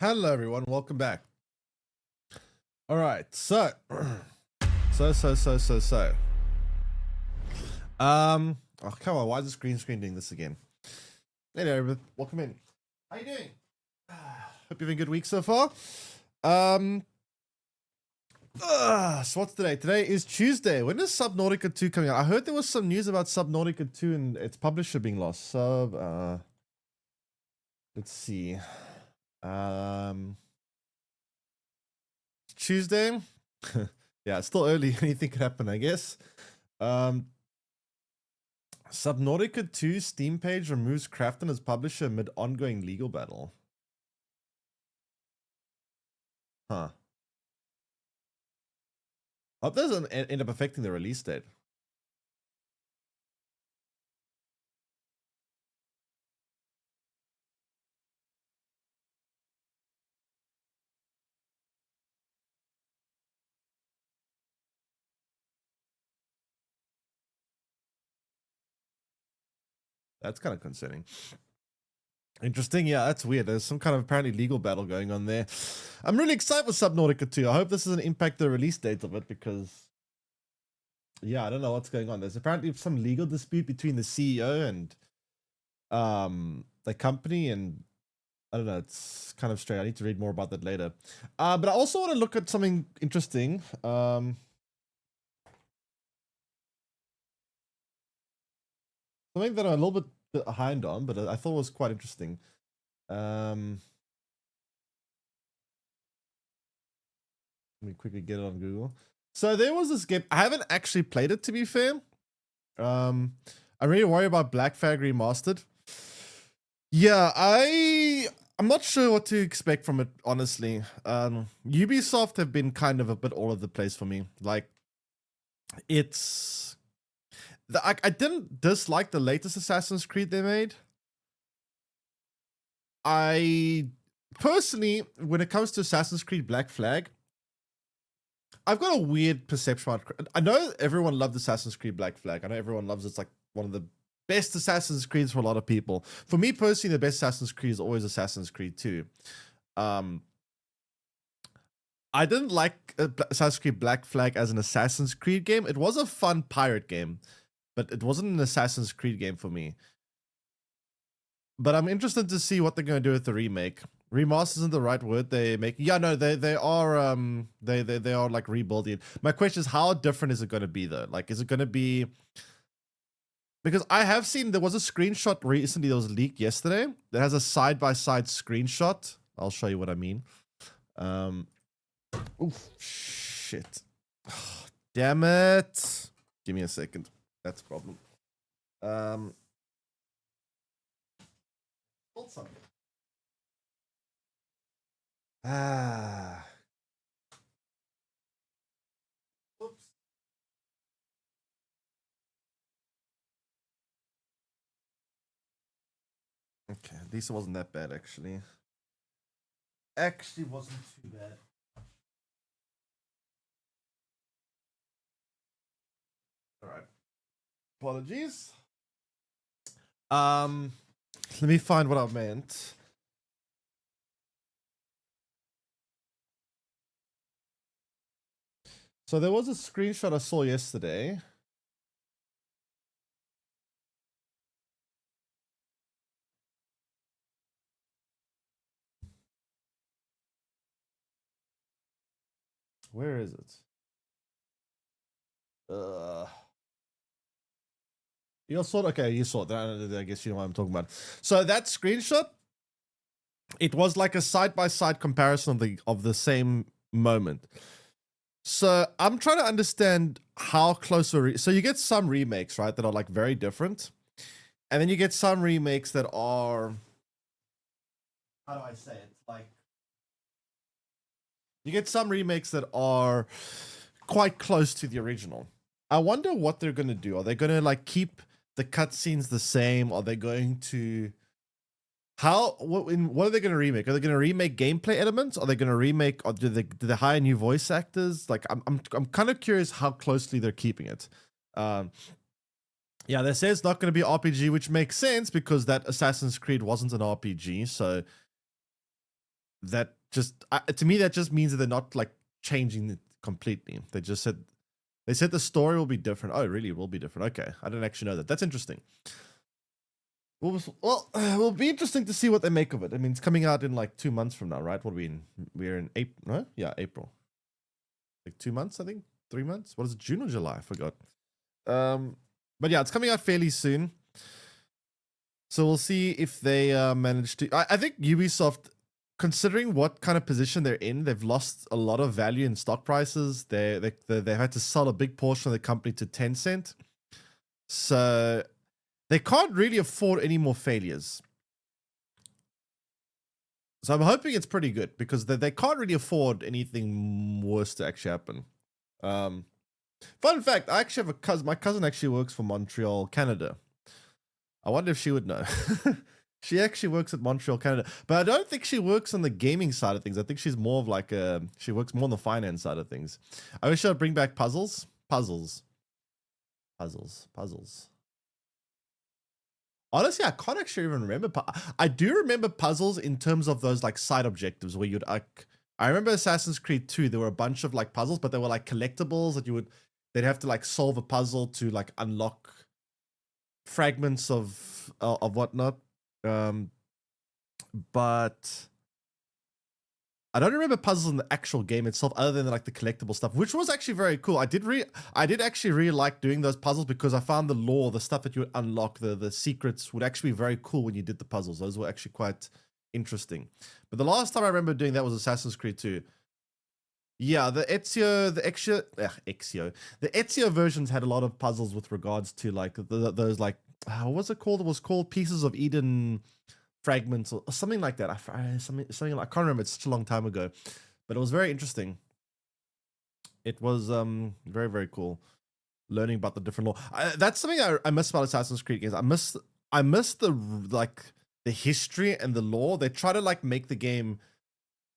Hello, everyone. Welcome back. All right. So. Oh, come on. Why is the green screen doing this again? Hey there, everyone. Welcome in. How you doing? Hope you're having a good week so far. So what's today? Today is Tuesday. When is Subnautica 2 coming out? I heard there was some news about Subnautica 2 and its publisher being lost. Let's see. Tuesday. Yeah, it's still early. Anything could happen, I guess. Subnautica 2 Steam page removes Krafton as publisher amid ongoing legal battle. Huh. Hope that doesn't end up affecting the release date. That's kind of concerning. Interesting. Yeah, that's weird. There's some kind of apparently legal battle going on there. I'm really excited with Subnautica 2. I hope this doesn't impact the release date of it because, yeah, I don't know what's going on. There's apparently some legal dispute between the CEO and the company, and I don't know. It's kind of strange. I need to read more about that later. But I also want to look at something interesting. Something that I'm a little bit behind on, but I thought was quite interesting. Let me quickly get it on Google. So there was this game. I haven't actually played it, to be fair. I really worry about Black Flag Remastered. Yeah, I'm not sure what to expect from it, honestly. Ubisoft have been kind of a bit all over the place for me. Like, it's... I didn't dislike the latest Assassin's Creed they made. I personally, when it comes to Assassin's Creed Black Flag, I've got a weird perception about. I know everyone loved Assassin's Creed Black Flag. I know everyone loves it. It's like one of the best Assassin's Creeds for a lot of people. For me personally, the best Assassin's Creed is always Assassin's Creed 2. I didn't like Assassin's Creed Black Flag as an Assassin's Creed game. It was a fun pirate game, but it wasn't an Assassin's Creed game for me. But I'm interested to see what they're going to do with the remake. Remaster isn't the right word. They make, yeah, no, they are they are like rebuilding it. My question is, how different is it going to be though? Like, is it going to be? Because I have seen there was a screenshot recently that was leaked yesterday that has a side-by-side screenshot. I'll show you what I mean. Oof, shit. Oh, damn it. Give me a second. That's a problem. Hold something. Oops. Okay, at least it wasn't that bad, actually. Actually wasn't too bad. All right. Apologies. Let me find what I meant. So there was a screenshot I saw yesterday. Where is it? You saw it? Okay, you saw it. I guess you know what I'm talking about. So that screenshot, it was like a side-by-side comparison of the same moment. So I'm trying to understand how close so you get some remakes, right, that are like very different. And then you get some remakes that are, how do I say it? Like, you get some remakes that are quite close to the original. I wonder what they're going to do. Are they going to like keep the cutscenes the same? Are they going to what are they going to remake? Are they going to remake gameplay elements? Are they going to remake, or do they hire new voice actors? Like, I'm kind of curious how closely they're keeping it. Yeah, they say it's not going to be RPG, which makes sense because that Assassin's Creed wasn't an RPG, so that to me that just means that they're not like changing it completely. They said the story will be different. Oh, really? It will be different. Okay, I didn't actually know that. That's interesting. Well, it will be interesting to see what they make of it. I mean, it's coming out in like 2 months from now, right? What are we in? We're in April. No? Yeah, April. Like 2 months, I think. 3 months. What is it? June or July? I forgot. But yeah, it's coming out fairly soon. So we'll see if they manage to. I think Ubisoft, considering what kind of position they're in, they've lost a lot of value in stock prices. They had to sell a big portion of the company to Tencent, so they can't really afford any more failures. So I'm hoping it's pretty good because they can't really afford anything worse to actually happen. Fun fact: I actually have a cousin. My cousin actually works for Montreal, Canada. I wonder if she would know. She actually works at Montreal, Canada, but I don't think she works on the gaming side of things. I think she's more of like she works more on the finance side of things. I wish I'd bring back puzzles. Honestly, I can't actually even remember. I do remember puzzles in terms of those like side objectives where you'd I remember Assassin's Creed 2, there were a bunch of like puzzles, but they were like collectibles that they'd have to like solve a puzzle to like unlock fragments of whatnot. But I don't remember puzzles in the actual game itself, other than like the collectible stuff, which was actually very cool. I did actually really like doing those puzzles because I found the lore, the stuff that you would unlock, the secrets would actually be very cool when you did the puzzles. Those were actually quite interesting. But the last time I remember doing that was Assassin's Creed 2. Yeah, the Ezio versions had a lot of puzzles with regards to like those like what was it called? It was called Pieces of Eden fragments or something like that. Something I can't remember. It's such a long time ago, but it was very interesting. It was very, very cool learning about the different lore. That's something I miss about Assassin's Creed games. I miss the like the history and the lore. They try to like make the game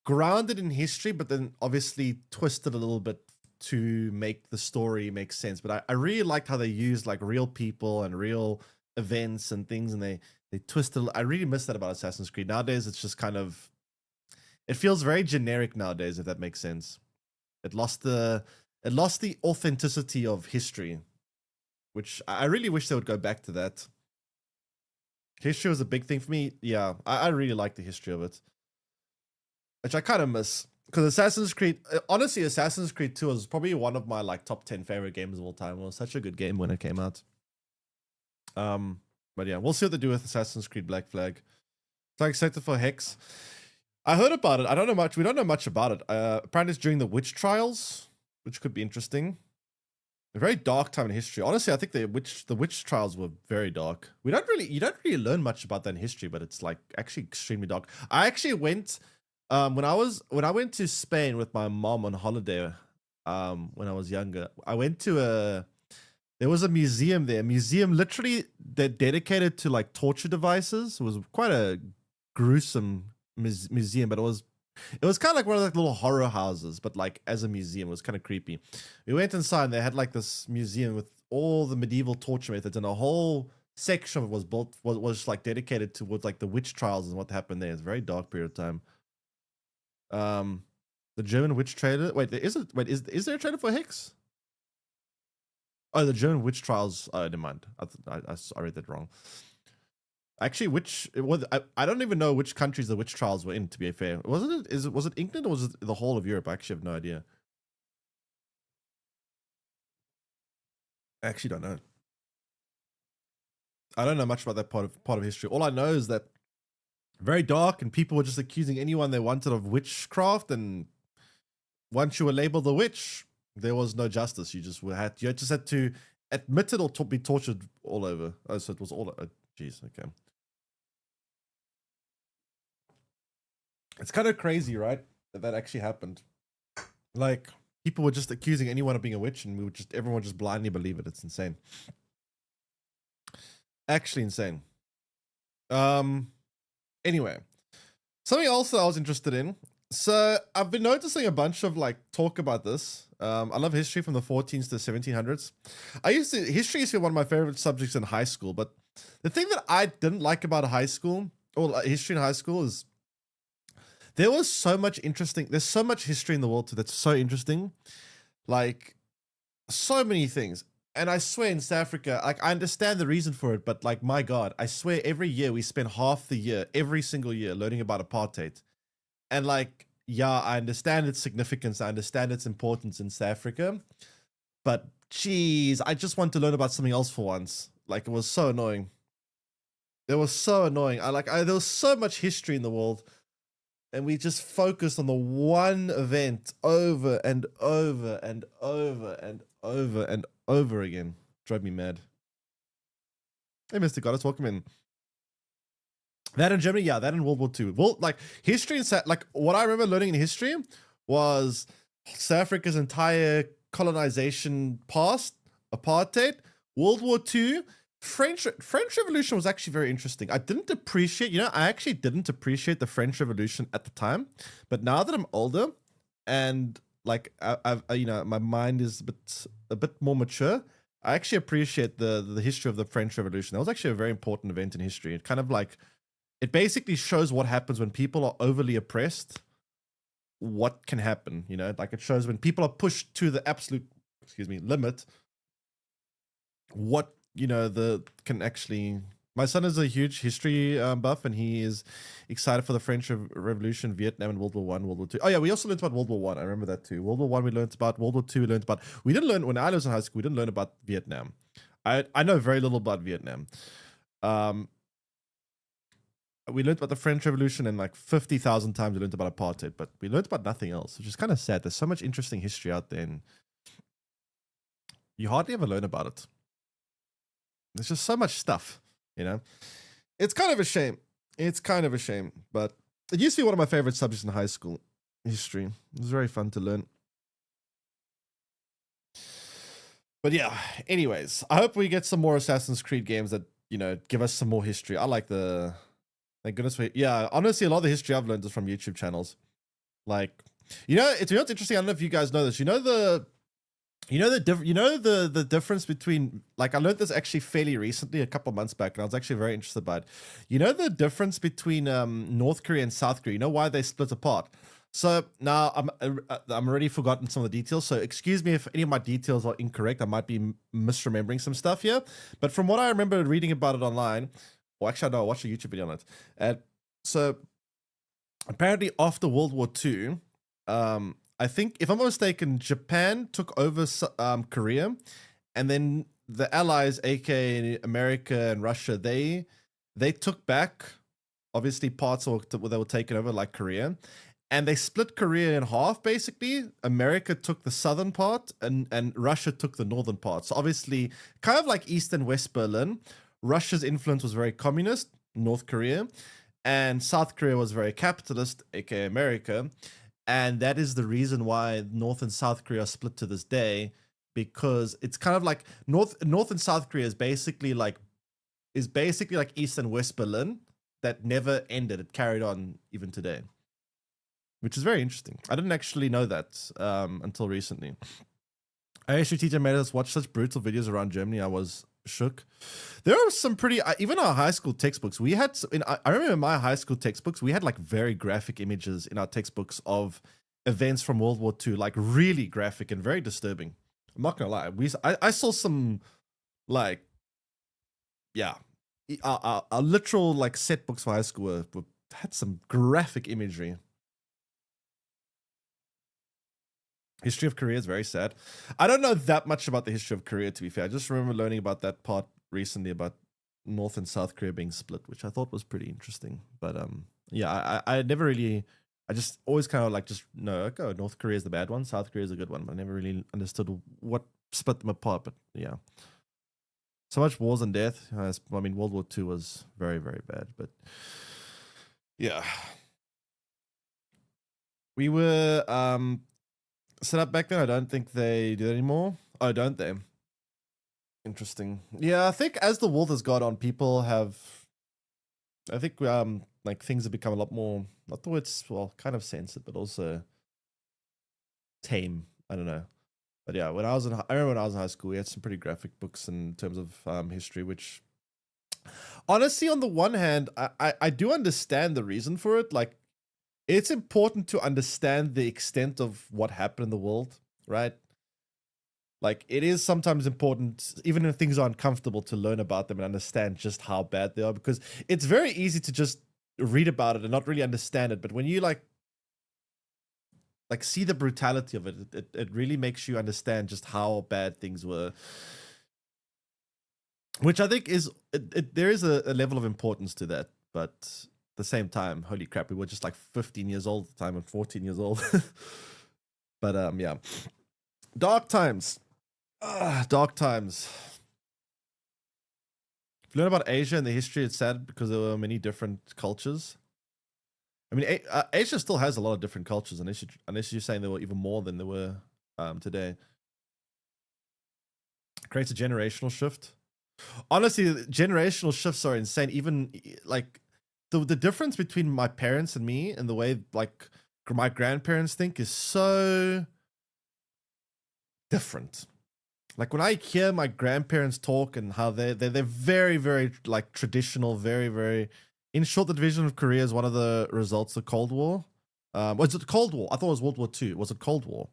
grounded in history, but then obviously twisted a little bit to make the story make sense. But I really liked how they used like real people and real events and things, and they twisted. I really miss that about Assassin's Creed. Nowadays, it's just kind of, it feels very generic nowadays, if that makes sense. It lost the authenticity of history, which I really wish they would go back to that. History was a big thing for me. Yeah, I really like the history of it, which I kind of miss. Because Assassin's Creed, honestly, Assassin's Creed 2 was probably one of my like top 10 favorite games of all time. It was such a good game when it came out. But yeah, we'll see what they do with Assassin's Creed Black Flag. So I'm excited for Hex. I heard about it. I don't know much. We don't know much about it. Apparently, it's during the witch trials, which could be interesting. A very dark time in history. Honestly, I think the witch trials were very dark. You don't really learn much about that in history, but it's like actually extremely dark. I actually went when I went to Spain with my mom on holiday when I was younger. I went to there was a museum there. A museum literally dedicated to like torture devices. It was quite a gruesome museum, but it was kind of like one of the little horror houses, but like as a museum. It was kind of creepy. We went inside and they had like this museum with all the medieval torture methods, and a whole section of it was like dedicated towards like the witch trials and what happened there. It's a very dark period of time. The German witch trailer. Wait, is there a trailer for Hex? Oh, the German witch trials. Oh, never mind. I read that wrong. Actually, I don't even know which countries the witch trials were in, to be fair. Was it England or was it the whole of Europe? I actually have no idea. I actually don't know. I don't know much about that part of history. All I know is that very dark, and people were just accusing anyone they wanted of witchcraft, and once you were labeled a witch, there was no justice. You just had to admit it or be tortured all over. Oh, so it was all. Jeez, okay. It's kind of crazy, right? That actually happened. Like people were just accusing anyone of being a witch, and everyone would just blindly believe it. It's insane. Actually insane. Anyway, something else that I was interested in. So I've been noticing a bunch of like talk about this. I love history from the 14s to the 1700s. History used to be one of my favorite subjects in high school, but the thing that I didn't like about high school or history in high school is There was so much interesting. There's so much history in the world too that's so interesting. Like so many things. And I swear in South Africa, like I understand the reason for it, but like my God, I swear every year we spend half the year, every single year, learning about apartheid. And like, yeah, I understand its significance, I understand its importance in South Africa, but geez, I just want to learn about something else for once. Like it was so annoying. It was so annoying. There was so much history in the world, and we just focused on the one event over and over and over and over and over again. Drove me mad. Hey, Mr. Goddess, welcome in. That in Germany, yeah, that in World War II. Well, like history and like what I remember learning in history was South Africa's entire colonization past, apartheid, World War II. French Revolution was actually very interesting. I didn't appreciate, I actually didn't appreciate the French Revolution at the time, but now that I'm older and like I've my mind is a bit more mature, I actually appreciate the history of the French Revolution. That was actually a very important event in history. It kind of like it basically shows what happens when people are overly oppressed. What can happen, like it shows when people are pushed to the absolute, limit. What can actually. My son is a huge history buff, and he is excited for the French Revolution, Vietnam, and World War One, World War Two. Oh yeah, we also learned about World War One. I remember that too. World War One we learned about. World War Two we learned about. We didn't learn when I was in high school. We didn't learn about Vietnam. I know very little about Vietnam. We learned about the French Revolution, and like 50,000 times we learned about apartheid, but we learned about nothing else, which is kind of sad. There's so much interesting history out there, and you hardly ever learn about it. There's just so much stuff, It's kind of a shame. It's kind of a shame, but it used to be one of my favorite subjects in high school, history. It was very fun to learn. But yeah, anyways, I hope we get some more Assassin's Creed games that, give us some more history. I like thank goodness yeah, honestly, a lot of the history I've learned is from YouTube channels. Like, it's interesting. I don't know if you guys know this. The difference between, like, I learned this actually fairly recently, a couple of months back, and I was actually very interested by it. The difference between North Korea and South Korea. You know why they split apart? So now I'm already forgotten some of the details. So excuse me if any of my details are incorrect. I might be misremembering some stuff here. But from what I remember reading about it online, or actually I watched a YouTube video on it. And so apparently after World War II, I think, if I'm not mistaken, Japan took over Korea, and then the Allies, aka America and Russia, they took back, obviously, parts that were taken over, like Korea, and they split Korea in half. Basically, America took the southern part, and Russia took the northern part. So obviously, kind of like East and West Berlin, Russia's influence was very communist, North Korea, and South Korea was very capitalist, aka America. And that is the reason why North and South Korea are split to this day, because it's kind of like North and South Korea is basically like East and West Berlin that never ended. It carried on even today, which is very interesting. I didn't actually know that until recently. Actually, TJ made us watch such brutal videos around Germany. I was shook. There are some pretty, even our high school textbooks, we had, I remember in my high school textbooks, we had like very graphic images in our textbooks of events from World War II, like really graphic and very disturbing. I'm not gonna lie. I saw some, like, yeah, our literal like set books for high school had some graphic imagery. History of Korea is very sad. I don't know that much about the history of Korea, to be fair. I just remember learning about that part recently, about North and South Korea being split, which I thought was pretty interesting. But yeah, I never really, I just always kind of like just no, okay, North Korea is the bad one, South Korea is a good one. But I never really understood what split them apart. But yeah, so much wars and death. I mean, World War II was very, very bad. But yeah, we were set up back then. I don't think they do that anymore. Oh, don't they? Interesting. Yeah, I think as the world has gone on, people have, I think like things have become a lot more, not the words, well, kind of censored, but also tame. I don't know. But yeah, I remember when I was in high school, we had some pretty graphic books in terms of history, which honestly, on the one hand, I do understand the reason for it. Like, it's important to understand the extent of what happened in the world, right? Like, it is sometimes important, even if things are uncomfortable, to learn about them and understand just how bad they are, because it's very easy to just read about it and not really understand it. But when you like see the brutality of it, it really makes you understand just how bad things were. Which I think is, there is a level of importance to that. But at the same time, holy crap, we were just like 15 years old at the time and 14 years old. But yeah. Dark times. Dark times. If you learn about Asia and the history, it's sad because there were many different cultures. I mean, Asia still has a lot of different cultures, unless you're saying there were even more than there were today. Creates a generational shift. Honestly, generational shifts are insane. Even like the difference between my parents and me and the way like my grandparents think is so different. Like when I hear my grandparents talk and how they're very, very like traditional, very, very. In short, the division of Korea is one of the results of Cold War. Was it Cold War? I thought it was World War II. Was it Cold War?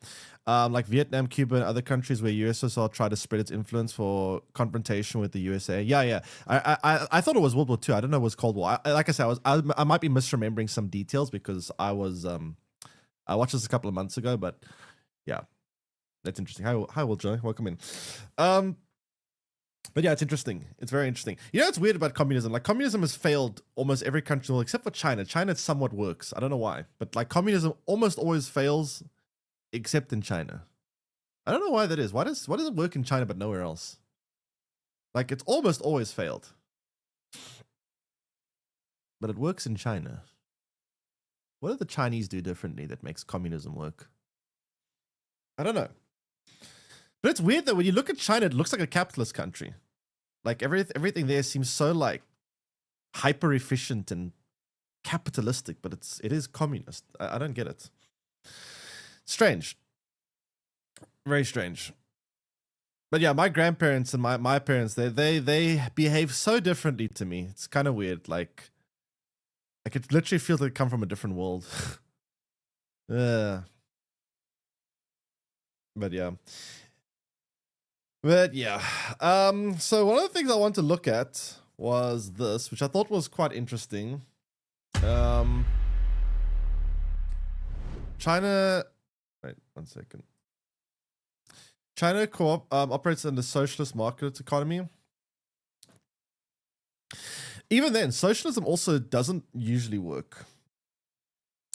Like Vietnam, Cuba, and other countries where USSR tried to spread its influence for confrontation with the USA. Yeah. I thought it was World War II. I don't know. It was Cold War. Like I said, I might be misremembering some details because I watched this a couple of months ago. But yeah, that's interesting. Hi, Will Joy. Welcome in. But yeah, it's interesting. It's very interesting. You know, it's weird about communism. Like, communism has failed almost every country in the world except for China. China somewhat works. I don't know why, but like communism almost always fails, except in China. I don't know why that is. Why does it work in China but nowhere else? Like, it's almost always failed, but it works in China. What do the Chinese do differently that makes communism work? I don't know. But it's weird that when you look at China, it looks like a capitalist country. Like everything there seems so like hyper efficient and capitalistic, but it is communist. I don't get it. Strange. Very strange. But yeah, my grandparents and my parents, they behave so differently to me. It's kind of weird. Like it literally feels like they come from a different world. But yeah. But yeah, so one of the things I want to look at was this, which I thought was quite interesting. China, wait 1 second. China operates in the socialist market economy. Even then, socialism also doesn't usually work.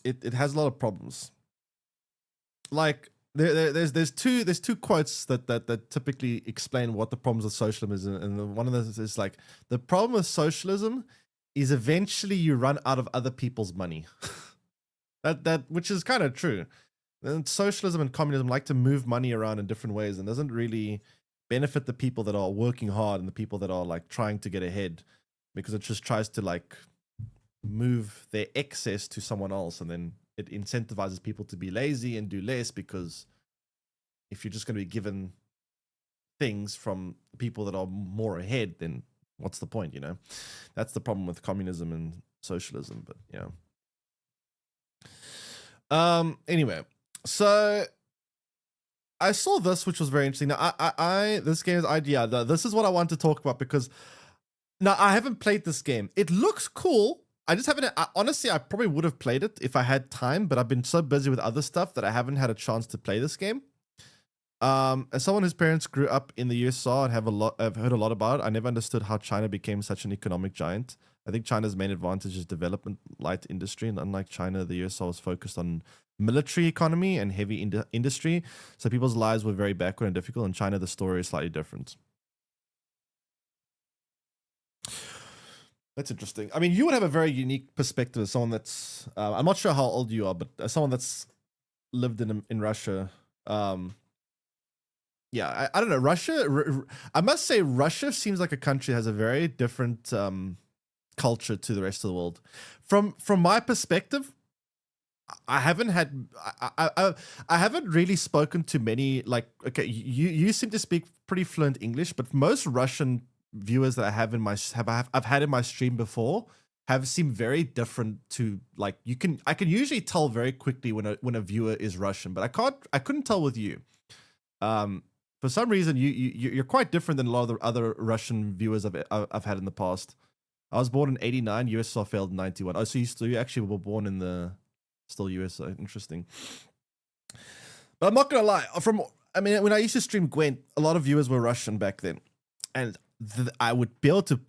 It has a lot of problems. Like, there's two quotes that typically explain what the problems of socialism is, and one of those is like, the problem with socialism is eventually you run out of other people's money. that which is kind of true. And socialism and communism like to move money around in different ways and doesn't really benefit the people that are working hard and the people that are like trying to get ahead, because it just tries to like move their excess to someone else, and then it incentivizes people to be lazy and do less, because if you're just going to be given things from people that are more ahead, then what's the point, you know? That's the problem with communism and socialism, but yeah. Anyway, so I saw this, which was very interesting. Now, this game's idea, this is what I want to talk about, because now I haven't played this game. It looks cool. I just haven't, honestly, I probably would have played it if I had time, but I've been so busy with other stuff that I haven't had a chance to play this game. As someone whose parents grew up in the USSR and I've heard a lot about it, I never understood how China became such an economic giant. I think China's main advantage is development light industry, and unlike China, the USSR was focused on military economy and heavy industry, so people's lives were very backward and difficult. In China, the story is slightly different. That's interesting. I mean, you would have a very unique perspective as someone that's, I'm not sure how old you are, but as someone that's lived in Russia, yeah, I don't know. Russia, I must say, Russia seems like a country that has a very different culture to the rest of the world. From my perspective, I haven't had, I haven't really spoken to many, like, okay, you seem to speak pretty fluent English, but most Russian viewers that I have I've had in my stream before, have seemed very different to like I can usually tell very quickly when a viewer is Russian, but I couldn't tell with you. For some reason you're quite different than a lot of the other Russian viewers I've had in the past. I was born in '89, USSR failed in '91. Oh, so you actually were born in the still USSR. Interesting. But I'm not gonna lie. When I used to stream Gwent, a lot of viewers were Russian back then, and I would be able to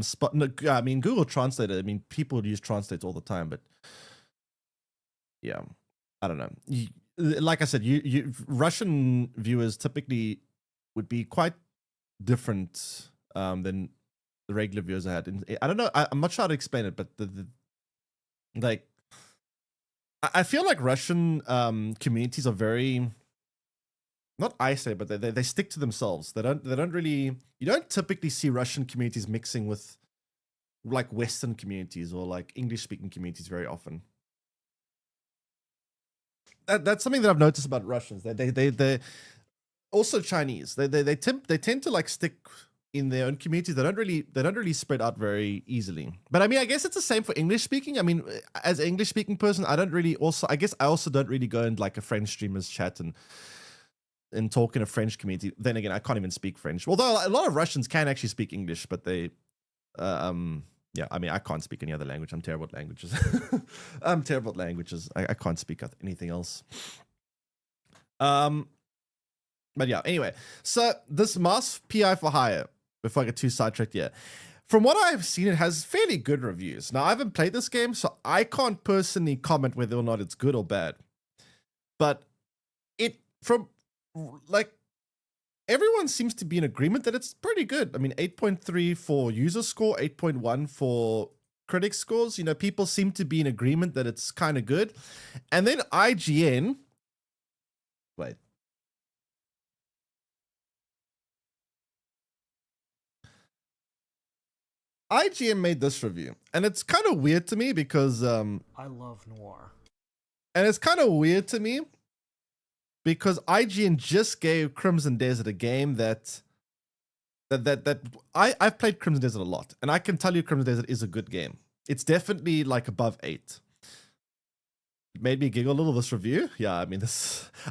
spot. No, I mean, Google Translate. I mean, people use Translate all the time, but yeah, I don't know. Like I said, Russian viewers typically would be quite different than the regular viewers I had. And I don't know. I'm not sure how to explain it, but like. I feel like Russian communities are very not isolated, but they stick to themselves. They don't really. You don't typically see Russian communities mixing with like Western communities or like English speaking communities very often. That's something that I've noticed about Russians. They also Chinese. They tend to like stick in their own communities. They don't really spread out very easily. But I mean, I guess it's the same for English speaking. I mean, as an English speaking person, I don't really I also don't really go into like a French streamer's chat and talk in a French community. Then again, I can't even speak French. Although a lot of Russians can actually speak English, but they yeah, I mean, I can't speak any other language. I'm terrible at languages. I'm terrible at languages. I can't speak anything else. But yeah, anyway. So this Mouse PI for Hire, before I get too sidetracked here, from what I've seen, it has fairly good reviews. Now, I haven't played this game, so I can't personally comment whether or not it's good or bad. But everyone seems to be in agreement that it's pretty good. I mean, 8.3 for user score, 8.1 for critic scores. You know, people seem to be in agreement that it's kind of good. And then IGN made this review, and it's kind of weird to me because I love noir. And it's kind of weird to me because IGN just gave Crimson Desert a game that I've played Crimson Desert a lot, and I can tell you Crimson Desert is a good game. It's definitely like above 8. It made me giggle a little, this review. Yeah, I mean,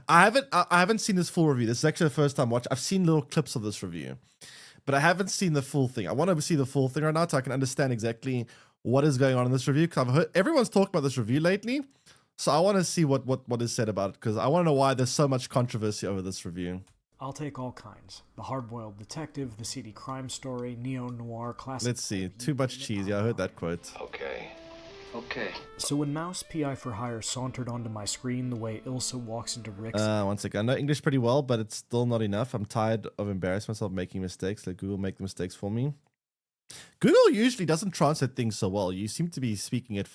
I haven't seen this full review. This is actually the first time watching. I've seen little clips of this review, but I haven't seen the full thing. I want to see the full thing right now so I can understand exactly what is going on in this review, because I've heard everyone's talked about this review lately. So I want to see what is said about it, because I want to know why there's so much controversy over this review. I'll take all kinds. The hard-boiled detective, the seedy crime story, neo-noir, classic... Let's see. Too much cheese. Yeah, I heard that quote. Okay. So when Mouse PI for Hire sauntered onto my screen the way Ilsa walks into Rick's... One second. I know English pretty well, but it's still not enough. I'm tired of embarrassing myself making mistakes. Let Google make the mistakes for me. Google usually doesn't translate things so well. You seem to be speaking it...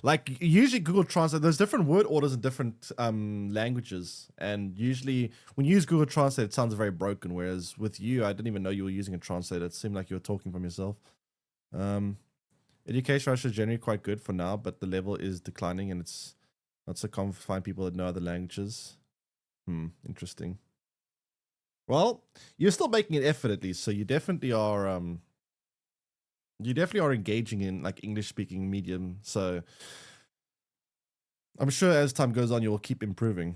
Like, usually Google Translate, there's different word orders in different languages. And usually, when you use Google Translate, it sounds very broken. Whereas with you, I didn't even know you were using a translator. It seemed like you were talking from yourself. Education Russia is generally quite good for now, but the level is declining and it's not so common to find people that know other languages. Interesting. Well, you're still making an effort at least, so you definitely are engaging in like English speaking medium, so I'm sure as time goes on you will keep improving.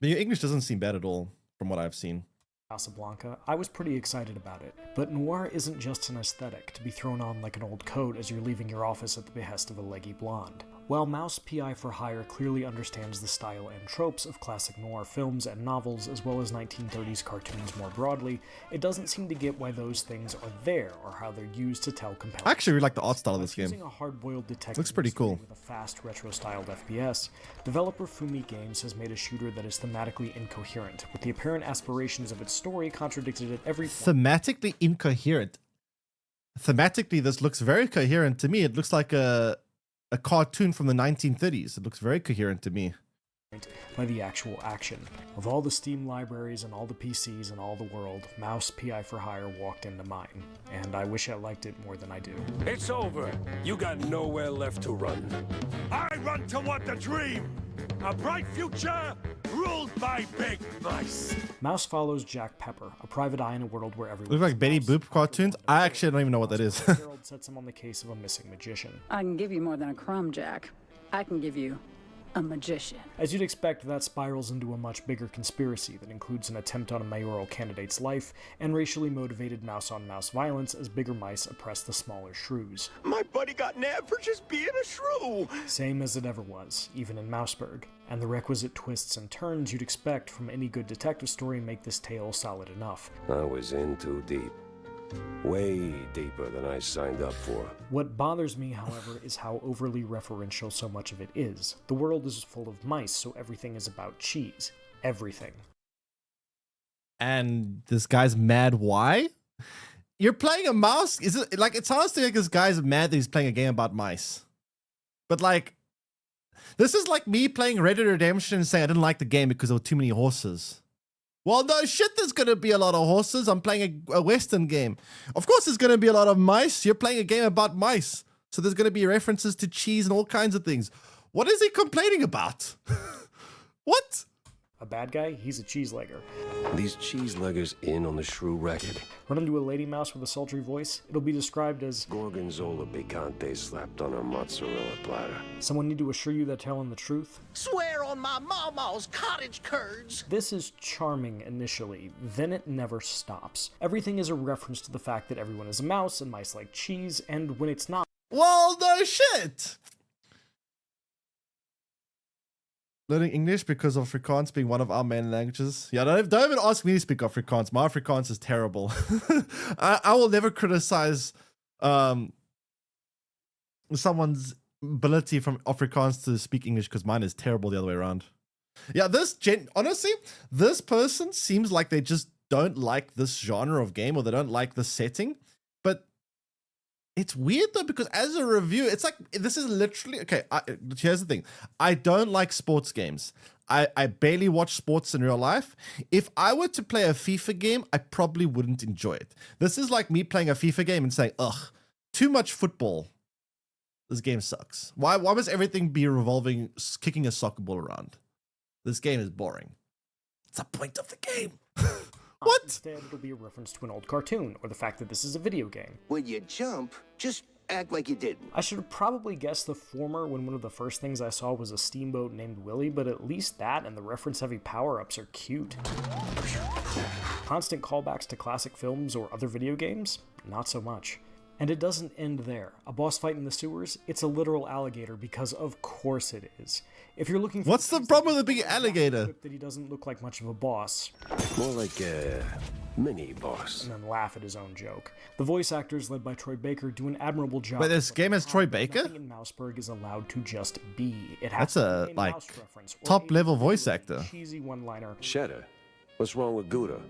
But your English doesn't seem bad at all from what I've seen. Casablanca, I was pretty excited about it. But noir isn't just an aesthetic to be thrown on like an old coat as you're leaving your office at the behest of a leggy blonde. While Mouse PI for Hire clearly understands the style and tropes of classic noir films and novels as well as 1930s cartoons more broadly, it doesn't seem to get why those things are there or how they're used to tell compelling... I actually really like the art style of this game. Using a hard-boiled detective looks pretty cool. With a fast, retro-styled FPS, developer Fumi Games has made a shooter that is thematically incoherent, with the apparent aspirations of its story contradicted at every point. Thematically incoherent. Thematically, this looks very coherent to me. It looks like a cartoon from the 1930s. It looks very coherent to me. By the actual action. Of all the Steam libraries and all the PCs in all the world, Mouse PI for Hire walked into mine, and I wish I liked it more than I do. It's over. You got nowhere left to run. I run toward the dream. A bright future ruled by big mice. Mouse follows Jack Pepper, a private eye in a world where everyone Look like Betty Boop cartoons. I actually don't even know what that is. Gerald sets him on the case of a missing magician. I can give you more than a crumb, Jack. I can give you a magician. As you'd expect, that spirals into a much bigger conspiracy that includes an attempt on a mayoral candidate's life and racially motivated mouse-on-mouse violence as bigger mice oppress the smaller shrews. My buddy got nabbed for just being a shrew. Same as it ever was, even in Mouseburg. And the requisite twists and turns you'd expect from any good detective story make this tale solid enough. I was in too deep. Way deeper than I signed up for. What bothers me, however, is how overly referential so much of it is. The world is full of mice, so everything is about cheese. Everything. And this guy's mad. Why? You're playing a mouse? Is it like, it sounds to me like this guy's mad that he's playing a game about mice. But like, this is like me playing Red Dead Redemption and saying I didn't like the game because there were too many horses. Well, no shit, there's going to be a lot of horses. I'm playing a Western game. Of course, there's going to be a lot of mice. You're playing a game about mice. So there's going to be references to cheese and all kinds of things. What is he complaining about? What? A bad guy? He's a cheeselegger. These cheeseleggers in on the shrew racket. Run into a lady mouse with a sultry voice. It'll be described as Gorgonzola picante slapped on a mozzarella platter. someone need to assure you they're telling the truth. Swear on my mama's cottage curds. This is charming initially, then it never stops. Everything is a reference to the fact that everyone is a mouse and mice like cheese, and when it's not, Well, no shit. Learning English because of Afrikaans being one of our main languages. Yeah, don't even ask me to speak Afrikaans. My Afrikaans is terrible. I will never criticize someone's ability from Afrikaans to speak English because mine is terrible the other way around. Yeah, honestly, this person seems like they just don't like this genre of game or they don't like the setting. But it's weird though, because as a review, it's like, this is literally, okay, here's the thing. I don't like sports games. I barely watch sports in real life. If I were to play a FIFA game, I probably wouldn't enjoy it. This is like me playing a FIFA game and saying, ugh, too much football. This game sucks. Why must everything be revolving, kicking a soccer ball around? This game is boring. It's the point of the game. What? Instead, it'll be a reference to an old cartoon, or the fact that this is a video game. When you jump, just act like you didn't. I should have probably guessed the former when one of the first things I saw was a steamboat named Willie, but at least that and the reference-heavy power-ups are cute. Constant callbacks to classic films or other video games? Not so much. And it doesn't end there. A boss fight in the sewers? It's a literal alligator because of course it is. If you're looking for What's the problem with a big alligator? that he doesn't look like much of a boss, More like a mini boss. and then laugh at his own joke. The voice actors, led by Troy Baker, do an admirable job. Wait, this game has Troy Baker? Nothing in Mouseburg is allowed to just be. It has That's to a, be like, mouse reference or top-level a voice actor. cheesy one-liner, Cheddar. What's wrong with Gouda?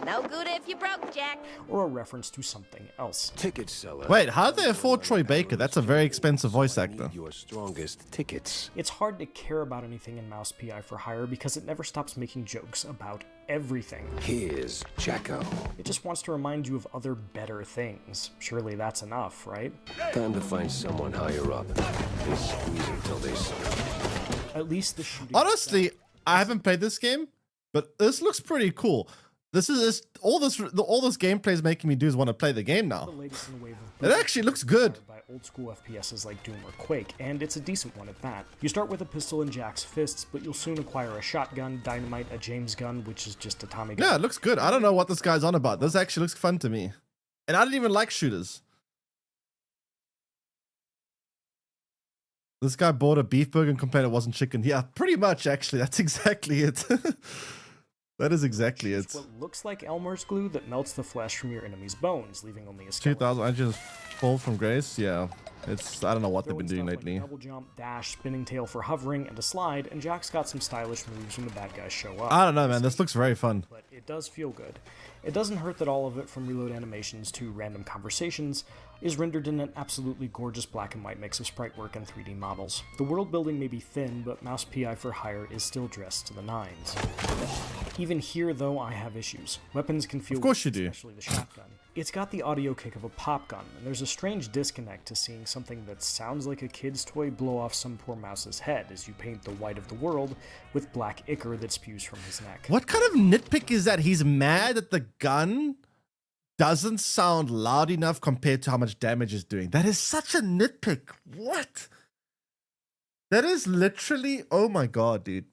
No good if you broke, Jack. or a reference to something else. Ticket seller. Wait, how did they afford Troy Baker? That's a very expensive voice I actor. need your strongest tickets. It's hard to care about anything in Mouse PI for Hire because it never stops making jokes about everything. Here's Jacko. It just wants to remind you of other better things. Surely that's enough, right? Time to find someone higher up and squeeze until they suck. At least the shooting. Honestly, I haven't played this game, but this looks pretty cool. This is all this gameplay is making me do is want to play the game The now. latest in a wave of It actually looks good. by old school FPSs like Doom or Quake, and it's a decent one at that. You start with a pistol in Jack's fists, but you'll soon acquire a shotgun, dynamite, a James gun, which is just a Tommy gun. Yeah, it looks good. I don't know what this guy's on about. This actually looks fun to me. And I didn't even like shooters. This guy bought a beef burger and complained it wasn't chicken. Yeah, pretty much, actually. That's exactly it. That is exactly it. It's what looks like Elmer's glue that melts the flesh from your enemy's bones, leaving only a skeleton. 2000, I just fall from grace. Yeah, it's, I don't know what they've Throw in been doing stuff like lately. a double jump, dash, spinning tail for hovering, and a slide, and Jack's got some stylish moves when the bad guys show up. I don't know, man. This looks very fun. But it does feel good. It doesn't hurt that all of it, from reload animations to random conversations, is rendered in an absolutely gorgeous black and white mix of sprite work and 3D models. The world building may be thin, but Mouse PI for Hire is still dressed to the nines. Even here, though, I have issues. Weapons can feel Of course weak, you do. especially the shotgun. It's got the audio kick of a pop gun, and there's a strange disconnect to seeing something that sounds like a kid's toy blow off some poor mouse's head as you paint the white of the world with black ichor that spews from his neck. What kind of nitpick is that? He's mad that the gun doesn't sound loud enough compared to how much damage it's doing. That is such a nitpick. What? That is literally, oh my god, dude.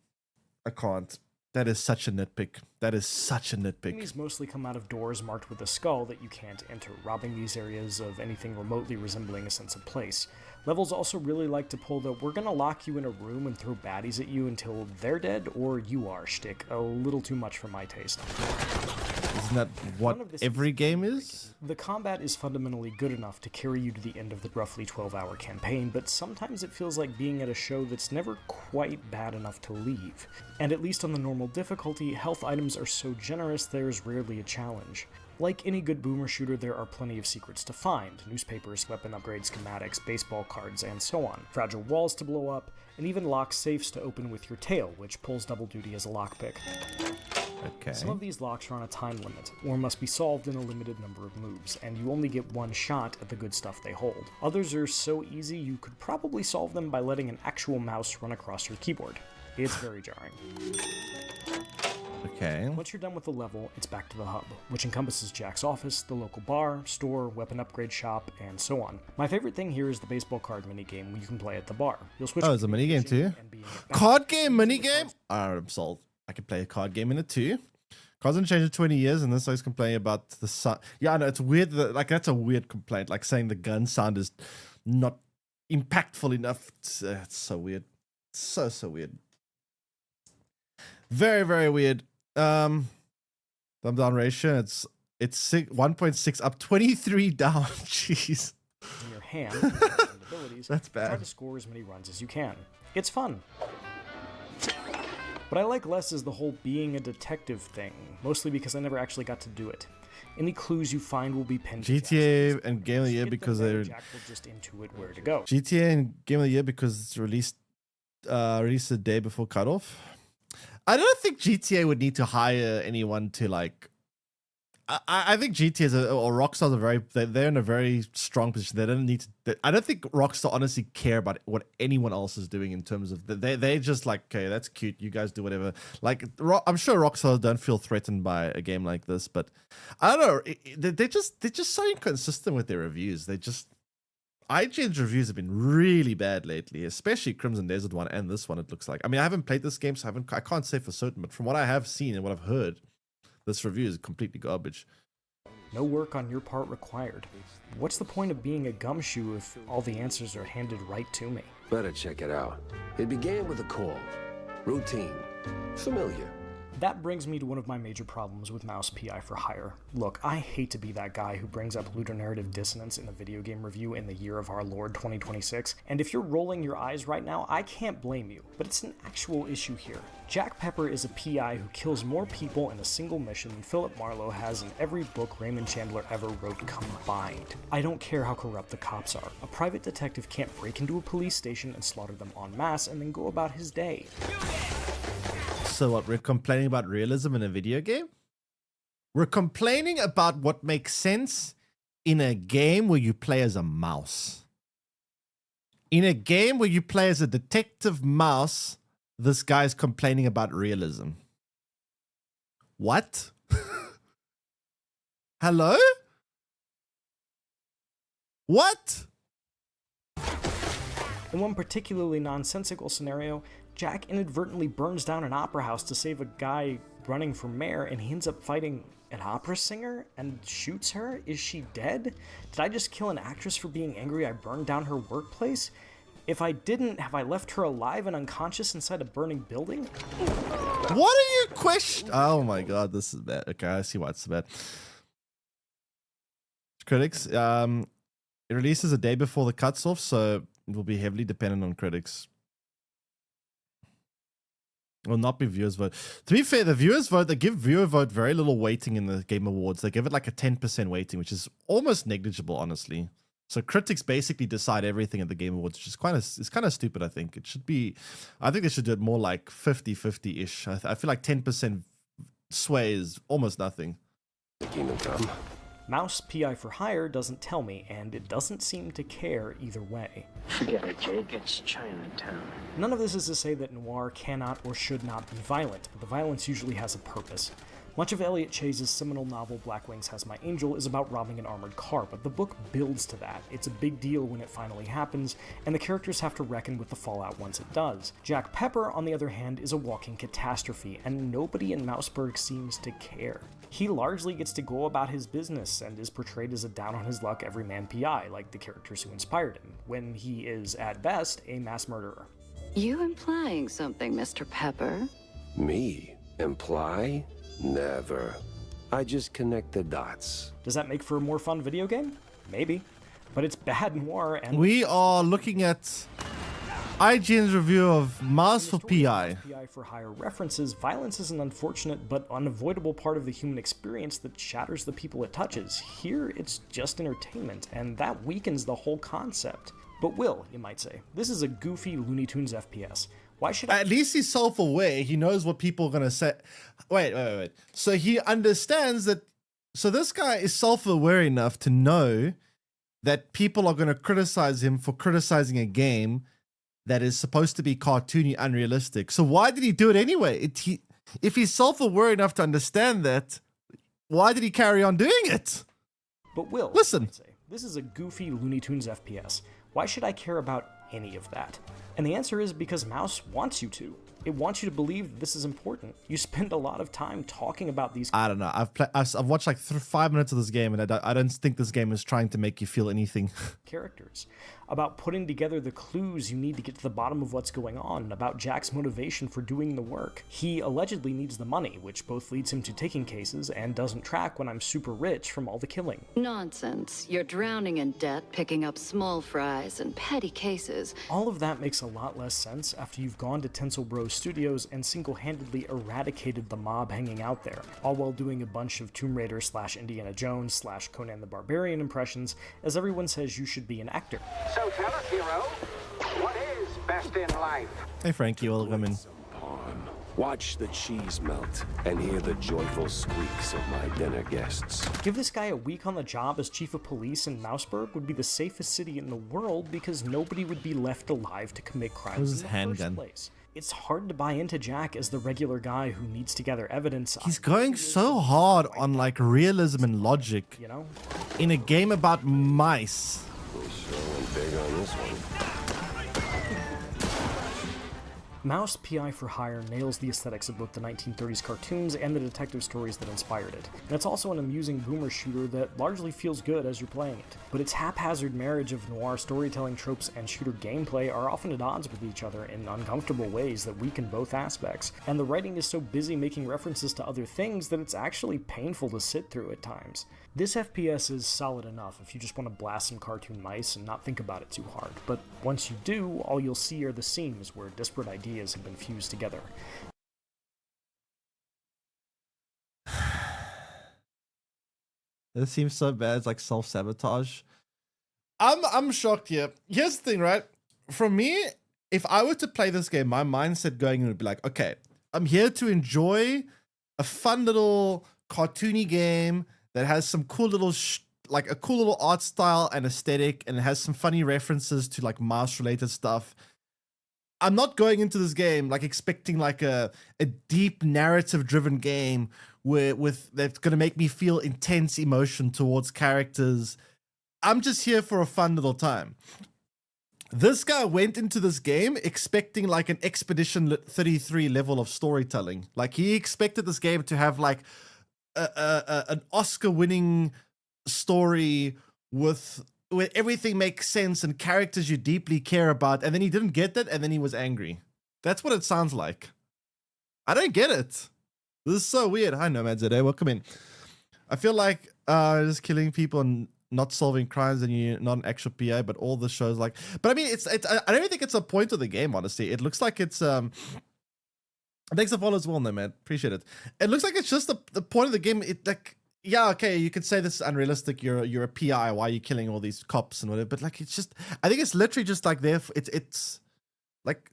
I can't. That is such a nitpick. That is such a nitpick. Enemies mostly come out of doors marked with a skull that you can't enter, robbing these areas of anything remotely resembling a sense of place. Levels also really like to pull the "we're gonna lock you in a room and throw baddies at you until they're dead or you are" shtick a little too much for my taste. Isn't that what every game is? The combat is fundamentally good enough to carry you to the end of the roughly 12-hour campaign, but sometimes it feels like being at a show that's never quite bad enough to leave. And at least on the normal difficulty, health items are so generous there's rarely a challenge. Like any good boomer shooter, there are plenty of secrets to find: newspapers, weapon upgrade schematics, baseball cards, and so on, fragile walls to blow up, and even lock safes to open with your tail, which pulls double duty as a lockpick. Okay. Some of these locks are on a time limit, or must be solved in a limited number of moves, and you only get one shot at the good stuff they hold. Others are so easy you could probably solve them by letting an actual mouse run across your keyboard. It's very jarring. Okay. Once you're done with the level, it's back to the hub, which encompasses Jack's office, the local bar, store, weapon upgrade shop, and so on. My favorite thing here is the baseball card minigame you can play at the bar. You'll switch. Oh, it's a minigame too? Card game minigame? I'm sold. I can play a card game in it too. Cards haven't changed in 20 years, and this guy's complaining about the sound. Yeah, I know, it's weird. Like, that's a weird complaint. Like, saying the gun sound is not impactful enough. It's so weird. So weird. Very, very weird. Thumb down ratio, it's 1.6 up, 23 down. Jeez. In your hand, and abilities, That's bad. try to score as many runs as you can. It's fun. What I like less is the whole being a detective thing, mostly because I never actually got to do it. Any clues you find will be pinned to GTA Jack's and Game of the Year Skip them because there, they're Jack will just intuit where to go. GTA and Game of the Year because it's released the day before cutoff. I don't think GTA would need to hire anyone to like. I think GTA or Rockstar they're in a very strong position. They don't need to. I don't think Rockstar honestly care about what anyone else is doing in terms of they just like, okay, that's cute. You guys do whatever. Like I'm sure Rockstar don't feel threatened by a game like this, but I don't know. They're just so inconsistent with their reviews. IGN's reviews have been really bad lately, especially Crimson Desert one and this one. It looks like. I mean, I haven't played this game, so I can't say for certain. But from what I have seen and what I've heard, this review is completely garbage. No work on your part required. What's the point of being a gumshoe if all the answers are handed right to me? Better check it out. It began with a call. Routine. Familiar. That brings me to one of my major problems with Mouse PI for Hire. Look, I hate to be that guy who brings up ludonarrative dissonance in a video game review in the year of our Lord 2026, and if you're rolling your eyes right now, I can't blame you, but it's an actual issue here. Jack Pepper is a PI who kills more people in a single mission than Philip Marlowe has in every book Raymond Chandler ever wrote combined. I don't care how corrupt the cops are. A private detective can't break into a police station and slaughter them en masse and then go about his day. So what, we're complaining about realism in a video game? We're complaining about what makes sense in a game where you play as a mouse. In a game where you play as a detective mouse, this guy's complaining about realism. What? Hello? What? In one particularly nonsensical scenario, Jack inadvertently burns down an opera house to save a guy running for mayor, and he ends up fighting an opera singer and shoots her. Is she dead? Did I just kill an actress for being angry I burned down her workplace? If I didn't, have I left her alive and unconscious inside a burning building? What are you questioning? Oh my god, this is bad. Okay, I see why it's bad. Critics, it releases a day before the cuts off, so it will be heavily dependent on critics. Will not be viewers vote. To be fair, the viewers vote, they give viewer vote very little weighting in the Game Awards. They give it like a 10% weighting, which is almost negligible, honestly. So critics basically decide everything at the Game Awards, which is kind of stupid, I think. It should be, I think they should do it more like 50-50-ish. I feel like 10% sway is almost nothing. The kingdom come. Mouse PI for Hire doesn't tell me, and it doesn't seem to care either way. Forget it, Jake. It's Chinatown. None of this is to say that noir cannot or should not be violent, but the violence usually has a purpose. Much of Elliot Chase's seminal novel Black Wings Has My Angel is about robbing an armored car, but the book builds to that. It's a big deal when it finally happens, and the characters have to reckon with the fallout once it does. Jack Pepper, on the other hand, is a walking catastrophe, and nobody in Mouseburg seems to care. He largely gets to go about his business and is portrayed as a down-on-his-luck everyman PI, like the characters who inspired him, when he is, at best, a mass murderer. You implying something, Mr. Pepper? Me? Imply? Never. I just connect the dots. Does that make for a more fun video game? Maybe. But it's bad noir, and We are looking at IGN's review of Mouse for PI. PI for Hire references, violence is an unfortunate but unavoidable part of the human experience that shatters the people it touches. Here, it's just entertainment, and that weakens the whole concept. But Will, you might say, this is a goofy Looney Tunes FPS. Why should I... At least he's self-aware. He knows what people are going to say. Wait. So he understands that... So this guy is self-aware enough to know that people are going to criticize him for criticizing a game that is supposed to be cartoony, unrealistic. So why did he do it anyway? If he's self-aware enough to understand that, why did he carry on doing it? But Will, Listen. you might say, this is a goofy Looney Tunes FPS. Why should I care about any of that? And the answer is because Mouse wants you to. It wants you to believe that this is important. You spend a lot of time talking about these I don't know. I've watched like 5 minutes of this game, and I don't think this game is trying to make you feel anything. characters, about putting together the clues you need to get to the bottom of what's going on, about Jack's motivation for doing the work. He allegedly needs the money, which both leads him to taking cases and doesn't track when I'm super rich from all the killing. Nonsense. You're drowning in debt, picking up small fries and petty cases. All of that makes a lot less sense after you've gone to Tinsel Bros Studios and single-handedly eradicated the mob hanging out there, all while doing a bunch of Tomb Raider / Indiana Jones / Conan the Barbarian impressions, as everyone says you should be an actor. So tell us, hero, what is best in life? Hey Frankie, welcome in. Pawn. Watch the cheese melt and hear the joyful squeaks of my dinner guests. Give this guy a week on the job as chief of police in Mouseburg would be the safest city in the world because nobody would be left alive to commit crimes Where's in his the handgun? first place. It's hard to buy into Jack as the regular guy who needs to gather evidence. He's going so hard on like realism and logic You know? in a game about mice. We sure went big on this one. Mouse PI for Hire nails the aesthetics of both the 1930s cartoons and the detective stories that inspired it. And it's also an amusing boomer shooter that largely feels good as you're playing it. But its haphazard marriage of noir storytelling tropes and shooter gameplay are often at odds with each other in uncomfortable ways that weaken both aspects. And the writing is so busy making references to other things that it's actually painful to sit through at times. This FPS is solid enough if you just want to blast some cartoon mice and not think about it too hard, but once you do, all you'll see are the seams where disparate ideas have been fused together. This seems so bad. It's like self-sabotage. I'm shocked here. Here's the thing, right? For me, if I were to play this game, my mindset going in would be like, okay, I'm here to enjoy a fun little cartoony game that has some cool little like a cool little art style and aesthetic, and it has some funny references to like mouse related stuff. I'm not going into this game like expecting like a deep narrative driven game that's going to make me feel intense emotion towards characters. I'm just here for a fun little time. This guy went into this game expecting like an Expedition 33 level of storytelling. Like he expected this game to have like an Oscar-winning story where everything makes sense and characters you deeply care about, and then he didn't get that, and then he was angry. That's what it sounds like. I don't get it. This is so weird. Hi, Nomad Zede. Welcome in. I feel like just killing people and not solving crimes and you're not an actual PI, but all the shows like... But I mean, I don't even think it's a point of the game, honestly. It looks like it's... Thanks for follow as well, Nomad. Appreciate it. It looks like it's just the point of the game. It like... Yeah, okay, you could say this is unrealistic. You're a PI. Why are you killing all these cops and whatever? But like, it's just... I think it's literally just like there... It's like...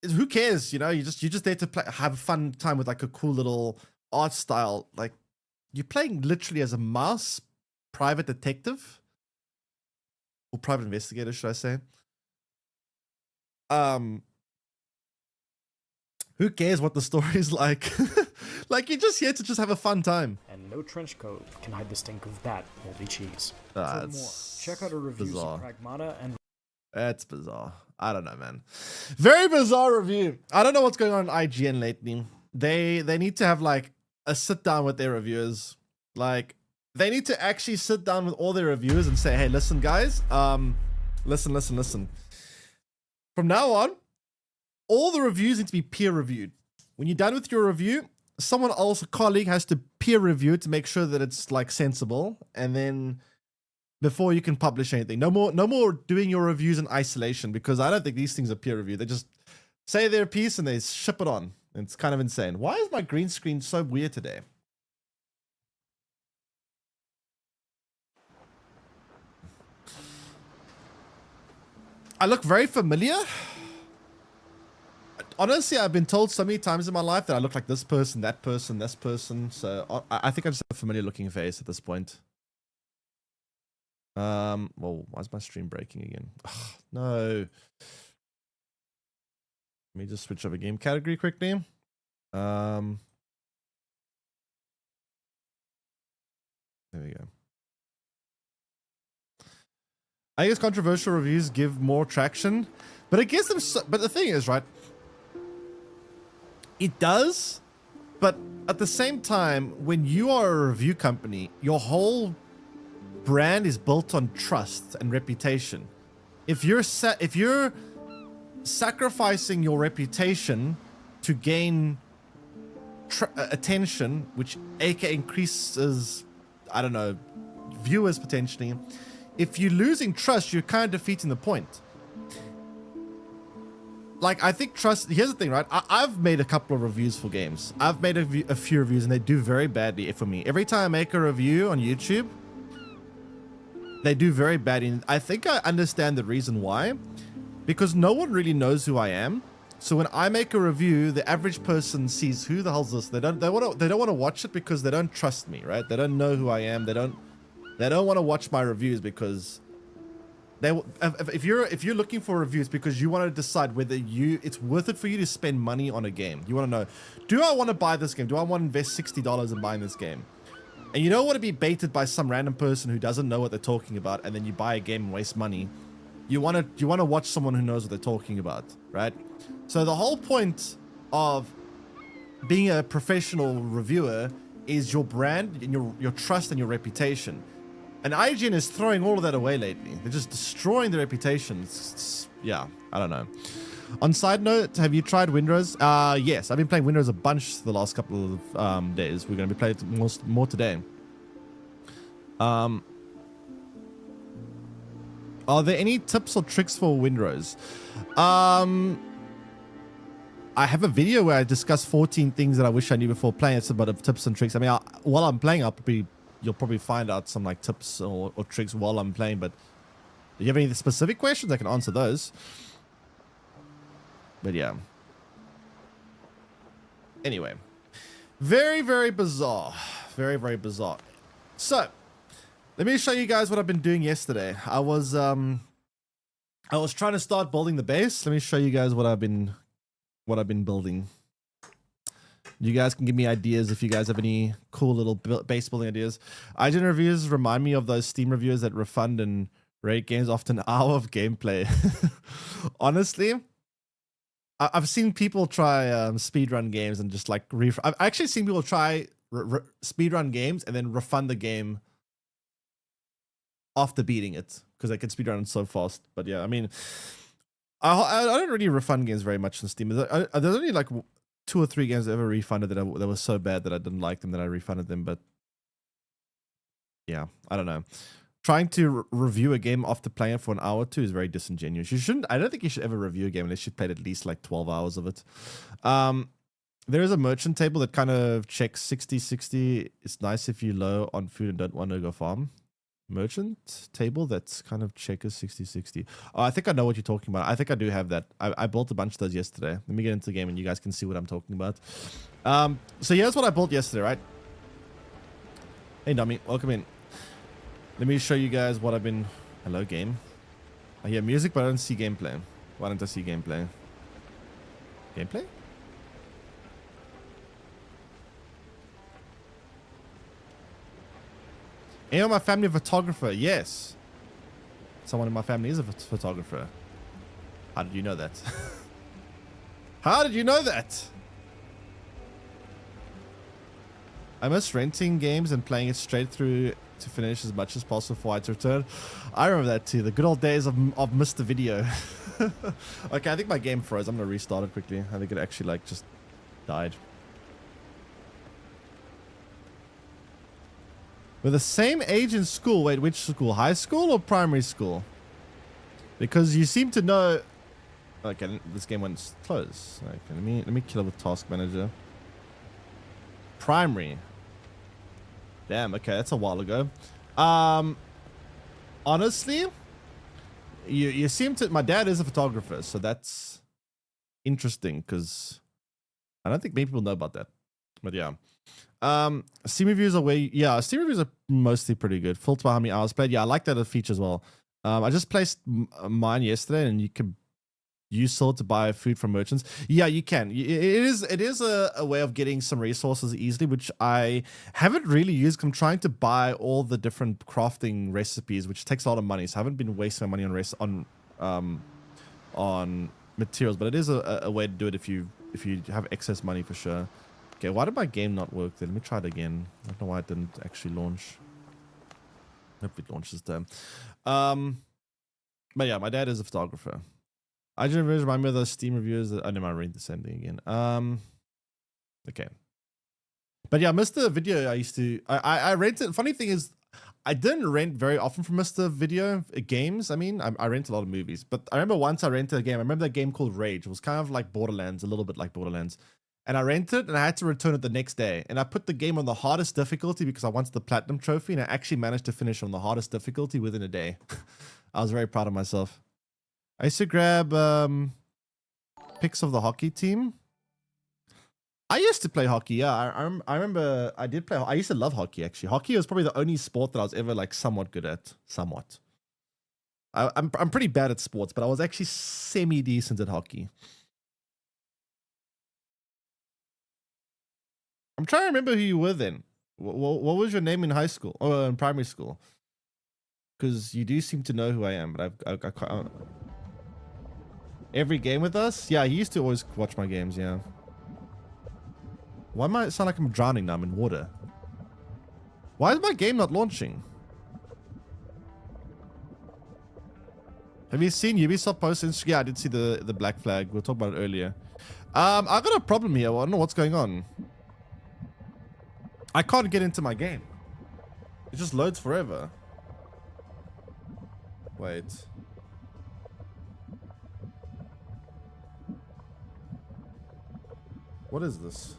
who cares, you know? You're just there to have a fun time with like a cool little art style. Like, you're playing literally as a mouse private detective or private investigator, should I say? Who cares what the story's like? Like, you're just here to just have a fun time. And no trench coat can hide the stink of that moldy cheese. For more, That's check out our reviews bizarre. of Pragmata and That's bizarre. I don't know, man. Very bizarre review. I don't know what's going on in IGN lately. They need to have like a sit down with their reviewers. Like, they need to actually sit down with all their reviewers and say, hey, listen, guys, listen. From now on, all the reviews need to be peer reviewed. When you're done with your review, someone else, a colleague, has to peer review it to make sure that it's like sensible, and then before you can publish anything. No more doing your reviews in isolation, because I don't think these things are peer reviewed. They just say their piece and they ship it on. It's kind of insane. Why is my green screen so weird today? I look very familiar. Honestly, I've been told so many times in my life that I look like this person, that person, this person. So I think I just have a familiar looking face at this point. Well, why is my stream breaking again? Ugh, no. Let me just switch up a game category quickly. There we go. I guess controversial reviews give more traction, but it gives them. But the thing is, right? It does, but at the same time, when you are a review company, your whole brand is built on trust and reputation. If you're sacrificing your reputation to gain attention, which aka increases, I don't know, viewers potentially. If you're losing trust, you're kind of defeating the point. Like, I think trust, here's the thing, right? I've made a couple of reviews for games. I've made a few reviews and they do very badly for me. Every time I make a review on YouTube, they do very badly. And I think I understand the reason why. Because no one really knows who I am. So when I make a review, the average person sees, who the hell's this? They don't want to watch it because they don't trust me, right? They don't know who I am. They don't want to watch my reviews because if you're looking for reviews because you want to decide whether it's worth it for you to spend money on a game. You want to know, do I want to buy this game? Do I want to invest $60 in buying this game? And you don't want to be baited by some random person who doesn't know what they're talking about, and then you buy a game and waste money. You want to watch someone who knows what they're talking about, right? So the whole point of being a professional reviewer is your brand and your trust and your reputation. And IGN is throwing all of that away lately. They're just destroying their reputation. Yeah, I don't know. On side note, have you tried Windrose? Yes, I've been playing Windrose a bunch the last couple of days. We're going to be playing it more today. Are there any tips or tricks for Windrose? I have a video where I discuss 14 things that I wish I knew before playing. It's about tips and tricks. I mean, while I'm playing, you'll probably find out some like tips or tricks while I'm playing. But do you have any specific questions? I can answer those. But yeah. Anyway, very, very bizarre. Very, very bizarre. So let me show you guys what I've been doing yesterday. I was trying to start building the base. Let me show you guys what I've been building. You guys can give me ideas if you guys have any cool little base building ideas. IGN reviews remind me of those Steam reviewers that refund and rate games after an hour of gameplay. Honestly, I've seen people try speedrun games and just like I've actually seen people try speedrun games and then refund the game after beating it because they can speedrun it so fast. But yeah, I mean, I don't really refund games very much on Steam. There's only like 2 or 3 games I ever refunded that were so bad that I didn't like them that I refunded them. But yeah, I don't know. Trying to review a game after playing it for an hour or 2 is very disingenuous. You shouldn't. I don't think you should ever review a game unless you've played at least like 12 hours of it. There is a merchant table that kind of checks 60-60. It's nice if you're low on food and don't want to go farm. Merchant table that's kind of checkers 60-60. Oh, I think I know what you're talking about. I think I do have that. I built a bunch of those yesterday. Let me get into the game and you guys can see what I'm talking about. So here's what I built yesterday, right? Hey, dummy, welcome in. Let me show you guys what I've been... Hello, game. I hear music, but I don't see gameplay. Why don't I see gameplay? Gameplay? Anyone in my family a photographer? Yes. Someone in my family is a photographer. How did you know that? How did you know that? I miss renting games and playing it straight through to finish as much as possible before I return. I remember that too. The good old days of Mr. Video. Okay, I think my game froze. I'm going to restart it quickly. I think it actually like just died. We're the same age in school. Wait, which school? High school or primary school? Because you seem to know... Okay, this game went close. Okay, let me kill it with Task Manager. Primary. Damn, okay, that's a while ago. Honestly, you seem to... My dad is a photographer, so that's interesting because I don't think many people know about that. But yeah. Steam reviews are way... Yeah, Steam reviews are mostly pretty good. Filter by how many hours played. Yeah, I like that feature as well. I just placed mine yesterday, and you can use Sword to buy food from merchants. Yeah, you can. It is a way of getting some resources easily, which I haven't really used. I'm trying to buy all the different crafting recipes, which takes a lot of money. So I haven't been wasting my money on materials, but it is a way to do it if you have excess money for sure. Okay, why did my game not work then? Let me try it again. I don't know why it didn't actually launch. Hope it launches this time. But yeah, my dad is a photographer. I just remind me of those Steam reviews. I never read the same thing again. Okay. But yeah, Mr. Video, I used to... I rented... Funny thing is, I didn't rent very often from Mr. Video games. I mean, I rent a lot of movies. But I remember once I rented a game. I remember that game called Rage. It was kind of like Borderlands, a little bit like Borderlands. And I rented it, and I had to return it the next day. And I put the game on the hardest difficulty because I wanted the platinum trophy, and I actually managed to finish on the hardest difficulty within a day. I was very proud of myself. I used to grab pics of the hockey team. I used to play hockey. Yeah, I remember I did play. I used to love hockey, actually. Hockey was probably the only sport that I was ever like somewhat good at. Somewhat. I'm pretty bad at sports, but I was actually semi-decent at hockey. I'm trying to remember who you were then. What was your name in high school or in primary school? Because you do seem to know who I am, but I can't... Every game with us? Yeah, he used to always watch my games, yeah. Why might it sound like I'm drowning now? I'm in water. Why is my game not launching? Have you seen Ubisoft post Instagram? Yeah, I did see the black flag. We'll talk about it earlier. I got a problem here. I don't know what's going on. I can't get into my game. It just loads forever. Wait. What is this?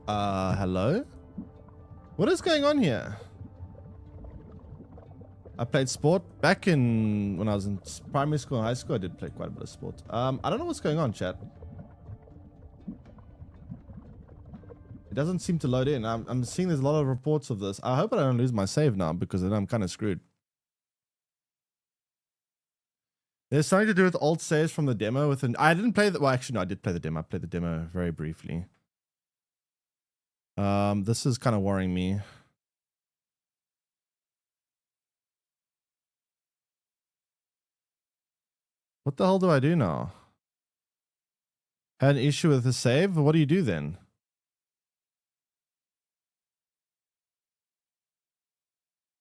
Hello? What is going on here? I played sport back in when I was in primary school and high school. I did play quite a bit of sport. I don't know what's going on, chat. It doesn't seem to load in. I'm seeing there's a lot of reports of this. I hope I don't lose my save now because then I'm kind of screwed. There's something to do with alt saves from the demo. I didn't play the... Well, actually, no, I did play the demo. I played the demo very briefly. This is kind of worrying me. What the hell do I do now? Had an issue with the save? What do you do then?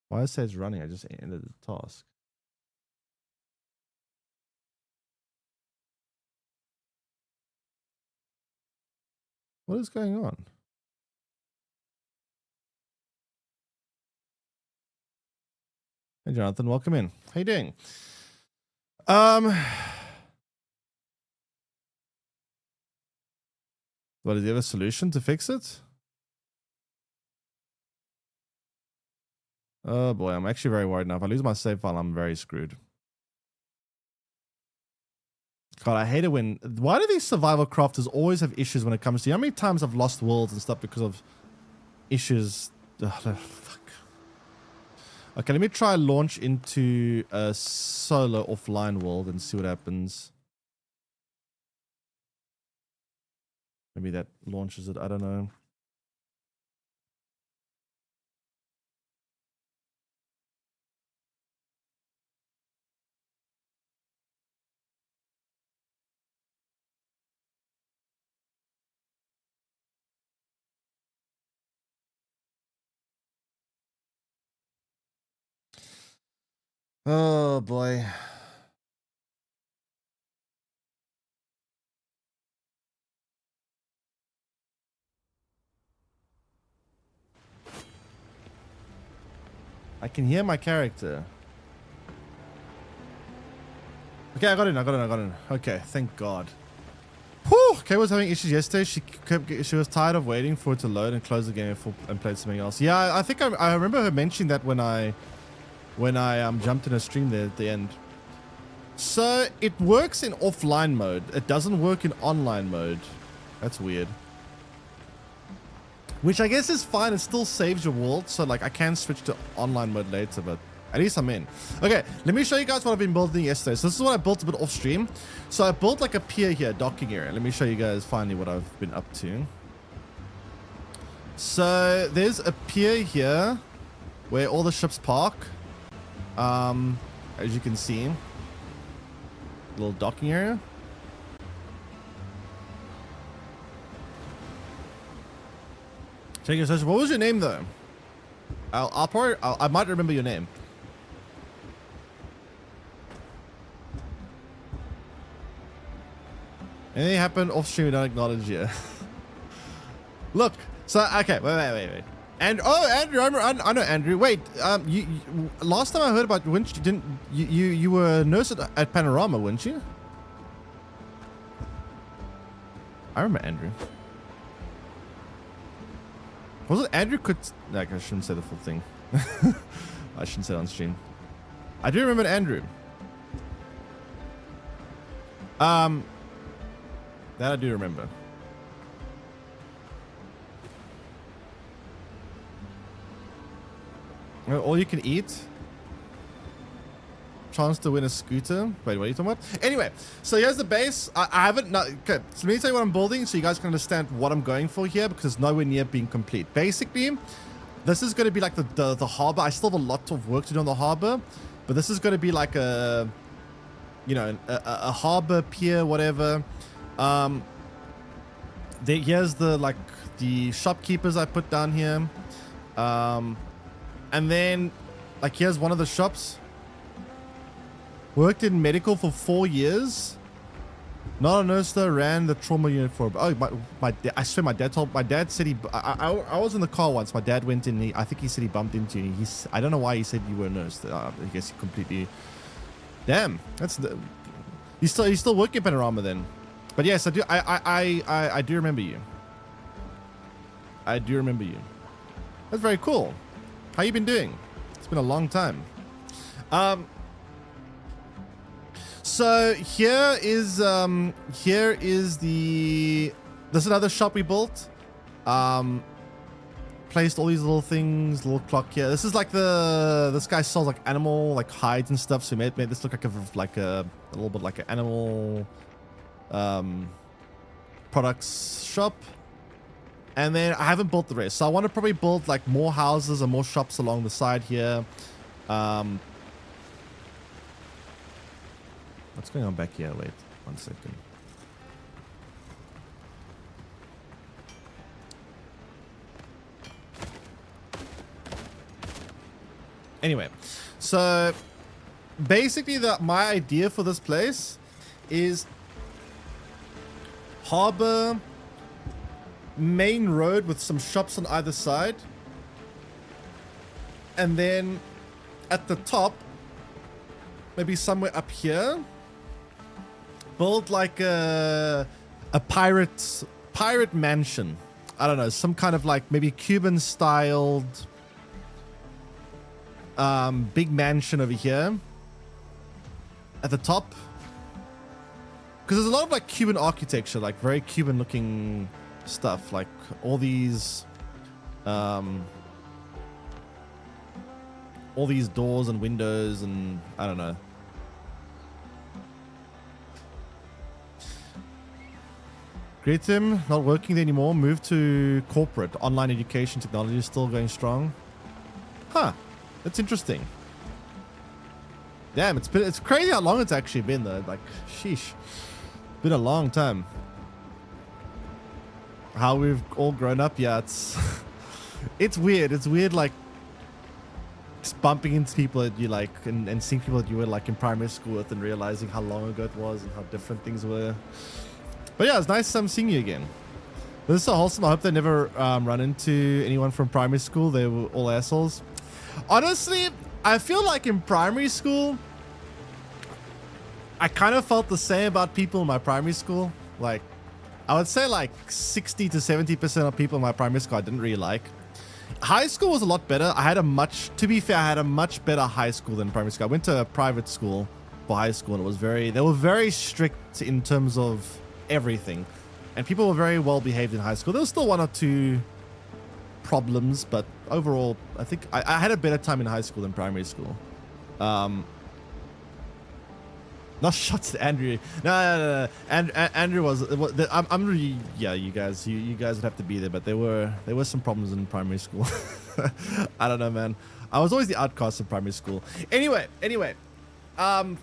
Why does it say it's running? I just ended the task. What is going on? Hey Jonathan, welcome in. How you doing? What, do you have a solution to fix it? Oh boy, I'm actually very worried now. If I lose my save file, I'm very screwed. God, I hate it when... Why do these survival crafters always have issues when it comes to... How many times I've lost worlds and stuff because of issues? Ugh, fuck. Okay, let me try launch into a solo offline world and see what happens. Maybe that launches it. I don't know. Oh boy. I can hear my character. Okay, I got in. Okay, thank God. Whew, Kay was having issues yesterday. She was tired of waiting for it to load and close the game and played something else. Yeah, I think I remember her mentioning that when I jumped in a stream there at the end. So it works in offline mode. It doesn't work in online mode. That's weird. Which I guess is fine. It still saves your world. So like I can switch to online mode later, but at least I'm in. Okay, let me show you guys what I've been building yesterday. So this is what I built a bit off stream. So I built like a pier here, docking area. Let me show you guys finally what I've been up to. So there's a pier here where all the ships park. As you can see, little docking area. Check your social. What was your name though? I might remember your name. Anything happened off stream we don't acknowledge you. Look, so okay, wait. And Andrew, I know Andrew. Wait, you last time I heard about Winch, you were a nurse at Panorama, weren't you? I remember Andrew. Was it Andrew could... Like, I shouldn't say the full thing. I shouldn't say it on stream. I do remember Andrew. That I do remember. All you can eat. Chance to win a scooter. Wait, what are you talking about? Anyway, so here's the base. I haven't... Okay, so let me tell you what I'm building so you guys can understand what I'm going for here because it's nowhere near being complete. Basically, this is going to be like the harbor. I still have a lot of work to do on the harbor, but this is going to be like a... You know, a harbor, pier, whatever. Here's the shopkeepers I put down here. And then, like, here's one of the shops. Worked in medical for 4 years. Not a nurse though, ran the trauma unit for... Oh, I swear my dad said he... I was in the car once. My dad went in. I think he said he bumped into you. I don't know why he said you were a nurse. I guess he completely... Damn. That's the... He's still working at Panorama then. But yes, I do remember you. I do remember you. That's very cool. How you been doing? It's been a long time. So here is the... There's another shop we built. Placed all these little things, little clock here. This is like this guy sells like animal like hides and stuff. So he made this look like a little bit like an animal products shop. And then I haven't built the rest. So I want to probably build like more houses and more shops along the side here. What's going on back here? Wait, 1 second. Anyway, so basically my idea for this place is harbor, main road with some shops on either side, and then at the top, maybe somewhere up here, build like a pirate mansion. I don't know, some kind of like maybe Cuban styled big mansion over here at the top, because there's a lot of like Cuban architecture, like very Cuban looking stuff, like all these doors and windows, and I don't know. Greet him, not working there anymore. Moved to corporate. Online education technology is still going strong. Huh. That's interesting. Damn, it's crazy how long it's actually been though. Like, sheesh. Been a long time. How we've all grown up, yeah, it's it's weird. It's weird, like just bumping into people that you like and seeing people that you were like in primary school with and realizing how long ago it was and how different things were. But yeah, it's nice seeing you again. This is so wholesome. I hope they never run into anyone from primary school. They were all assholes. Honestly, I feel like in primary school, I kind of felt the same about people in my primary school. Like, I would say like 60 to 70% of people in my primary school I didn't really like. High school was a lot better. To be fair, I had a much better high school than primary school. I went to a private school for high school, and they were very strict in terms of everything, and people were very well behaved in high school. There was still one or two problems, but overall I think I had a better time in high school than primary school. Not shots at Andrew. No. Andrew was I'm really, yeah, you guys would have to be there, but there were some problems in primary school. I don't know, man. I was always the outcast in primary school. Anyway,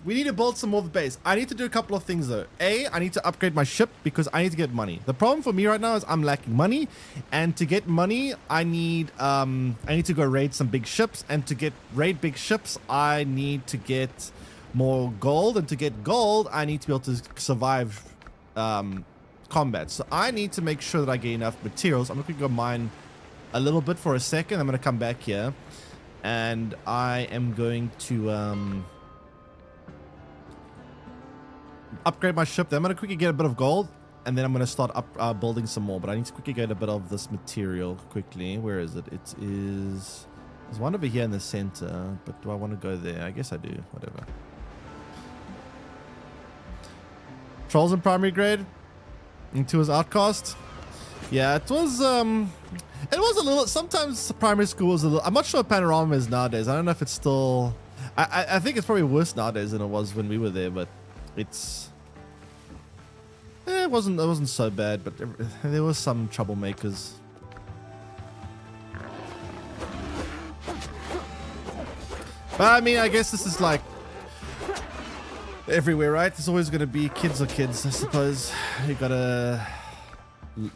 we need to build some more of the base. I need to do a couple of things though. I need to upgrade my ship because I need to get money. The problem for me right now is I'm lacking money, and to get money, I need to go raid some big ships, and to raid big ships, I need to get more gold, and to get gold, I need to be able to survive combat. So I need to make sure that I get enough materials. I'm going to go mine a little bit for a second. I'm going to come back here, and I am going to upgrade my ship. Then I'm going to quickly get a bit of gold, and then I'm going to start building some more. But I need to quickly get a bit of this material quickly. Where is it? There's one over here in the center, but do I want to go there? I guess I do. Whatever. Trolls in primary grade into his outcast. Yeah, it was a little, sometimes primary school was a little, I'm not sure what Panorama is nowadays. I don't know if it's still, I think it's probably worse nowadays than it was when we were there, but it wasn't so bad, but there was some troublemakers. But I mean, I guess this is like everywhere, right? There's always going to be kids or kids, I suppose. You gotta...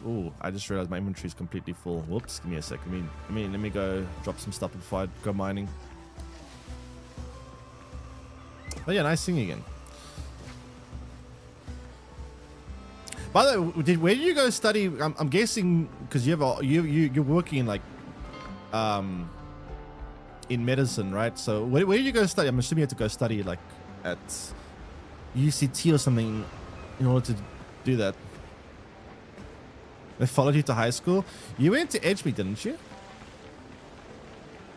Oh, I just realized my inventory is completely full. Whoops, give me a sec. Let me go drop some stuff before I go mining. Oh yeah, nice seeing you again. By the way, where did you go study? I'm guessing because you're working in like in medicine, right? So where did you go study? I'm assuming you had to go study like at UCT or something in order to do that. They followed you to high school. You went to Edgemead, didn't you?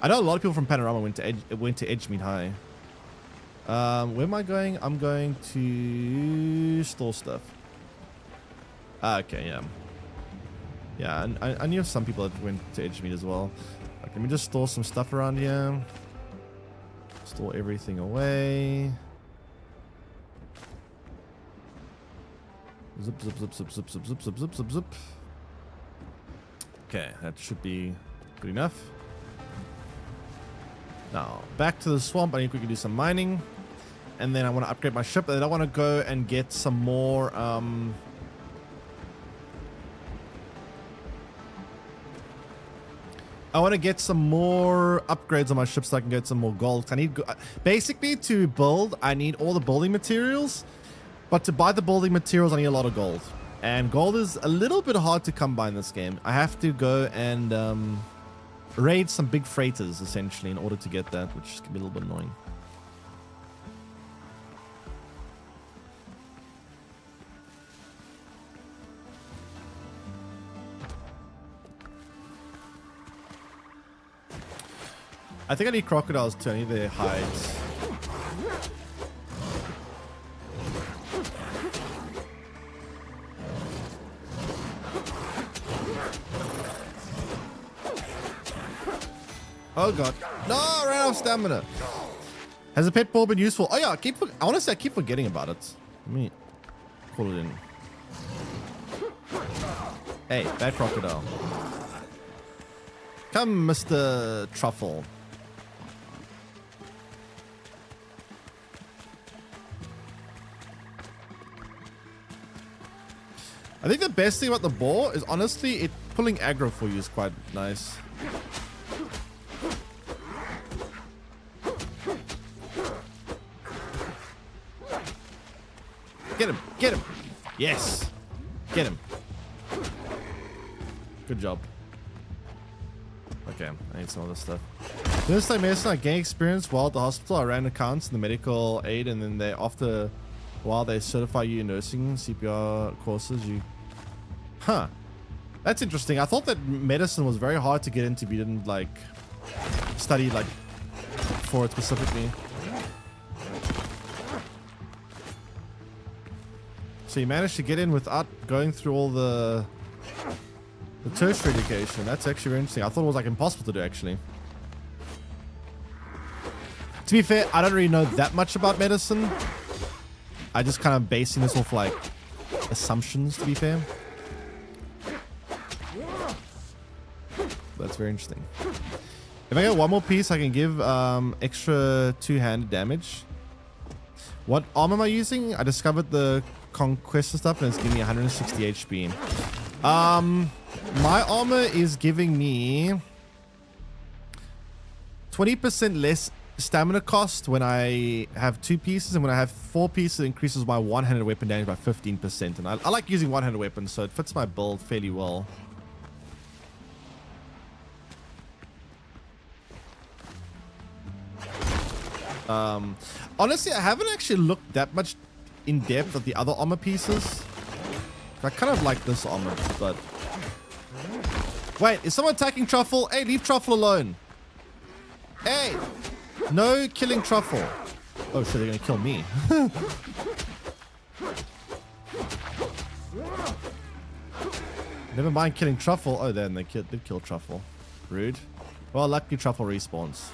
I know a lot of people from Panorama went to Edgemead High. Where am I going? I'm going to store stuff. Okay, yeah. Yeah, I knew some people that went to Edgemead as well. Like, let me just store some stuff around here. Store everything away. Zip, zip, zip, zip, zip, zip, zip, zip, zip, zip, zip. Okay, that should be good enough. Now, back to the swamp. I need to quickly do some mining. And then I want to upgrade my ship. And then I want to go and get some more... I want to get some more upgrades on my ship so I can get some more gold. I need, basically to build, I need all the building materials, but to buy the building materials, I need a lot of gold. And gold is a little bit hard to come by in this game. I have to go and raid some big freighters essentially in order to get that, which can be a little bit annoying. I think I need crocodiles too. I need their hides. Oh god. No, I ran out of stamina. Has a pet ball been useful? Oh yeah, I want to say I keep forgetting about it. Let me call it in. Hey, bad crocodile. Come, Mr. Truffle. I think the best thing about the boar is honestly it pulling aggro for you is quite nice. Get him, get him. Yes. Get him. Good job. Okay, I need some other stuff. This time, Mason, I gained experience while at the hospital. I ran accounts in the medical aid, and then after a while they certify you in nursing CPR courses. Huh? That's interesting. I thought that medicine was very hard to get into if you didn't like study like for it specifically. So you managed to get in without going through all the tertiary education. That's actually very interesting. I thought it was like impossible to do actually. To be fair, I don't really know that much about medicine. I just kind of basing this off like assumptions, to be fair. That's very interesting. If I get one more piece, I can give extra two-handed damage. What armor am I using? I discovered the Conquest stuff and it's giving me 160 HP. My armor is giving me 20% less stamina cost when I have 2 pieces, and when I have 4 pieces it increases my one-handed weapon damage by 15%. And I like using one-handed weapons, so it fits my build fairly well. Honestly, I haven't actually looked that much in depth at the other armor pieces. I kind of like this armor, but wait, is someone attacking Truffle? Hey, leave Truffle alone. Hey, no killing Truffle. Oh shit, they're gonna kill me. Never mind killing Truffle. Oh, then they did kill Truffle. Rude. Well, luckily Truffle respawns.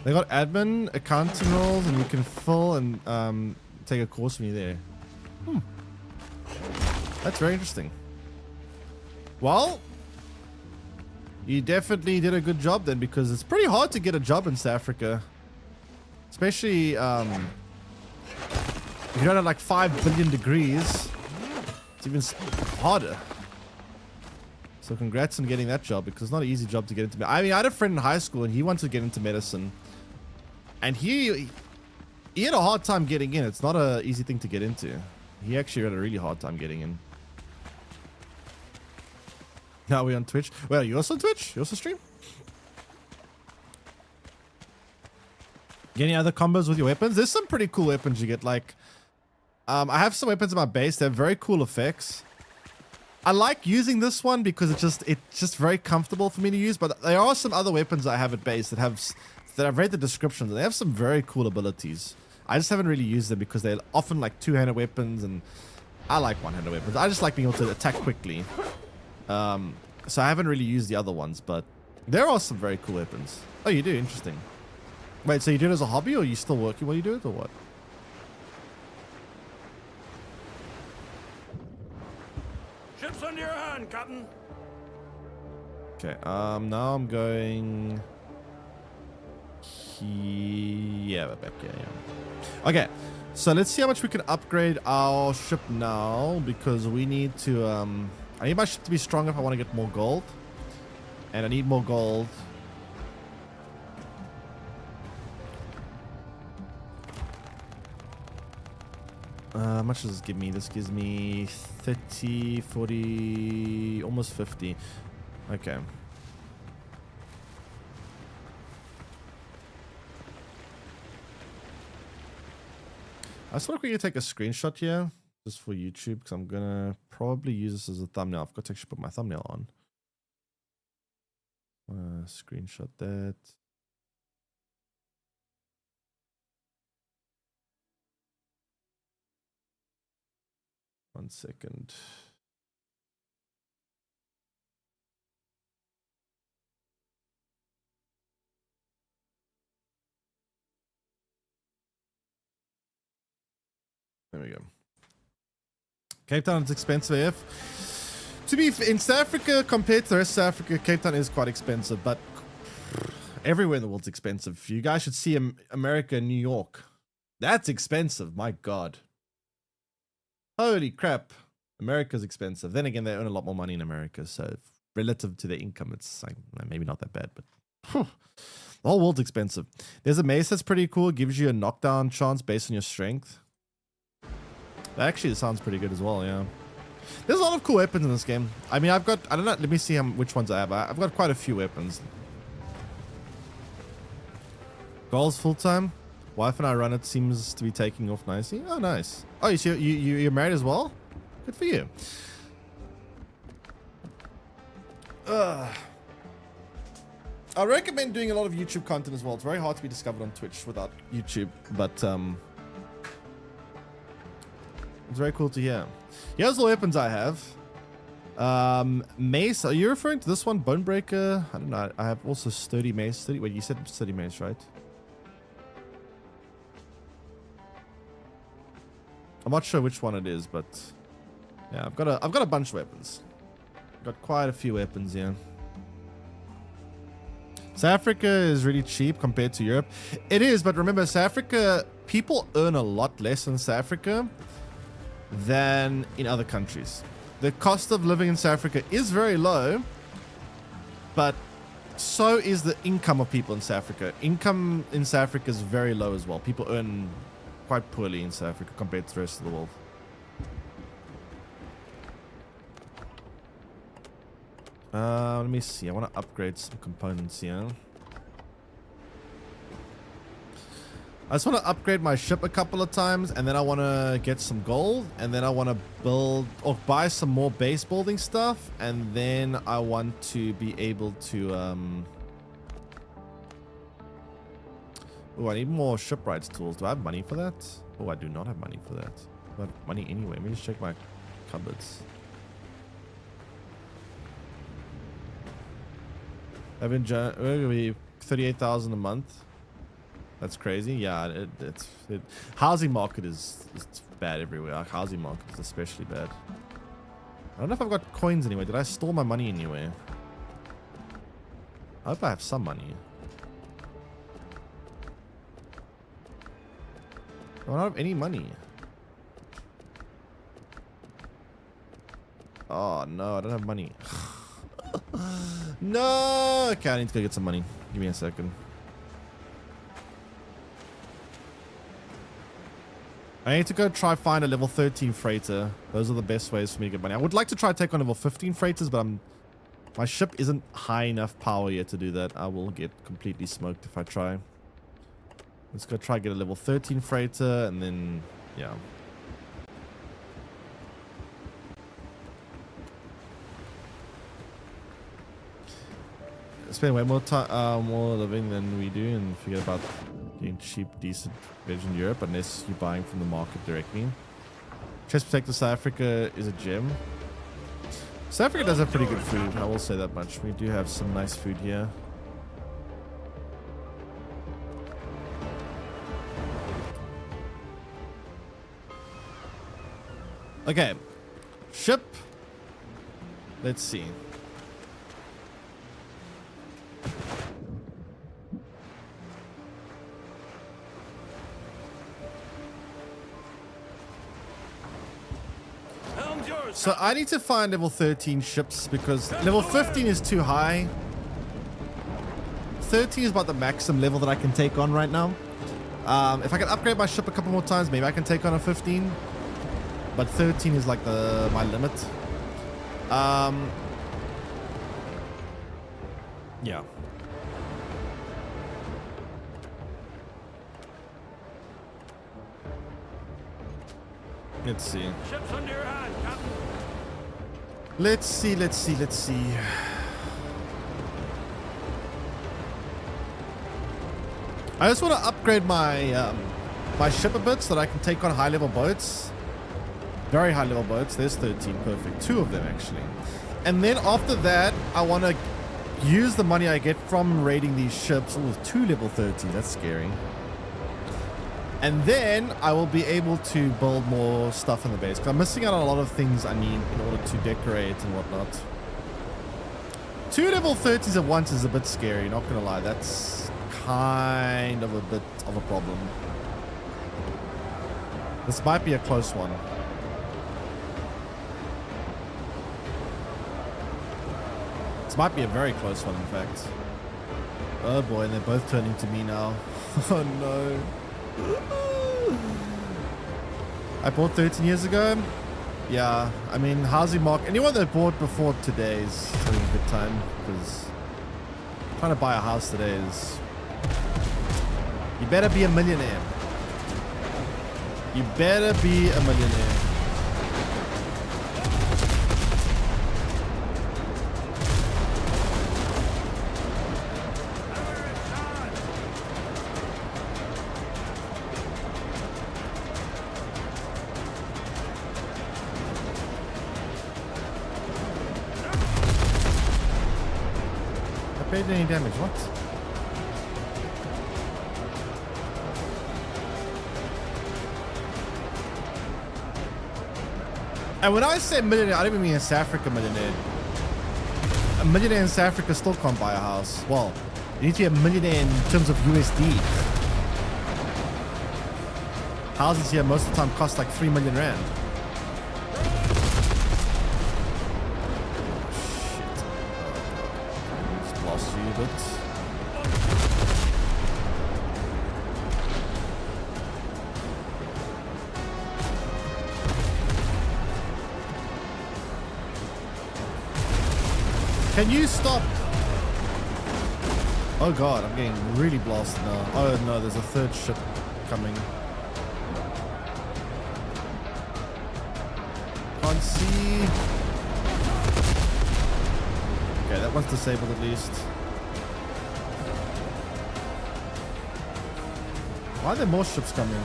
They got admin, accounting roles, and you can fill and take a course when you're there. That's very interesting. Well, you definitely did a good job then, because it's pretty hard to get a job in South Africa. Especially if you don't have like 5 billion degrees. It's even harder. So congrats on getting that job, because it's not an easy job to get into. I mean, I had a friend in high school and he wanted to get into medicine. And he had a hard time getting in. It's not an easy thing to get into. He actually had a really hard time getting in. Now we're on Twitch. Well, you also on Twitch? You also stream? Get any other combos with your weapons? There's some pretty cool weapons you get. Like, I have some weapons in my base. They have very cool effects. I like using this one because it's just very comfortable for me to use. But there are some other weapons I have at base that I've read the descriptions, and they have some very cool abilities. I just haven't really used them because they're often like two-handed weapons, and I like one-handed weapons. I just like being able to attack quickly. So I haven't really used the other ones, but there are some very cool weapons. Oh, you do? Interesting. Wait, so you do it as a hobby, or are you still working while you do it, or what? Ships under your hand, Captain. Okay, now I'm going here. Yeah, we're back. Yeah. Okay, so let's see how much we can upgrade our ship now, because we need to, I need my ship to be stronger if I want to get more gold. And I need more gold. How much does this give me? This gives me 30, 40, almost 50. Okay. I just want to quickly take a screenshot here, just for YouTube, because I'm gonna probably use this as a thumbnail. I've got to actually put my thumbnail on. Screenshot that. One second. There we go. Cape Town is expensive AF. To be in South Africa, compared to the rest of South Africa, Cape Town is quite expensive, but everywhere in the world's expensive. You guys should see America and New York. That's expensive, my God. Holy crap. America's expensive. Then again, they earn a lot more money in America, so relative to their income, it's like maybe not that bad, but the whole world's expensive. There's a mace that's pretty cool. It gives you a knockdown chance based on your strength. That actually sounds pretty good as well, yeah. There's a lot of cool weapons in this game. I mean, I've got, I don't know, let me see which ones I have. I've got quite a few weapons. Goals full-time. Wife and I run it, seems to be taking off nicely. Oh, nice. Oh, you're married as well? Good for you. I recommend doing a lot of YouTube content as well. It's very hard to be discovered on Twitch without YouTube, but it's very cool to hear. Here's the weapons I have. Mace, are you referring to this one? Bonebreaker? I don't know. I have also sturdy mace. Wait, you said sturdy mace, right? I'm not sure which one it is, but yeah, I've got a bunch of weapons. I've got quite a few weapons here. South Africa is really cheap compared to Europe. It is, but remember, South Africa, people earn a lot less in South Africa than in other countries. The cost of living in South Africa is very low, but so is the income of people in South Africa. Income in South Africa is very low as well. People earn quite poorly in South Africa compared to the rest of the world. Let me see. I want to upgrade some components here. I just want to upgrade my ship a couple of times, and then I want to get some gold, and then I want to build or buy some more base building stuff, and then I want to be able to oh, I need more shipwrights tools. Do I have money for that? Oh, I do not have money for that. I have money anyway. Let me just check my cupboards. I've been 38,000 a month. That's crazy. Yeah, housing market is bad everywhere. Our housing market is especially bad. I don't know if I've got coins anywhere. Did I store my money anywhere? I hope I have some money. I don't have any money. Oh no, I don't have money. No! Okay, I need to go get some money. Give me a second. I need to go try find a level 13 freighter. Those are the best ways for me to get money. I would like to try take on level 15 freighters, but my ship isn't high enough power yet to do that. I will get completely smoked if I try. Let's go try get a level 13 freighter, and then, yeah. Spend way more time, more living than we do, and forget about getting cheap, decent veg in Europe, unless you're buying from the market directly. Chest Protector South Africa is a gem. South Africa does have pretty good food, I will say that much. We do have some nice food here. Okay, ship. Let's see. So I need to find level 13 ships because level 15 is too high. 13 is about the maximum level that I can take on right now. If I can upgrade my ship a couple more times, maybe I can take on a 15. But 13 is like my limit. Yeah. Let's see. Ships under your hand, Captain. Let's see. I just want to upgrade my my ship a bit so that I can take on high level boats. Very high level boats. There's 13, perfect. 2 of them actually. And then after that, I want to use the money I get from raiding these ships. Oh, 2 level 13. That's scary. And then I will be able to build more stuff in the base because I'm missing out on a lot of things I need in order to decorate and whatnot. 2 level 30s at once is a bit scary, not gonna lie. That's kind of a bit of a problem. This might be a close one. This might be a very close one, in fact. Oh boy, and they're both turning to me now. Oh no. I bought 13 years ago. Yeah, I mean, housing market. Anyone that bought before today is having a good time because trying to buy a house today is. You better be a millionaire. You better be a millionaire. Any damage, what? And when I say millionaire, I don't mean a South Africa millionaire. A millionaire in South Africa still can't buy a house. Well, you need to be a millionaire in terms of USD. Houses here most of the time cost like 3 million rand. Can you stop? Oh god, I'm getting really blasted now. Oh no, there's a 3rd ship coming. Can't see. Okay, that one's disabled at least. Why are there more ships coming?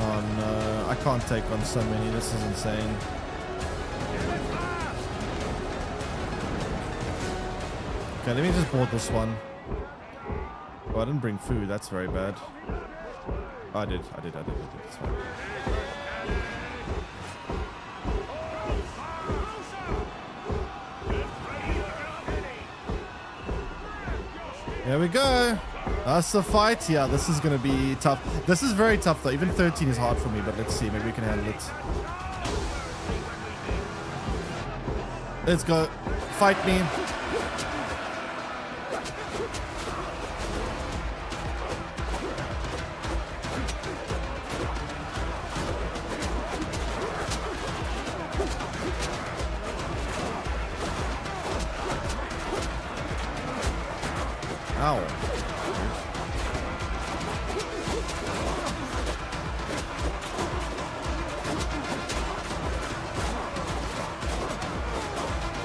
Oh no, I can't take on so many. This is insane. Okay, let me just board this one. Oh, I didn't bring food. That's very bad. Oh, I did. It's fine. There we go. That's the fight. Yeah, this is going to be tough. This is very tough, though. Even 13 is hard for me, but let's see. Maybe we can handle it. Let's go. Fight me. Ow.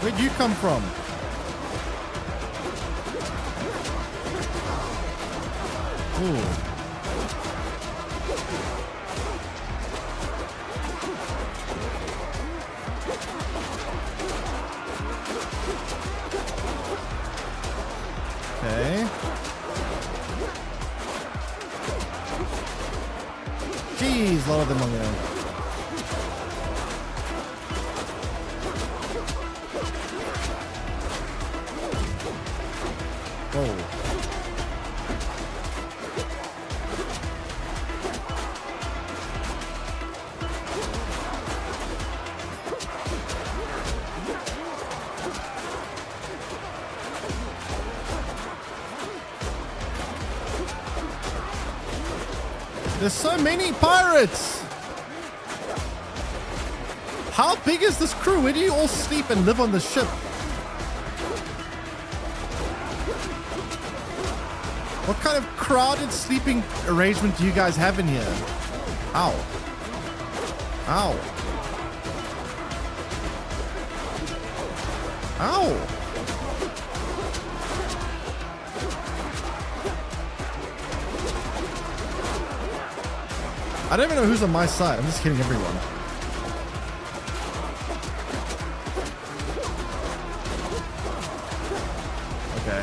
Where'd you come from? Ooh. Okay. Jeez, a lot of them on there. Whoa. There's so many pirates. How big is this crew? Where do you all sleep and live on the ship? What kind of crowded sleeping arrangement do you guys have in here? Ow. Ow. Ow. I don't even know who's on my side. I'm just hitting everyone. Okay.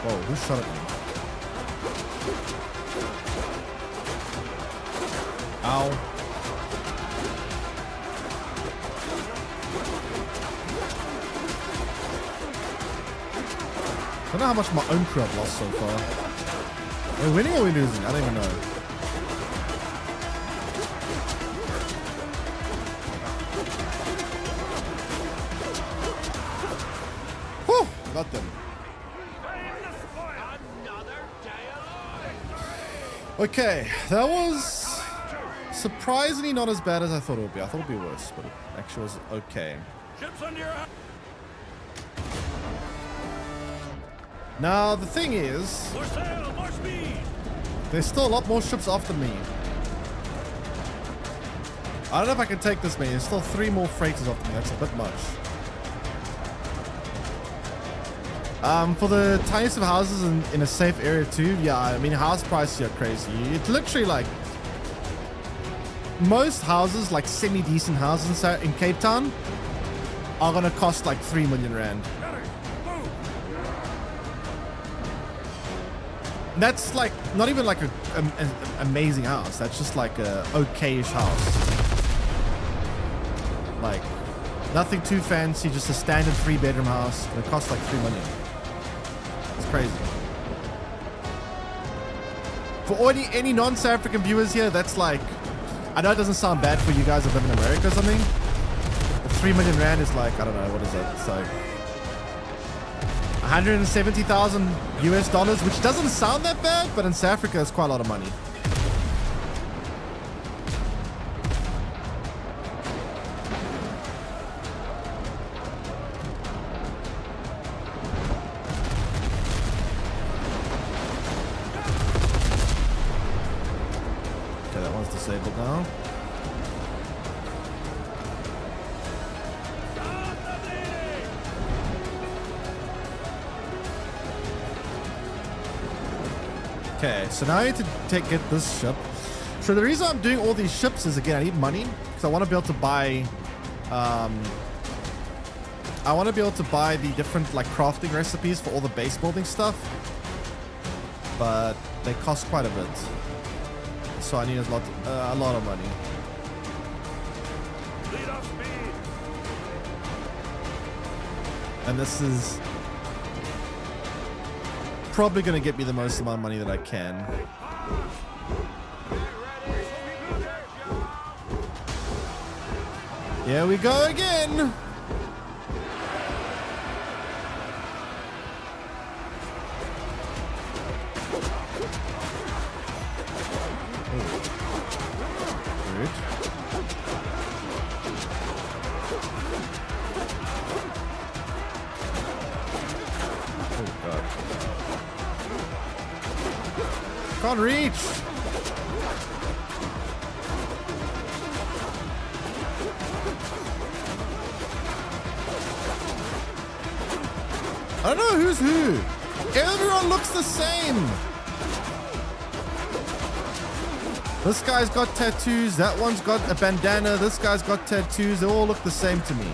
Whoa, who shot at me? Ow. I don't know how much my own crew have lost so far. Are we winning or are we losing? I don't even know. Whew, got them. Okay, that was surprisingly not as bad as I thought it would be. I thought it would be worse, but it actually was okay. Ships under your Now, the thing is, More sail, more speed. there's still a lot more ships after me. I don't know if I can take this many. There's still 3 more freighters after me. That's a bit much. For the tiniest of houses in a safe area too, yeah, I mean, house prices are crazy. It's literally like most houses, like semi-decent houses in Cape Town, are gonna cost like 3 million rand. That's like not even like an amazing house. That's just like a okay-ish house. Like nothing too fancy, just a standard 3-bedroom house. It costs like 3 million. It's crazy. For any non-South African viewers here, that's like, I know it doesn't sound bad for you guys that live in America or something. But 3 million rand is like, I don't know, what is that? It's like 170,000 US dollars, which doesn't sound that bad, but in South Africa, it's quite a lot of money. Okay, that one's disabled now. Okay, so now I need to get this ship. So the reason I'm doing all these ships is, again, I need money because I want to be able to buy the different like crafting recipes for all the base building stuff, but they cost quite a bit, so I need a lot of money. Lead off speed. And this is probably going to get me the most amount of money that I can. Here we go again. Good. Oh God. Can't reach. I don't know who's who. Everyone looks the same. This guy's got tattoos. That one's got a bandana. This guy's got tattoos. They all look the same to me.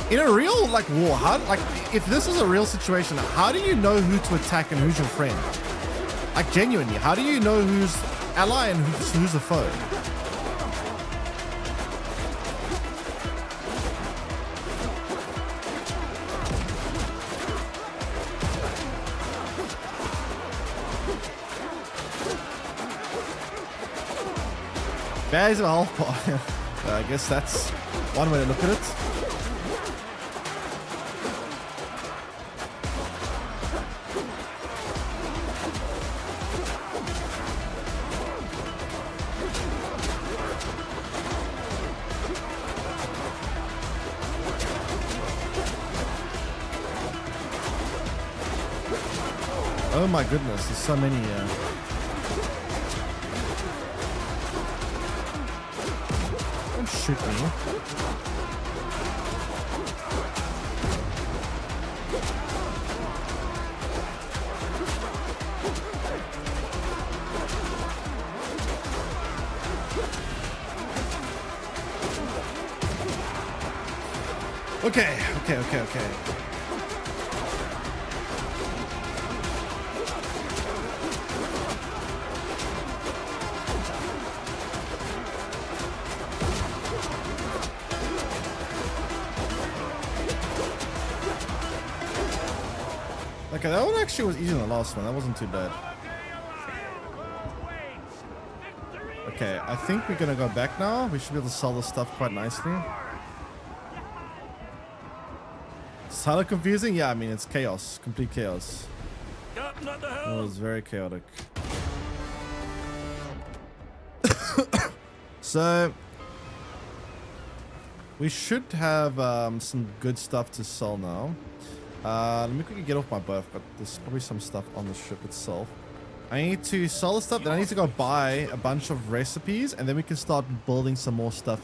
In a real like war, if this is a real situation, how do you know who to attack and who's your friend? Like genuinely, how do you know who's ally and who's a foe? Bags of health. I guess that's one way to look at it. Oh my goodness, there's so many here. Don't shoot me. Okay. Okay, that one actually was easier than the last one. That wasn't too bad. Okay, I think we're gonna go back now. We should be able to sell this stuff quite nicely. It's kind of confusing. Yeah, I mean, it's chaos. Complete chaos. Captain at the It helm. was very chaotic. So, we should have some good stuff to sell now. Let me quickly get off my boat, but there's probably some stuff on the ship itself. I need to sell the stuff, then I need to go buy a bunch of recipes, and then we can start building some more stuff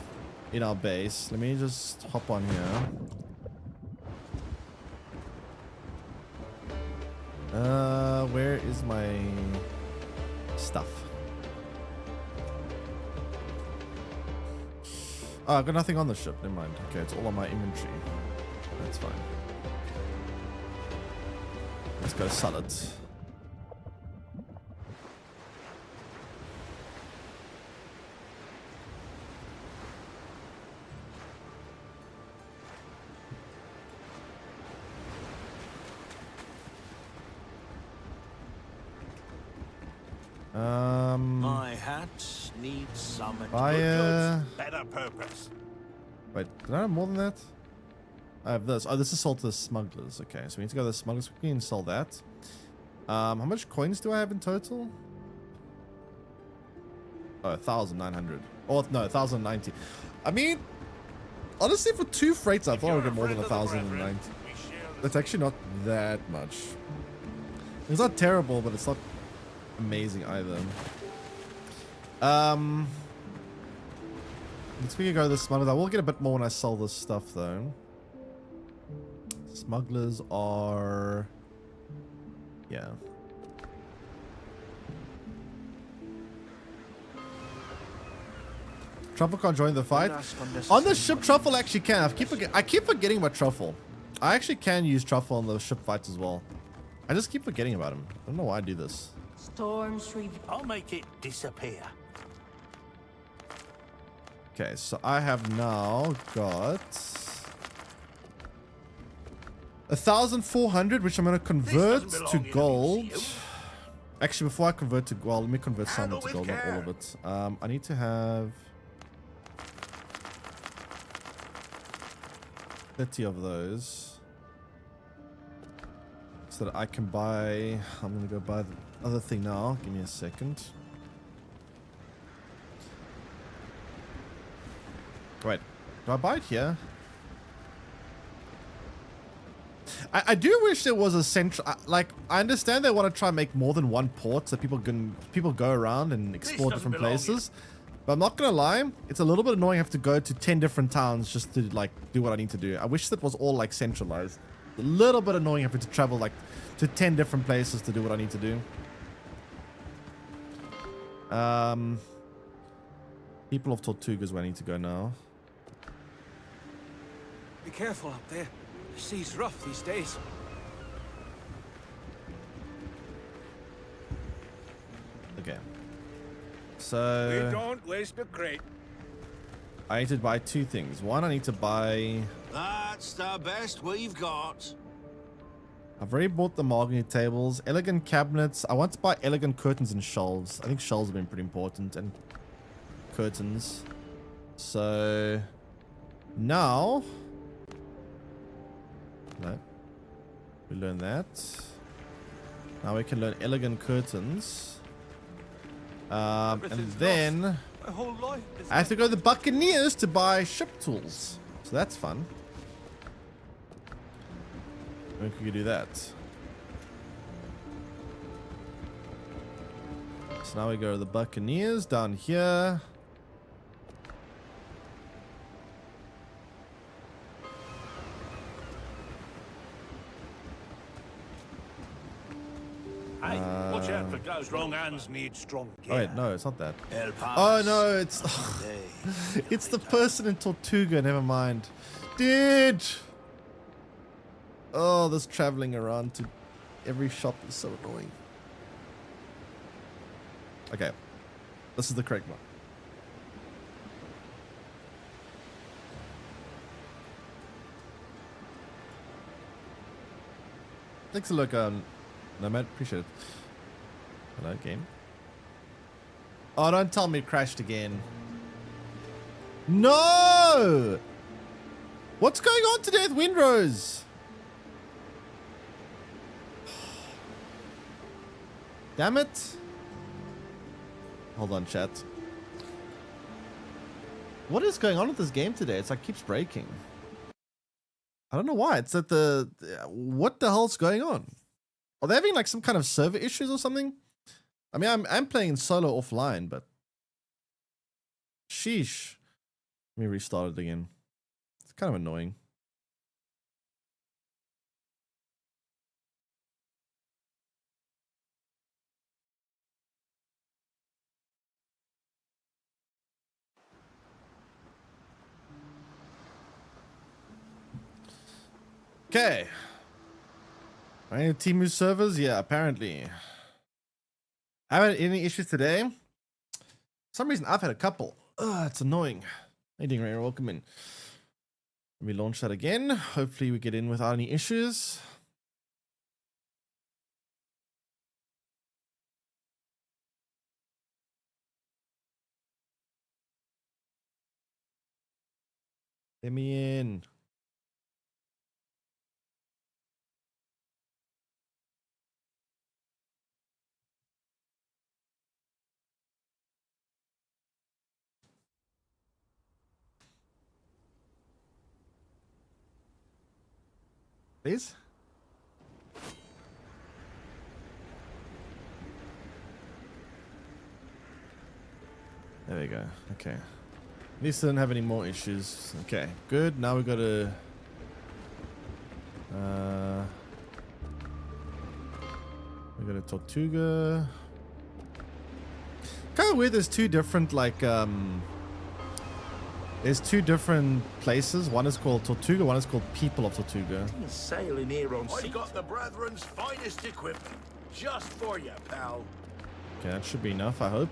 in our base. Let me just hop on here. Where is my stuff? Oh, I've got nothing on the ship. Never mind. Okay, it's all on my inventory. That's fine. Let's go sell it. My hat needs some Fire. better purpose. Wait, did I have more than that? I have this. Oh, this is sold to the smugglers. Okay, so we need to go to the smugglers quickly and sell that. How much coins do I have in total? Oh, 1,900. Oh, no, 1,090. I mean, honestly, for 2 freights, I thought I would get more than 1,090. That's actually not that much. It's not terrible, but it's not amazing either. Let's quickly go to the smugglers. I will get a bit more when I sell this stuff, though. Smugglers are... yeah. Truffle can't join the fight. On the ship, Truffle actually can. I keep forgetting about Truffle. I actually can use Truffle on the ship fights as well. I just keep forgetting about him. I don't know why I do this. I'll make it disappear. Okay, so I have now got 1,400, which I'm going to convert to gold. Actually, before I convert to gold, let me convert some to gold, not all of it. I need to have 30 of those so that I can buy. I'm going to go buy the other thing now. Give me a second. Wait, do I buy it here? I do wish there was a central, like, I understand they want to try and make more than one port so people go around and explore different places. But I'm not gonna lie, it's a little bit annoying. I have to go to 10 different towns just to like do what I need to do. I wish that was all like centralized. A little bit annoying having to travel like to 10 different places to do what I need to do. People of Tortuga is where I need to go now. Be careful up there. The sea's rough these days. Okay. So don't waste a crate. I need to buy 2 things. One, I need to buy... That's the best we've got. I've already bought the mahogany tables, elegant cabinets. I want to buy elegant curtains and shelves. I think shelves have been pretty important, and curtains. So now, no, we learn that. Now we can learn elegant curtains. And then I have to go to the Buccaneers to buy ship tools. So that's fun. We could do that. so now we go to the Buccaneers down here. Hey, watch out for ghosts. Strong hands need strong gear. Oh wait, no, it's not that. El Paso. Oh no, it's it's the person in Tortuga. Never mind, dude. Oh, this traveling around to every shop is so annoying. Okay, this is the correct one. Thanks a look, Nomad, appreciate it. Hello, game. Oh, don't tell me it crashed again. No! What's going on today with Windrose? Damn it. Hold on, chat. What is going on with this game today? It's like keeps breaking. I don't know why. It's at the... What the hell's going on? Are they having like some kind of server issues or something? I mean, I'm playing solo offline, but... Sheesh. Let me restart it again. It's kind of annoying. Okay. Any Temu servers? Yeah, apparently. I haven't had any issues today. For some reason, I've had a couple. Ugh, it's annoying. Hey, Ray, welcome in. Let me launch that again. Hopefully we get in without any issues. Let me in. Please? There we go. Okay. At least I don't have any more issues. Okay, good. Now we got to... we got to Tortuga. Kind of weird there's two different, like, there's two different places. One is called Tortuga, one is called People of Tortuga. Sailing here on sea. I got the Brethren's finest equipment. Just for you, pal. Okay, that should be enough, I hope.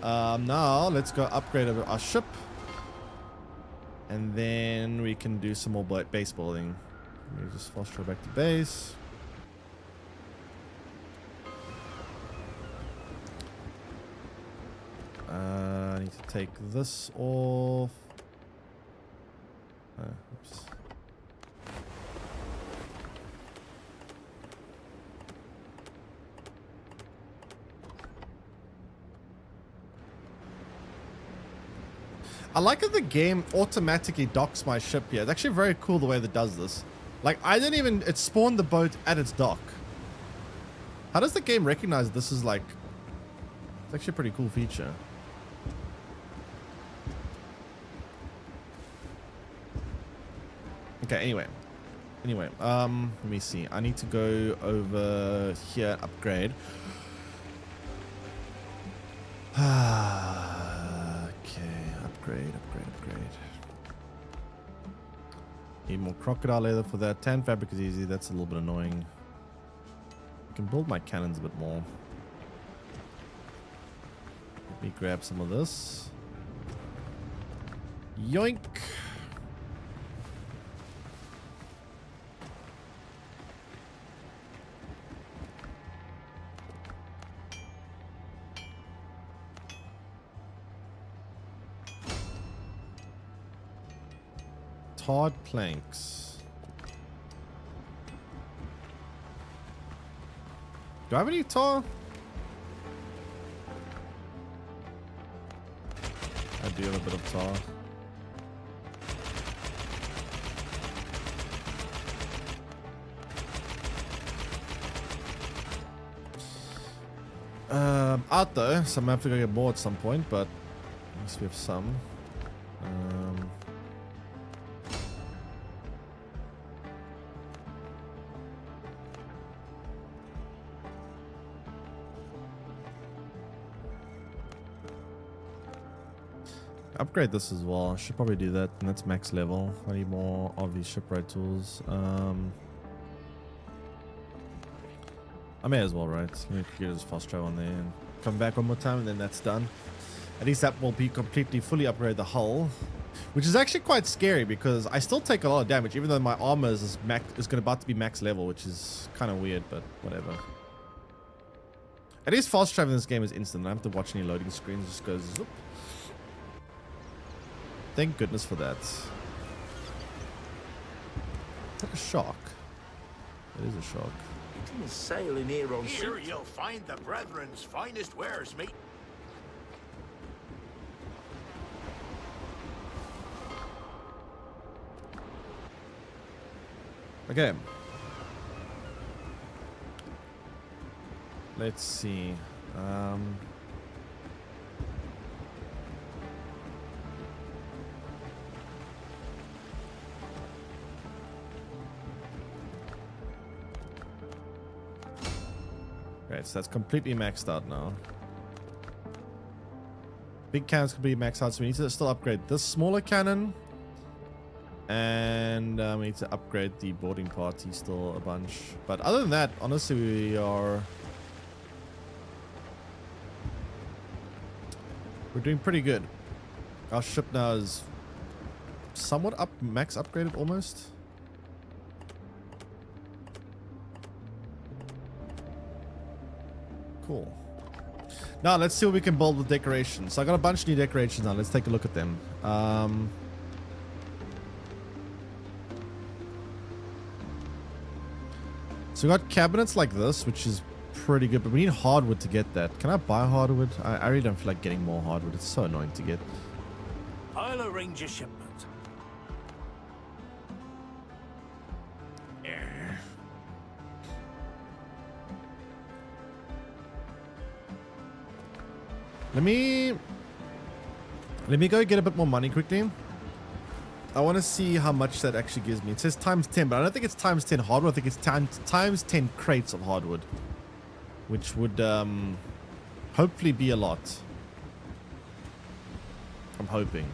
Now, let's go upgrade our ship. And then we can do some more base building. Let me just fast travel back to base. I need to take this off. Oops. I like that the game automatically docks my ship here. It's actually very cool the way that it does this. Like, I didn't even... It spawned the boat at its dock. How does the game recognize this is like... It's actually a pretty cool feature. Okay, anyway, let me see. I need to go over here, upgrade. Okay, upgrade. Need more crocodile leather for that. Tan fabric is easy. That's a little bit annoying. I can build my cannons a bit more. Let me grab some of this. Yoink. Hard planks. Do I have any tar? I do have a bit of tar. Out though, so I'm gonna have to go get more at some point, but at least we have some. Upgrade this as well. I should probably do that, and that's max level. I need more of these shipwright tools. I may as well, right? Let me get this fast travel on there and come back one more time, and then that's done. At least that will be completely fully upgrade the hull, which is actually quite scary because I still take a lot of damage, even though my armor is about to be max level, which is kind of weird, but whatever. At least fast travel in this game is instant. I don't have to watch any loading screens. It just goes zoop. Thank goodness for that. Is that a shark? It is a shark. Sailing here on here you'll find the Brethren's finest wares, mate. Okay. Let's see. Right, so that's completely maxed out now. Big cannon's completely maxed out, so we need to still upgrade this smaller cannon. And we need to upgrade the boarding party still a bunch. But other than that, honestly, we're doing pretty good. Our ship now is somewhat max upgraded almost. Cool. Now let's see what we can build with decorations. So I got a bunch of new decorations now. Let's take a look at them. So we got cabinets like this, which is pretty good, but we need hardwood to get that. Can I buy hardwood? I really don't feel like getting more hardwood. It's so annoying to get. I'll arrange a shipment. Let me go get a bit more money quickly. I want to see how much that actually gives me. It says times 10, but I don't think it's times 10 hardwood. I think it's times 10 crates of hardwood, which would hopefully be a lot. I'm hoping.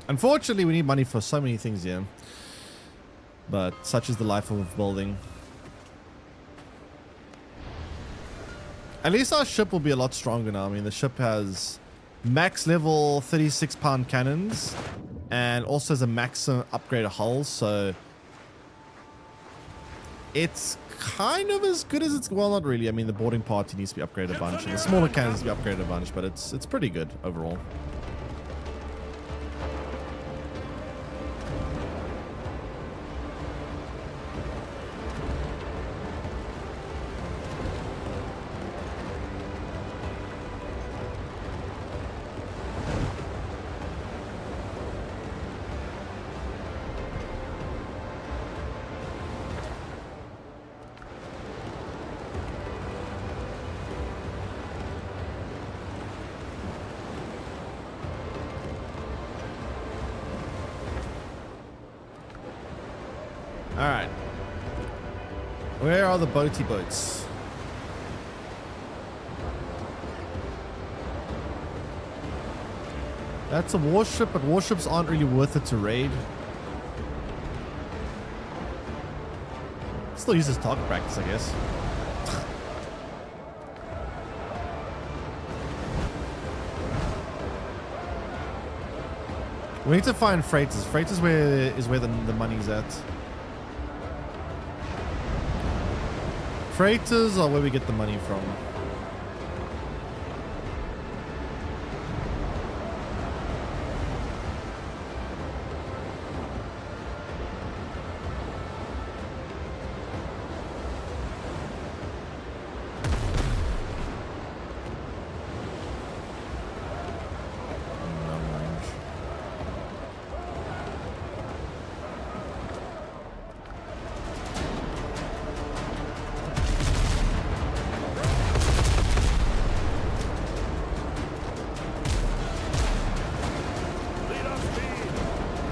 Unfortunately, we need money for so many things here, but such is the life of building. At least our ship will be a lot stronger now. I mean, the ship has max level 36-pound cannons and also has a maximum upgraded hull, so it's kind of as good as it's, well, not really. I mean, the boarding party needs to be upgraded a bunch and the smaller cannons need to be upgraded a bunch, but it's pretty good overall. Alright. Where are the boaty boats? That's a warship, but warships aren't really worth it to raid. Still use this target practice, I guess. We need to find freighters. Freighters is where the money's at. Freighters are where we get the money from.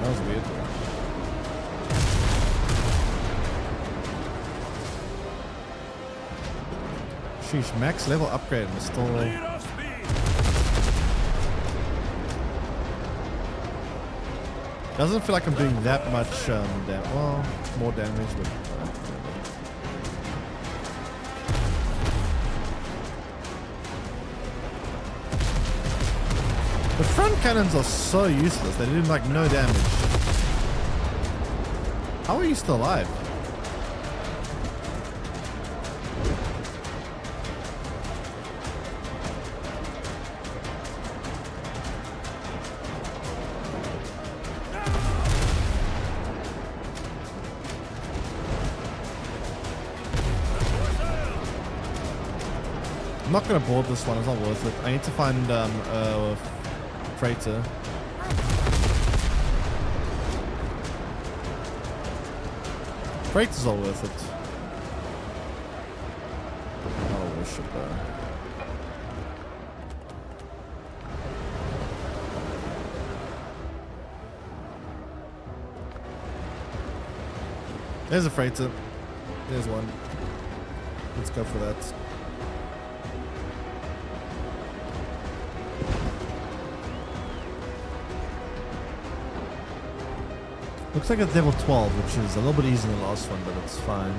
That was weird. Sheesh, max level upgrade and still... Doesn't feel like I'm doing that much well, more damage, but... The front cannons are so useless. They do like no damage. How are you still alive? I'm not gonna board this one. It's not worth it. I need to find a freighter. Freighters are worth it. Not a worship though. There's a freighter. There's one. Let's go for that. Looks like it's level 12, which is a little bit easier than the last one, but it's fine.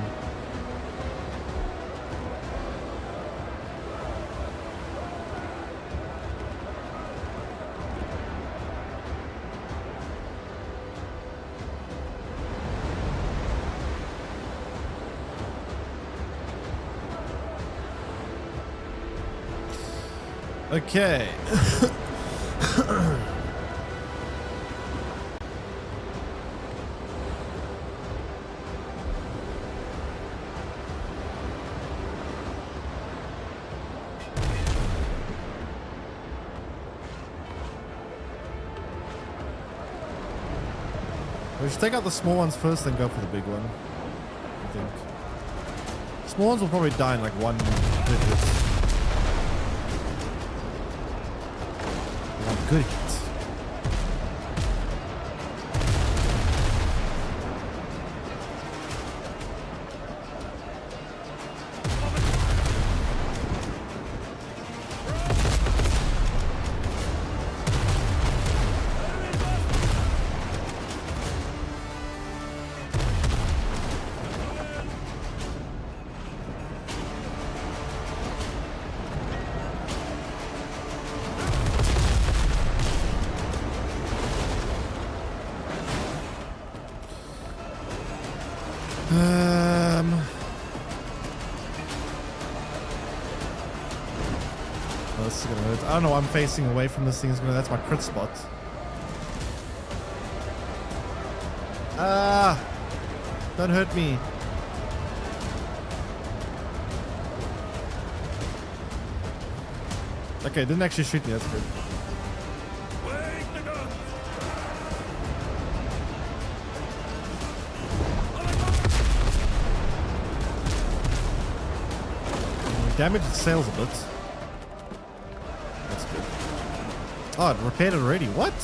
Okay. We should take out the small ones first, then go for the big one. I think. Small ones will probably die in like one good hit. One good hit. Oh, this is gonna hurt. I don't know why I'm facing away from this thing. That's my crit spot. Ah! Don't hurt me. Okay, didn't actually shoot me. That's good. Damage its sails a bit. That's good. Oh, it repaired it already. What?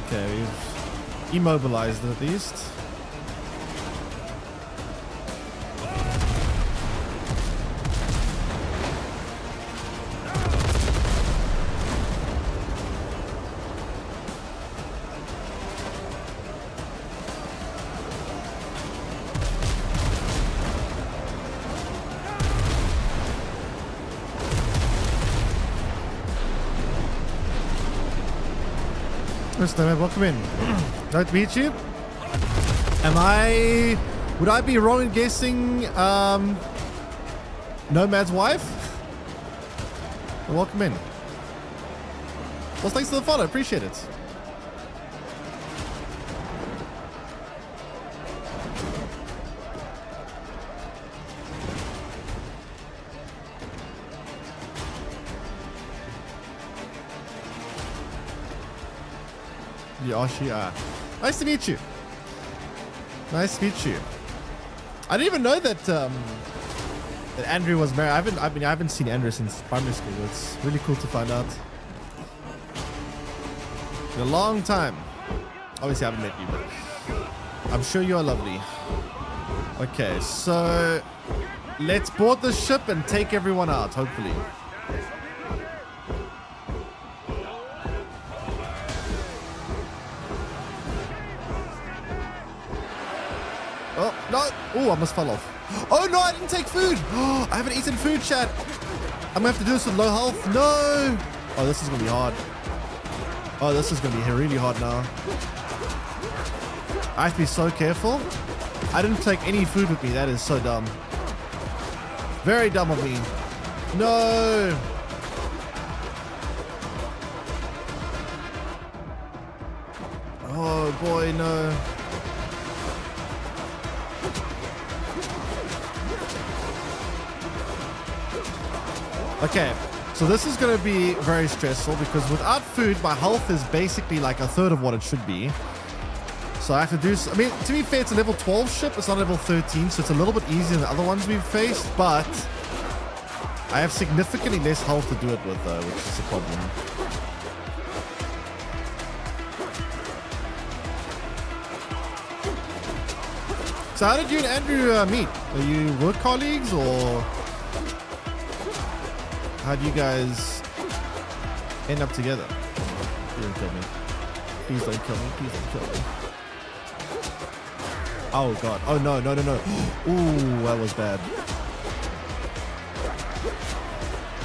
Okay, we've immobilized it at least. Mr. Welcome in. Nice to meet you. Would I be wrong in guessing Nomad's wife? Welcome in. Well, thanks for the follow, appreciate it. Yoshi, nice to meet you. Nice to meet you. I didn't even know that that Andrew was married. I haven't seen Andrew since primary school. It's really cool to find out. In a long time. Obviously, I haven't met you, but I'm sure you are lovely. Okay, so let's board the ship and take everyone out, hopefully. Oh, no. Oh, I almost fell off. Oh, no, I didn't take food. Oh, I haven't eaten food, chat. I'm going to have to do this with low health. No. Oh, this is going to be hard. Oh, this is going to be really hard now. I have to be so careful. I didn't take any food with me. That is so dumb. Very dumb of me. No. Oh, boy, no. Okay, so this is going to be very stressful because without food, my health is basically like a third of what it should be. So I have to do, I mean, to be fair, it's a level 12 ship. It's not level 13, so it's a little bit easier than the other ones we've faced, but I have significantly less health to do it with, though, which is a problem. So how did you and Andrew meet? Are you work colleagues, or how do you guys end up together? Please don't kill me. Please don't kill me. Please don't kill me. Oh god. Oh no, no, no, no. Ooh, that was bad.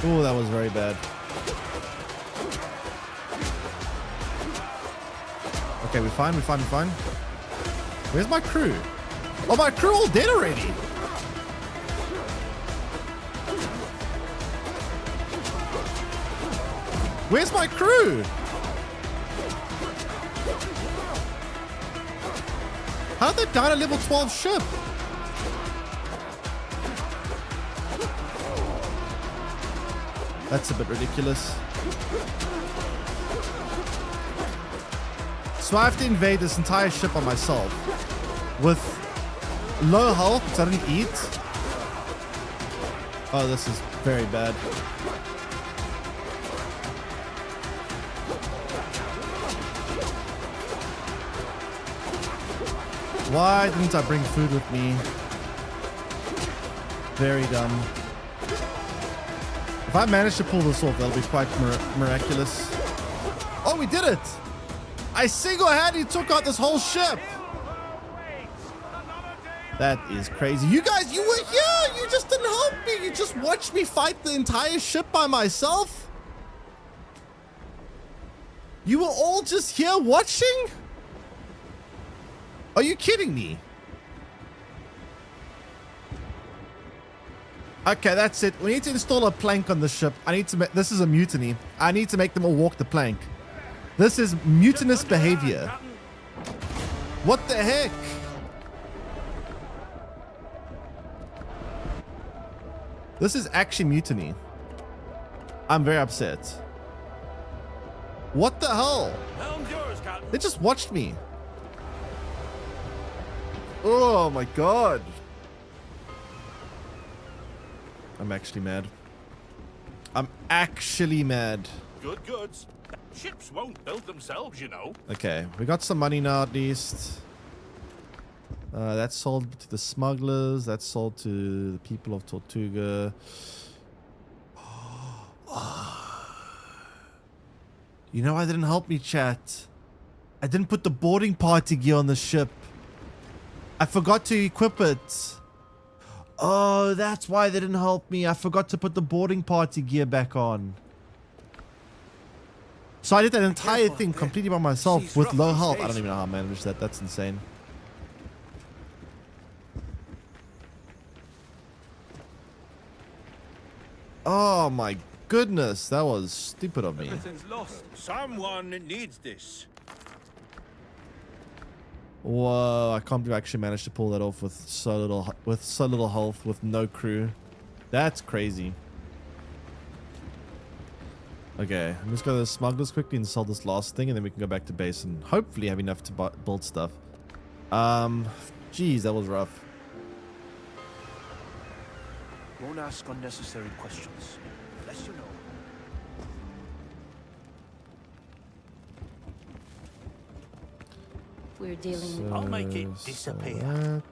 Ooh, that was very bad. Okay, we're fine, we're fine, we're fine. Where's my crew? Oh, my crew all dead already. Where's my crew? How did they die on a level 12 ship? That's a bit ridiculous. So I have to invade this entire ship on myself with low health because I didn't eat. Oh, this is very bad. Why didn't I bring food with me? Very dumb. If I manage to pull this off, that'll be quite miraculous. Oh, we did it! I single-handedly took out this whole ship! That is crazy. You guys, you were here! You just didn't help me! You just watched me fight the entire ship by myself? You were all just here watching? Are you kidding me? Okay, that's it. We need to install a plank on the ship. I need to make, this is a mutiny. I need to make them all walk the plank. This is mutinous behavior. What the heck? This is actually mutiny. I'm very upset. What the hell? They just watched me. Oh my god. I'm actually mad. I'm actually mad. Good goods. Ships won't build themselves, you know. Okay, we got some money now at least. That's sold to the smugglers. That's sold to the people of Tortuga. You know why they didn't help me, chat? I didn't put the boarding party gear on the ship. I forgot to equip it. Oh, that's why they didn't help me. I forgot to put the boarding party gear back on. So I did that entire thing completely by myself with low health. I don't even know how I managed that. That's insane. Oh my goodness. That was stupid of me. Everything's lost. Someone needs this. Whoa, I can't believe I actually managed to pull that off with so little health, with no crew. That's crazy. Okay, I'm just gonna smugglers quickly and sell this last thing, and then we can go back to base and hopefully have enough to build stuff. Geez, that was rough. Won't ask unnecessary questions. Unless you know. We're dealing. I'll make it disappear.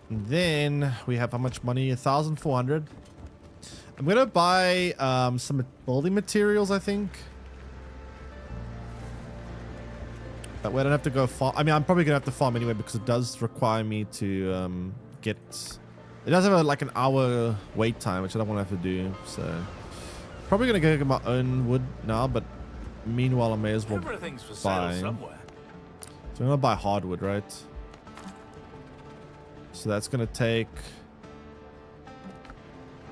And then we have how much money? 1,400. I'm gonna buy some building materials, I think. That way I don't have to go farm. I mean, I'm probably gonna have to farm anyway because it does require me to get. It does have like an hour wait time, which I don't want to have to do. So probably gonna go get my own wood now, but meanwhile I may as well Everything's for buy. sale somewhere. So I'm gonna buy hardwood, right? So that's gonna take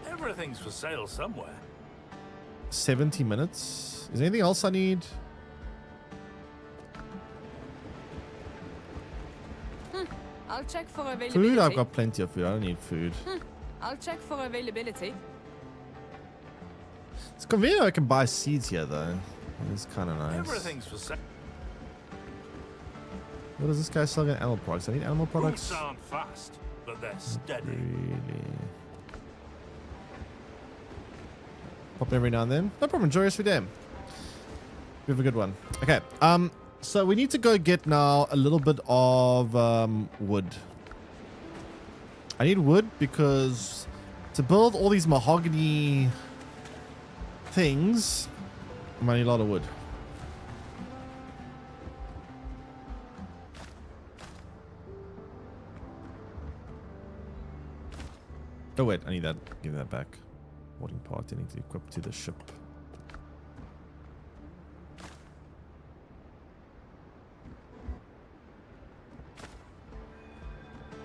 Everything's for sale somewhere. 70 minutes. Is there anything else I need? I'll check for availability. Food? I've got plenty of food. I don't need food. I'll check for availability. It's convenient I can buy seeds here, though. It's kind of nice. Everything's for sale. What is this guy selling? Animal products. I need animal products. Boots aren't fast, but they're steady. Really? Pop every now and then. No problem. Enjoy your sweet day. We have a good one. Okay. So we need to go get now a little bit of wood. I need wood because to build all these mahogany things, I might need a lot of wood. Oh wait, I need that. Give me that back. Boarding part I need to equip to the ship.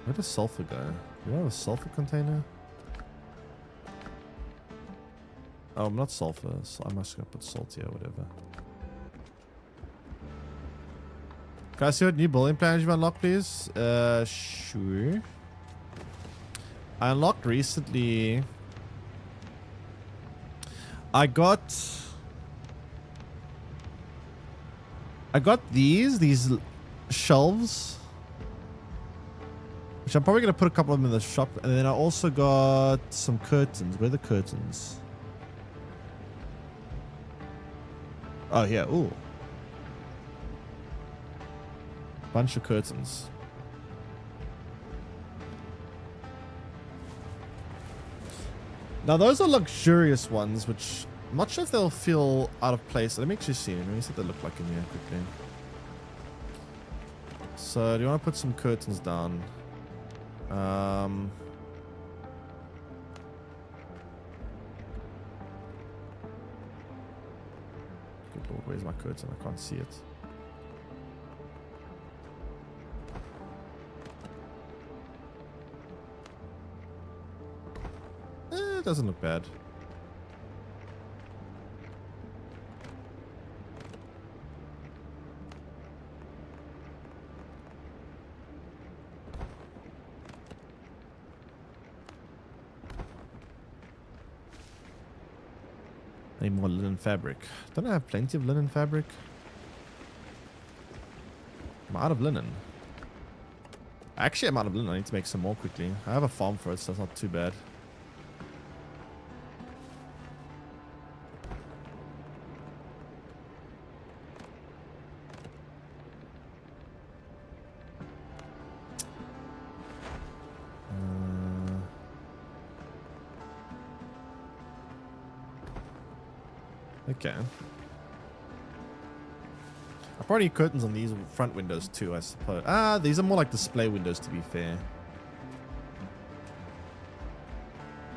Where does sulfur go? Do I have a sulfur container? Oh, not sulfur. So I'm just gonna put salt here, whatever. Can I see what new building plans you've unlocked, please? Sure. I unlocked recently. I got these shelves, which I'm probably gonna put a couple of them in the shop, and then I also got some curtains. Where are the curtains? Oh yeah, ooh. Bunch of curtains. Now those are luxurious ones, which I'm not sure if they'll feel out of place. Let me actually see. Let me see what they look like in here quickly. So do you want to put some curtains down? Good lord, where's my curtain? I can't see it. It doesn't look bad. Need more linen fabric. Don't I have plenty of linen fabric? I'm out of linen. Actually, I'm out of linen. I need to make some more quickly. I have a farm for it, so it's not too bad. Okay. I probably need curtains on these front windows too, I suppose. Ah, these are more like display windows, to be fair.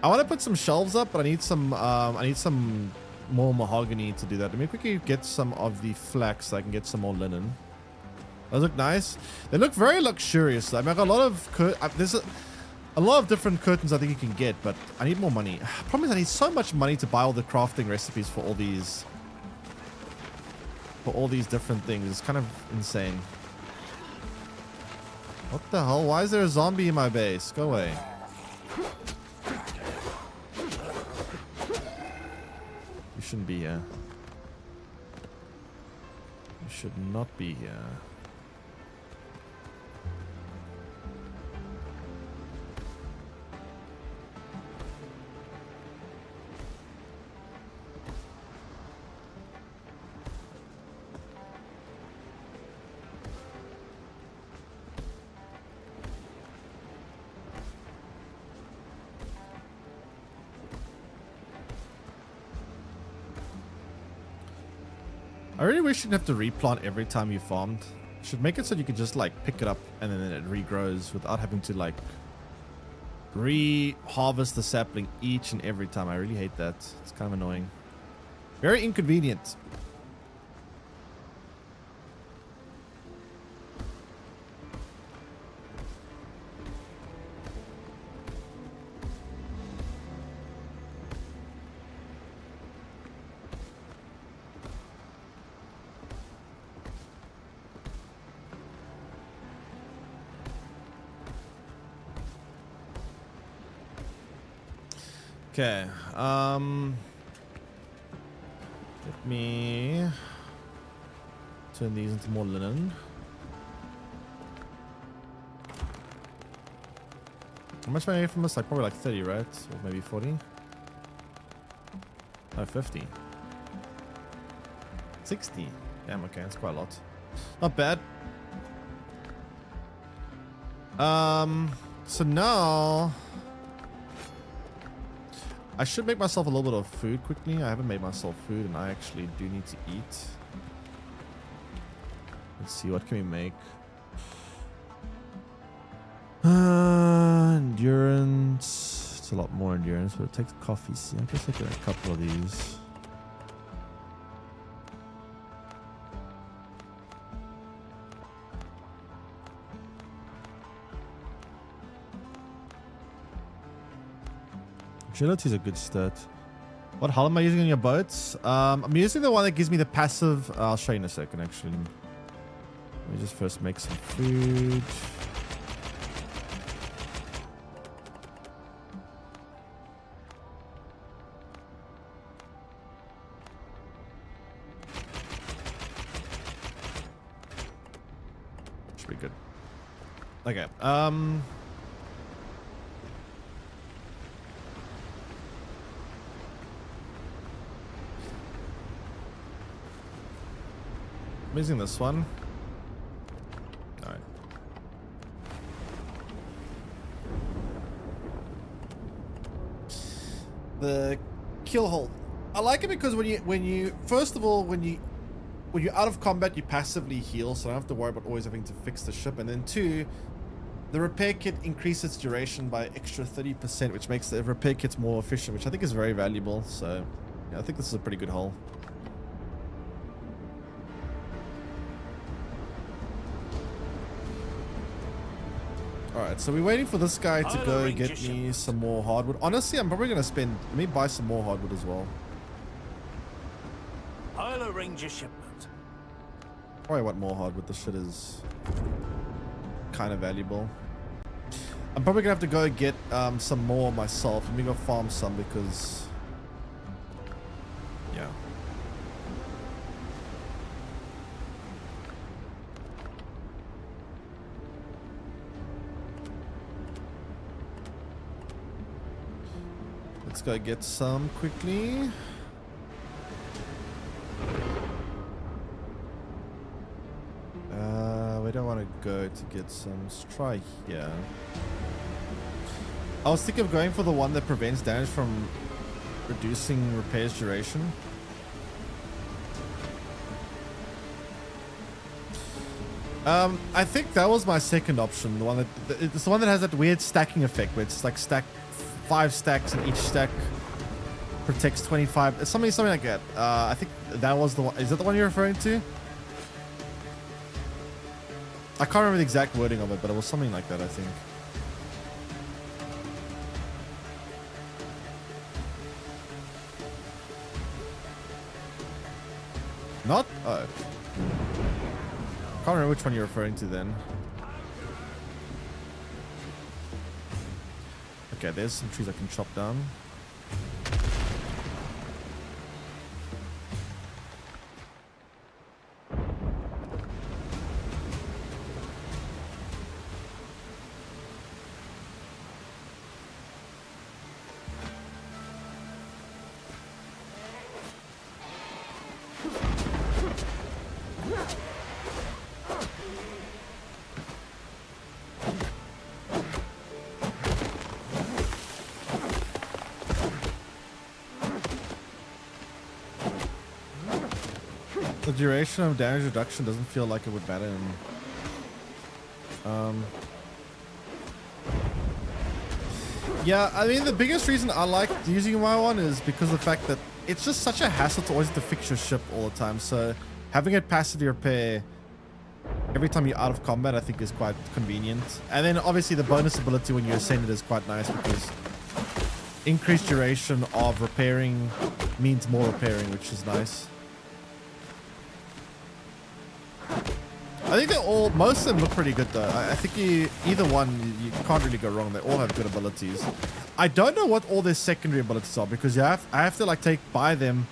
I want to put some shelves up, but I need some more mahogany to do that. Let me quickly get some of the flax so I can get some more linen. Those look nice. They look very luxurious. I mean, I got a lot of there's a lot of different curtains I think you can get, but I need more money. Problem is I need so much money to buy all the crafting recipes for all these different things. It's kind of insane. What the hell? Why is there a zombie in my base? Go away. You shouldn't be here. You should not be here. I really wish you'd have to replant every time you farmed. Should make it so you could just like pick it up and then it regrows without having to like re-harvest the sapling each and every time. I really hate that. It's kind of annoying. Very inconvenient. Okay, let me turn these into more linen. How much am I get from this? Like probably like 30, right? Or maybe 40? Oh, 50. 60. Damn, okay, that's quite a lot. Not bad. So now I should make myself a little bit of food quickly. I haven't made myself food and I actually do need to eat. Let's see, what can we make? Endurance. It's a lot more endurance, but it takes coffee. See, I guess I get a couple of these. Agility is a good stat. What hull am I using on your boats? I'm using the one that gives me the passive. I'll show you in a second, actually. Let me just first make some food. Should be good. Okay. I'm using this one. All right. The kill hold. I like it because when you first of all when you're out of combat you passively heal, so I don't have to worry about always having to fix the ship. And then two, the repair kit increases its duration by extra 30%, which makes the repair kits more efficient, which I think is very valuable. So yeah, I think this is a pretty good hull. Alright, so we're waiting for this guy to go get me some more hardwood. Honestly, I'm probably going to let me buy some more hardwood as well. I'll arrange a shipment. Probably want more hardwood. This shit is kind of valuable. I'm probably going to have to go get some more myself. Let me go farm some because... yeah. Let's go get some quickly. Where do I want to go to get some? Let's try here. I was thinking of going for the one that prevents damage from reducing repairs duration. I think that was my second option. The one that it's the one that has that weird stacking effect where it's like stack 5 stacks and each stack protects 25. It's something like that. I think that was the one. Is that the one you're referring to? I can't remember the exact wording of it, but it was something like that, I think. Not? Oh. Can't remember which one you're referring to then. Okay, there's some trees I can chop down. The duration of damage reduction doesn't feel like it would matter. Yeah, I mean, the biggest reason I like using my one is because of the fact that it's just such a hassle to always have to fix your ship all the time. So having it passively repair every time you're out of combat, I think is quite convenient. And then obviously the bonus ability when you ascend it is quite nice because increased duration of repairing means more repairing, which is nice. I think most of them look pretty good though. I think either one, you can't really go wrong. They all have good abilities. I don't know what all their secondary abilities are because I have to like buy them,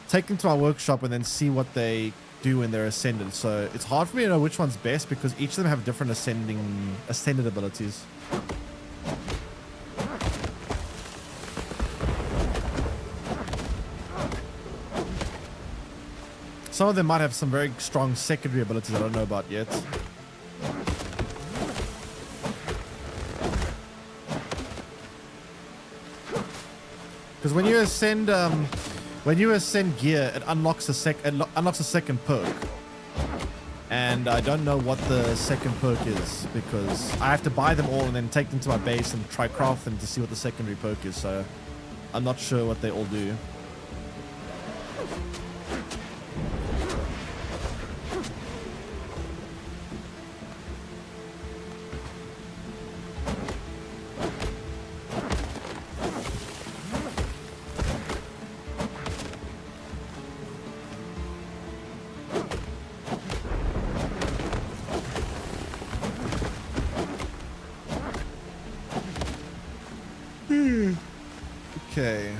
take them to my workshop and then see what they do when they're ascended. So it's hard for me to know which one's best because each of them have different ascended abilities. Some of them might have some very strong secondary abilities I don't know about yet. Because when you ascend gear, it unlocks a second perk. And I don't know what the second perk is because I have to buy them all and then take them to my base and try craft them to see what the secondary perk is. So I'm not sure what they all do. Okay.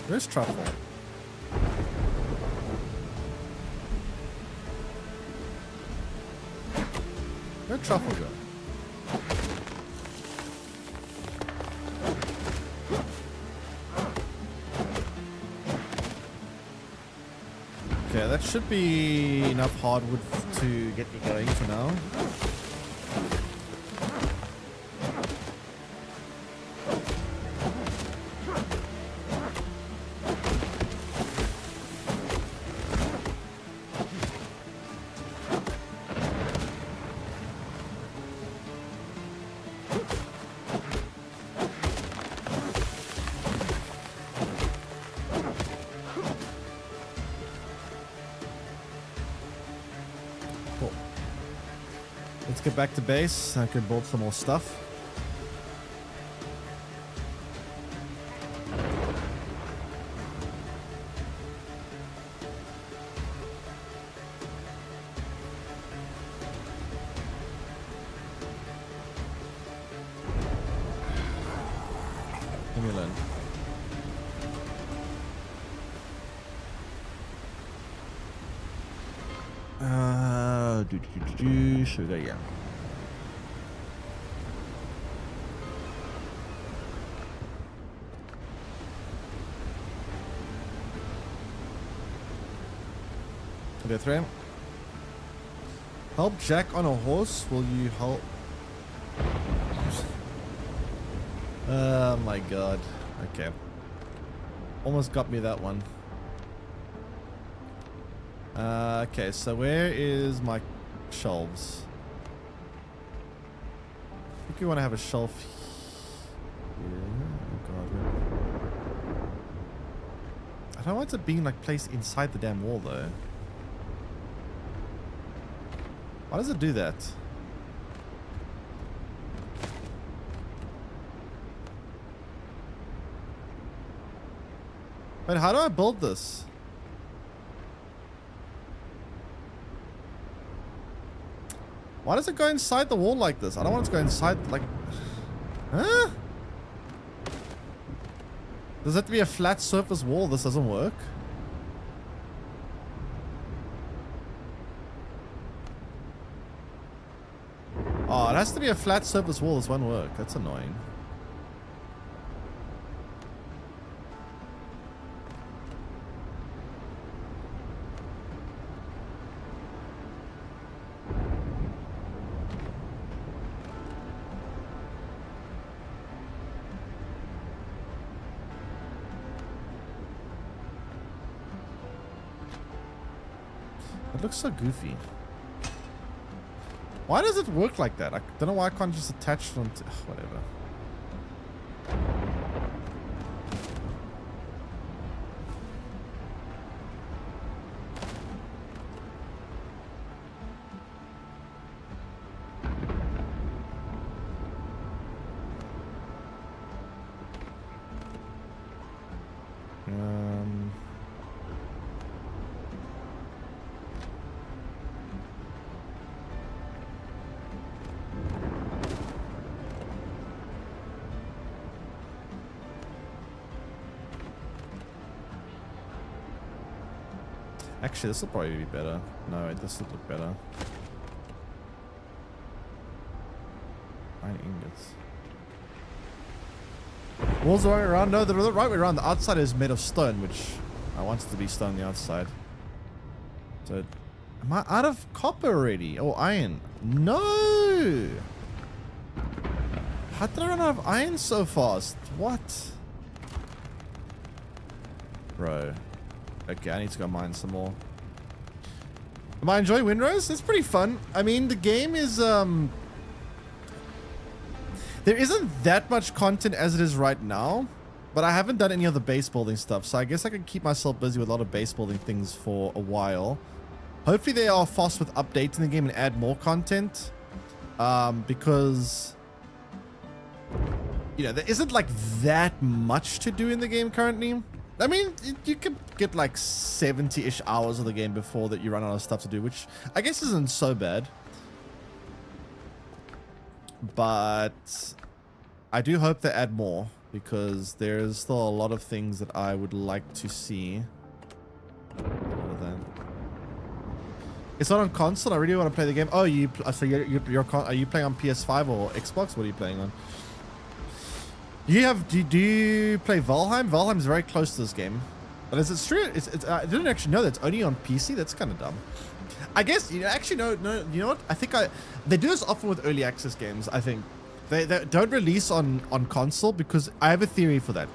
Where's Truffle? Where'd Truffle go? Okay, that should be enough hardwood to get me going for now. Get back to base. I can build some more stuff. Let me learn. Sugar, yeah. Okay, 3. Help Jack on a horse. Will you help? Oh my god. Okay. Almost got me that one. Okay, so where is my shelves? I think we want to have a shelf here. Oh god. I don't want it being like placed inside the damn wall though. Why does it do that? Wait, how do I build this? Why does it go inside the wall like this? I don't want it to go inside, like... Huh? Does it have to be a flat surface wall? This doesn't work. Oh, it has to be a flat surface wall. This won't work. That's annoying. It looks so goofy. Why does it work like that? I don't know why I can't just attach them to... whatever. Actually, this will probably be better. No, wait, this will look better. 9 ingots. Walls the right way around? No, the right way around. The outside is made of stone, which I want it to be stone on the outside. So, am I out of copper already? Or iron? No! How did I run out of iron so fast? What? Bro. Okay, I need to go mine some more. Am I enjoying Windrose? It's pretty fun. I mean, the game is, there isn't that much content as it is right now, but I haven't done any of the base building stuff, so I guess I can keep myself busy with a lot of base building things for a while. Hopefully they are fast with updating the game and add more content, because, you know, there isn't like that much to do in the game currently. I mean, you could get like 70-ish hours of the game before that you run out of stuff to do, which I guess isn't so bad. But I do hope they add more, because there's still a lot of things that I would like to see. It's not on console. I really want to play the game. Oh, so are you playing on PS5 or Xbox? What are you playing on? Do you play Valheim? Valheim's very close to this game. But is it true? I didn't actually know that it's only on PC. That's kind of dumb. I guess, you know, actually, no, you know what? I think they do this often with early access games, I think. They don't release on console, because I have a theory for that.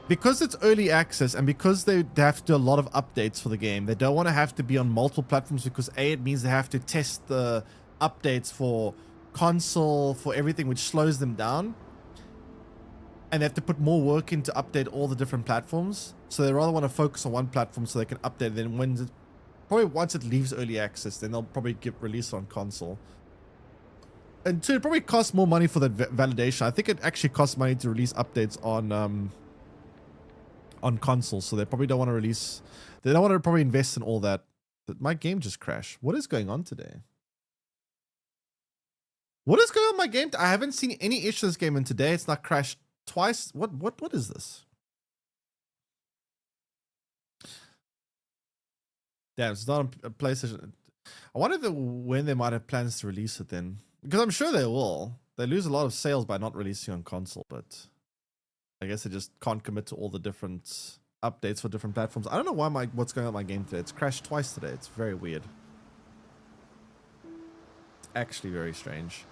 Because it's early access and because they have to do a lot of updates for the game, they don't want to have to be on multiple platforms, because A, it means they have to test the updates for console, for everything, which slows them down, and they have to put more work in to update all the different platforms. So they rather want to focus on one platform so they can update it. Then once it leaves early access, then they'll probably get released on console. And two, it probably costs more money for that validation. I think it actually costs money to release updates on console, so they probably don't want to release. They don't want to probably invest in all that. But my game just crashed. What is going on today? What is going on in my game? I haven't seen any issues with this game, and today it's not crashed twice. What is this? Damn, it's not on a PlayStation. I wonder when they might have plans to release it then. Because I'm sure they will. They lose a lot of sales by not releasing on console, but I guess they just can't commit to all the different updates for different platforms. I don't know what's going on in my game today. It's crashed twice today. It's very weird. It's actually very strange.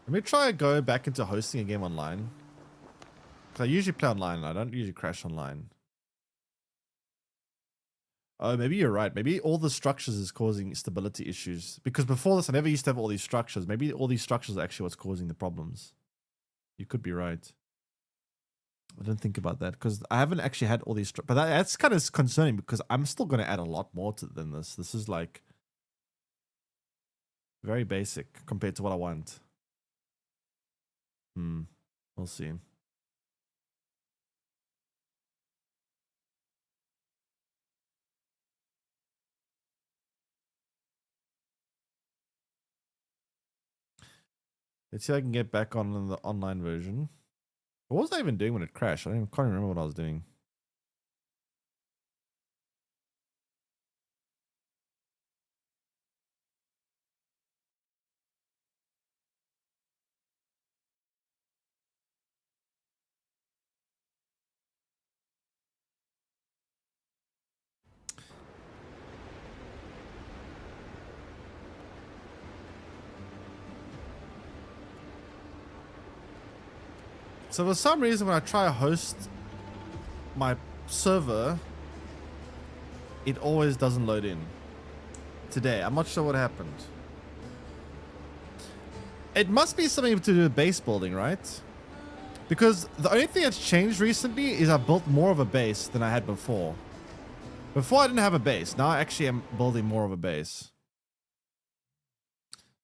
Let me try go back into hosting a game online. Because I usually play online and I don't usually crash online. Oh, maybe you're right. Maybe all the structures is causing stability issues. Because before this, I never used to have all these structures. Maybe all these structures are actually what's causing the problems. You could be right. I didn't think about that. Because I haven't actually had all these... But that's kind of concerning, because I'm still going to add a lot more than this. This is like... very basic compared to what I want. We'll see. Let's see if I can get back on the online version. What was I even doing when it crashed? Can't even remember what I was doing. So for some reason, when I try to host my server, it always doesn't load in. Today, I'm not sure what happened. It must be something to do with base building, right? Because the only thing that's changed recently is I built more of a base than I had before. Before I didn't have a base. Now I actually am building more of a base.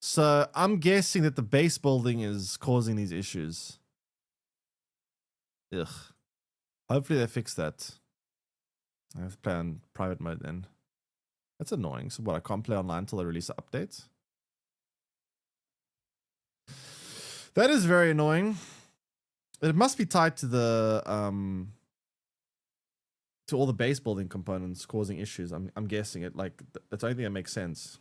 So I'm guessing that the base building is causing these issues. Ugh. Hopefully they fix that. I have to play on private mode then. That's annoying. So what, I can't play online until they release the update? That is very annoying. It must be tied to the to all the base building components causing issues. I'm guessing it. Like that's the only thing that makes sense.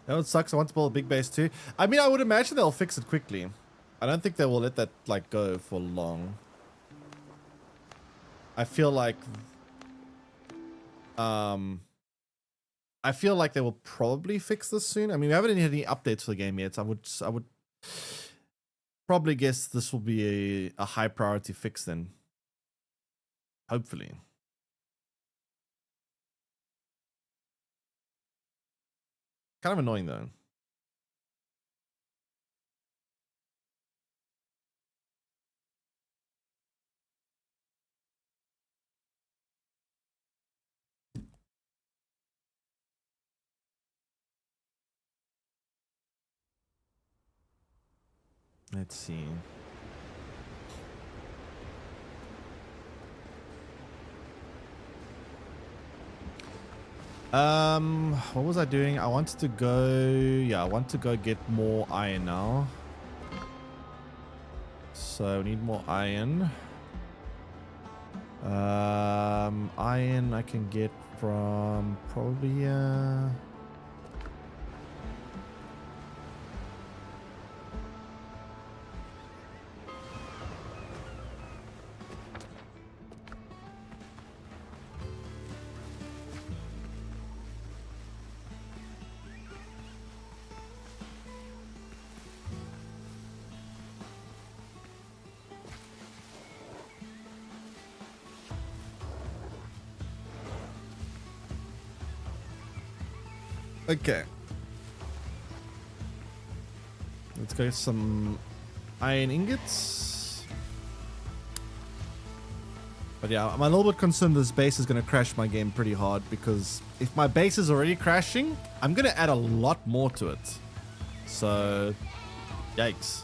That one sucks. I want to build a big base too. I mean, I would imagine they'll fix it quickly. I don't think they will let that like go for long. I feel like they will probably fix this soon. I mean, we haven't had any updates for the game yet. So I would probably guess this will be a high priority fix then. Hopefully. Kind of annoying though. Let's see. What was I doing? I wanted to go, yeah, I want to go get more iron now. So we need more iron. Iron I can get from probably, okay. Let's go get some iron ingots. But yeah, I'm a little bit concerned this base is going to crash my game pretty hard, because if my base is already crashing, I'm going to add a lot more to it. So, yikes.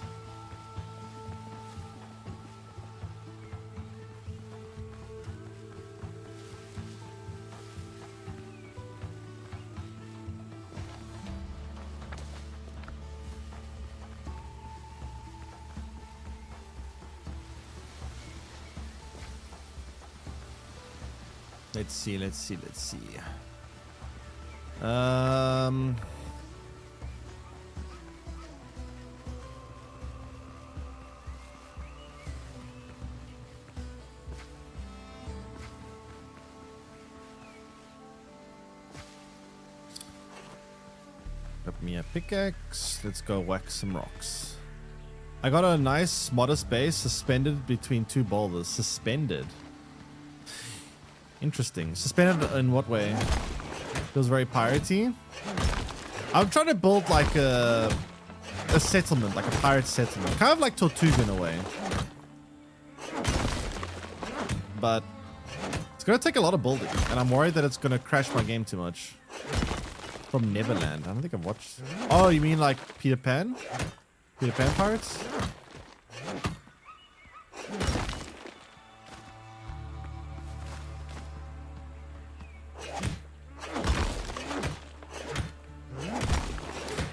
Let's see, let's see, let's see. Got me a pickaxe. Let's go whack some rocks. I got a nice modest base suspended between two boulders. Suspended. Interesting. Suspended in what way? Feels very piratey. I'm trying to build like a settlement, like a pirate settlement. Kind of like Tortuga in a way. But it's going to take a lot of building. And I'm worried that it's going to crash my game too much. From Neverland. I don't think I've watched... Oh, you mean like Peter Pan? Peter Pan pirates?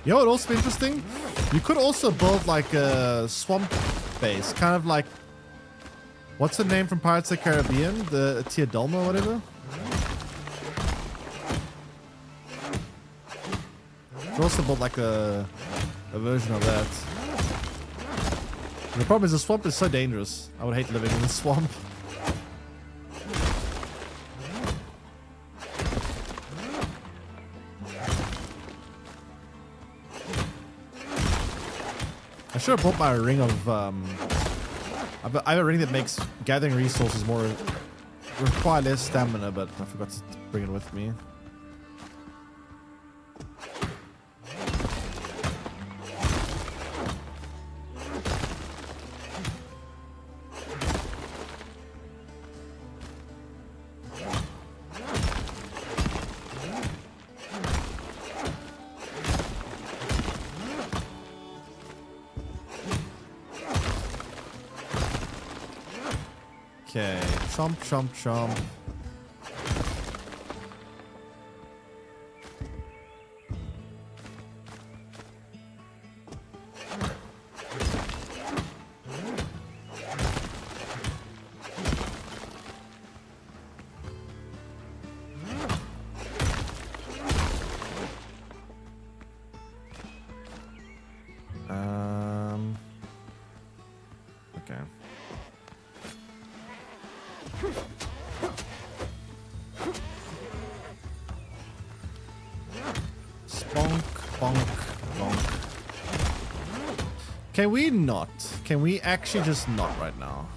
You know what would also be interesting? You could also build like a swamp base, kind of like, what's the name from Pirates of the Caribbean? The Teodolma or whatever? You could also build like a version of that. The problem is the swamp is so dangerous. I would hate living in the swamp. I should have bought my ring of, I have a ring that makes gathering resources require less stamina, but I forgot to bring it with me. Okay, chomp, chomp, chomp. Okay. Bonk, bonk, bonk. Can we not? Can we actually just not right now?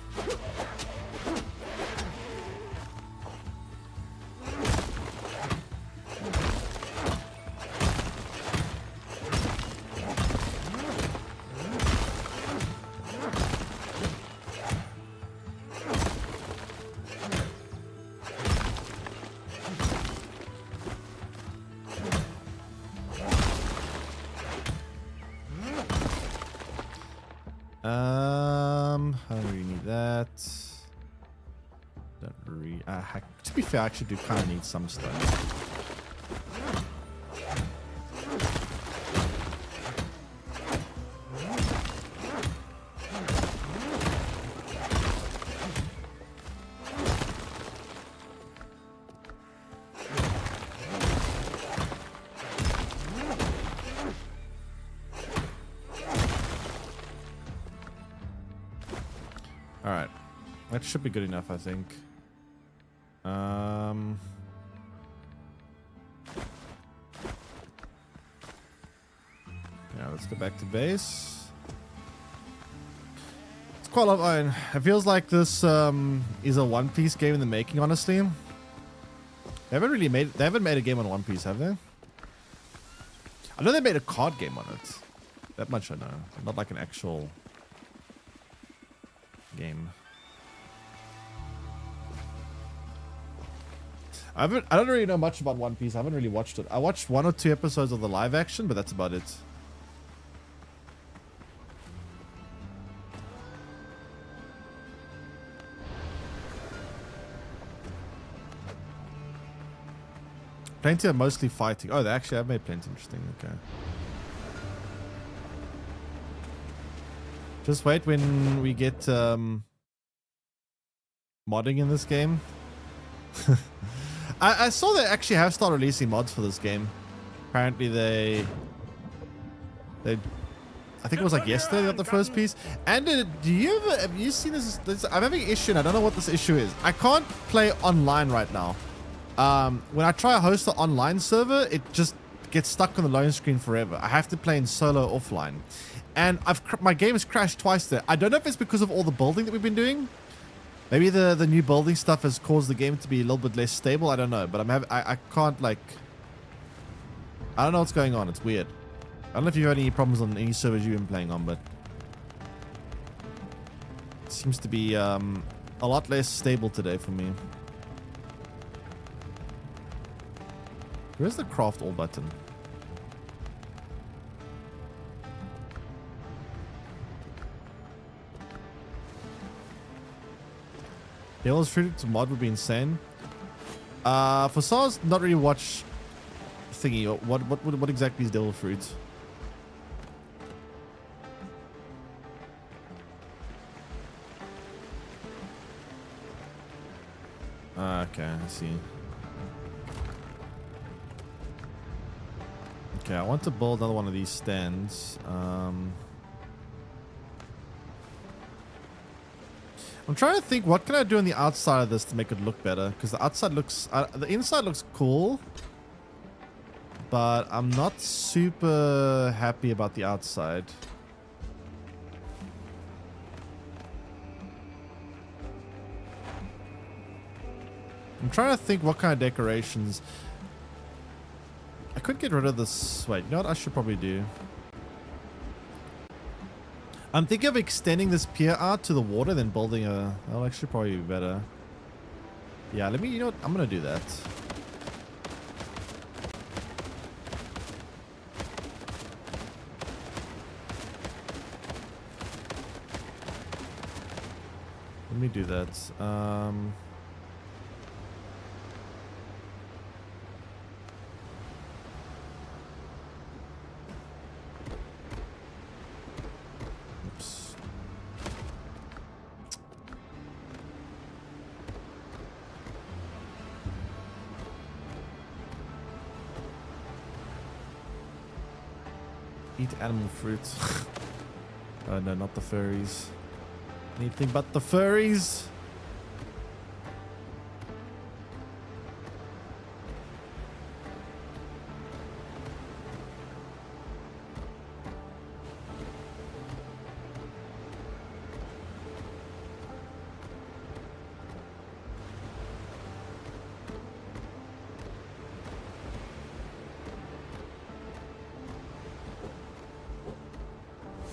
I don't really need that. Don't really. To be fair, I actually do kind of need some stuff. Alright. That should be good enough, I think. Yeah, let's go back to base. It's quite a lot of iron. It feels like this is a One Piece game in the making, honestly. They haven't made a game on One Piece, have they? I know they made a card game on it. That much I know. Not like an actual game. I don't really know much about One Piece. I haven't really watched it. I watched 1 or 2 episodes of the live action, but that's about it. Plenty are mostly fighting. Oh, they actually have made plenty interesting. Okay. Just wait when we get modding in this game. I saw they actually have started releasing mods for this game. Apparently they I think it was like yesterday they got the first piece. And have you seen this? I'm having an issue and I don't know what this issue is. I can't play online right now. When I try to host the online server, it just gets stuck on the loading screen forever. I have to play in solo offline. And my game has crashed twice there. I don't know if it's because of all the building that we've been doing. Maybe the new building stuff has caused the game to be a little bit less stable. I don't know, but I can't like. I don't know what's going on. It's weird. I don't know if you've had any problems on any servers you've been playing on, but it seems to be a lot less stable today for me. Where's the craft all button? Devil's Fruit to mod would be insane. For SARS, not really watch thingy. What exactly is Devil Fruit? Okay, I see. Okay, I want to build another one of these stands. I'm trying to think, what can I do on the outside of this to make it look better? Because the outside looks, the inside looks cool, but I'm not super happy about the outside. I'm trying to think what kind of decorations. I could get rid of this. Wait, you know what I should probably do? I'm thinking of extending this pier out to the water, then building a... That'll actually probably be better. Yeah, let me... You know what? I'm going to do that. Let me do that. Oops. Eat animal fruit. Oh no, not the furries. Anything but the furries.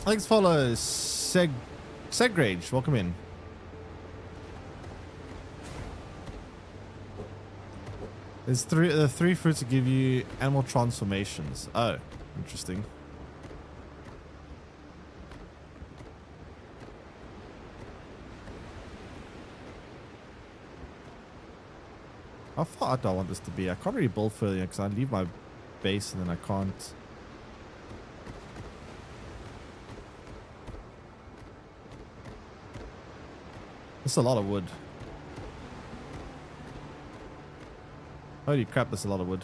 Thanks, follow Segrage. Welcome in. There's three fruits that give you animal transformations. Oh, interesting. How far out do I want this to be? I can't really build further because I leave my base and then I can't. That's a lot of wood. Holy crap, that's a lot of wood.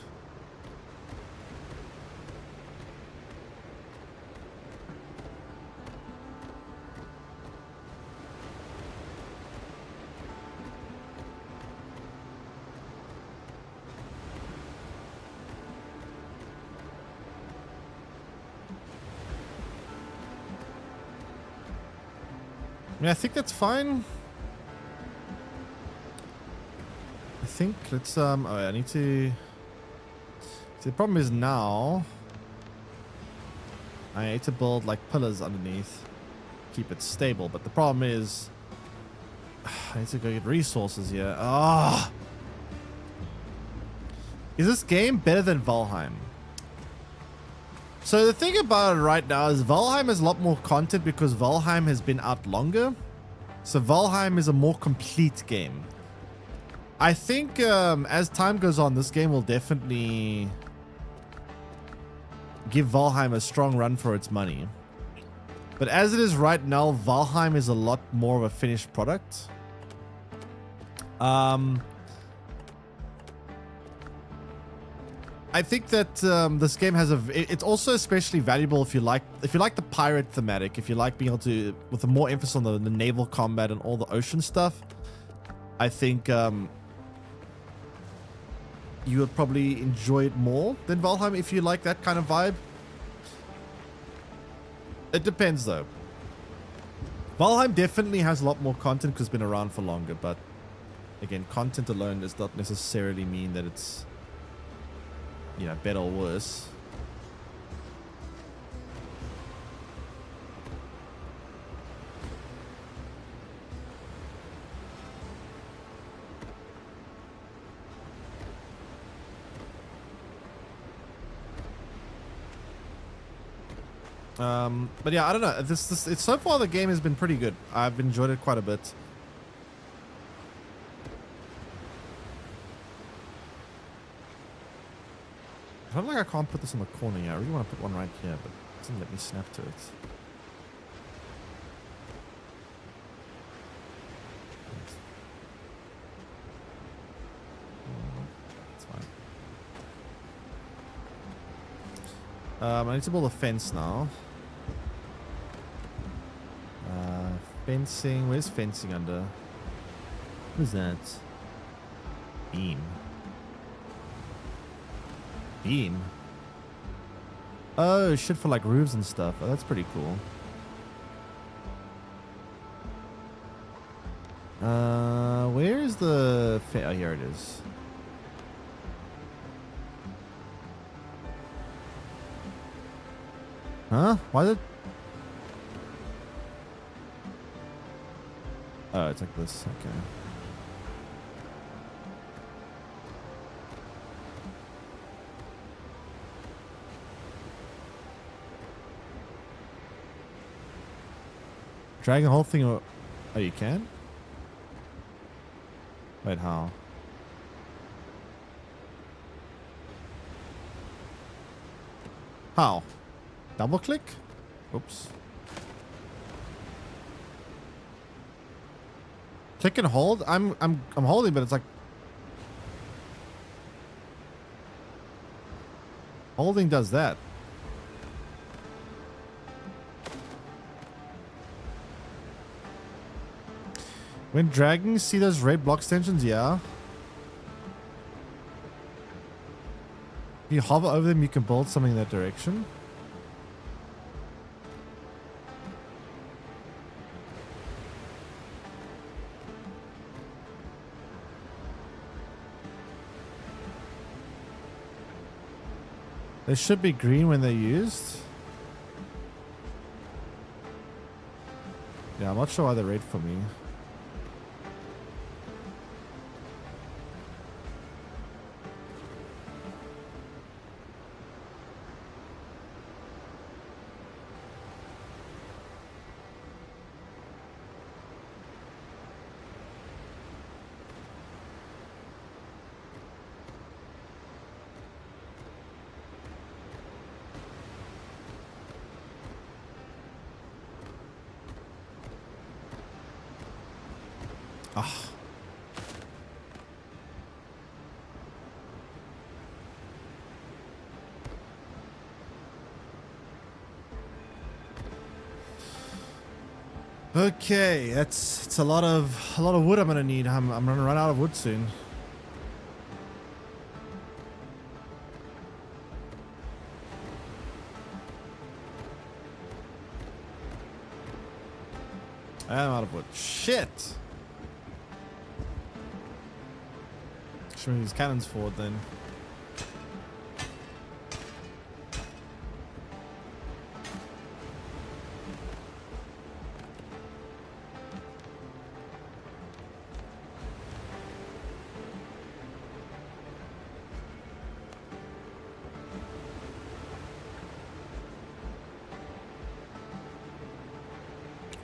I mean, I think that's fine. I think let's oh, I need to. See, the problem is now I need to build like pillars underneath, keep it stable. But the problem is I need to go get resources here. Ah, is this game better than Valheim? So the thing about it right now is Valheim has a lot more content because Valheim has been out longer. So Valheim is a more complete game. I think as time goes on, this game will definitely give Valheim a strong run for its money. But as it is right now, Valheim is a lot more of a finished product. I think that this game has it's also especially valuable if you like the pirate thematic, if you like being able to, with a more emphasis on the naval combat and all the ocean stuff. I think you would probably enjoy it more than Valheim if you like that kind of vibe. It depends though. Valheim definitely has a lot more content because it's been around for longer, but again, content alone does not necessarily mean that it's, you know, better or worse. But yeah, I don't know. It's so far the game has been pretty good. I've enjoyed it quite a bit. I don't like I can't put this in the corner here. I really want to put one right here, but it doesn't let me snap to it. I need to build a fence now. Fencing. Where's fencing under? What is that? Beam. Beam. Oh, shit for like roofs and stuff. Oh, that's pretty cool. Where is the... Oh, here it is. Huh? Why did... Oh, it's like this. Okay. Drag the whole thing... Oh, you can? Wait, how? How? Double click? Oops. Click and hold? I'm holding, but it's like... Holding does that. When dragging, see those red block extensions? Yeah. If you hover over them, you can build something in that direction. They should be green when they're used. Yeah, I'm not sure why they're red for me. Ah. Okay, it's a lot of wood I'm gonna need. I'm gonna run out of wood soon. I'm out of wood. Shit. Should we move these cannons forward then?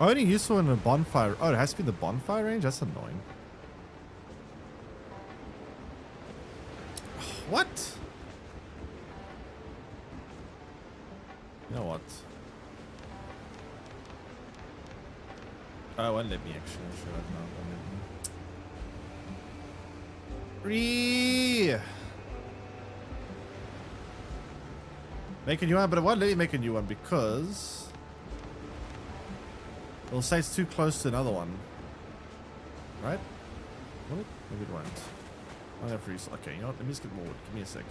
Only useful in a bonfire. Oh, it has to be the bonfire range? That's annoying. What? You know what? Oh, it won't let me actually. I'm sure that's not gonna let me. Make a new one, but it won't let me make a new one because it'll say it's too close to another one. Right? Will it? Maybe it won't. I have resource. Okay, you know what? Let me just get more wood. Give me a second.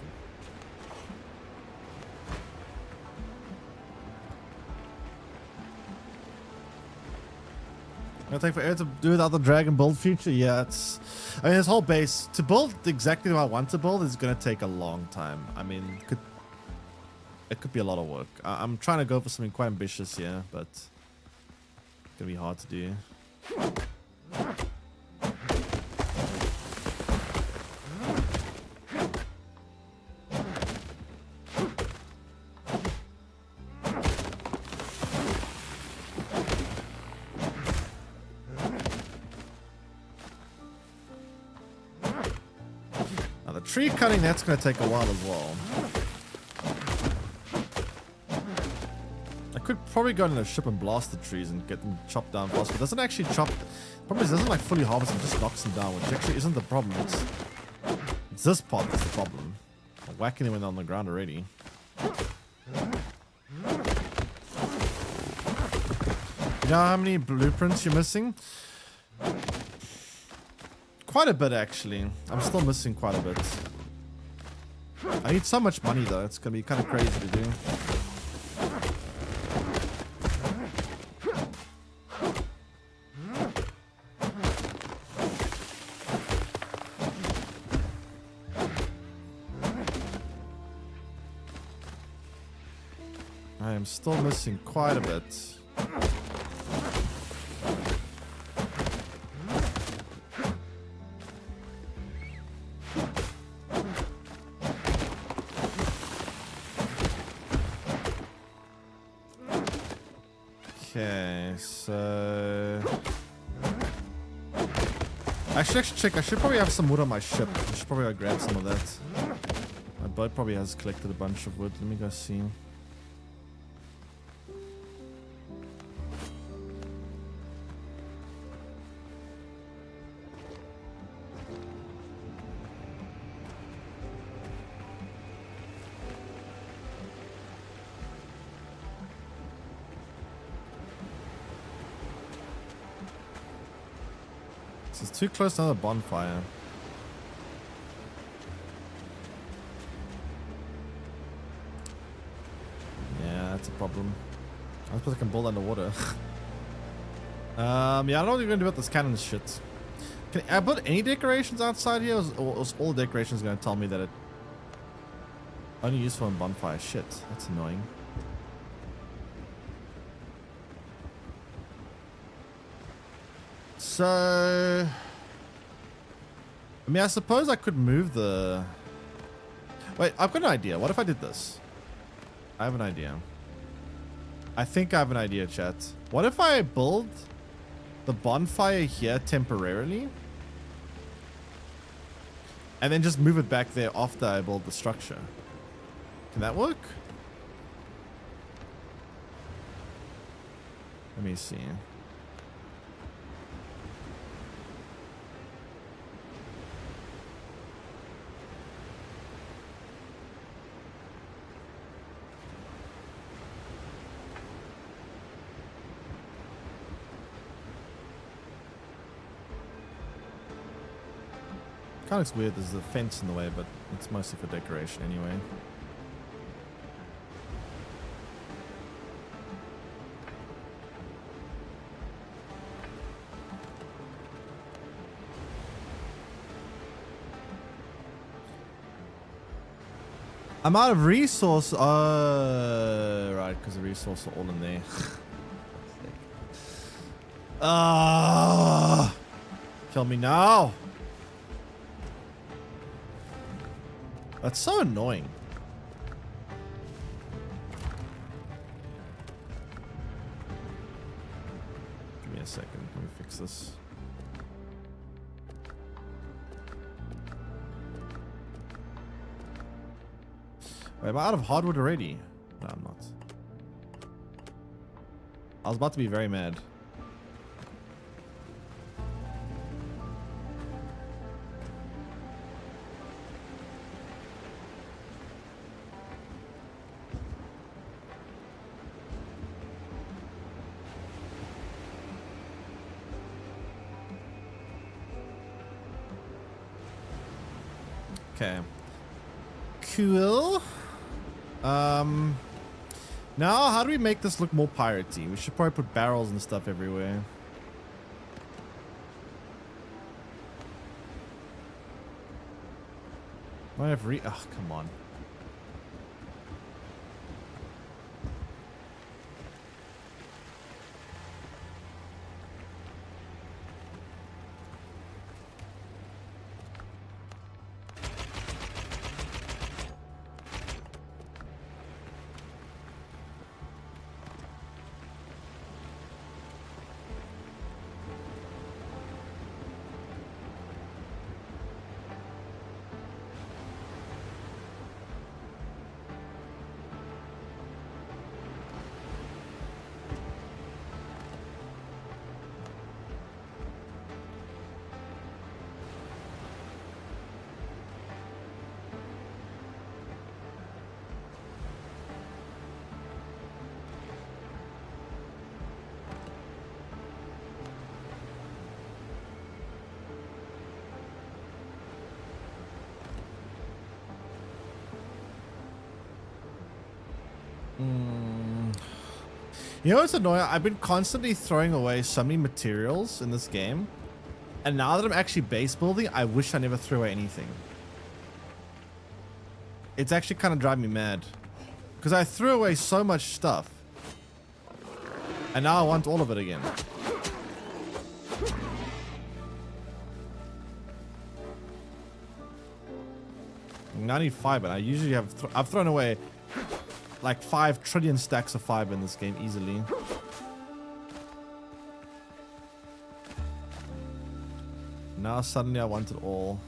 Gonna take forever to do without the dragon build feature. Yeah, it's. I mean, this whole base to build exactly what I want to build is gonna take a long time. I mean, it could be a lot of work. I'm trying to go for something quite ambitious here, but it's gonna be hard to do. Tree cutting, that's going to take a while as well. I could probably go on a ship and blast the trees and get them chopped down fast, but it doesn't actually chop. The problem is it doesn't like fully harvest, it just knocks them down, which actually isn't the problem. It's this part that's the problem. I'm whacking them when they're on the ground already. You know how many blueprints you're missing? Quite a bit, actually. I'm still missing quite a bit. I need so much money, though. It's going to be kind of crazy to do. I am still missing quite a bit. Okay, so actually, I should check. I should probably have some wood on my ship. I should probably go grab some of that. My boat probably has collected a bunch of wood. Let me go see. It's too close to another bonfire. Yeah, that's a problem. I suppose I can build underwater. Yeah, I don't know what you're gonna do about this cannon shit. Can I put any decorations outside here, or is all decorations gonna tell me that it only useful in bonfire? Shit, that's annoying. So, I mean, I suppose I could move the... Wait, I've got an idea. What if I did this? I have an idea. I think I have an idea, chat. What if I build the bonfire here temporarily? And then just move it back there after I build the structure. Can that work? Let me see. Kind of looks weird, there's a fence in the way, but it's mostly for decoration anyway. I'm out of resource. Right, because the resources are all in there. Kill me now. That's so annoying. Give me a second. Let me fix this. Wait, am I out of hardwood already? No, I'm not. I was about to be very mad. Okay. Cool. Now how do we make this look more piratey? We should probably put barrels and stuff everywhere. Might have oh, come on. You know what's annoying? I've been constantly throwing away so many materials in this game. And now that I'm actually base building, I wish I never threw away anything. It's actually kind of driving me mad. Because I threw away so much stuff. And now I want all of it again. Now I need fiber. I usually have... I've thrown away like 5 trillion stacks of fiber in this game easily. Now suddenly I want it all.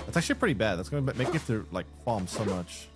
That's actually pretty bad. That's going to make you have to like farm so much.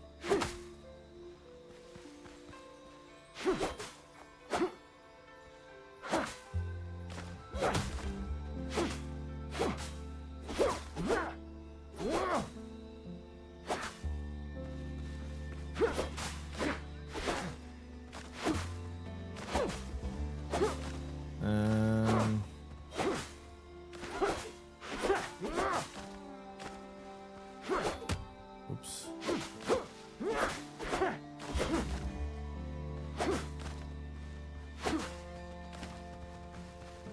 Oops.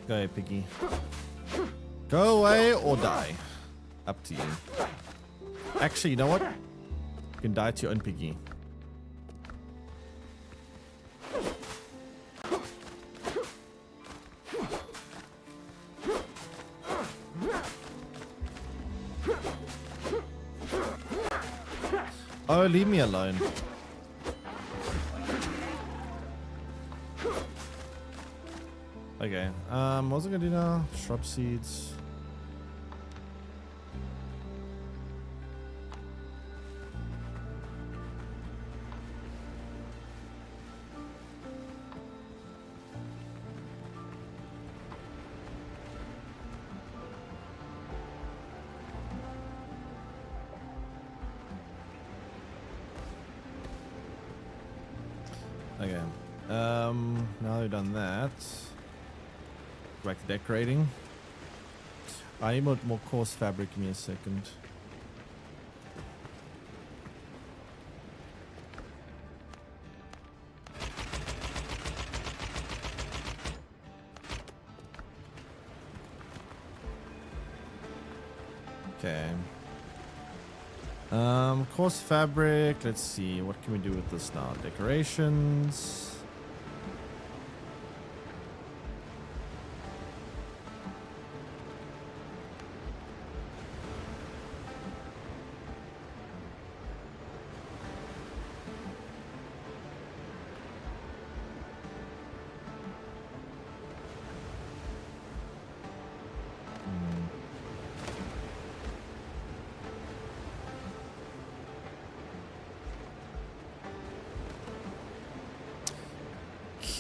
Go away, piggy. Go away or die. Up to you. Actually, you know what? You can die to your own piggy. Oh, leave me alone. Okay. What was I gonna do now? Shrub seeds. Okay. Now we've done that. Back to decorating. I need more coarse fabric. Give me a second. Okay. Coarse fabric. Let's see. What can we do with this now? Decorations.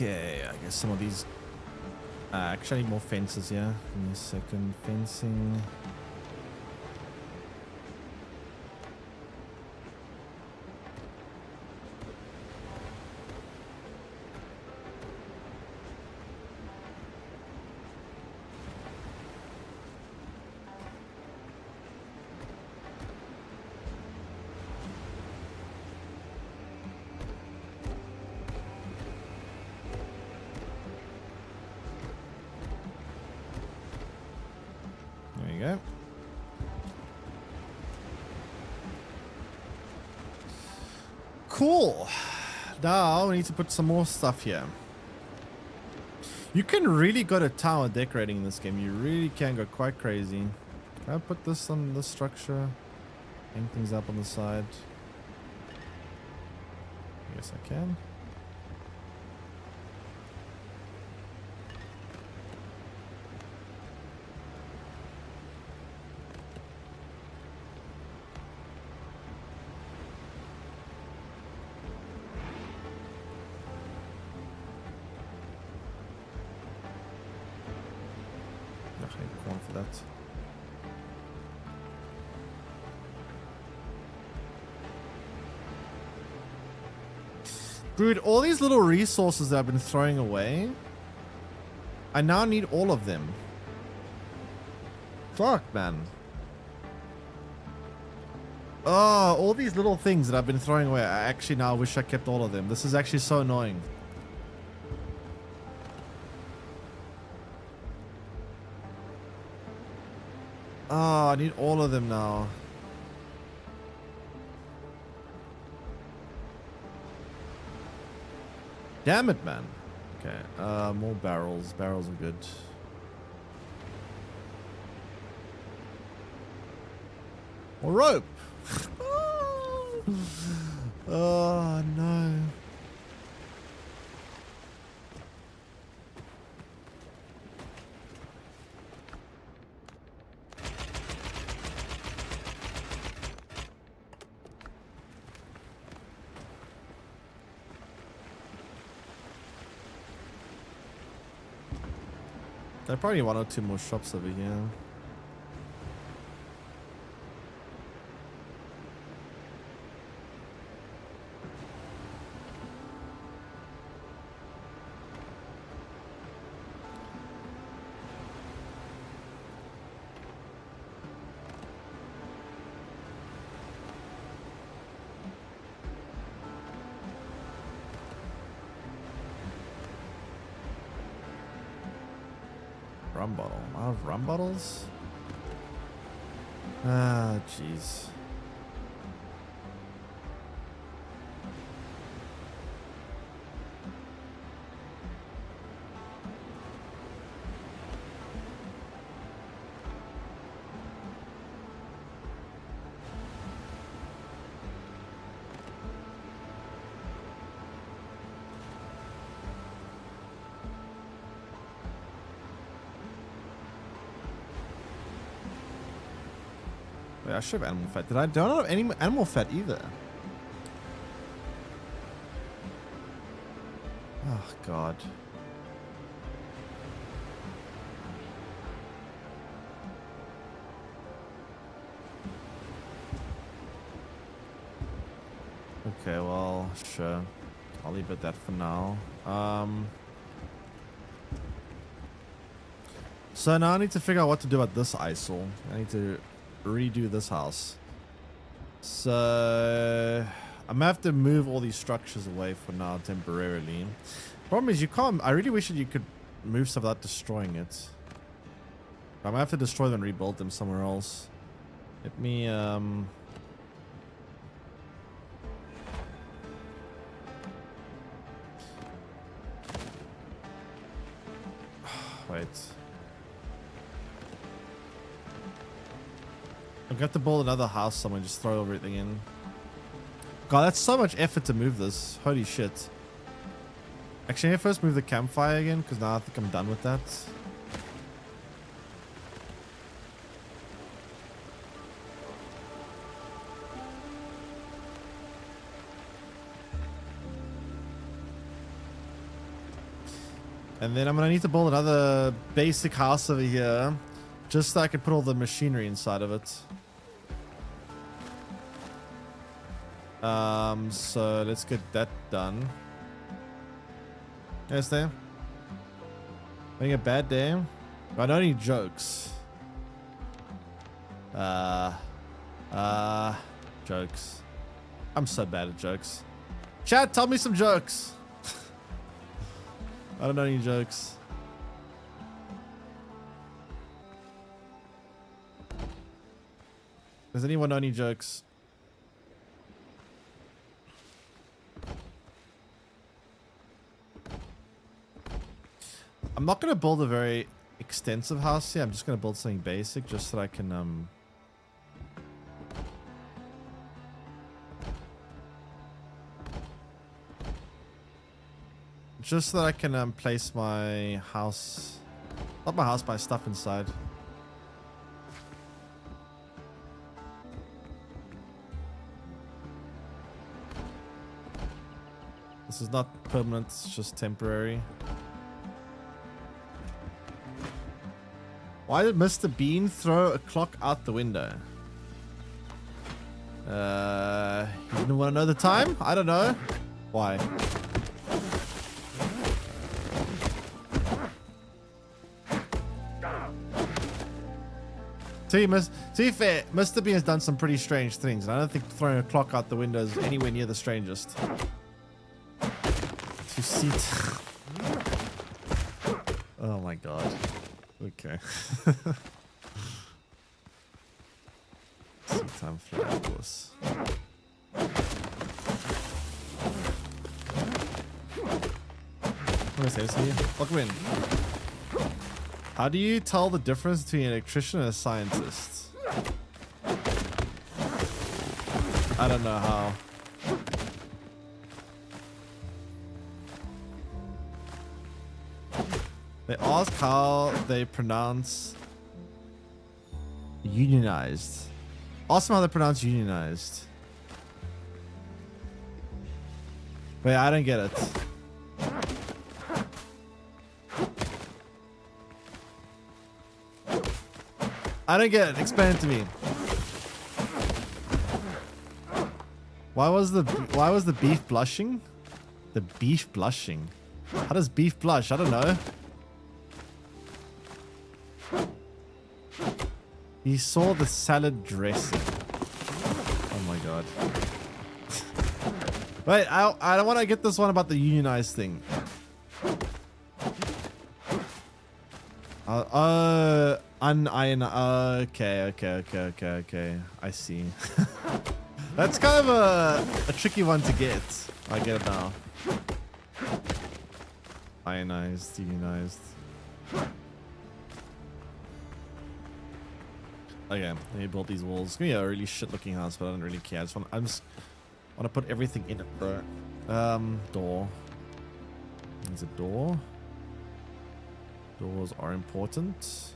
Okay, I guess some of these... actually, I need more fences, yeah. Give me a second. Fencing. There you go. Cool. Now we need to put some more stuff here. You can really go to town with decorating in this game. You really can go quite crazy. Can I put this on the structure? Hang things up on the side. I guess I can. For that. Dude, all these little resources that I've been throwing away, I now need all of them. Fuck, man. Oh, all these little things that I've been throwing away. I actually now wish I kept all of them. This is actually so annoying. Oh, I need all of them now. Damn it, man. Okay, more barrels. Barrels are good. More rope. Oh, no. There are probably 1 or 2 more shops over here. Rum bottle. I have rum bottles? Ah, jeez. Wait, I should have animal fat. Do I not have any animal fat either? Oh, God. Okay, well, sure. I'll leave it at that for now. So now I need to figure out what to do about this eyesore. I need to redo this house. So I'm gonna have to move all these structures away for now temporarily. Problem is you can't. I really wish that you could move stuff without destroying it. I'm gonna have to destroy them and rebuild them somewhere else. Let me wait. I'm gonna have to build another house somewhere, just throw everything in. God, that's so much effort to move this. Holy shit. Actually, I first move the campfire again, because now I think I'm done with that. And then I'm gonna need to build another basic house over here, just so I can put all the machinery inside of it. So let's get that done. Yes, there. Having a bad day. I don't need jokes. Jokes. I'm so bad at jokes. Chat, tell me some jokes. I don't know any jokes. Does anyone know any jokes? I'm not going to build a very extensive house here. I'm just going to build something basic just so that I can just so that I can place my house, not my house, my stuff inside. This is not permanent, it's just temporary. Why did Mr. Bean throw a clock out the window? You didn't want to know the time? I don't know. Why? To be fair, Mr. Bean has done some pretty strange things, and I don't think throwing a clock out the window is anywhere near the strangest. To seat. Oh my god. Okay. Seat time flat, of course. What is here? Welcome in. How do you tell the difference between an electrician and a scientist? I don't know how. They ask how they pronounce unionized. Ask them how they pronounce unionized. Wait, I don't get it. I don't get it. Explain it to me. Why was the beef blushing? The beef blushing. How does beef blush? I don't know. He saw the salad dressing. Oh my god. Wait, I don't want to get this one about the unionized thing. Okay. I see. That's kind of a tricky one to get. I get it now. Ionized, unionized. Okay, let me build these walls. It's gonna be a really shit looking house, but I don't really care. I just want to put everything in it, bro. Door. There's a door. Doors are important.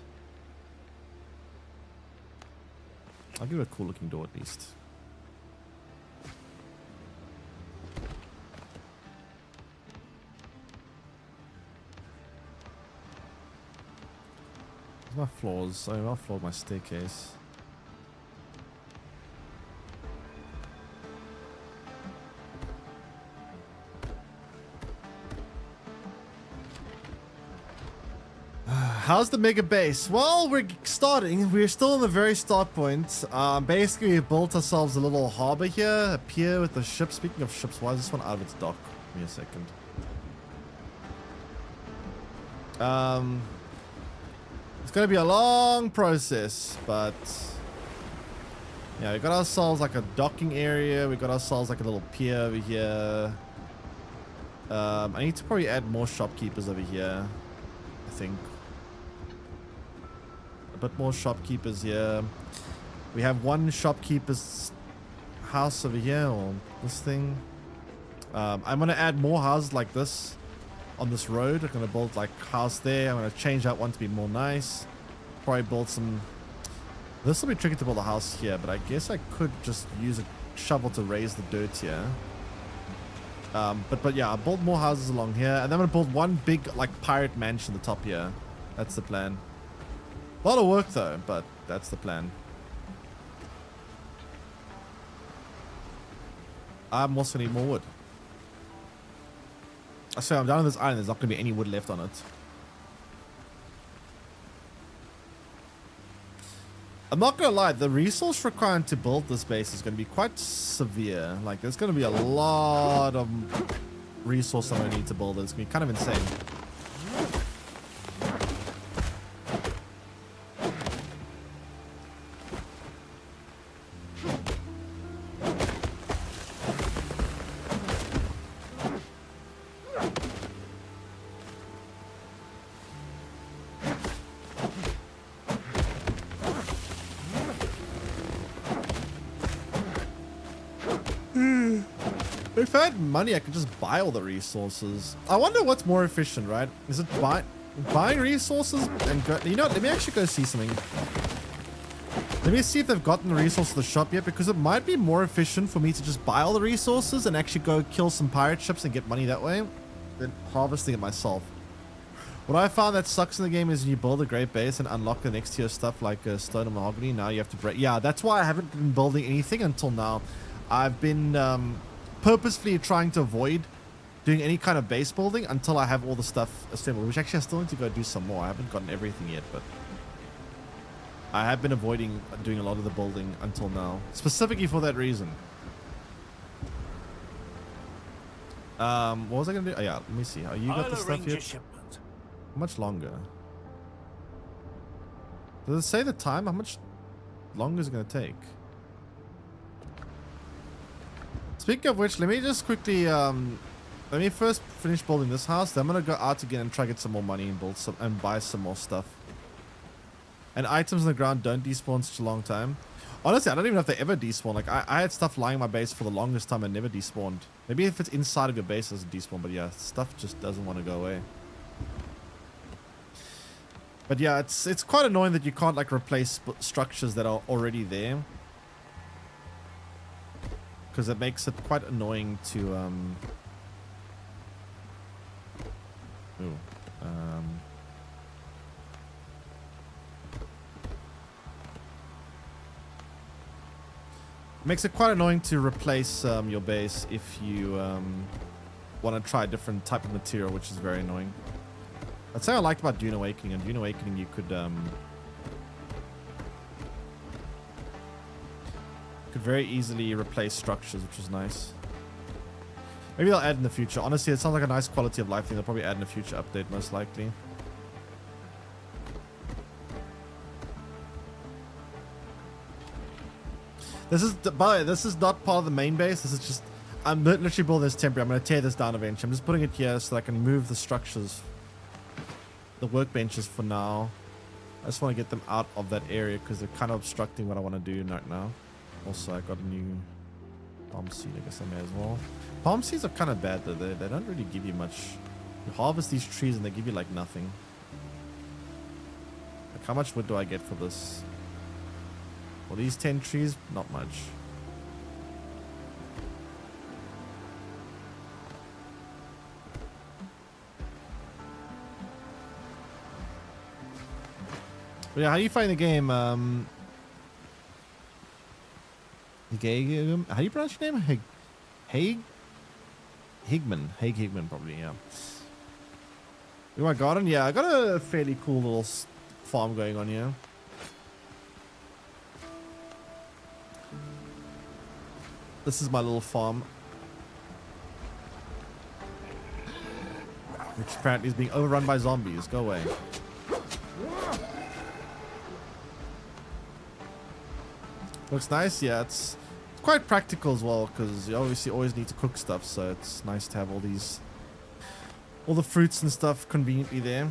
I'll give it a cool looking door at least. Where's my floors? Oh, I'll floor my staircase. How's the mega base? Well, we're starting. We're still in the very start point. Basically, we built ourselves a little harbor here, a pier with the ship. Speaking of ships, why is this one out of its dock? Give me a second. It's going to be a long process, but yeah, we got ourselves like a docking area. We got ourselves like a little pier over here. I need to probably add more shopkeepers over here, I think. A bit more shopkeepers here. We have one shopkeeper's house over here, or this thing. I'm going to add more houses like this on this road. I'm going to build like house there. I'm going to change that one to be more nice. Probably build some... This will be tricky to build a house here, but I guess I could just use a shovel to raise the dirt here. But yeah, I'll build more houses along here, and then I'm going to build one big like pirate mansion at the top here. That's the plan. A lot of work though, but that's the plan. I'm also going to need more wood. I swear, I'm down on this island. There's not going to be any wood left on it. I'm not going to lie. The resource required to build this base is going to be quite severe. Like, there's going to be a lot of resource I'm going to need to build it. It's going to be kind of insane. If I had money, I could just buy all the resources. I wonder what's more efficient, right? Is it buying resources and go... You know what? Let me actually go see something. Let me see if they've gotten the resource to the shop yet, because it might be more efficient for me to just buy all the resources and actually go kill some pirate ships and get money that way than harvesting it myself. What I found that sucks in the game is you build a great base and unlock the next tier stuff like stone and mahogany. Now you have to break... Yeah, that's why I haven't been building anything until now. I've been... purposefully trying to avoid doing any kind of base building until I have all the stuff assembled, which actually I still need to go do some more. I haven't gotten everything yet, but I have been avoiding doing a lot of the building until now, specifically for that reason. What was I gonna do? Oh yeah, let me see. How you got the stuff yet? How much longer? Does it say the time? How much longer is it gonna take? Speaking of which, let me just quickly let me first finish building this house. Then I'm gonna go out again and try to get some more money and build some and buy some more stuff. And items on the ground don't despawn such a long time. Honestly, I don't even know if they ever despawn. Like I had stuff lying in my base for the longest time and never despawned. Maybe if it's inside of your base, it doesn't despawn. But yeah, stuff just doesn't want to go away. But yeah, it's quite annoying that you can't like replace structures that are already there. Because it makes it quite annoying to makes it quite annoying to replace your base if you want to try a different type of material, which is very annoying. That's what I liked about Dune Awakening. And Dune Awakening, you could very easily replace structures, which is nice. Maybe they'll add in the future. Honestly, it sounds like a nice quality of life thing. They'll probably add in a future update, most likely. This is, by the way, this is not part of the main base. This is just, I'm literally building this temporary. I'm going to tear this down eventually. I'm just putting it here so that I can move the structures, the workbenches for now. I just want to get them out of that area because they're kind of obstructing what I want to do right now. Also, I got a new palm seed. I guess I may as well. Palm seeds are kind of bad though. They don't really give you much. You harvest these trees and they give you like nothing. Like how much wood do I get for this? For these 10 trees, not much. But yeah, how do you find the game? How do you pronounce your name? Higman, probably, yeah. In my garden, yeah, I got a fairly cool little farm going on here. This is my little farm, which apparently is being overrun by zombies. Go away. Looks nice, yeah. It's quite practical as well because you obviously always need to cook stuff, so it's nice to have all the fruits and stuff conveniently there.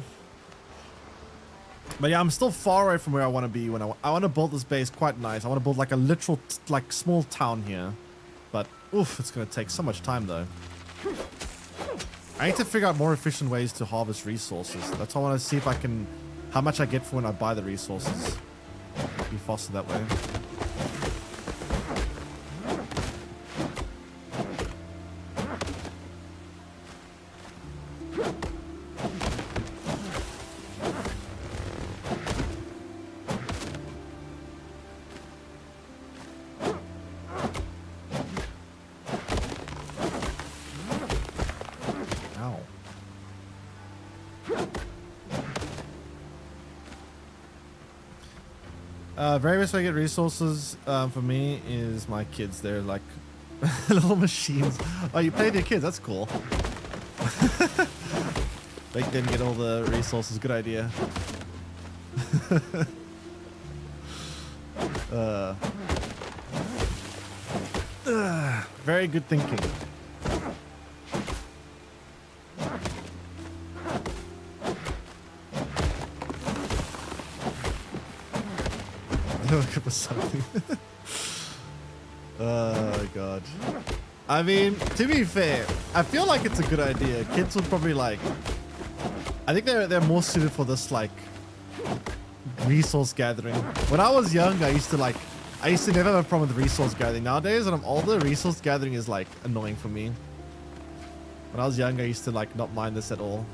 But yeah, I'm still far away from where I want to be when I want to build this base quite nice. I want to build like a literal like small town here. But, oof, it's going to take so much time, though. I need to figure out more efficient ways to harvest resources. That's why I want to see if I can... how much I get for when I buy the resources. Be faster that way. Very best way to get resources for me is my kids. They're like little machines. Oh, you play with your kids. That's cool. Make them get all the resources. Good idea. Very good thinking. Look at something. Oh god. I mean, to be fair, I feel like it's a good idea. Kids would probably like. I think they're more suited for this like resource gathering. When I was young, I used to never have a problem with resource gathering. Nowadays, when I'm older, resource gathering is like annoying for me. When I was young, I used to like not mind this at all.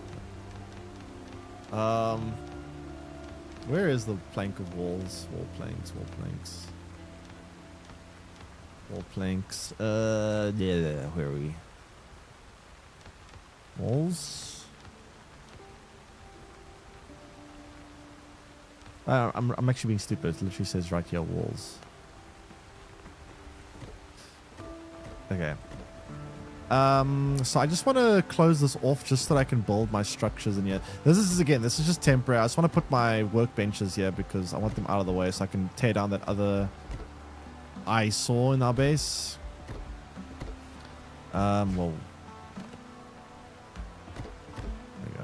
Where is the plank of walls? Wall planks. Wall planks. Yeah, where are we? Walls? I'm actually being stupid. It literally says right here, walls. Okay. So I just want to close this off just so that I can build my structures in here. This is just temporary. I just want to put my workbenches here because I want them out of the way so I can tear down that other eyesore in our base. Well, there we go.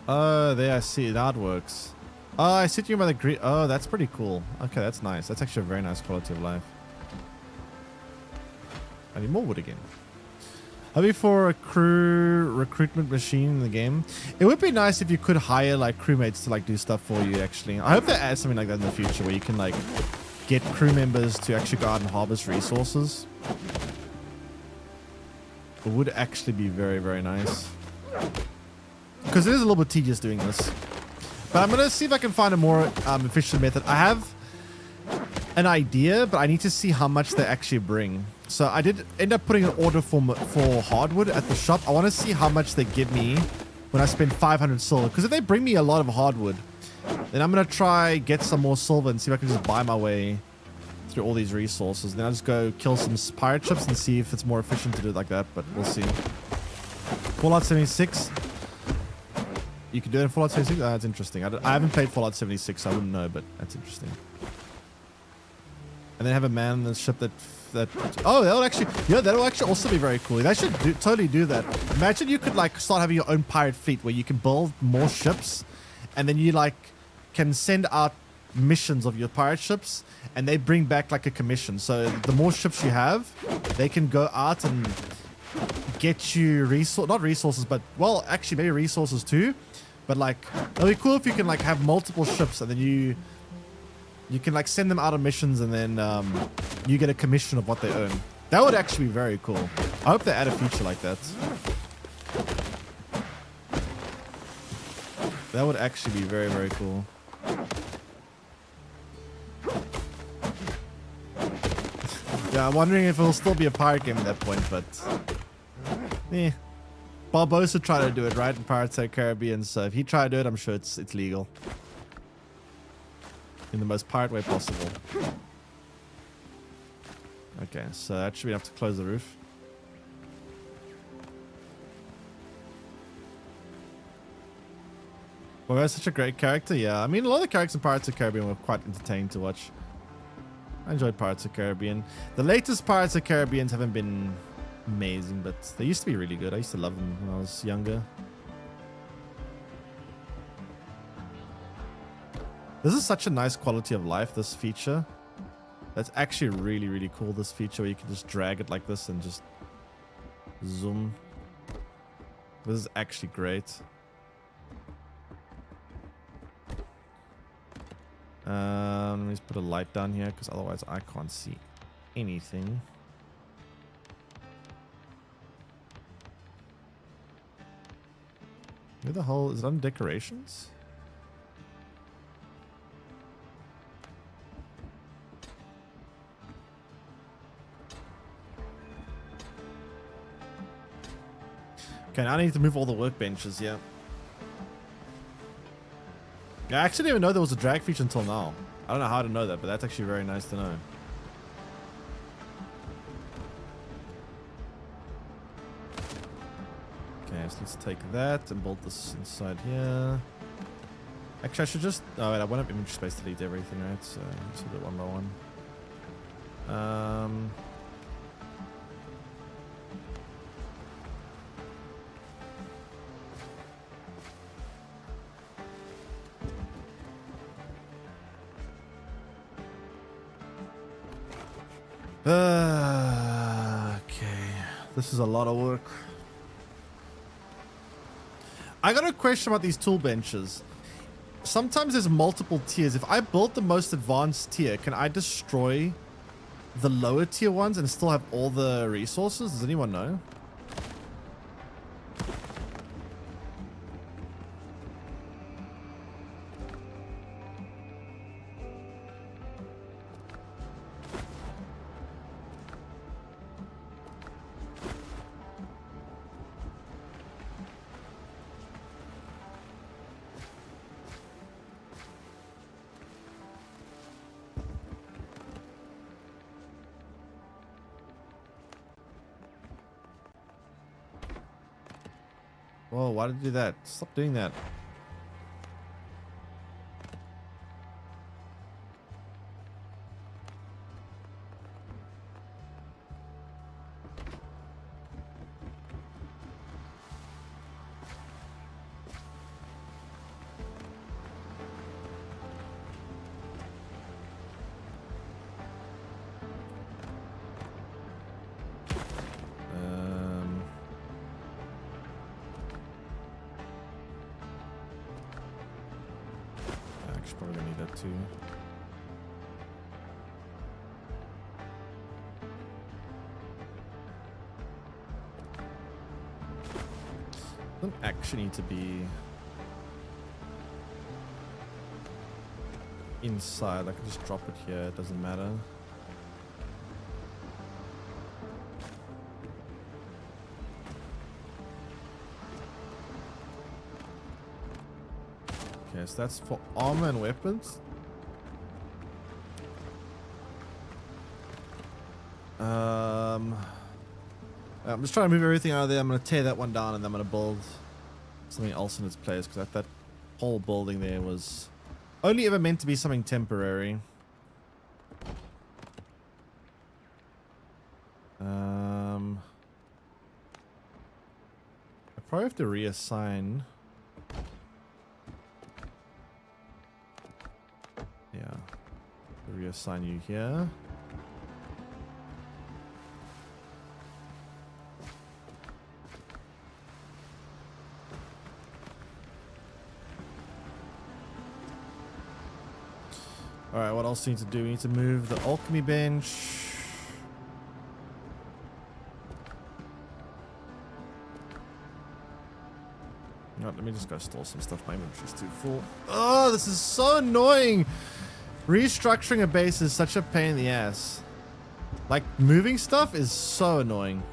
Oh, there I see. That works. Oh, I see you by the green. Oh, that's pretty cool. Okay, that's nice. That's actually a very nice quality of life. I need more wood again. Maybe for a crew recruitment machine in the game. It would be nice if you could hire like crewmates to like do stuff for you actually. I hope they add something like that in the future where you can like get crew members to actually go out and harvest resources. It would actually be very, very nice. Because it is a little bit tedious doing this. But I'm going to see if I can find a more efficient method. I have an idea, but I need to see how much they actually bring. So I did end up putting an order for hardwood at the shop. I want to see how much they give me when I spend 500 silver. Because if they bring me a lot of hardwood, then I'm going to try get some more silver and see if I can just buy my way through all these resources. Then I'll just go kill some pirate ships and see if it's more efficient to do it like that. But we'll see. Fallout 76. You can do it in Fallout 76? Oh, that's interesting. I haven't played Fallout 76, so I wouldn't know, but that's interesting. And then have a man on the ship that oh, that'll actually, yeah, that'll actually also be very cool. They should totally do that. Imagine you could like start having your own pirate fleet where you can build more ships, and then you like can send out missions of your pirate ships, and they bring back like a commission. So the more ships you have, they can go out and get you not resources, but well, actually maybe resources too. But like, it'll be cool if you can like have multiple ships, and then you can like send them out on missions, and then you get a commission of what they earn. That would actually be very cool. I hope they add a feature like that. That would actually be very, very cool. Yeah, I'm wondering if it'll still be a pirate game at that point, but eh. Barbosa tried to do it, right, in Pirates of the Caribbean, so if he tried to do it, I'm sure it's legal. In the most pirate way possible. Okay, so actually we have to close the roof. Well, that's such a great character, yeah. I mean, a lot of the characters in Pirates of the Caribbean were quite entertaining to watch. I enjoyed Pirates of the Caribbean. The latest Pirates of the Caribbeans haven't been amazing, but they used to be really good. I used to love them when I was younger. This is such a nice quality of life, this feature. That's actually really, really cool, this feature where you can just drag it like this and just zoom. This is actually great. Let me just put a light down here because otherwise I can't see anything. Where the hell is it on decorations? Okay, now I need to move all the workbenches, yeah. I actually didn't even know there was a drag feature until now. I don't know how to know that, but that's actually very nice to know. Okay, so let's take that and bolt this inside here. Actually, I should just... Oh, wait, I won't have image space to delete everything, right? So let's do it one by one. Okay, this is a lot of work. I got a question about these tool benches. Sometimes there's multiple tiers. If I build the most advanced tier, can I destroy the lower tier ones and still have all the resources? Does anyone know? Whoa, why did you do that? Stop doing that. Actually, probably gonna need that too. Doesn't actually need to be inside. I can just drop it here. It doesn't matter. Okay, so that's for armor and weapons. I'm just trying to move everything out of there. I'm going to tear that one down and then I'm going to build something else in its place, because that whole building there was only ever meant to be something temporary. I probably have to reassign. Yeah, reassign you here. Alright, what else do we need to do? We need to move the alchemy bench. No, let me just go store some stuff. My inventory's too full. Oh, this is so annoying! Restructuring a base is such a pain in the ass. Like, moving stuff is so annoying.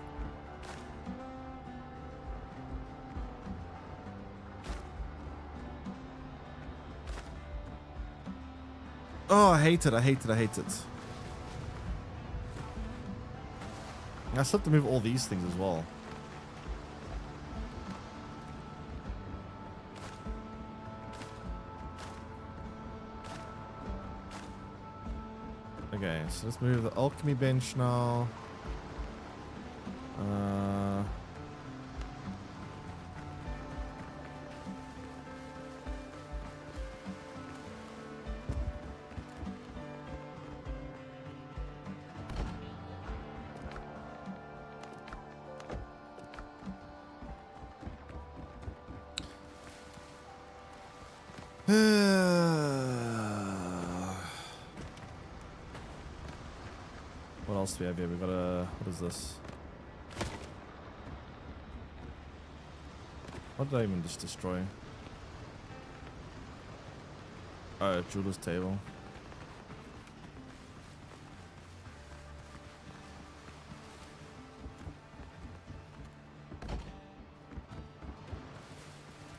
Oh, I hate it. I hate it. I hate it. I still have to move all these things as well. Okay, so let's move the alchemy bench now. What else do we have here? We got a... What is this? What did I even just destroy? Oh, jeweler's table.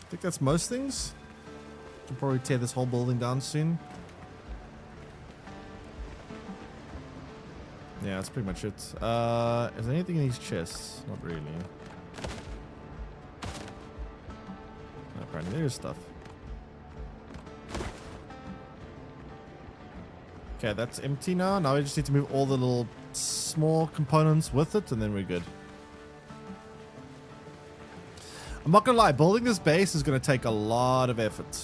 I think that's most things. Should probably tear this whole building down soon. Yeah, that's pretty much it. Is there anything in these chests? Not really. No, apparently there's stuff. Okay, that's empty now. Now we just need to move all the little small components with it, and then we're good. I'm not gonna lie, building this base is gonna take a lot of effort.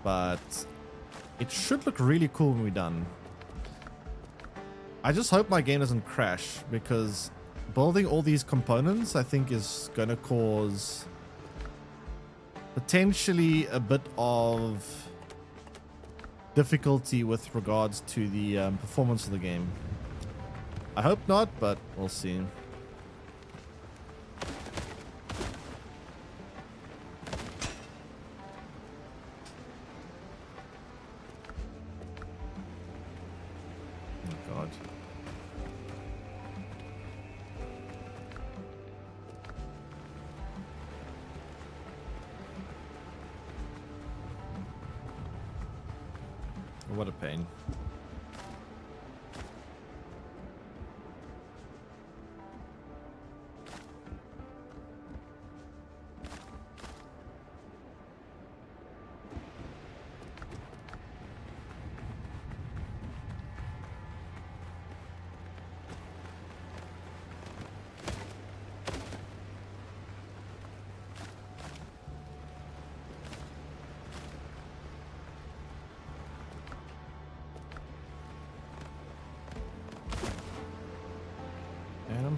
But it should look really cool when we're done. I just hope my game doesn't crash, because building all these components, I think, is going to cause potentially a bit of difficulty with regards to the performance of the game. I hope not, but we'll see. Oh God. What a pain.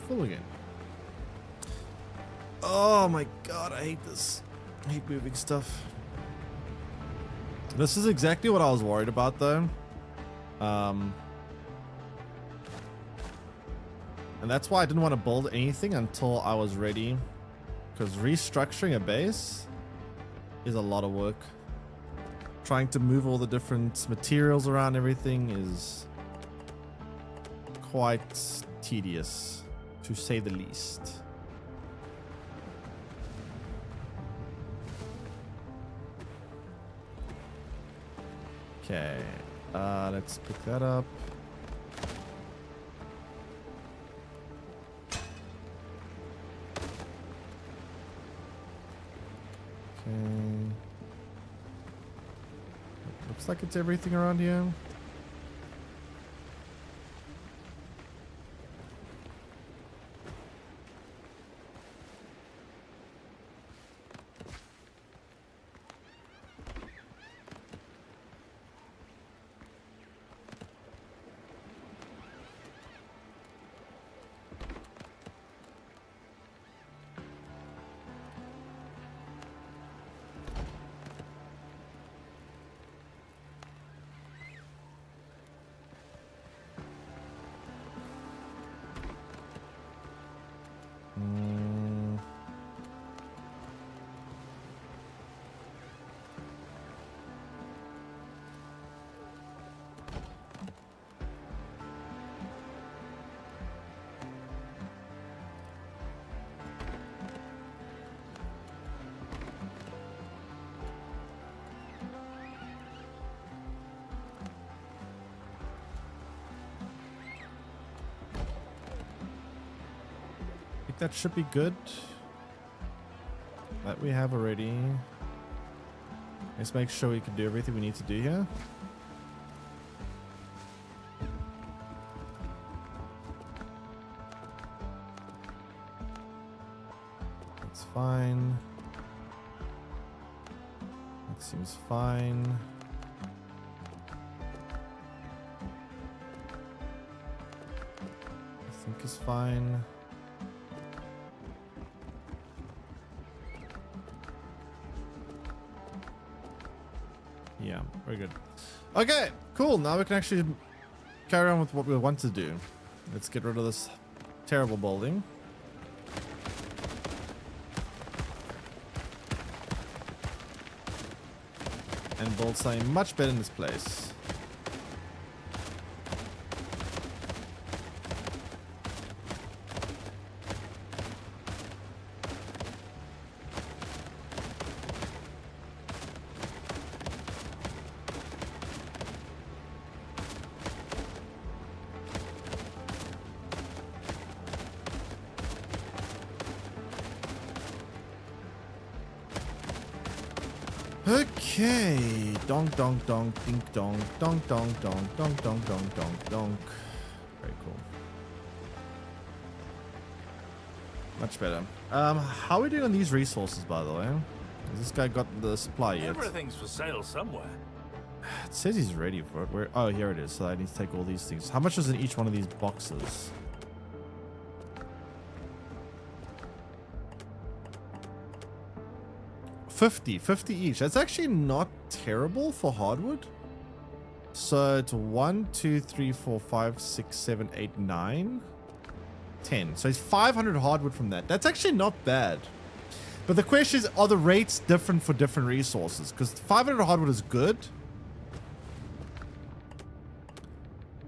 full again. Oh my god, I hate this. I hate moving stuff. This is exactly what I was worried about though. And that's why I didn't want to build anything until I was ready. Because restructuring a base is a lot of work. Trying to move all the different materials around everything is quite tedious, to say the least. Okay, let's pick that up. Okay. Looks like it's everything around here. That should be good. That we have already. Let's make sure we can do everything we need to do here. That's fine. That seems fine. I think is fine. Yeah, very good. Okay, cool. Now we can actually carry on with what we want to do. Let's get rid of this terrible building. And build something much better in this place. Okay, donk donk donk dink donk donk donk donk donk donk donk donk donk. Very cool. Much better. How are we doing on these resources, by the way? Has this guy got the supply yet? Everything's for sale somewhere. It says he's ready for it. Where? Oh, here it is. So I need to take all these things. How much is in each one of these boxes? $50 each. That's actually not terrible for hardwood. So it's 1, 2, 3, 4, 5, 6, 7, 8, 9, 10. So it's 500 hardwood from that. That's actually not bad. But the question is, are the rates different for different resources? Because 500 hardwood is good.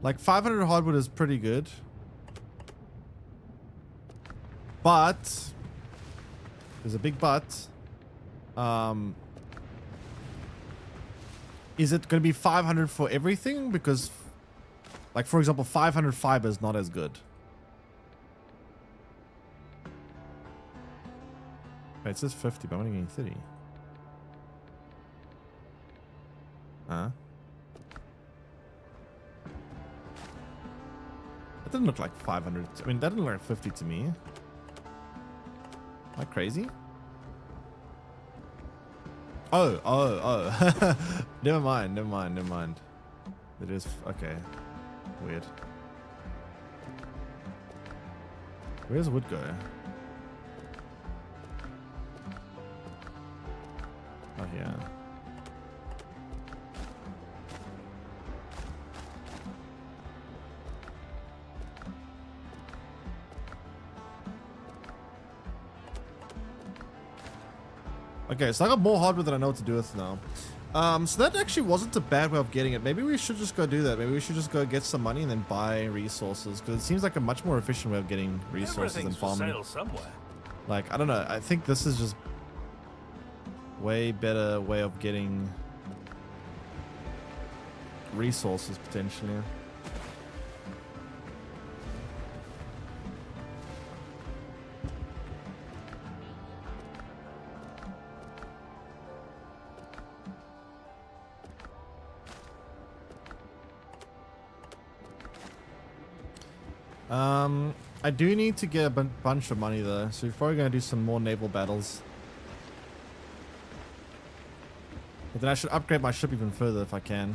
Like 500 hardwood is pretty good. But there's a big but. Is it going to be 500 for everything? Because, like, for example, 500 fiber is not as good. Wait, it says 50, but I'm only getting 30. Huh? That didn't look like 500. I mean, that didn't look like 50 to me. Am I crazy? Oh. never mind. It is, okay. Weird. Where's wood go? Oh, yeah. Okay, so I got more hardwood than I know what to do with now. So that actually wasn't a bad way of getting it. Maybe we should just go do that. Maybe we should just go get some money and then buy resources, because it seems like a much more efficient way of getting resources than farming. For sale somewhere. Like, I don't know. I think this is just way better way of getting resources potentially. I do need to get a bunch of money though, so we're probably going to do some more naval battles. But then I should upgrade my ship even further if I can.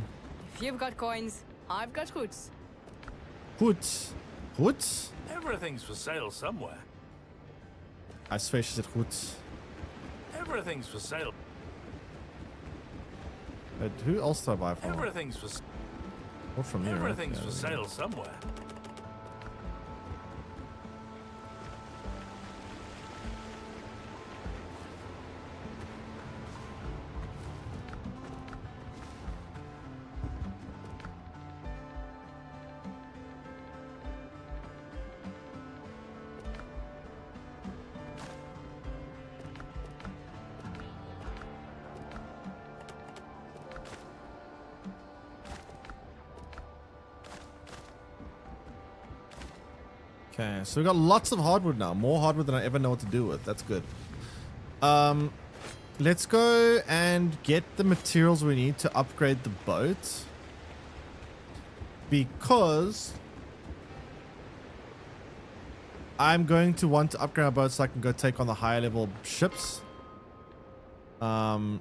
If you've got coins, I've got hoots. Hoots? Hoots? Everything's for sale somewhere. I swear she said hoots. Everything's for sale. But who else do I buy from? Everything's for Or from you, Everything's right? for sale somewhere. Okay, so we got lots of hardwood now. More hardwood than I ever know what to do with. That's good. Let's go and get the materials we need to upgrade the boat. Because I'm going to want to upgrade our boat so I can go take on the higher level ships. And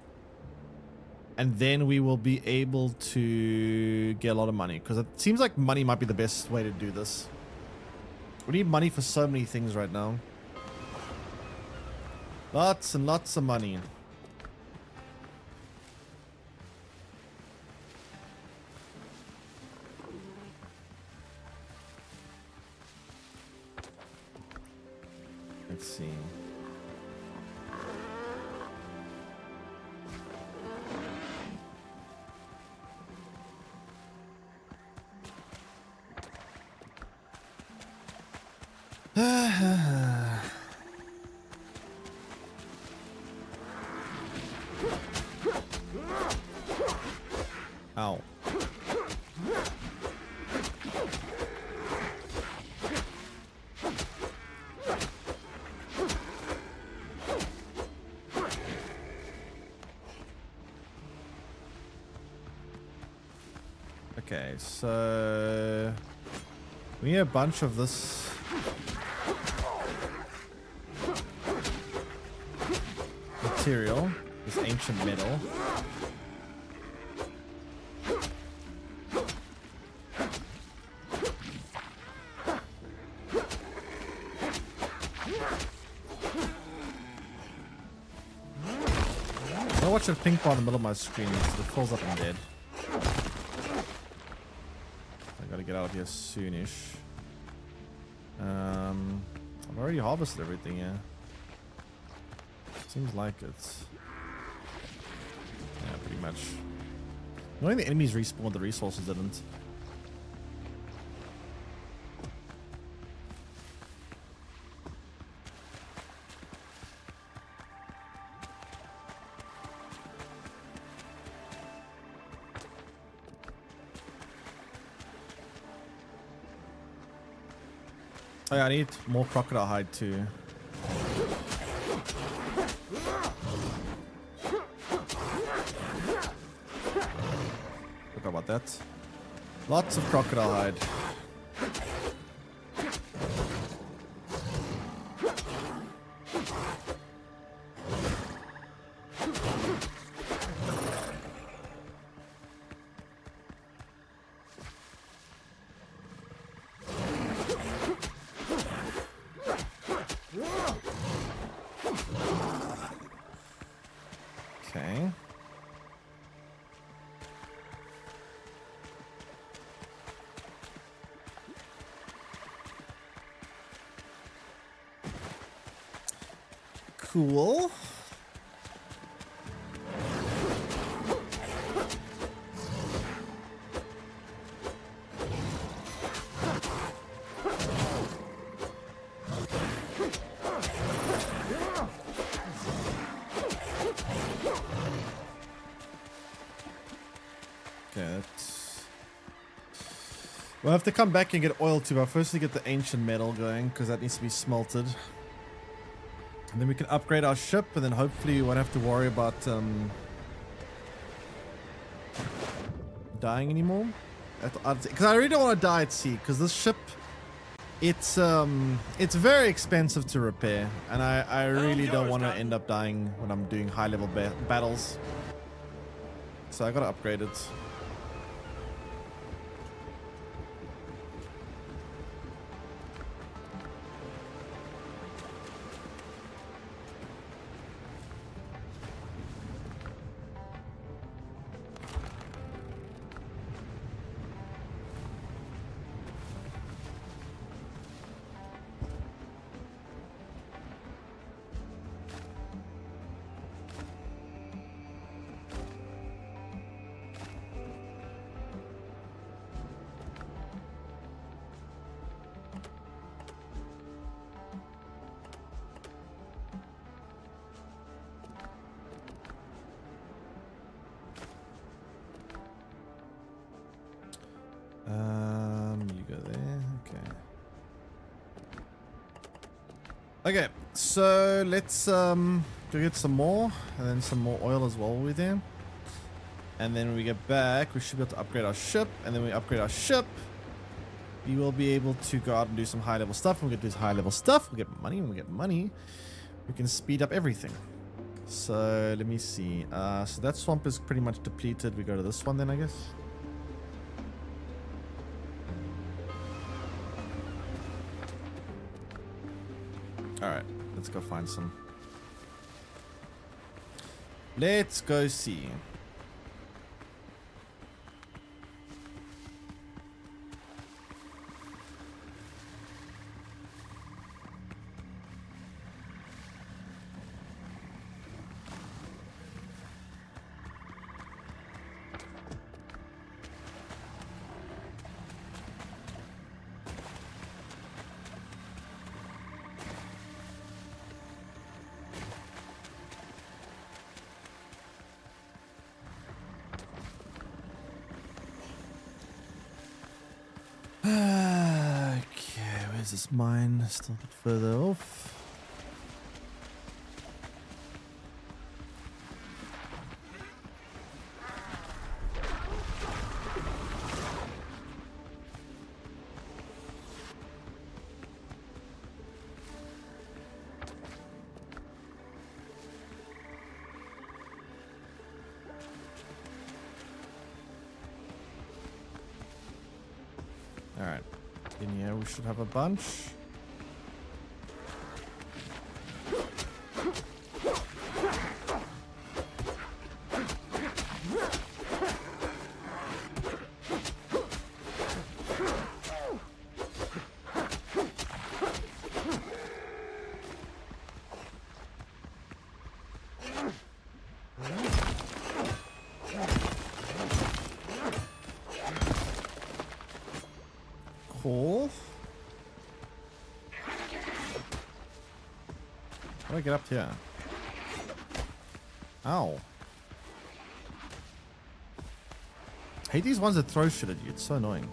then we will be able to get a lot of money. Because it seems like money might be the best way to do this. We need money for so many things right now. Lots and lots of money. Let's see. Ow. Okay, so we need a bunch of this material, this ancient metal. I watch a pink bar in the middle of my screen, so it falls up and dead. I gotta get out of here soonish. I've already harvested everything, yeah. Seems like it's... yeah, pretty much. Only the enemies respawned, the resources didn't. Oh yeah, I need more crocodile hide too. Forgot about that. Lots of crocodile hide. Cool. We'll have to come back and get oil too, but first we get the ancient metal going because that needs to be smelted. And then we can upgrade our ship, and then hopefully we won't have to worry about dying anymore. Because I really don't want to die at sea, because this ship, it's very expensive to repair, and I really don't want to end up dying when I'm doing high level battles. So I gotta upgrade it. You go there. Okay, so let's go get some more, and then some more oil as well with there. And then when we get back, we should be able to upgrade our ship, and then when we upgrade our ship, we will be able to go out and do some high level stuff. When we get to this high level stuff, we get money. When we get money, we can speed up everything. So let me see. So that swamp is pretty much depleted. We go to this one then, I guess. Alright, let's go find some. Let's go see. Okay, where's this mine? Still a bit further off. Alright, in here we should have a bunch. Cool. How do I get up here? Ow. I hate these ones that throw shit at you. It's so annoying.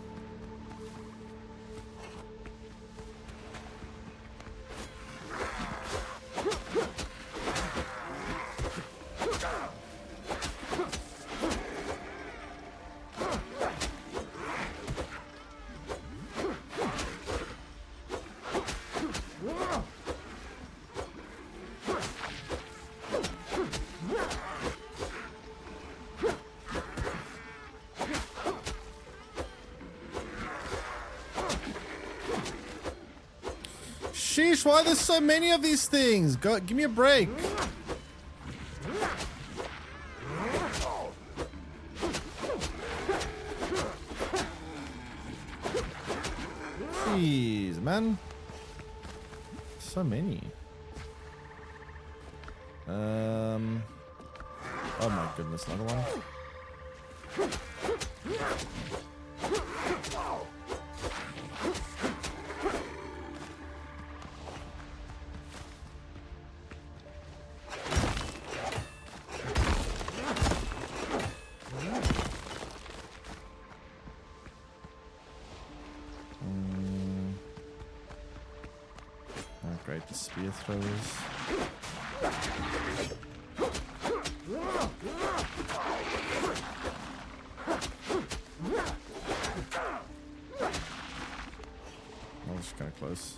Sheesh, why are there so many of these things? Go, give me a break. Jeez, man. So many. Oh my goodness, another one. Oh, great, the spear throwers. That was kind of close.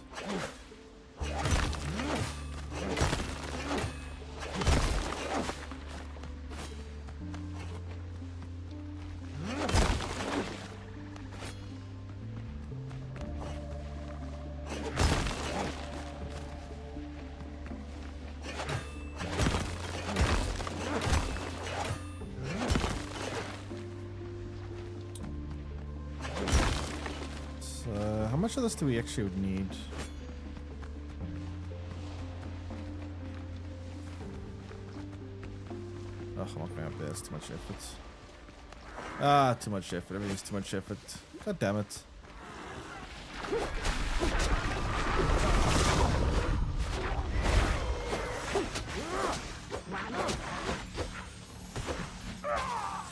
How much of this do we actually would need? Oh, I'm not going up there. That's too much effort. Ah, too much effort. Everything's too much effort. God damn it.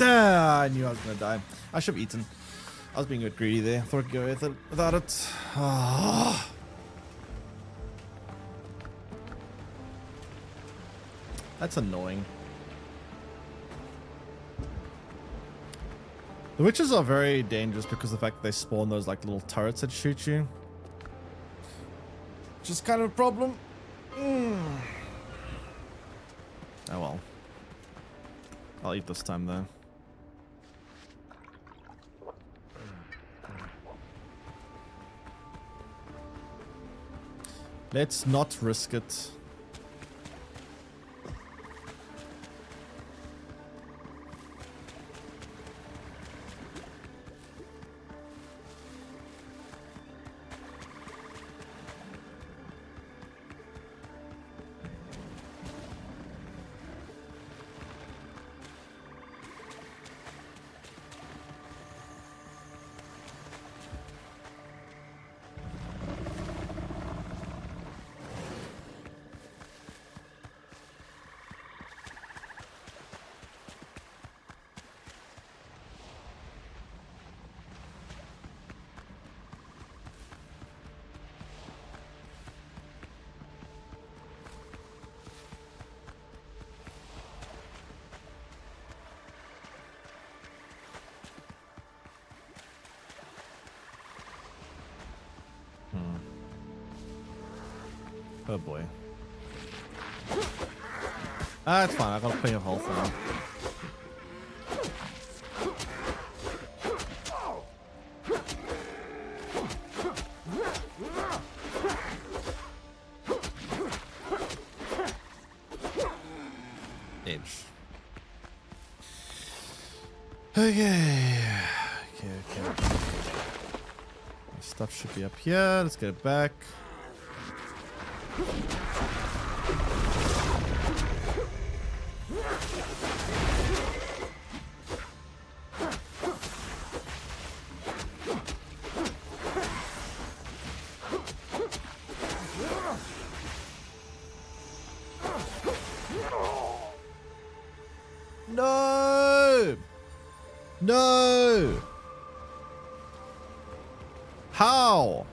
Ah, I knew I was going to die. I should have eaten. I was being a bit greedy there. I thought I could go with it without it. Oh. That's annoying. The witches are very dangerous because of the fact that they spawn those like little turrets that shoot you. Which is kind of a problem. Oh well. I'll eat this time though. Let's not risk it. Oh boy. Ah, it's fine. I got plenty of health now. Edge. Okay. Okay. My stuff should be up here. Let's get it back. No! No! How?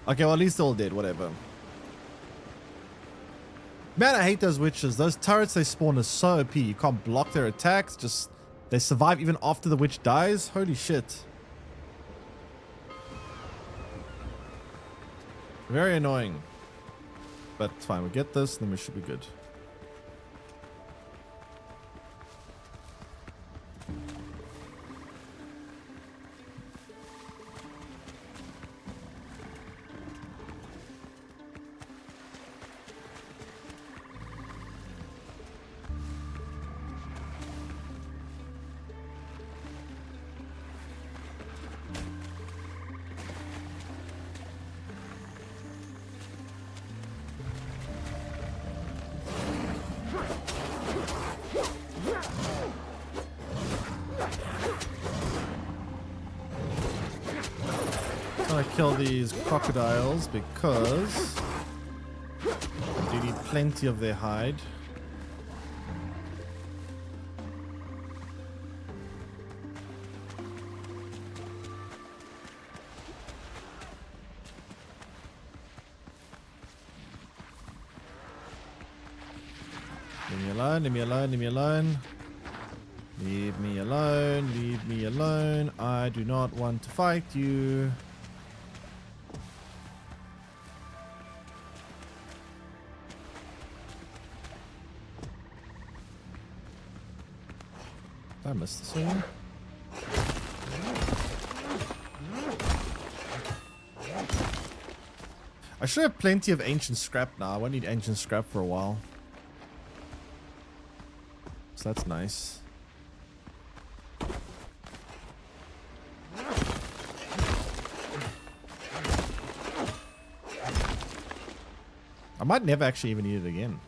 Okay, well at least they're all dead, whatever. Man, I hate those witches. Those turrets they spawn are so OP. You can't block their attacks. Just, they survive even after the witch dies. Holy shit. Very annoying. But it's fine. We get this, then we should be good. Trying to kill these crocodiles because I do need plenty of their hide. Leave me alone, leave me alone, leave me alone. Leave me alone, leave me alone. I do not want to fight you. Did I miss this one? I should have plenty of ancient scrap now. I won't need ancient scrap for a while. So that's nice. I might never actually even need it again.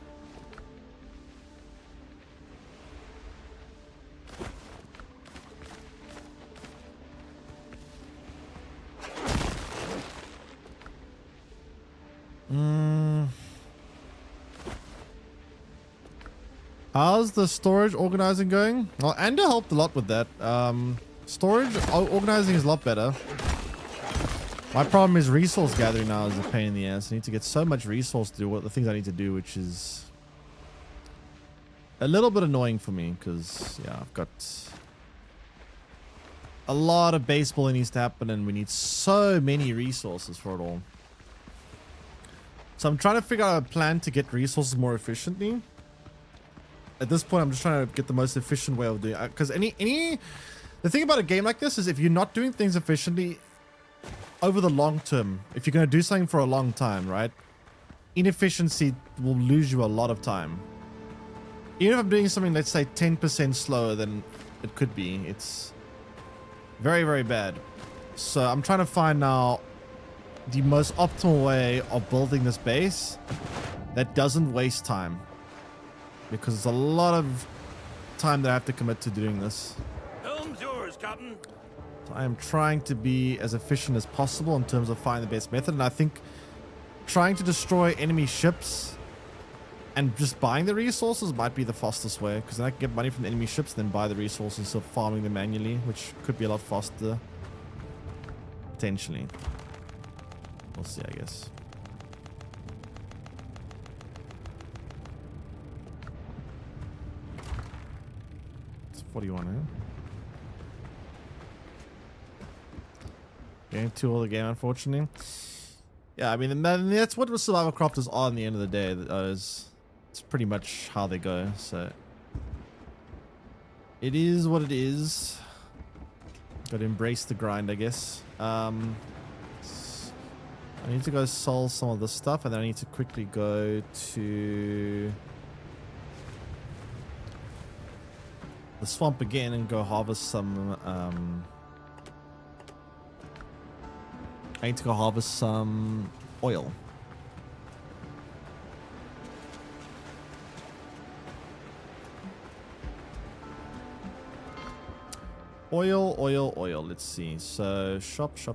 How's the storage organizing going? Well, Anda helped a lot with that. Storage organizing is a lot better. My problem is resource gathering now is a pain in the ass. I need to get so much resource to do what the things I need to do, which is a little bit annoying for me because, yeah, I've got a lot of baseball that needs to happen and we need so many resources for it all. So I'm trying to figure out a plan to get resources more efficiently. At this point, I'm just trying to get the most efficient way of doing it. Because the thing about a game like this is if you're not doing things efficiently over the long term, if you're going to do something for a long time, right? Inefficiency will lose you a lot of time. Even if I'm doing something, let's say 10% slower than it could be, it's very, very bad. So I'm trying to find now the most optimal way of building this base that doesn't waste time. Because it's a lot of time that I have to commit to doing this. Helm's yours, Captain. So I am trying to be as efficient as possible in terms of finding the best method. And I think trying to destroy enemy ships and just buying the resources might be the fastest way. Because then I can get money from the enemy ships, then buy the resources instead of farming them manually, which could be a lot faster. Potentially. We'll see, I guess. What do you want to do? Game 2 of the game, unfortunately. Yeah, I mean, that's what survival crafters are in the end of the day. It's pretty much how they go, so... It is what it is. Gotta embrace the grind, I guess. I need to go solve some of this stuff, and then I need to quickly go to... the swamp again and go harvest some I need to go harvest some oil. Oil. Let's see. So shops.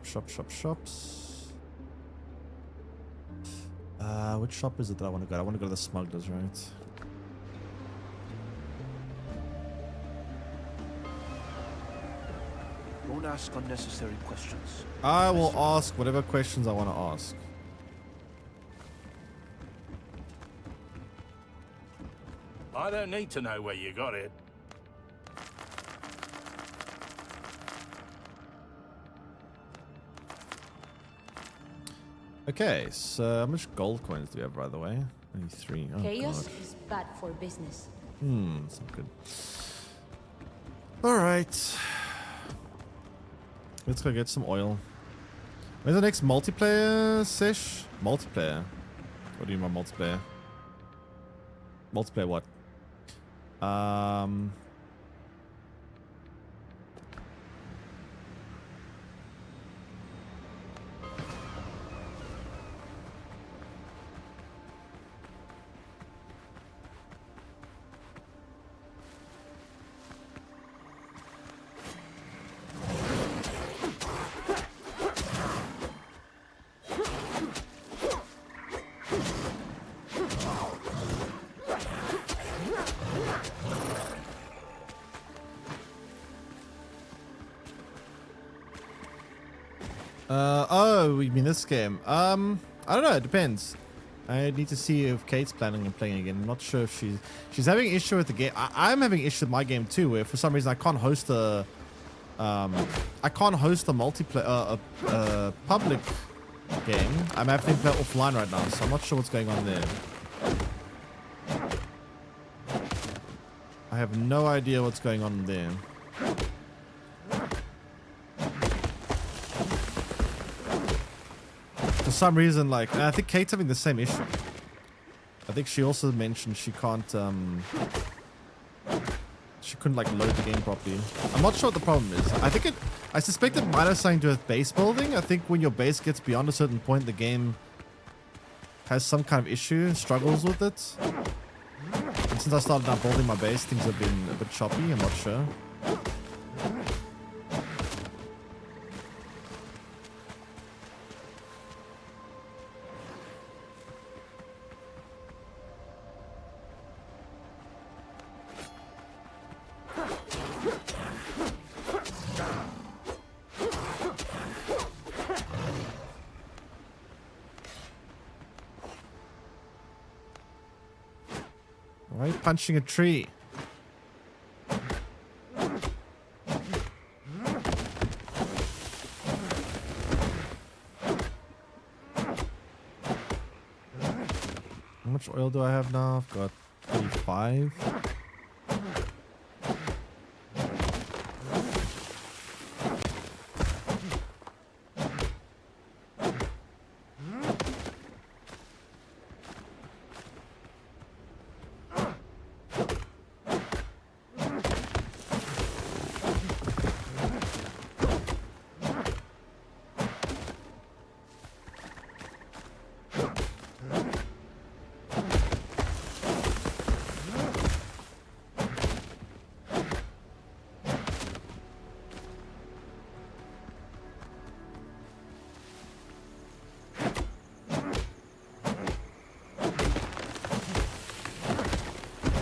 Which shop is it that I want to go? I want to go to the smugglers, right? Don't ask unnecessary questions. I will ask whatever questions I want to ask. I don't need to know where you got it. Okay, so how much gold coins do we have, by the way? Only 3. Oh, Chaos God. is bad for business. That's not good. Alright. Let's go get some oil. Where's the next multiplayer sesh? Multiplayer. What do you mean by multiplayer? Multiplayer what? Oh, you mean this game? I don't know. It depends. I need to see if Kate's planning on playing again. I'm not sure if she's having issue with the game. I'm having issue with my game too, where for some reason I can't host a multiplayer public game. I'm having to play offline right now, so I'm not sure what's going on there. I have no idea what's going on there. For some reason, like, and I think Kate's having the same issue. I think she also mentioned she can't, she couldn't like load the game properly. I'm not sure what the problem is. I suspect it might have something to do with base building. I think when your base gets beyond a certain point, the game has some kind of issue, struggles with it. And since I started now building my base, things have been a bit choppy. I'm not sure. Why are you punching a tree? How much oil do I have now? I've got 35.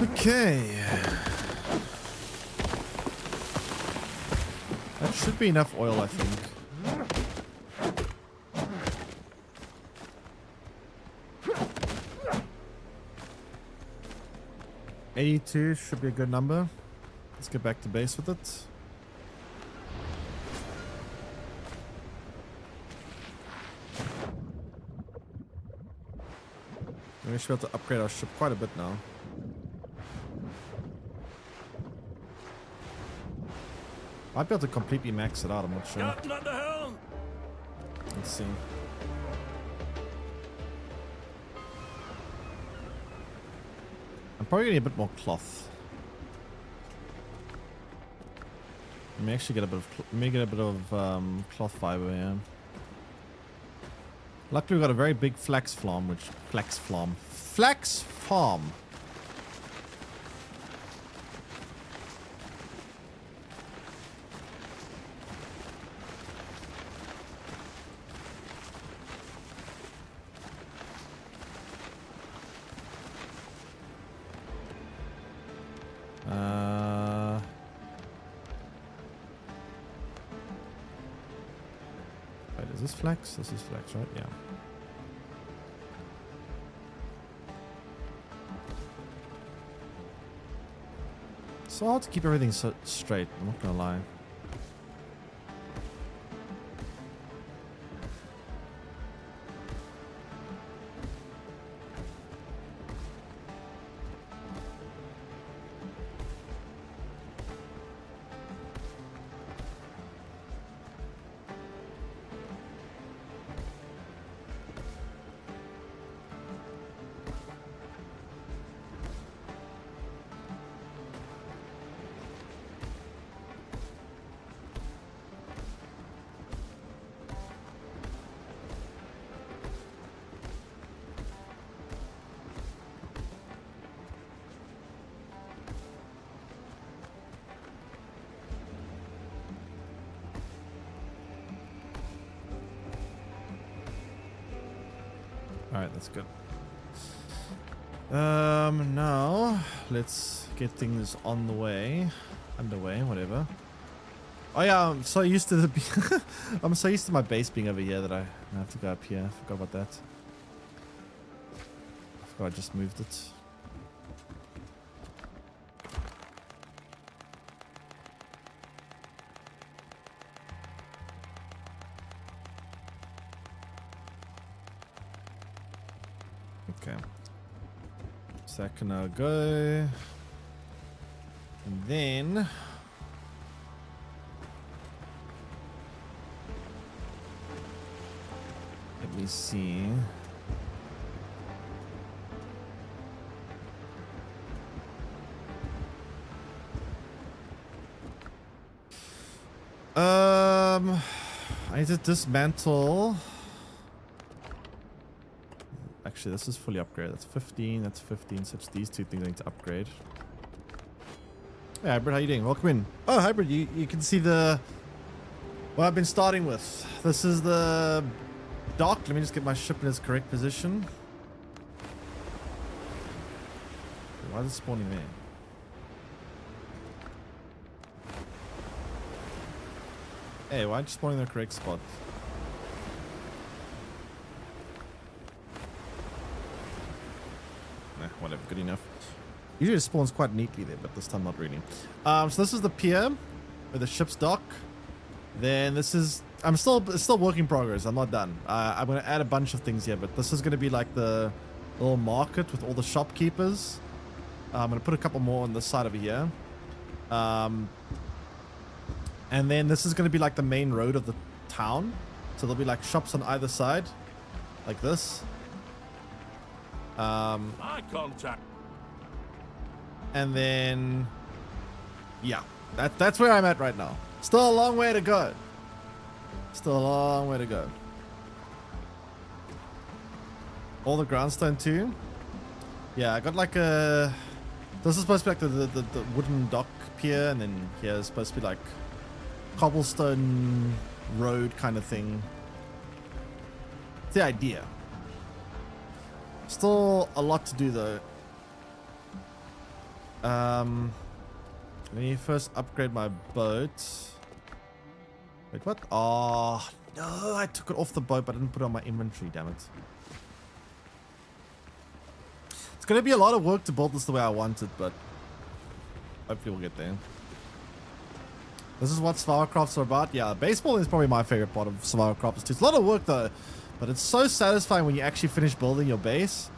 Okay. That should be enough oil, I think. $82 should be a good number. Let's get back to base with it. We should be able to upgrade our ship quite a bit now. Might be able to completely max it out, I'm not sure. Captain at the helm. Let's see. I'm probably gonna need a bit more cloth. Let me actually get a bit of cloth fiber here. Luckily we've got a very big flax farm. Wait, is this flax? This is flax, right? Yeah. So hard to keep everything so straight, I'm not gonna lie. Alright, that's good. Now let's get things on the way, underway, whatever. Oh yeah, I'm so used to the I'm so used to my base being over here that I have to go up here. I forgot about that. I forgot I just moved it. Okay. So that can now go. And then let me see. I need to dismantle. Actually, this is fully upgraded. That's 15. That's 15. So it's these two things I need to upgrade. Hey, Hybrid, how you doing? Welcome in. Oh, Hybrid, you can see the what I've been starting with. This is the dock. Let me just get my ship in its correct position. Why is it spawning there? Hey, why aren't you spawning in the correct spot? Nah, whatever, good enough. Usually it spawns quite neatly there, but this time not really. So this is the pier where the ship's dock. Then this is, it's still work in progress. I'm not done. I'm gonna add a bunch of things here, but this is gonna be like the little market with all the shopkeepers. I'm gonna put a couple more on this side over here. And then this is gonna be like the main road of the town. So there'll be like shops on either side, like this. Eye contact. And then, yeah, that's where I'm at right now. Still a long way to go. Still a long way to go. All the groundstone too. Yeah, I got like a. This is supposed to be like the wooden dock pier, and then here is supposed to be like cobblestone road kind of thing. It's the idea. Still a lot to do though. Let me first upgrade my boat. Wait, what? Oh, no, I took it off the boat, but I didn't put it on my inventory, damn it. It's going to be a lot of work to build this the way I want it, but hopefully we'll get there. This is what survival crafts are about. Yeah, baseball is probably my favorite part of survival crafts too. It's a lot of work though, but it's so satisfying when you actually finish building your base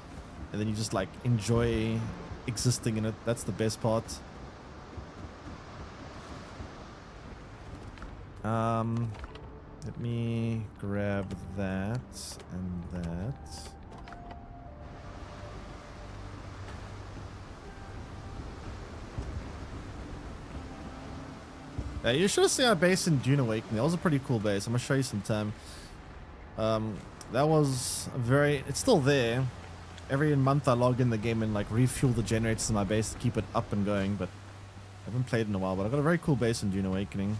and then you just like enjoy existing in it. That's the best part. Let me grab that and that. Yeah, you should have seen our base in Dune Awakening. That was a pretty cool base. I'm gonna show you some time. That was it's still there. Every month I log in the game and like refuel the generators in my base to keep it up and going, but I haven't played in a while. But I've got a very cool base in Dune Awakening.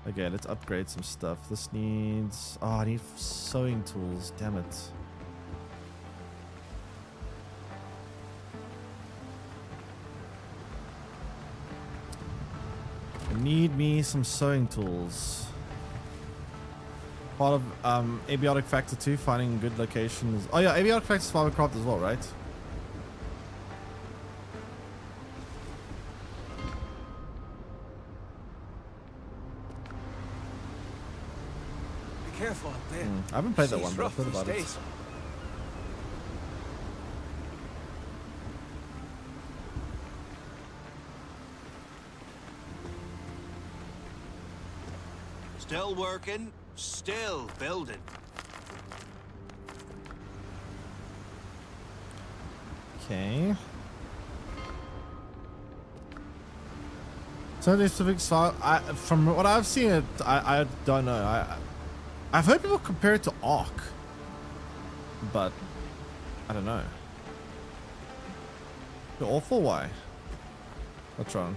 Okay, let's upgrade some stuff. This needs... Oh, I need sewing tools. Damn it. I need me some sewing tools. Part of Abiotic Factor 2, finding good locations. Oh yeah, Abiotic Factor Survival Craft as well, right? Be careful up there. I haven't played that one, but I've heard about it. Still working, still building. Okay. So the specific style, from what I've seen, I don't know. I've heard people compare it to Ark, but I don't know. You're awful. Why? What's wrong?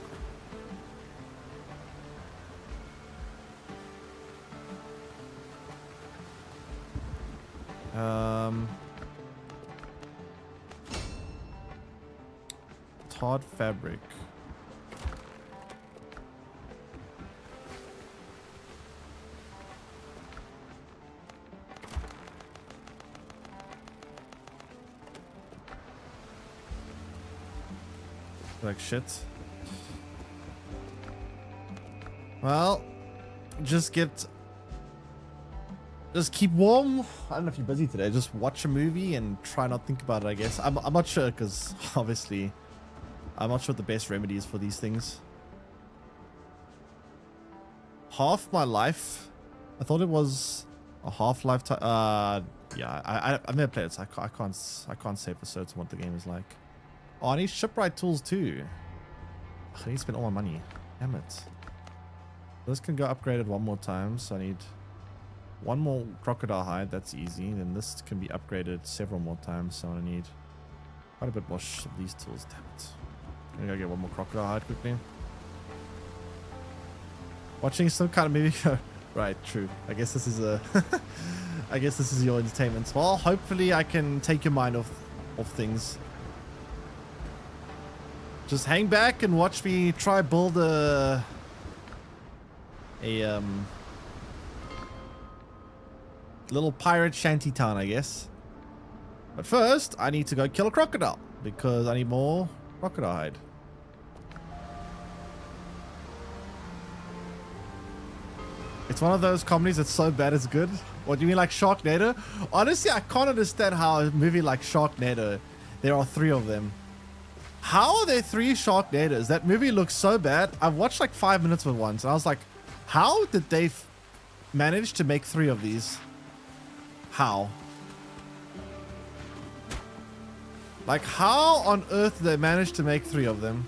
Tarred fabric. Like shit. Well, just keep warm. I don't know if you're busy today. Just watch a movie and try not think about it, I guess. I'm not sure, because obviously I'm not sure what the best remedy is for these things. Half my life? I thought it was a half lifetime. Yeah, I've never played it, so I can't say for certain what the game is like. Oh, I need shipwright tools too. I need to spend all my money. Damn it. This can go upgraded one more time, so I need one more crocodile hide. That's easy. Then this can be upgraded several more times, so I need quite a bit more of these tools. Damn it. I'm gonna go get one more crocodile hide quickly. Watching some kind of movie. Right, true. I guess this is a I guess this is your entertainment. Well, hopefully I can take your mind off things. Just hang back and watch me try build a little pirate shanty town, I guess. But first, I need to go kill a crocodile because I need more crocodile hide. It's one of those comedies that's so bad it's good. What do you mean, like Sharknado? Honestly, I can't understand how a movie like Sharknado, there are 3 of them. How are there 3 Sharknados? That movie looks so bad. I've watched like 5 minutes of it once, and I was like, how did they manage to make 3 of these? How? Like, how on earth did they manage to make 3 of them?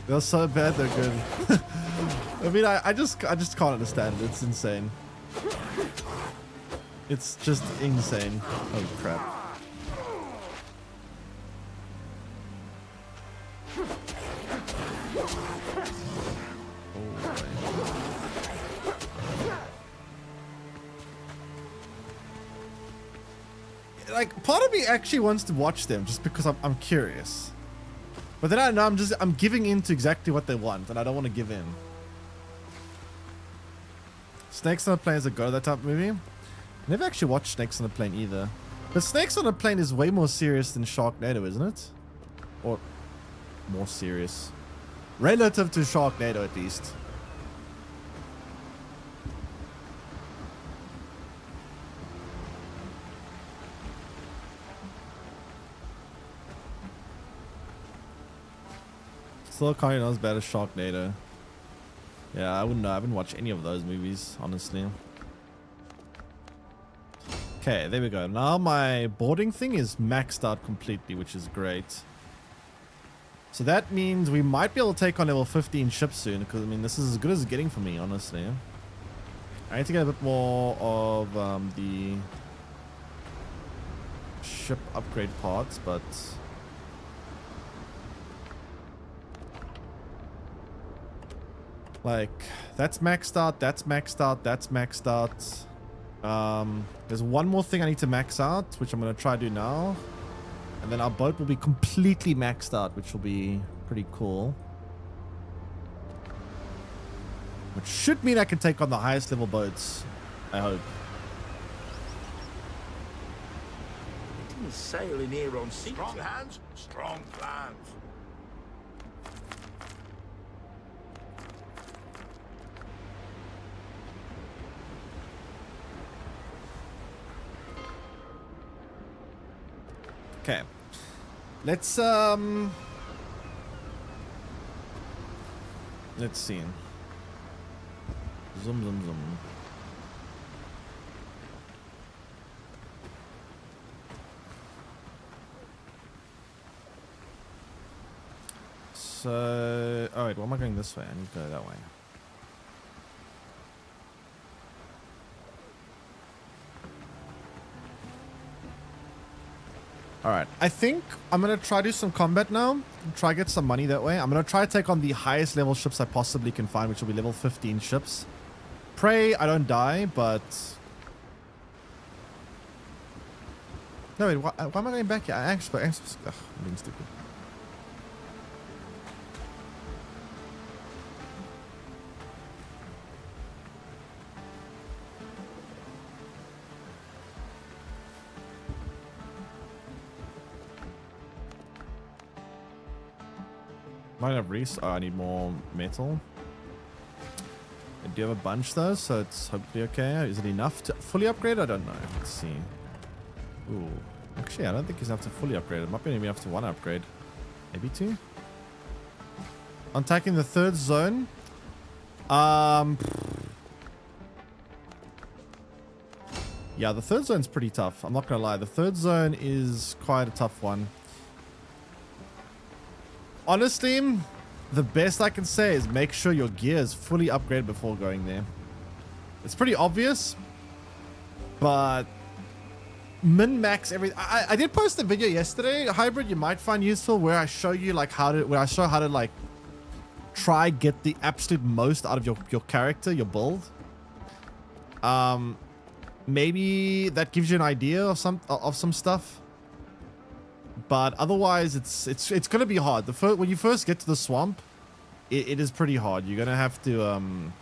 They're so bad, they're good. I mean, I just can't understand it. It's insane. It's just insane. Oh crap. Like, part of me actually wants to watch them just because I'm curious. But then I know I'm giving in to exactly what they want, and I don't want to give in. Snakes on a Plane is a go that type of movie. Never actually watched Snakes on a Plane either. But Snakes on a Plane is way more serious than Sharknado, isn't it? Or more serious. Relative to Sharknado, at least. Still kind of not as bad as Sharknado. Yeah, I wouldn't know. I haven't watched any of those movies, honestly. Okay, there we go. Now my boarding thing is maxed out completely, which is great. So that means we might be able to take on level 15 ships soon, because I mean, this is as good as it's getting for me, honestly. I need to get a bit more of the ship upgrade parts, but like, that's maxed out, that's maxed out, that's maxed out. There's one more thing I need to max out, which I'm going to try to do now. And then our boat will be completely maxed out, which will be pretty cool. Which should mean I can take on the highest level boats, I hope. He's sailing here on strong hands, strong plans. Okay, let's see. Zoom, zoom, zoom. So, oh wait, why am I going this way? I need to go that way. Alright, I think I'm going to try do some combat now. Try get some money that way. I'm going to try to take on the highest level ships I possibly can find, which will be level 15 ships. Pray I don't die, but... No, wait, why am I going back here? I'm being stupid. Might have oh, I need more metal. I do have a bunch though, so it's hopefully okay. Is it enough to fully upgrade? I don't know. Let's see. Ooh. Actually, I don't think it's enough to fully upgrade. It might be enough to one upgrade. Maybe two. Attacking the third zone. Yeah, the third zone's pretty tough. I'm not gonna lie. The third zone is quite a tough one. Honestly, the best I can say is make sure your gear is fully upgraded before going there. It's pretty obvious, but min-max everything. I did post a video yesterday, Hybrid, you might find useful, where I show you like how to like try get the absolute most out of your character, your build. Maybe that gives you an idea of some stuff. But otherwise, it's gonna be hard. When you first get to the swamp, it is pretty hard. You're gonna have to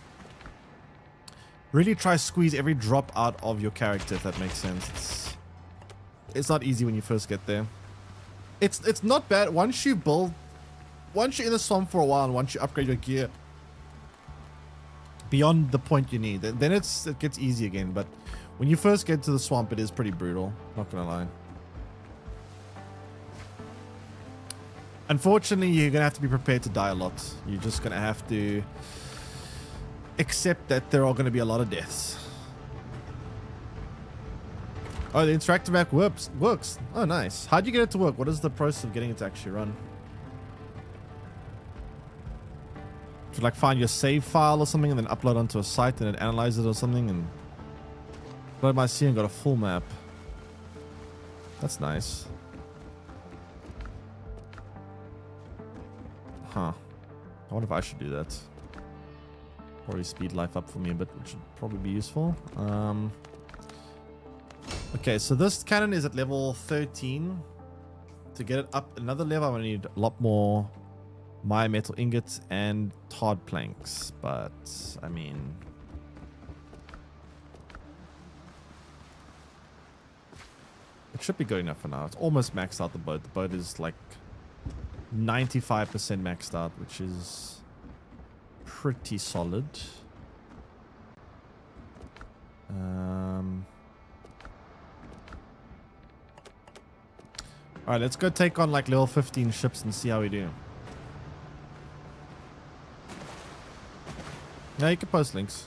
really try squeeze every drop out of your character, if that makes sense. It's not easy when you first get there. It's not bad once you're in the swamp for a while and once you upgrade your gear beyond the point you need, then it gets easy again. But when you first get to the swamp, it is pretty brutal. Not gonna lie. Unfortunately, you're gonna have to be prepared to die a lot. You're just gonna have to accept that there are gonna be a lot of deaths. Oh, the interactive map works. Oh, nice. How'd you get it to work? What is the process of getting it to actually run? Should you like find your save file or something and then upload onto a site and it analyzes it or something and upload my scene and got a full map. That's nice. Huh. I wonder if I should do that. Probably speed life up for me a bit, which would probably be useful. Okay, so this cannon is at level 13. To get it up another level, I'm going to need a lot more metal ingots and hard planks. But, I mean... it should be good enough for now. It's almost maxed out the boat. The boat is like 95% maxed out, which is pretty solid. Alright, let's go take on like level 15 ships and see how we do. Yeah, you can post links.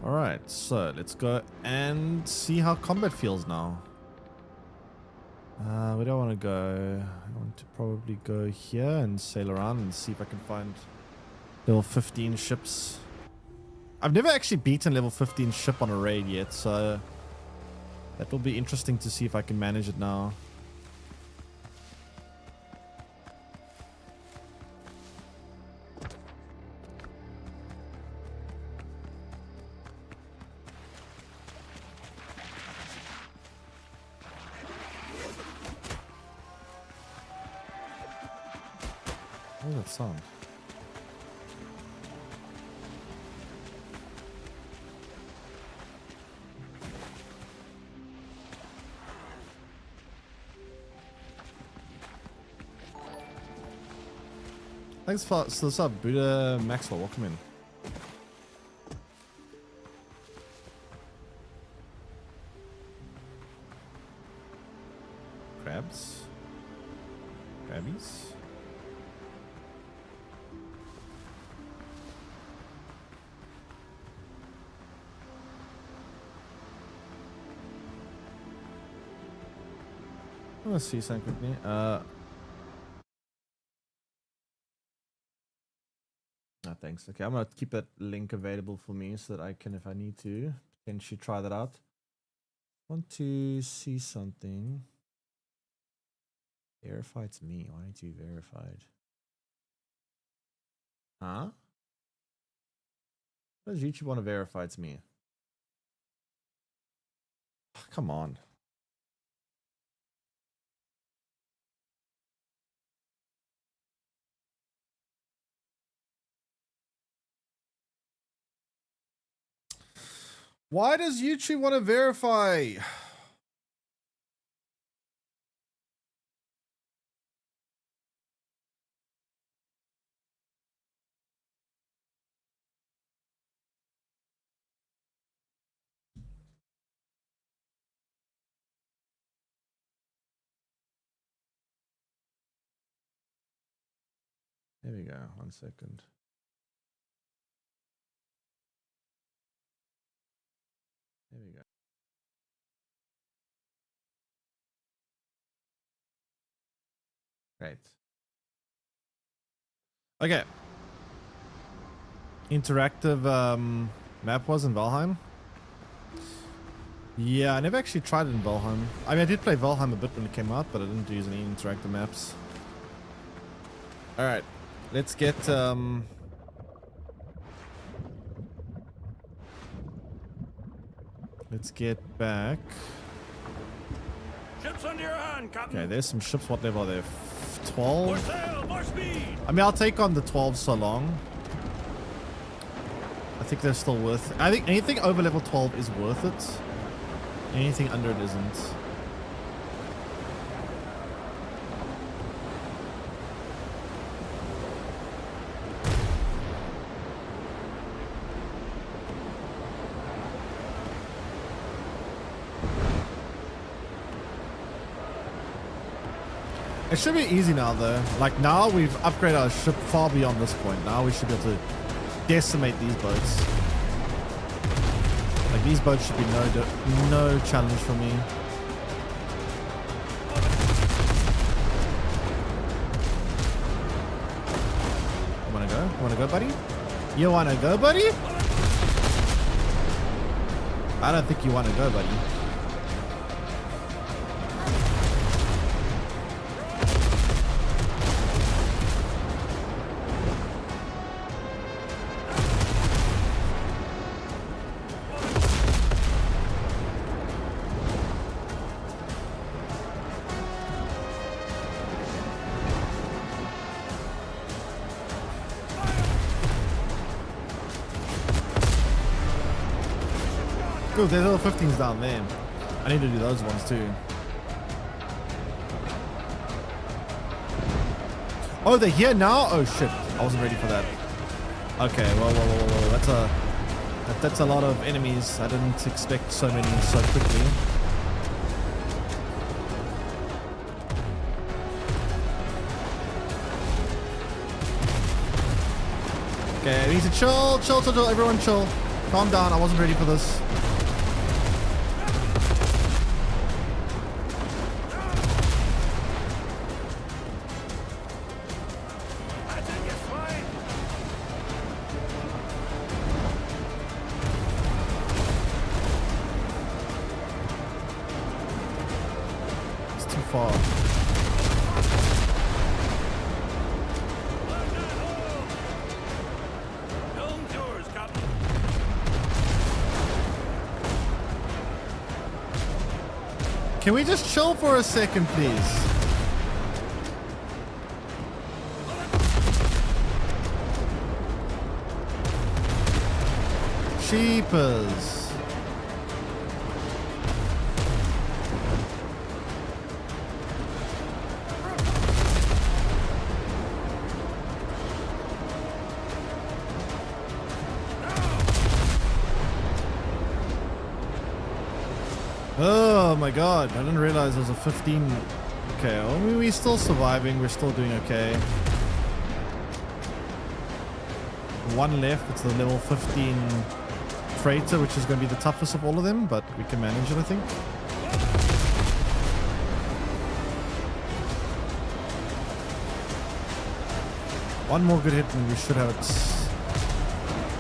Alright, so let's go and see how combat feels now. Where do I want to go? I want to probably go here and sail around and see if I can find level 15 ships. I've never actually beaten level 15 ship on a raid yet, so that will be interesting to see if I can manage it now. What is that sound? Thanks for what's up, Buddha Maxwell. Welcome in. Crabs? Crabbies? I want to see something quickly. Thanks. Okay, I'm gonna keep that link available for me so that I can, if I need to, potentially try that out. Want to see something. Verified to me. Why aren't you verified? Huh? Why does YouTube want to verify to me? Come on. Why does YouTube want to verify? There we go. 1 second. There we go. Great. Okay. Interactive map was in Valheim. Yeah, I never actually tried it in Valheim. I mean, I did play Valheim a bit when it came out, but I didn't use any interactive maps. All right, let's get back. Ships under your hand, Captain. Okay, there's some ships. What level are they? 12? More sail, more speed. I mean, I'll take on the 12 so long. I think they're still worth it. I think anything over level 12 is worth it. Anything under it isn't. It should be easy now though. Like now we've upgraded our ship far beyond this point. Now we should be able to decimate these boats. Like these boats should be no challenge for me. You wanna go? You wanna go, buddy? You wanna go, buddy? I don't think you wanna go, buddy. Cool, there's little 15s down there. I need to do those ones too. Oh, they're here now? Oh shit, I wasn't ready for that. Okay, whoa. That's a lot of enemies. I didn't expect so many so quickly. Okay, we need to chill. Everyone chill. Calm down, I wasn't ready for this. Can we just chill for a second, please? Sheepers. Oh my god, I didn't realize there was a 15. Okay, well, I mean, we're still surviving, we're still doing okay. One left, it's the level 15 freighter, which is going to be the toughest of all of them, but we can manage it, I think. One more good hit and we should have it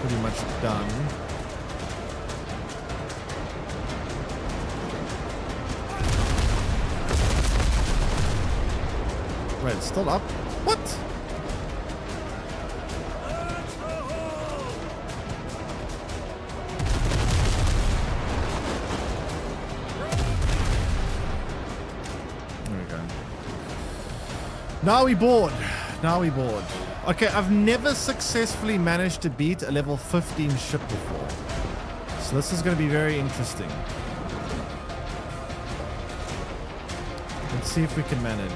pretty much done. Right, it's still up. What? There we go. Now we board. Now we board. Okay, I've never successfully managed to beat a level 15 ship before. So So this is going to be very interesting. Let's see if we can manage.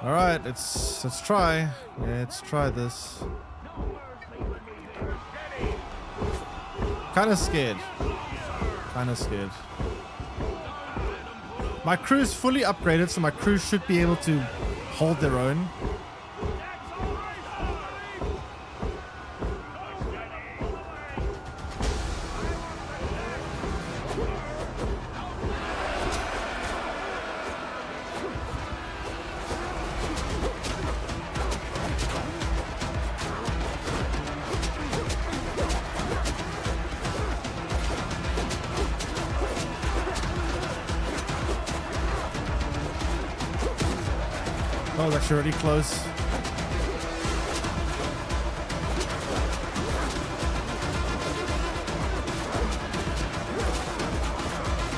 All right, let's try. Let's try this. Kind of scared. Kind of scared. My crew is fully upgraded, so my crew should be able to hold their own. Oh, that's already close.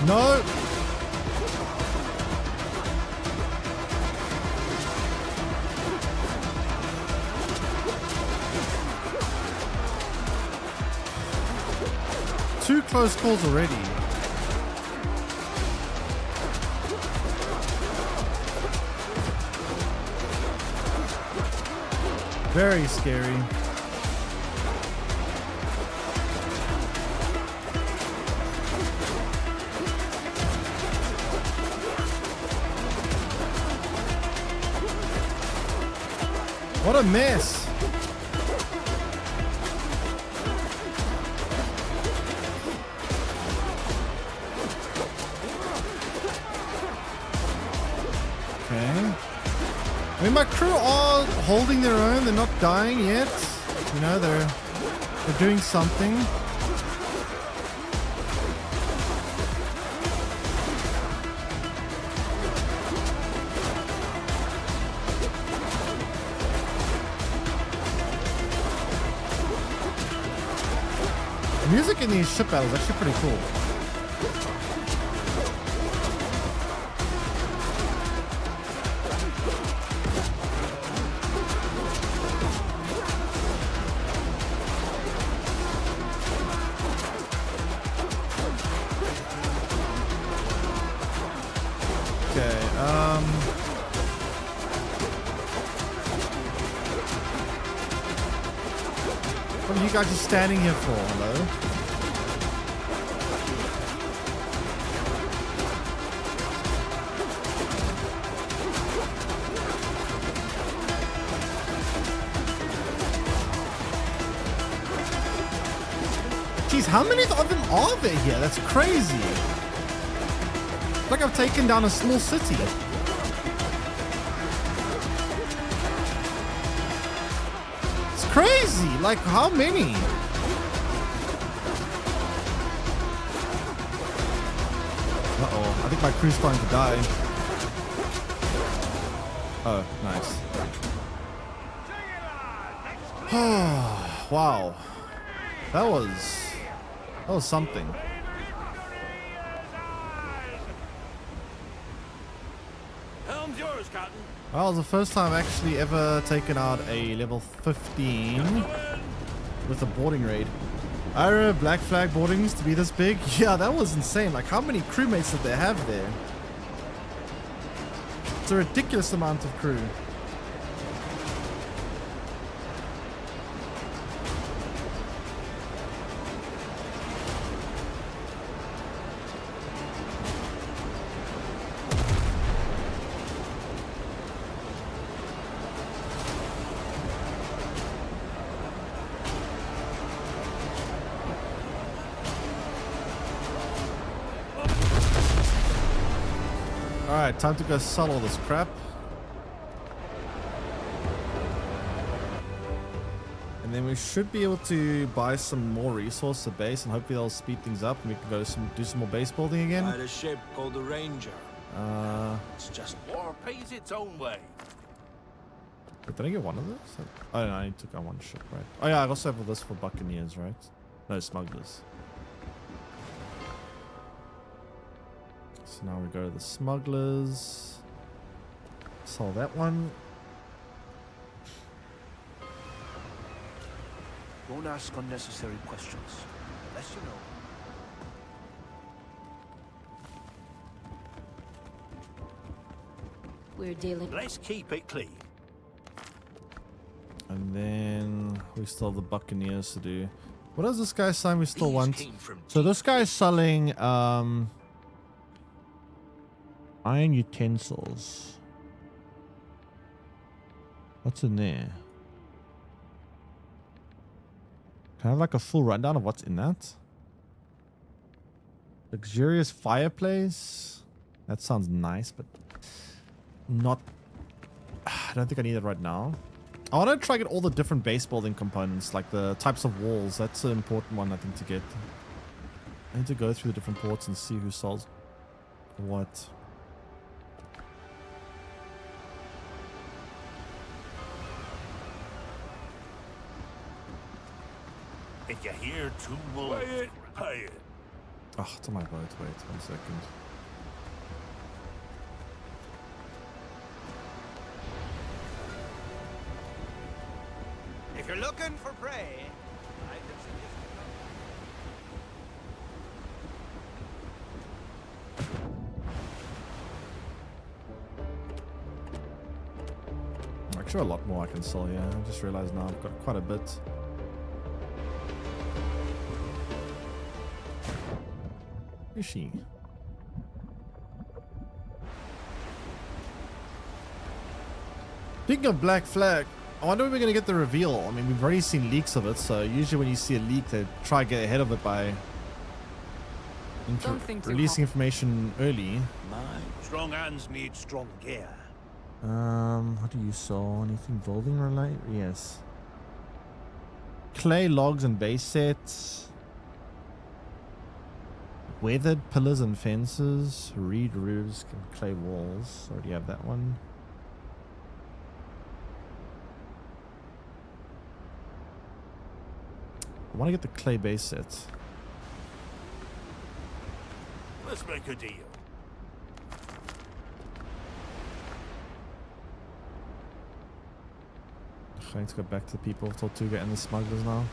No. Two close calls already. Very scary. What a mess. Okay. I mean, my crew are holding their own. They're not dying yet. You know, they're doing something. The music in these ship battles is actually pretty cool. What are you guys just standing here for? Hello? Jeez, how many of them are there here? That's crazy. It's like I've taken down a small city. Crazy! Like, how many? Uh-oh, I think my crew's starting to die. Oh, nice. Wow. That was something. Helm's yours, Cotton. Well, it was the first time I've actually ever taken out a level 15 with a boarding raid. I remember Black Flag boardings to be this big. Yeah, that was insane. Like, how many crewmates did they have there? It's a ridiculous amount of crew. Alright, time to go sell all this crap. And then we should be able to buy some more resource at base, and hopefully that'll speed things up and we can go do some more base building again. I had a ship called the Ranger. It's just War pays its own way. Wait, did I get one of those? Oh no, I took on one ship, right? Oh yeah, I also have this for Buccaneers, right? No, smugglers. So now we go to the smugglers. Sell that one. Don't ask unnecessary questions. Unless you know. We're dealing. Let's keep it clean. And then we still have the Buccaneers to do. What does this guy sign we still want? So this guy's selling iron utensils. What's in there? Can I have like a full rundown of what's in that? Luxurious fireplace. That sounds nice, but not. I don't think I need it right now. I want to try get all the different base building components, like the types of walls. That's an important one, I think, to get. I need to go through the different ports and see who sells what. If you hear two wolves, pay it. Oh, it's on my boat. Wait 1 second. If you're looking for prey, I can suggest Actually, a lot more I can sell. Yeah, I just realized now I've got quite a bit. Where is she? Speaking of Black Flag, I wonder when we're going to get the reveal. I mean, we've already seen leaks of it, so usually when you see a leak, they try to get ahead of it by releasing information early. Strong hands need strong gear. What do you sell? Anything building related? Yes. Clay logs and base sets. Weathered pillars and fences. Reed roofs and clay walls. Already have that one. I want to get the clay base set. Let's make a deal. I need to go back to the people of Tortuga and the smugglers now.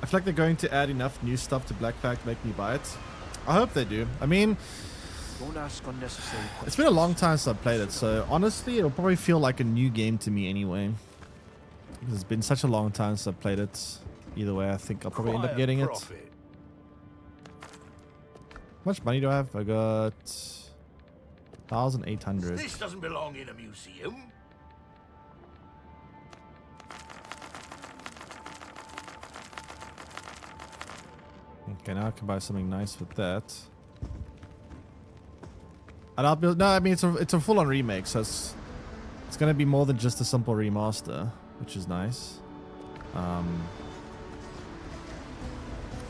I feel like they're going to add enough new stuff to Black Flag to make me buy it. I hope they do. I mean, Don't ask unnecessary questions. it's been a long time since I've played it, so honestly, it'll probably feel like a new game to me anyway. Because it's been such a long time since I've played it. Either way, I think I'll probably end up getting it. How much money do I have? I got 1,800. This doesn't belong in a museum. Okay, now I can buy something nice with that. And I'll build. No, I mean it's a full-on remake, so it's gonna be more than just a simple remaster, which is nice.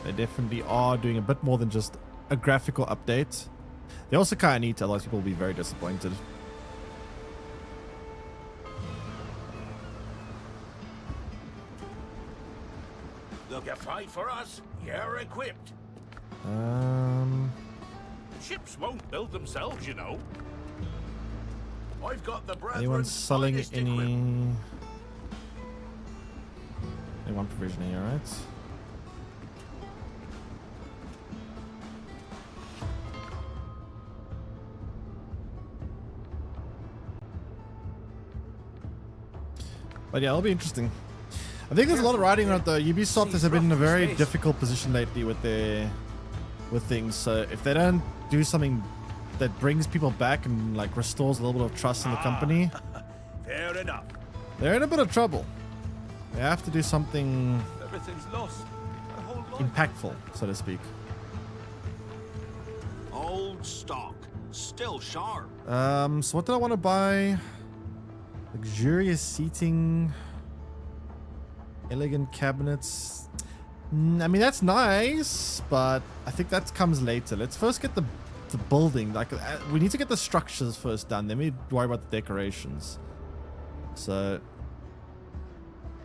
They definitely are doing a bit more than just a graphical update. They also kind of need to, otherwise people will be very disappointed. Look, you fight for us, you're equipped. Ships won't build themselves, you know. I've got the Anyone selling any one provision here, right? But yeah, it'll be interesting. I think there's a lot of riding on it though. Ubisoft has been in a very difficult position lately with things. So if they don't do something that brings people back and like restores a little bit of trust in the company, fair enough. They're in a bit of trouble. They have to do something Everything's lost. impactful, so to speak. old stock, still sharp. So what did I want to buy? Luxurious seating, elegant cabinets. I mean, that's nice, but I think that comes later. Let's first get the the building. Like, we need to get the structures first done. Then we worry about the decorations. So,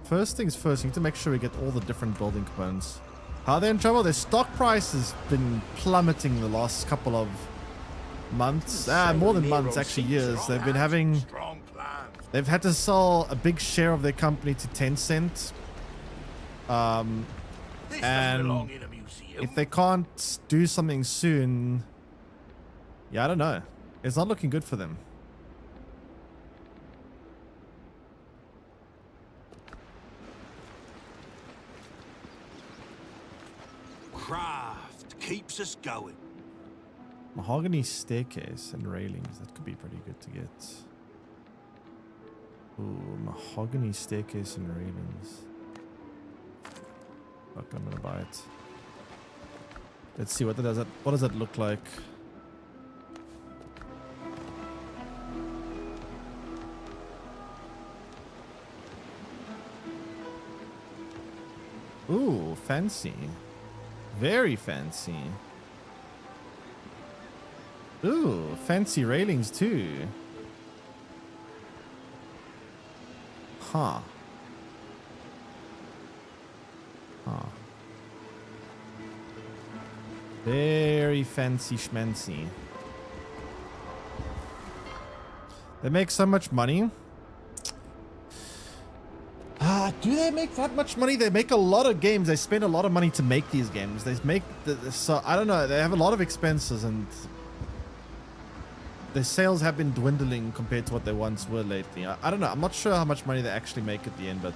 first things first, we need to make sure we get all the different building components. How are they in trouble? Their stock price has been plummeting the last couple of months. More than months, actually years. They've been having... They've had to sell a big share of their company to Tencent. And if they can't do something soon... Yeah, I don't know. It's not looking good for them. Craft keeps us going. Mahogany staircase and railings. That could be pretty good to get. Ooh, mahogany staircase and railings. Fuck, I'm gonna buy it. Let's see what does it look like. Ooh, fancy. Very fancy. Ooh, fancy railings too. Huh. Huh. Very fancy schmancy. They make so much money. Do they make that much money? They make a lot of games. They spend a lot of money to make these games. They make so I don't know. They have a lot of expenses and their sales have been dwindling compared to what they once were lately. I don't know. I'm not sure how much money they actually make at the end, but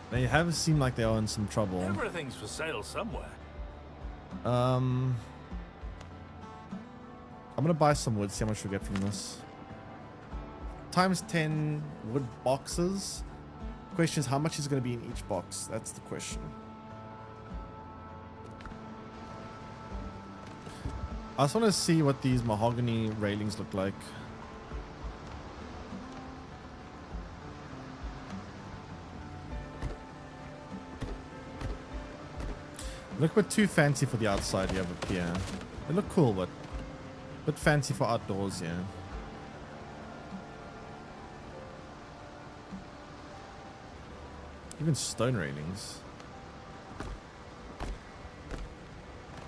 they have seemed like they are in some trouble. Everything's for sale somewhere. I'm gonna buy some wood. See how much we get from this. Times 10 wood boxes. Question is how much is going to be in each box. That's the question. I just want to see what these mahogany railings look like. Look a bit too fancy for the outside here, but yeah. They look cool, but a bit fancy for outdoors, yeah. Even stone railings.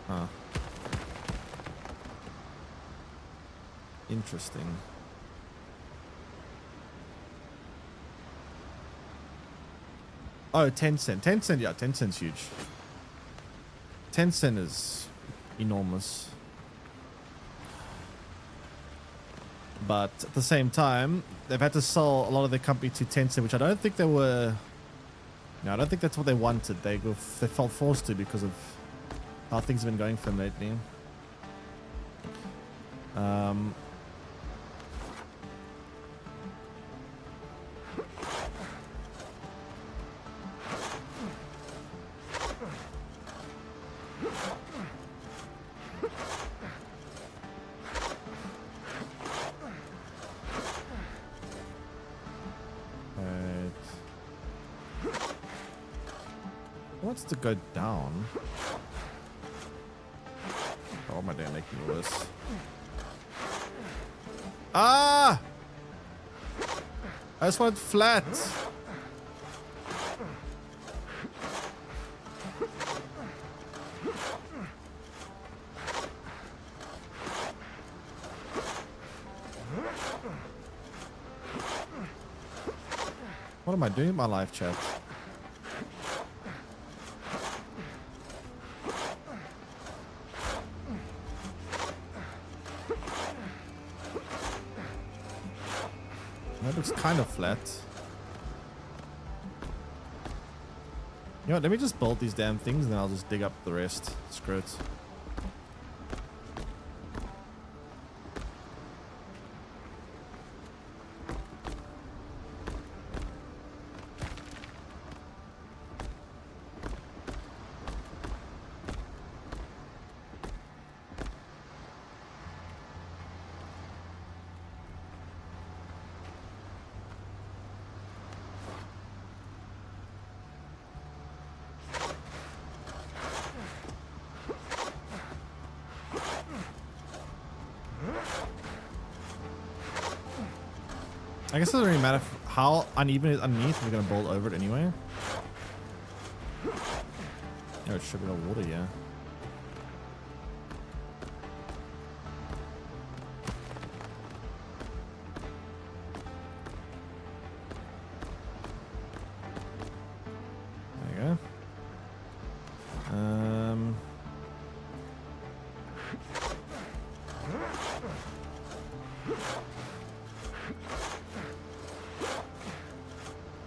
Huh. Interesting. Oh, 10 cent. 10 cent, yeah, 10 cent's huge. 10 cent is enormous. But at the same time, they've had to sell a lot of their company to Tencent, which I don't think they were... No, I don't think that's what they wanted. They felt forced to because of how things have been going for them lately. Wants to go down. Oh, my damn, making it worse. Ah! I just want it flat. What am I doing in my live chat? That looks kind of flat. You know what, let me just build these damn things and then I'll just dig up the rest. Screw it. I guess it doesn't really matter how uneven it is underneath. We're gonna build over it anyway. Oh, it should be the water, yeah. There you go.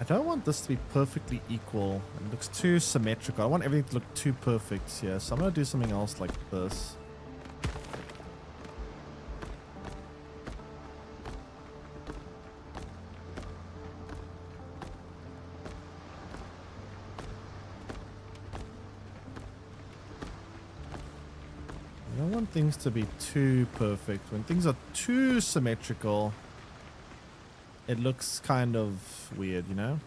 I don't want this to be perfectly equal. It looks too symmetrical. I want everything to look too perfect here. So I'm going to do something else like this. I don't want things to be too perfect. When things are too symmetrical, it looks kind of weird, you know?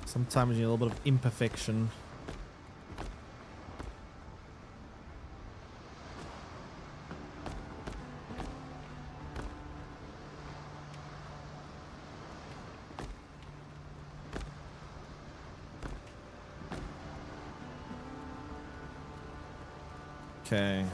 Sometimes you need a little bit of imperfection. Okay.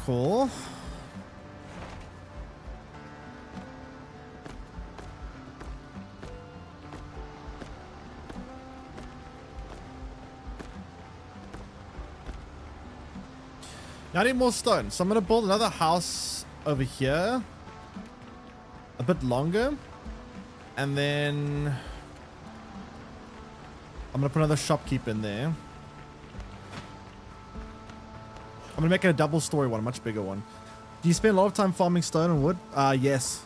Cool. Now I need more stone, so I'm gonna build another house over here, a bit longer, and then I'm gonna put another shopkeep in there. I'm gonna make it a double-story one, a much bigger one. Do you spend a lot of time farming stone and wood? Yes.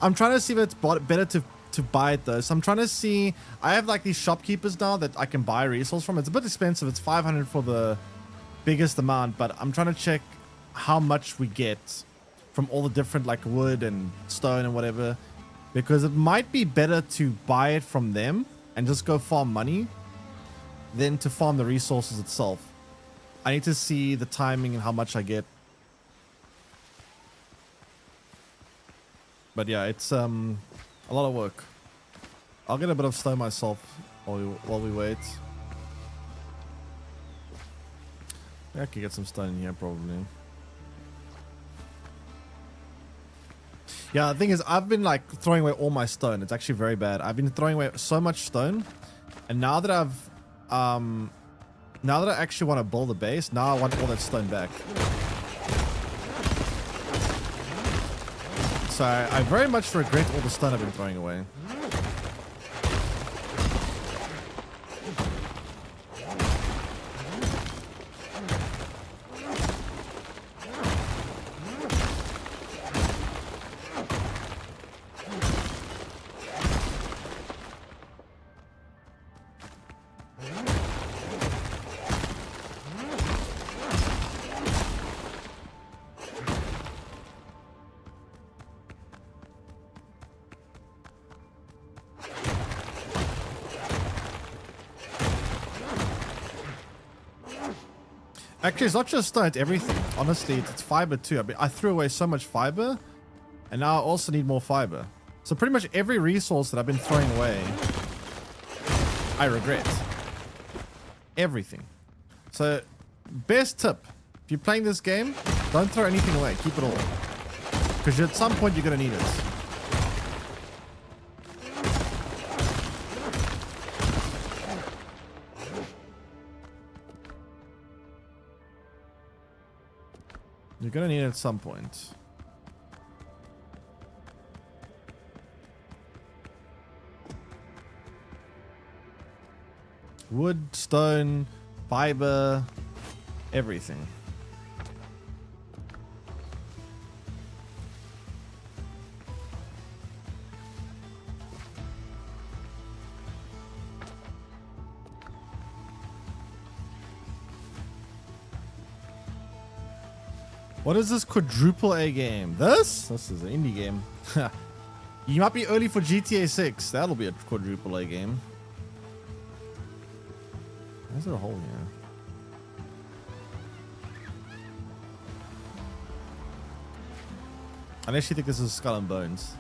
I'm trying to see if it's better to buy it though. So I'm trying to see. I have like these shopkeepers now that I can buy resource from. It's a bit expensive. It's 500 for the biggest amount, but I'm trying to check how much we get from all the different like wood and stone and whatever, because it might be better to buy it from them and just go farm money than to farm the resources itself. I need to see the timing and how much I get. But yeah, it's a lot of work. I'll get a bit of stone myself while we wait. Yeah, I could get some stone in here probably. Yeah, the thing is, I've been like throwing away all my stone. It's actually very bad. I've been throwing away so much stone, and now that I actually want to build a base, now I want all that stone back. So I very much regret all the stone I've been throwing away. Actually, it's not just stone, it's everything. Honestly, it's fiber too. I threw away so much fiber, and now I also need more fiber. So pretty much every resource that I've been throwing away, I regret. Everything. So, best tip. If you're playing this game, don't throw anything away. Keep it all. Because at some point, you're going to need it. You're gonna need it at some point. Wood, stone, fiber, everything. What is this quadruple A game? This is an indie game. You might be early for GTA 6. That'll be a quadruple A game. Why is there a hole here? Unless you think this is Skull and Bones.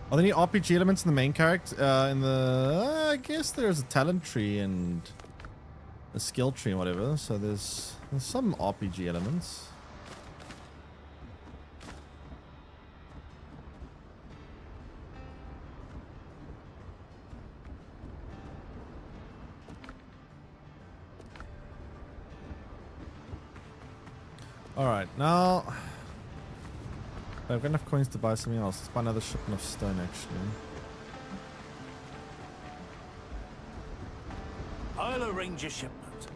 Are there any RPG elements in the main character? I guess there's a talent tree and a skill tree and whatever. So there's some RPG elements. All right, now I've got enough coins to buy something else. Let's buy another shipment of stone, actually. I'll arrange a shipment.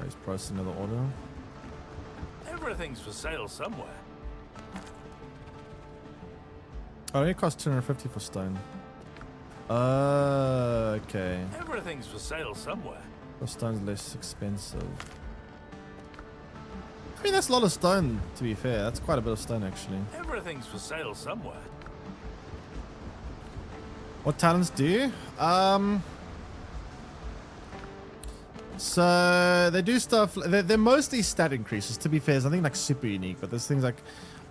Oh, he's processing another order. Everything's for sale somewhere. Oh, it costs 250 for stone. Okay. Everything's for sale somewhere. The stone's less expensive. I mean, that's a lot of stone, to be fair. That's quite a bit of stone, actually. Everything's for sale somewhere. What talents do you? So they do stuff. They're mostly stat increases, to be fair. There's nothing like super unique, but there's things like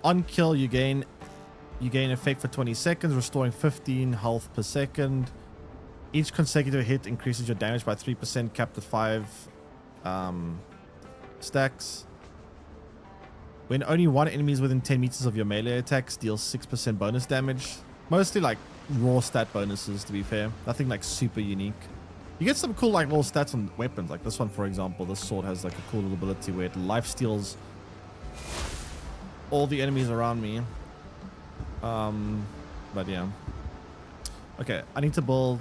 on kill you gain effect for 20 seconds, restoring 15 health per second. Each consecutive hit increases your damage by 3%, capped at 5 stacks. When only one enemy is within 10 meters of your melee attacks, deals 6% bonus damage. Mostly like raw stat bonuses, to be fair. Nothing like super unique. You get some cool like little stats on weapons. Like this one, for example. This sword has like a cool little ability where it life steals all the enemies around me. But yeah. Okay, I need to build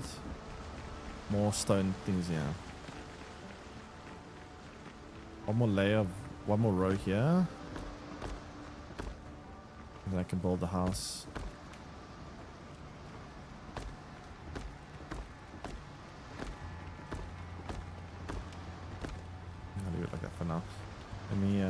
more stone things here. One more layer, one more row here. And then I can build the house. I'll leave it like that for now. Let me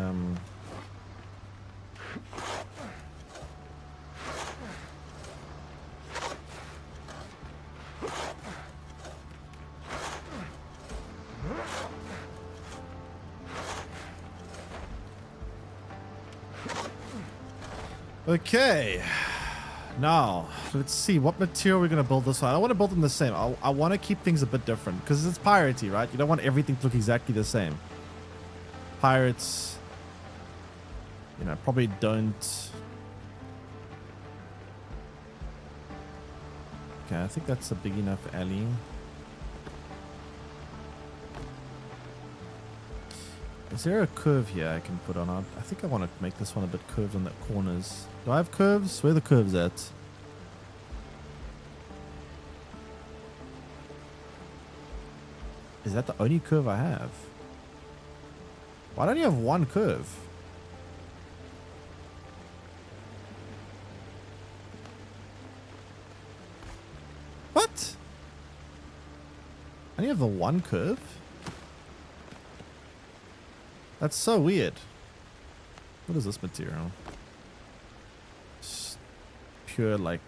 Okay, now let's see what material we're gonna build this on. I don't want to build them the same. I want to keep things a bit different because it's piratey, right? You don't want everything to look exactly the same. Pirates, you know, probably don't. Okay, I think that's a big enough alley. Is there a curve here I can put on? I think I want to make this one a bit curved on the corners. Do I have curves? Where are the curves at? Is that the only curve I have? Why don't you have one curve? What? I only have the one curve? That's so weird. What is this material? Just pure like...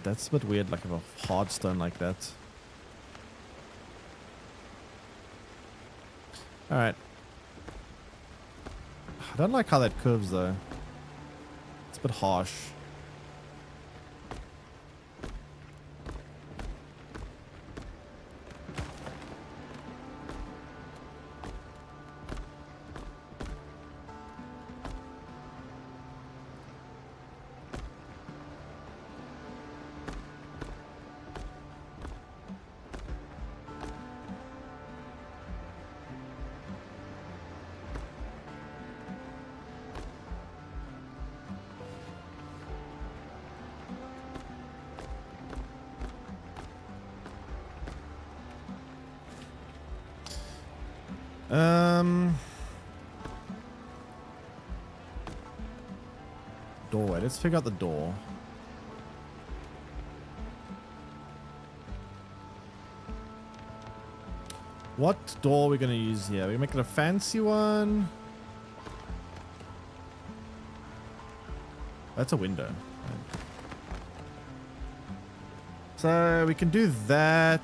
that's a bit weird, like a hard stone like that. Alright. I don't like how that curves though. It's a bit harsh. Doorway. Let's figure out the door. What door are we going to use here? We make it a fancy one. That's a window. So we can do that.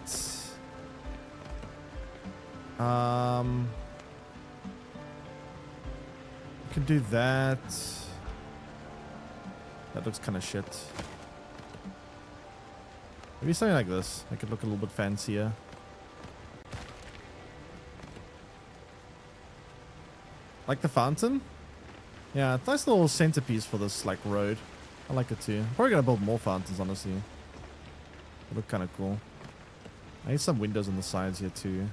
We can do that. That looks kind of shit. Maybe something like this. Make it look a little bit fancier. Like the fountain? Yeah, it's a nice little centerpiece for this like road. I like it too. Probably gonna build more fountains, honestly. They look kind of cool. I need some windows on the sides here too.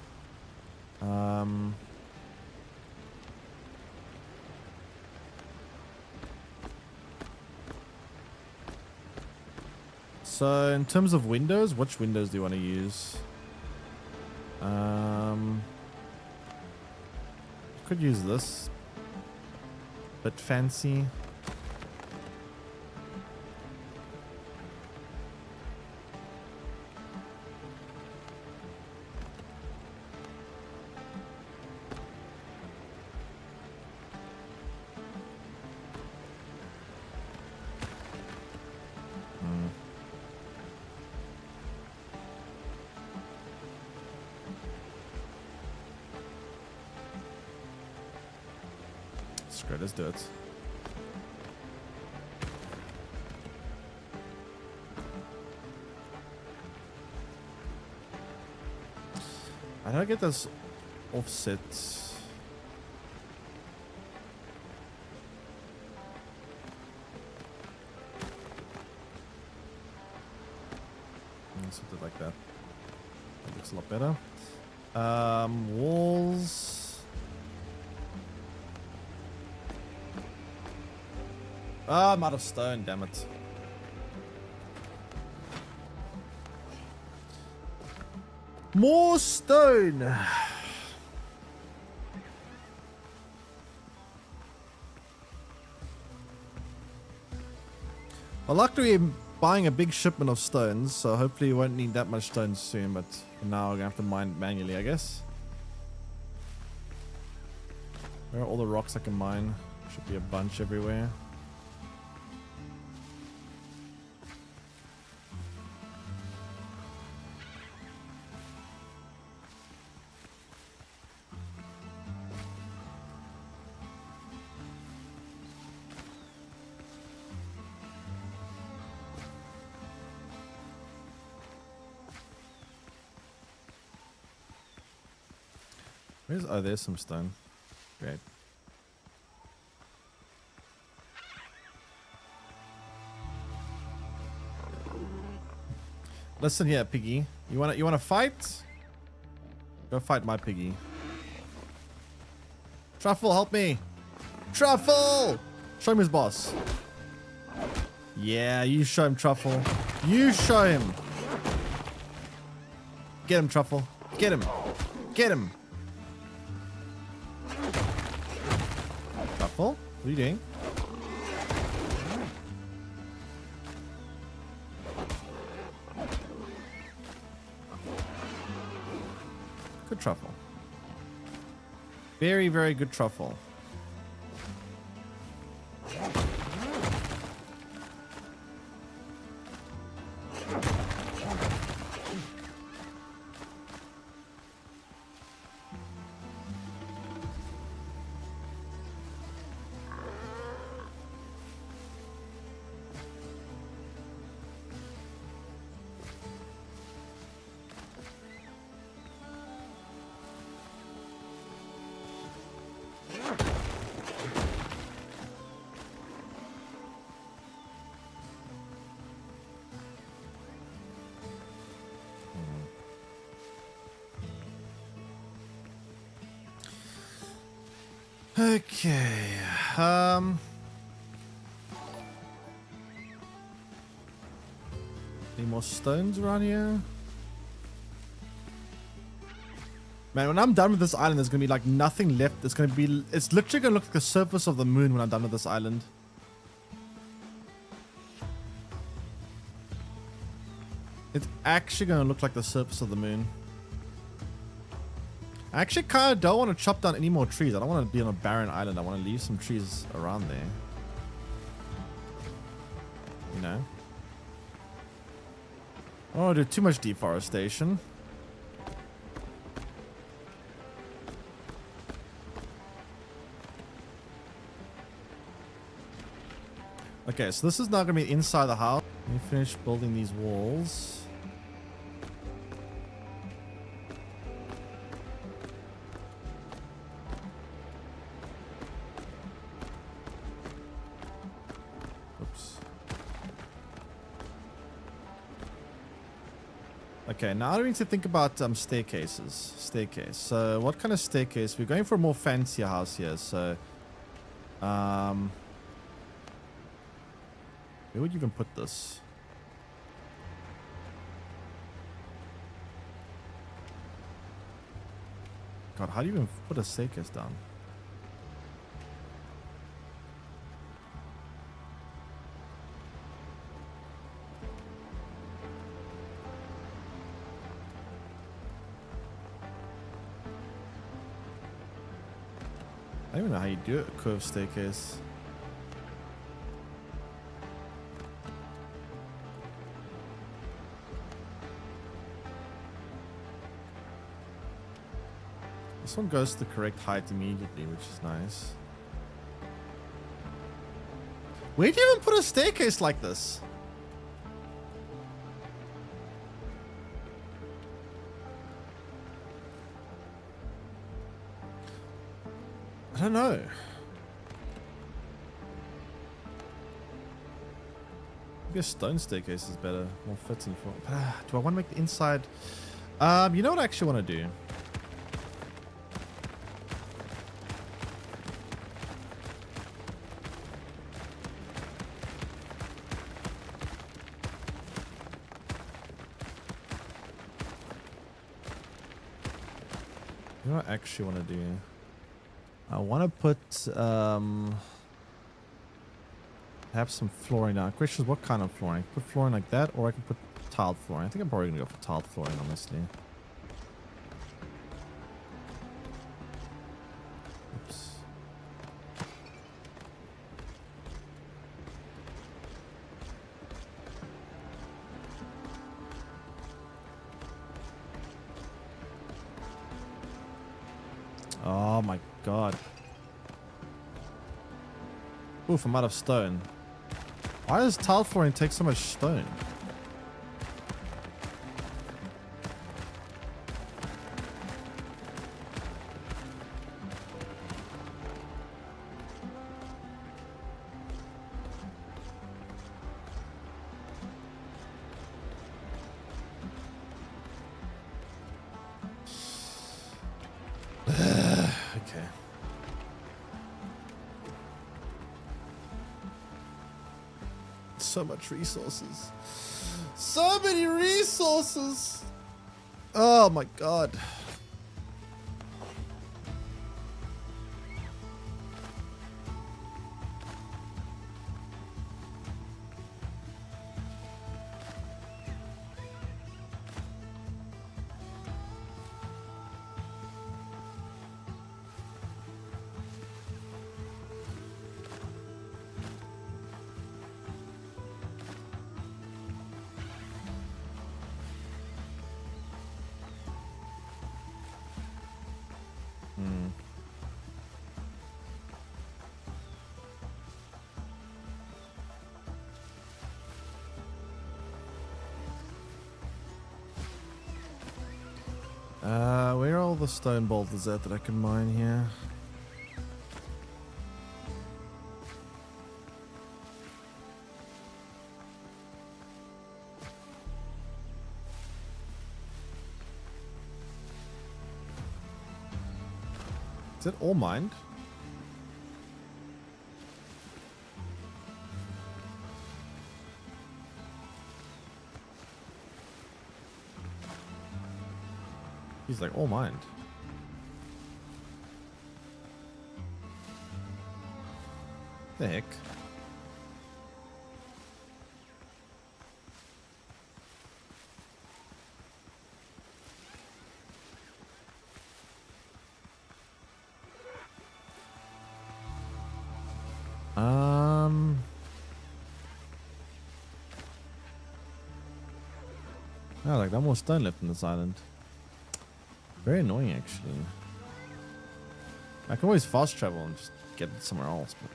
So in terms of windows, which windows do you want to use? Could use this. Bit fancy. Screw it, let's do it. How do I get this offset? Let's do it like that. That looks a lot better. Walls. Ah, I'm out of stone, damn it. More stone. Well, luckily I'm buying a big shipment of stones, so hopefully you won't need that much stone soon, but for now I'm gonna have to mine manually, I guess. Where are all the rocks I can mine? Should be a bunch everywhere. Where's, oh, there's some stone. Great. Listen here, piggy. You wanna fight? Go fight my piggy. Truffle, help me. Truffle! Show him his boss. Yeah, you show him, Truffle. You show him. Get him, Truffle. Get him. Get him. Truffle, what are you doing? Good Truffle. Very, very good Truffle. Okay. Any more stones around here? Man, when I'm done with this island, there's gonna be like nothing left. It's literally gonna look like the surface of the moon when I'm done with this island. It's actually gonna look like the surface of the moon. I actually kind of don't want to chop down any more trees. I don't want to be on a barren island. I want to leave some trees around there. You know? Oh, dude, too much deforestation. Okay, so this is not going to be inside the house. Let me finish building these walls. Oops. Okay, now I need to think about staircases. Staircase. So what kind of staircase? We're going for a more fancier house here. So, where would you even put this? God, how do you even put a staircase down? I don't even know how you do it, a curved staircase. This one goes to the correct height immediately, which is nice. Where do you even put a staircase like this? I don't know. Maybe a stone staircase is better, more fitting for. Do I want to make the inside? You know what I actually want to do? You know what I actually want to do? I want to put have some flooring down. Question is what kind of flooring? Put flooring like that, or I can put tiled flooring. I think I'm probably gonna go for tiled flooring, honestly. Oops. Oh my god. Oof, I'm out of stone. Why does tile flooring take so much stone? Okay. So much resources. So many resources. Oh my god. Where are all the stone boulders at that I can mine here? Is it all mined? He's like all mined. The heck? Oh, like, no more stone left in this island. Very annoying, actually. I can always fast travel and just get it somewhere else, but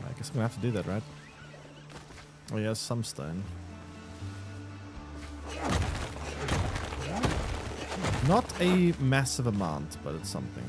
I guess I'm gonna have to do that, right? Oh yeah, some stone. Not a massive amount, but it's something.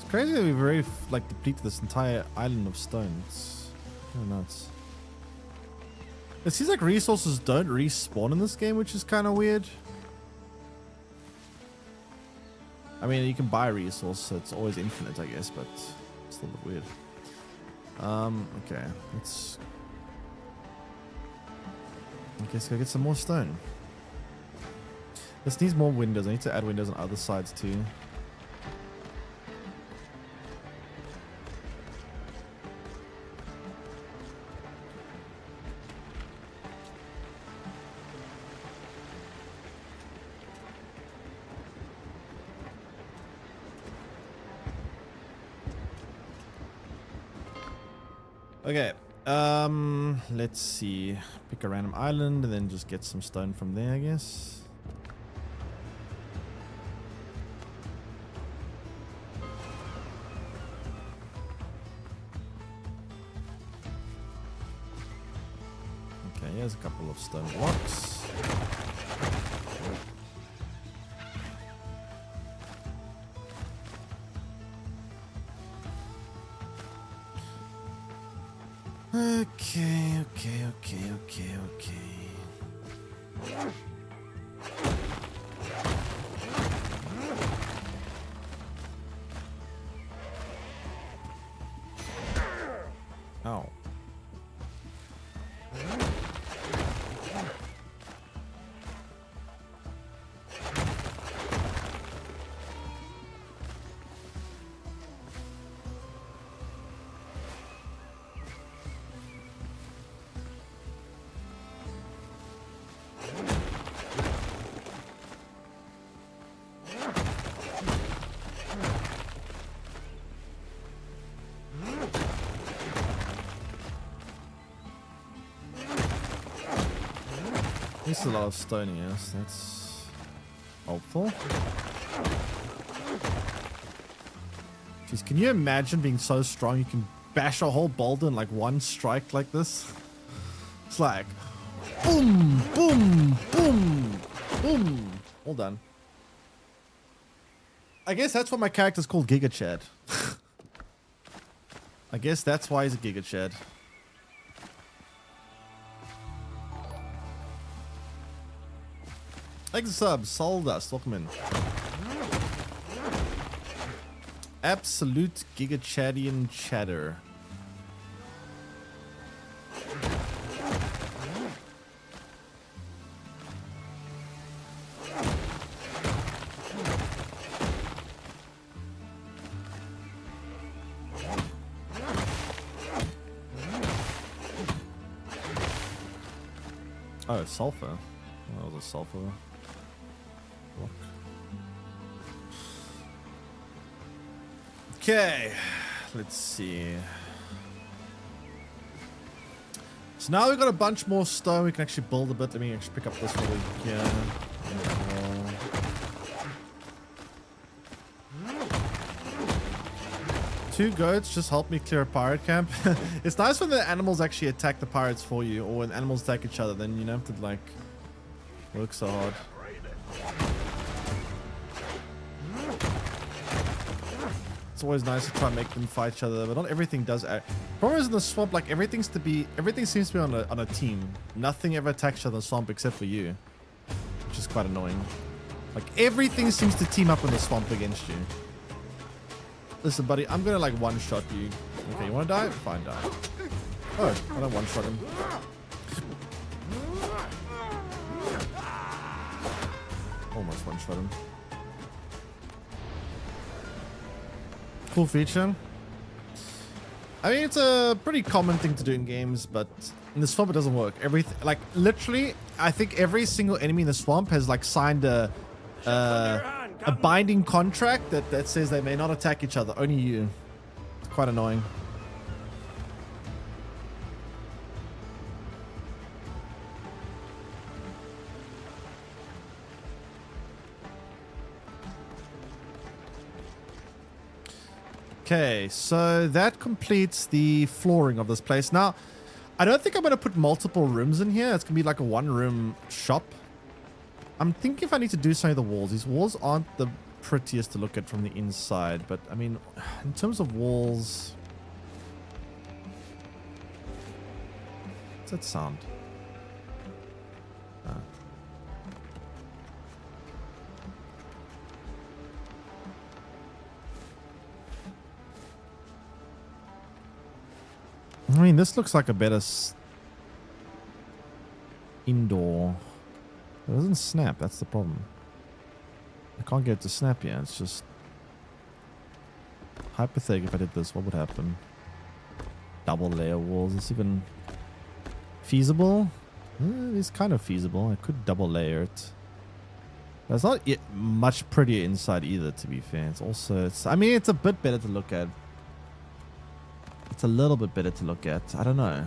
Crazy that we've very like depleted this entire island of stone. It's kind of nuts. It seems like resources don't respawn in this game, which is kind of weird. I mean, you can buy a resource, so it's always infinite, I guess, but it's a little bit weird. Okay, let's. I guess go get some more stone. This needs more windows. I need to add windows on other sides too. Okay, let's see. Pick a random island and then just get some stone from there, I guess. Okay, here's a couple of stone blocks. Okay. Ow. There's a lot of stone here, so that's helpful. Jeez, can you imagine being so strong you can bash a whole boulder in like one strike like this? It's like boom, boom, boom, boom. All done. I guess that's why my character's called Giga Chad. I guess that's why he's a Giga Chad. Thanks for sub, Soul Dust, welcome in. Absolute Giga Chadian chatter. Oh, sulfur. Oh, that was a sulfur block. Okay, let's see. So now we've got a bunch more stone. We can actually build a bit. Let me actually pick up this one here. Two goats just help me clear a pirate camp. It's nice when the animals actually attack the pirates for you, or when animals attack each other, then you don't have to like work so hard. It's always nice to try and make them fight each other, but not everything does. Problem is in the swamp, like everything seems to be on a team. Nothing ever attacks each other in the swamp except for you, which is quite annoying. Like everything seems to team up in the swamp against you. Listen, buddy, I'm gonna like one-shot you. Okay, you wanna die? Fine, die. Oh, I don't one-shot him. Almost one-shot him. Cool feature. I mean, it's a pretty common thing to do in games, but in the swamp it doesn't work. Like literally, I think every single enemy in the swamp has like signed a binding contract that says they may not attack each other. Only you. It's quite annoying. Okay, so that completes the flooring of this place. Now, I don't think I'm going to put multiple rooms in here. It's going to be like a one-room shop. I'm thinking if I need to do some of the walls. These walls aren't the prettiest to look at from the inside, but I mean, in terms of walls... What's that sound? I mean, this looks like a better indoor. It doesn't snap. That's the problem. I can't get it to snap yet. It's just hypothetically, if I did this, what would happen? Double layer walls. Is this even feasible? It's kind of feasible. I could double layer it. That's not much prettier inside either, to be fair. It's also, I mean, it's a bit better to look at. It's a little bit better to look at. I don't know.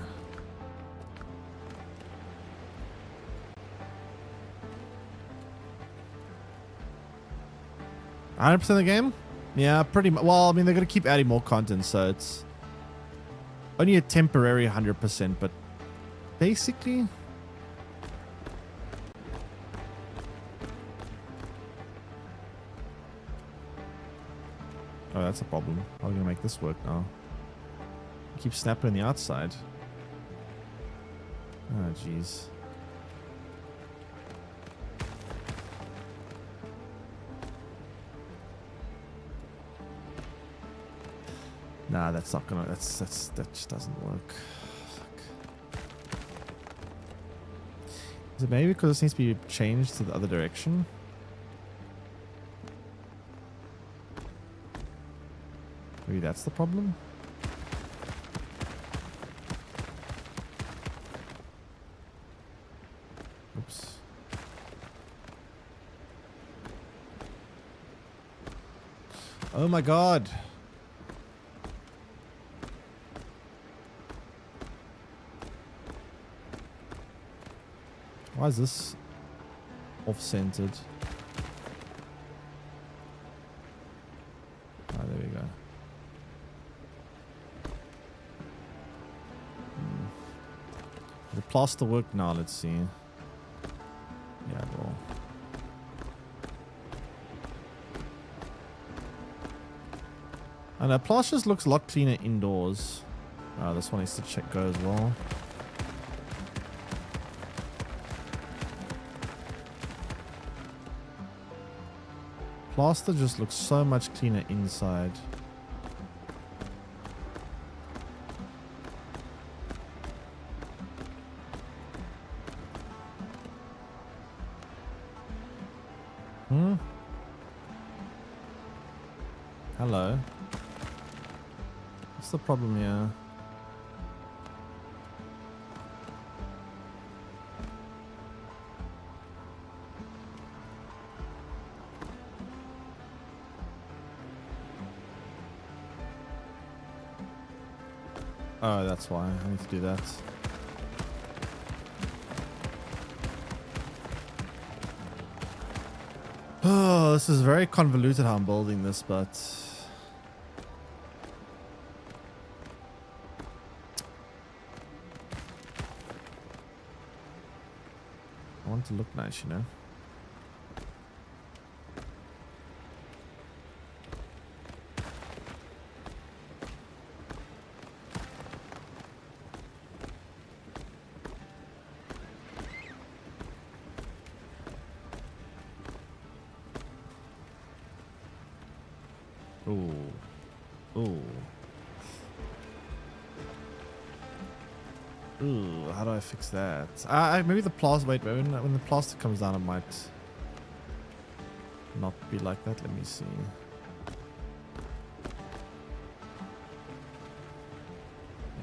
$100% of the game? Yeah, pretty much. Well, I mean, they're going to keep adding more content, so it's only a temporary 100%, but basically... Oh, that's a problem. How are we going to make this work now? Keep snapping on the outside. Oh, jeez. Nah, that's not gonna. That just doesn't work. Fuck. Is it maybe because this needs to be changed to the other direction? Maybe that's the problem. Oops. Oh my god. Why is this off-centered? Ah, there we go. The plaster work now, let's see. Yeah, well. And the plaster just looks a lot cleaner indoors. This one needs to go as well. Plaster just looks so much cleaner inside. Hello. What's the problem here? Oh, that's why. I need to do that. Oh, this is very convoluted how I'm building this, but... I want to look nice, you know? Ooh, how do I fix that? Maybe the plaster. Wait, when the plaster comes down, it might not be like that. Let me see.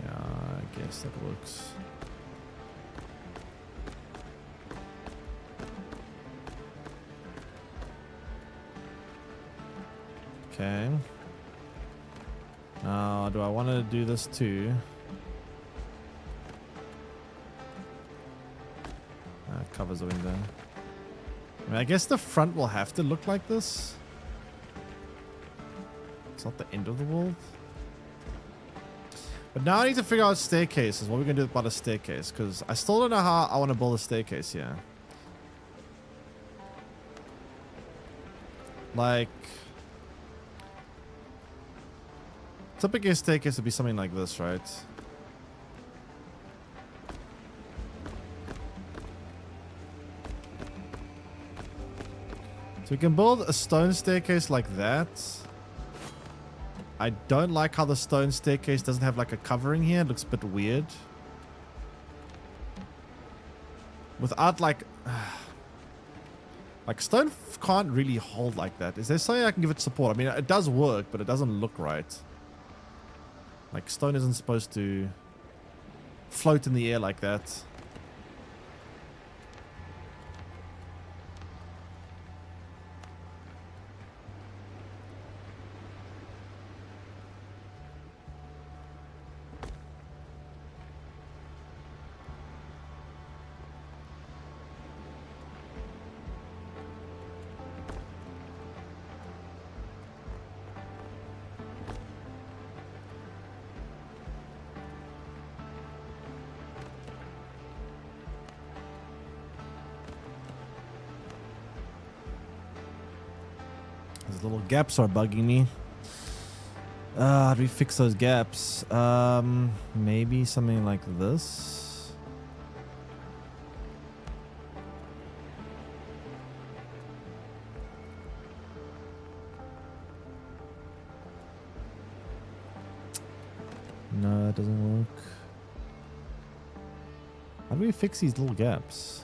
Yeah, I guess that works. Okay. Now, do I want to do this too? Covers the window. I mean, I guess the front will have to look like this. It's not the end of the world. But now I need to figure out staircases. What are we going to do about a staircase? Because I still don't know how I want to build a staircase here. Like... typically a staircase would be something like this, right? So we can build a stone staircase like that. I don't like how the stone staircase doesn't have like a covering here. It looks a bit weird. Without like... like stone can't really hold like that. Is there something I can give it support? I mean, it does work, but it doesn't look right. Like stone isn't supposed to float in the air like that. These little gaps are bugging me. How do we fix those gaps? Maybe something like this. No, that doesn't work. How do we fix these little gaps?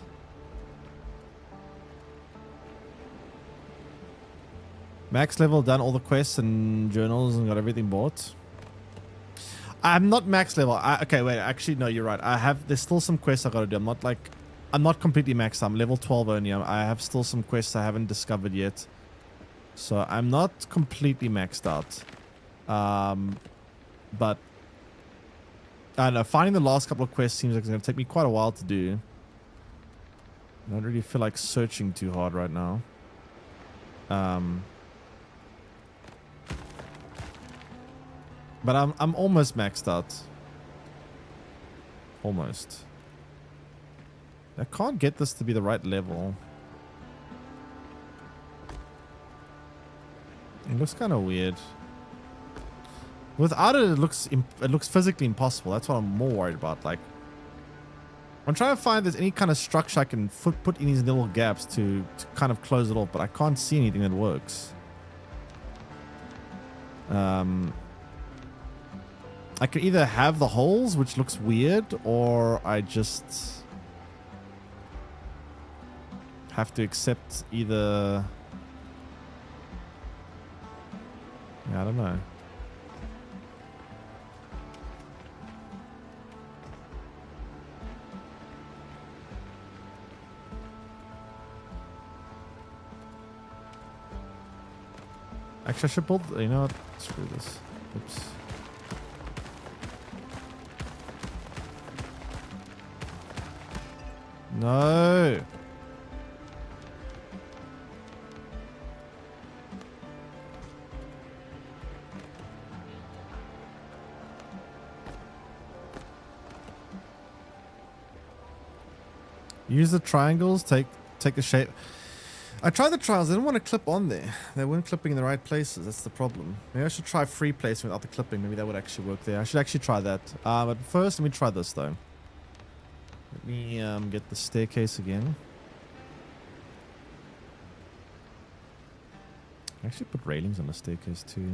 Max level, done all the quests and journals and got everything bought. I'm not max level. Okay, wait. Actually, no, you're right. There's still some quests I gotta do. I'm not completely maxed. I'm level 12 only. I have still some quests I haven't discovered yet. So I'm not completely maxed out. But I don't know. Finding the last couple of quests seems like it's gonna take me quite a while to do. I don't really feel like searching too hard right now. But I'm almost maxed out. Almost. I can't get this to be the right level. It looks kind of weird. Without it, it looks physically impossible. That's what I'm more worried about. Like, I'm trying to find if there's any kind of structure I can put in these little gaps to kind of close it off, but I can't see anything that works. I could either have the holes, which looks weird, or I just have to accept either... yeah, I don't know. Actually, I should build... you know what? Screw this. Oops. No. Use the triangles, take the shape. I tried the trials, they didn't want to clip on there. They weren't clipping in the right places, that's the problem. Maybe I should try free placement without the clipping, maybe that would actually work there. I should actually try that. But first, let me try this though. Let me get the staircase again. I actually put railings on the staircase too.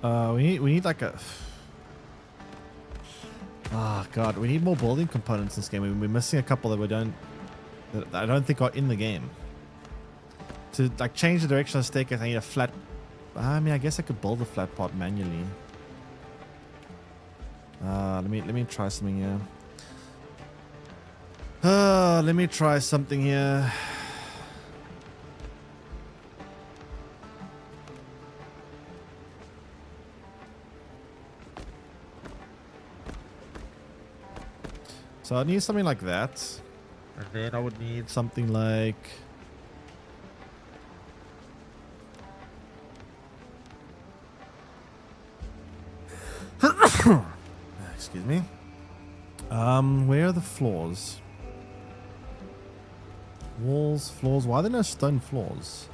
We need like a... Oh god, we need more building components in this game. We're missing a couple that I don't think are in the game. To like change the direction of the staircase, I need a flat... I mean, I guess I could build a flat part manually. Let me try something here. Let me try something here. So I need something like that. And then I would need something like... Excuse me. Where are the floors? Walls, floors. Why are there no stone floors?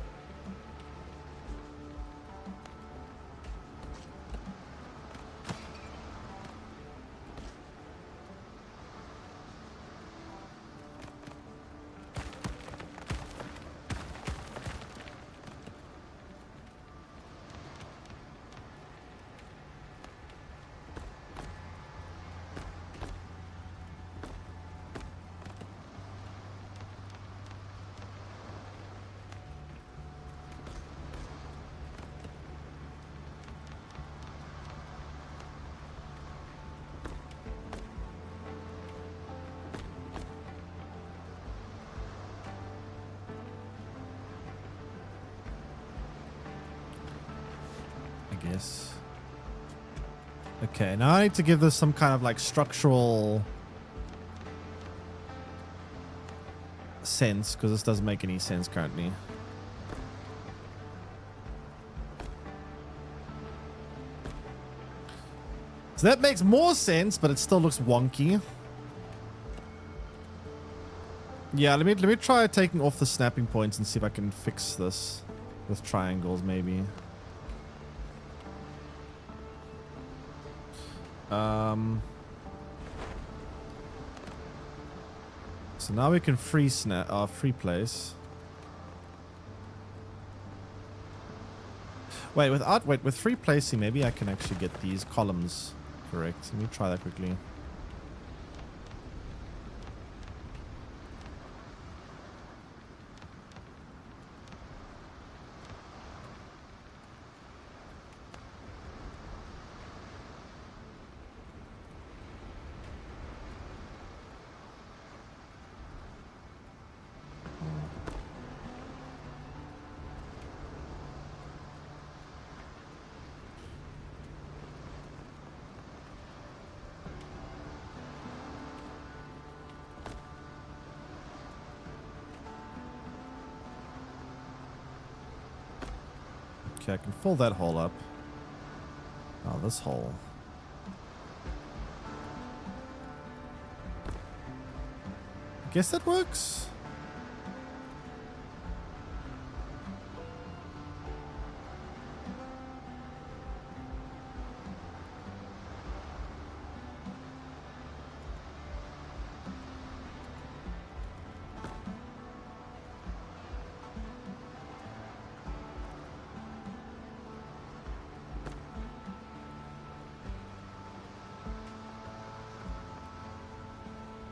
Guess. Okay, now I need to give this some kind of like structural sense, because this doesn't make any sense currently. So that makes more sense, but it still looks wonky. Yeah, let me try taking off the snapping points and see if I can fix this with triangles maybe. So now we can free place. Wait, with free placing, maybe I can actually get these columns correct. Let me try that quickly. Okay, I can fill that hole up. Oh, this hole. I guess that works.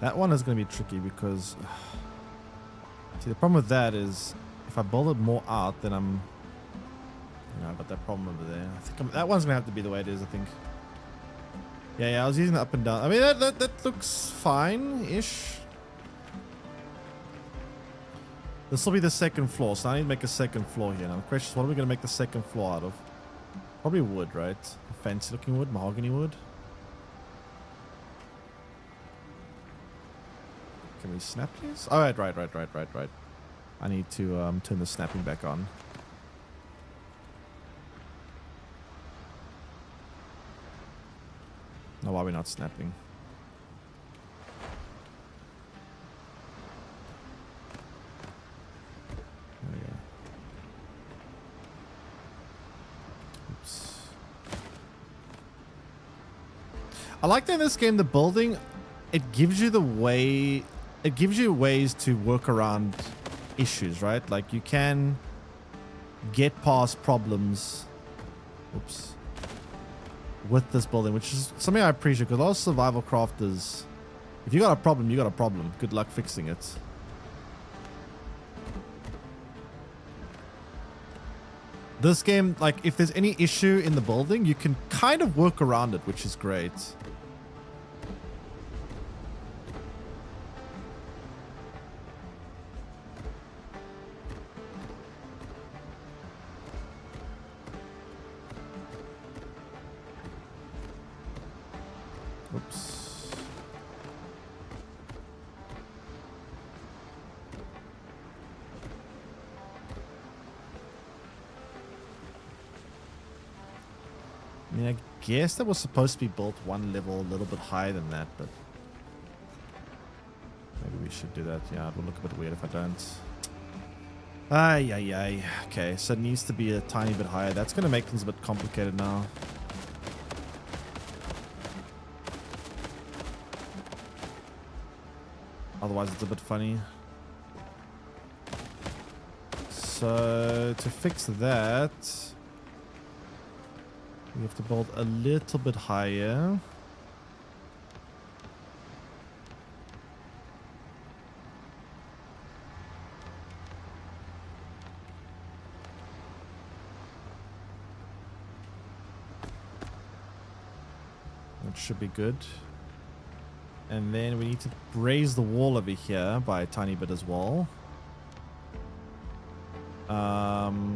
That one is going to be tricky because... See, the problem with that is if I build it more out, then I'm... You know, I've got that problem over there. I think that one's going to have to be the way it is, I think. Yeah, I was using the up and down. I mean, that looks fine-ish. This will be the second floor, so I need to make a second floor here. Now the question is, what are we going to make the second floor out of? Probably wood, right? Fancy-looking wood, mahogany wood. Can we snap these? Oh, right. I need to turn the snapping back on. No, why are we not snapping? There we go. Oops. I like that in this game, the building, it gives you the way... It gives you ways to work around issues, right? Like you can get past problems. Oops. with this building, which is something I appreciate, because a lot of survival crafters, if you got a problem, you got a problem. Good luck fixing it. This game, like, if there's any issue in the building, you can kind of work around it, which is great. Oops. I mean, I guess that was supposed to be built one level a little bit higher than that, but maybe we should do that. Yeah, it will look a bit weird if I don't. Ay, ay, ay. Okay, so it needs to be a tiny bit higher. That's going to make things a bit complicated now. Otherwise, it's a bit funny. So, to fix that, we have to build a little bit higher. That should be good. And then we need to raise the wall over here by a tiny bit as well.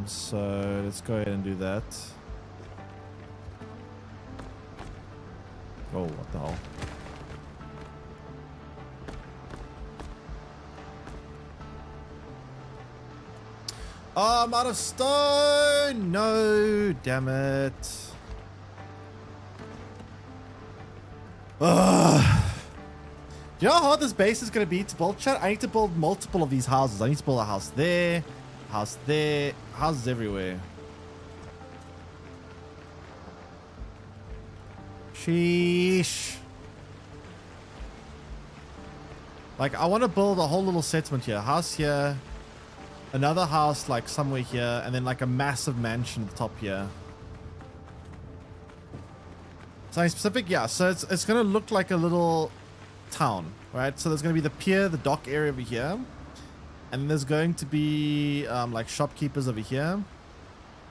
So let's go ahead and do that. Oh, what the hell? Oh, I'm out of stone! No, damn it. Ugh. Do you know how hard this base is going to be to build, chat? I need to build multiple of these houses. I need to build a house there, houses everywhere. Sheesh. Like, I want to build a whole little settlement here. House here, another house like somewhere here, and then like a massive mansion at the top here. Something specific, yeah. So it's going to look like a little town, right? So there's going to be the pier, the dock area over here, and there's going to be like shopkeepers over here,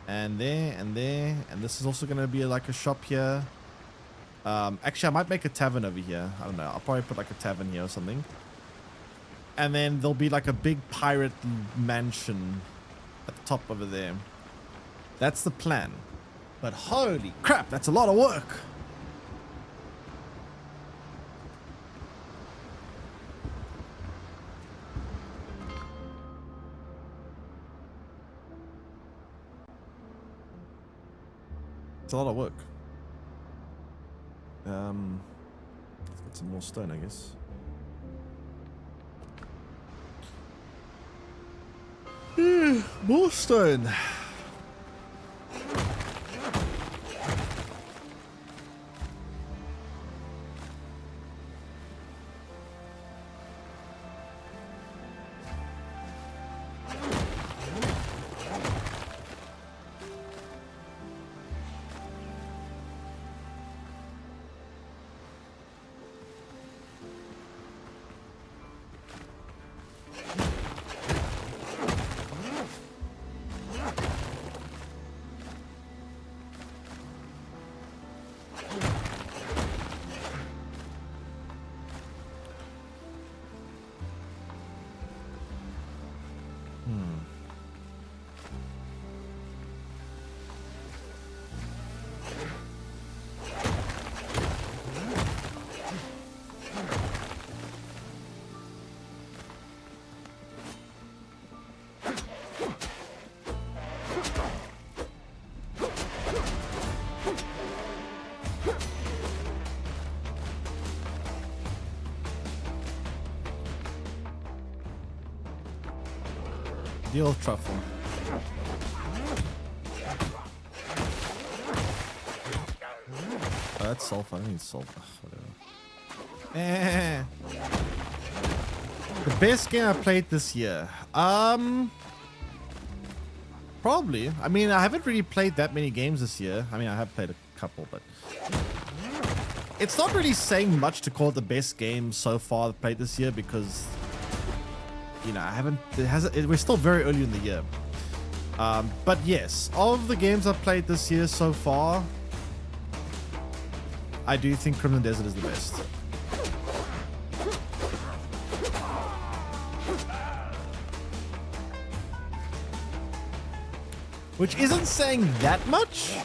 and there, and there, and this is also going to be like a shop here. Actually, I might make a tavern over here. I don't know. I'll probably put like a tavern here or something. And then there'll be like a big pirate mansion at the top over there. That's the plan. But holy crap, that's a lot of work. It's a lot of work. Let's get some more stone, I guess. More stone. The old truffle. Oh, that's sulfur. I need sulfur. Whatever. The best game I played this year. Probably. I mean, I haven't really played that many games this year. I mean, I have played couple, but it's not really saying much to call it the best game so far played this year because, you know, we're still very early in the year. But yes, of the games I've played this year so far, I do think Crimson Desert is the best. Which isn't saying that much.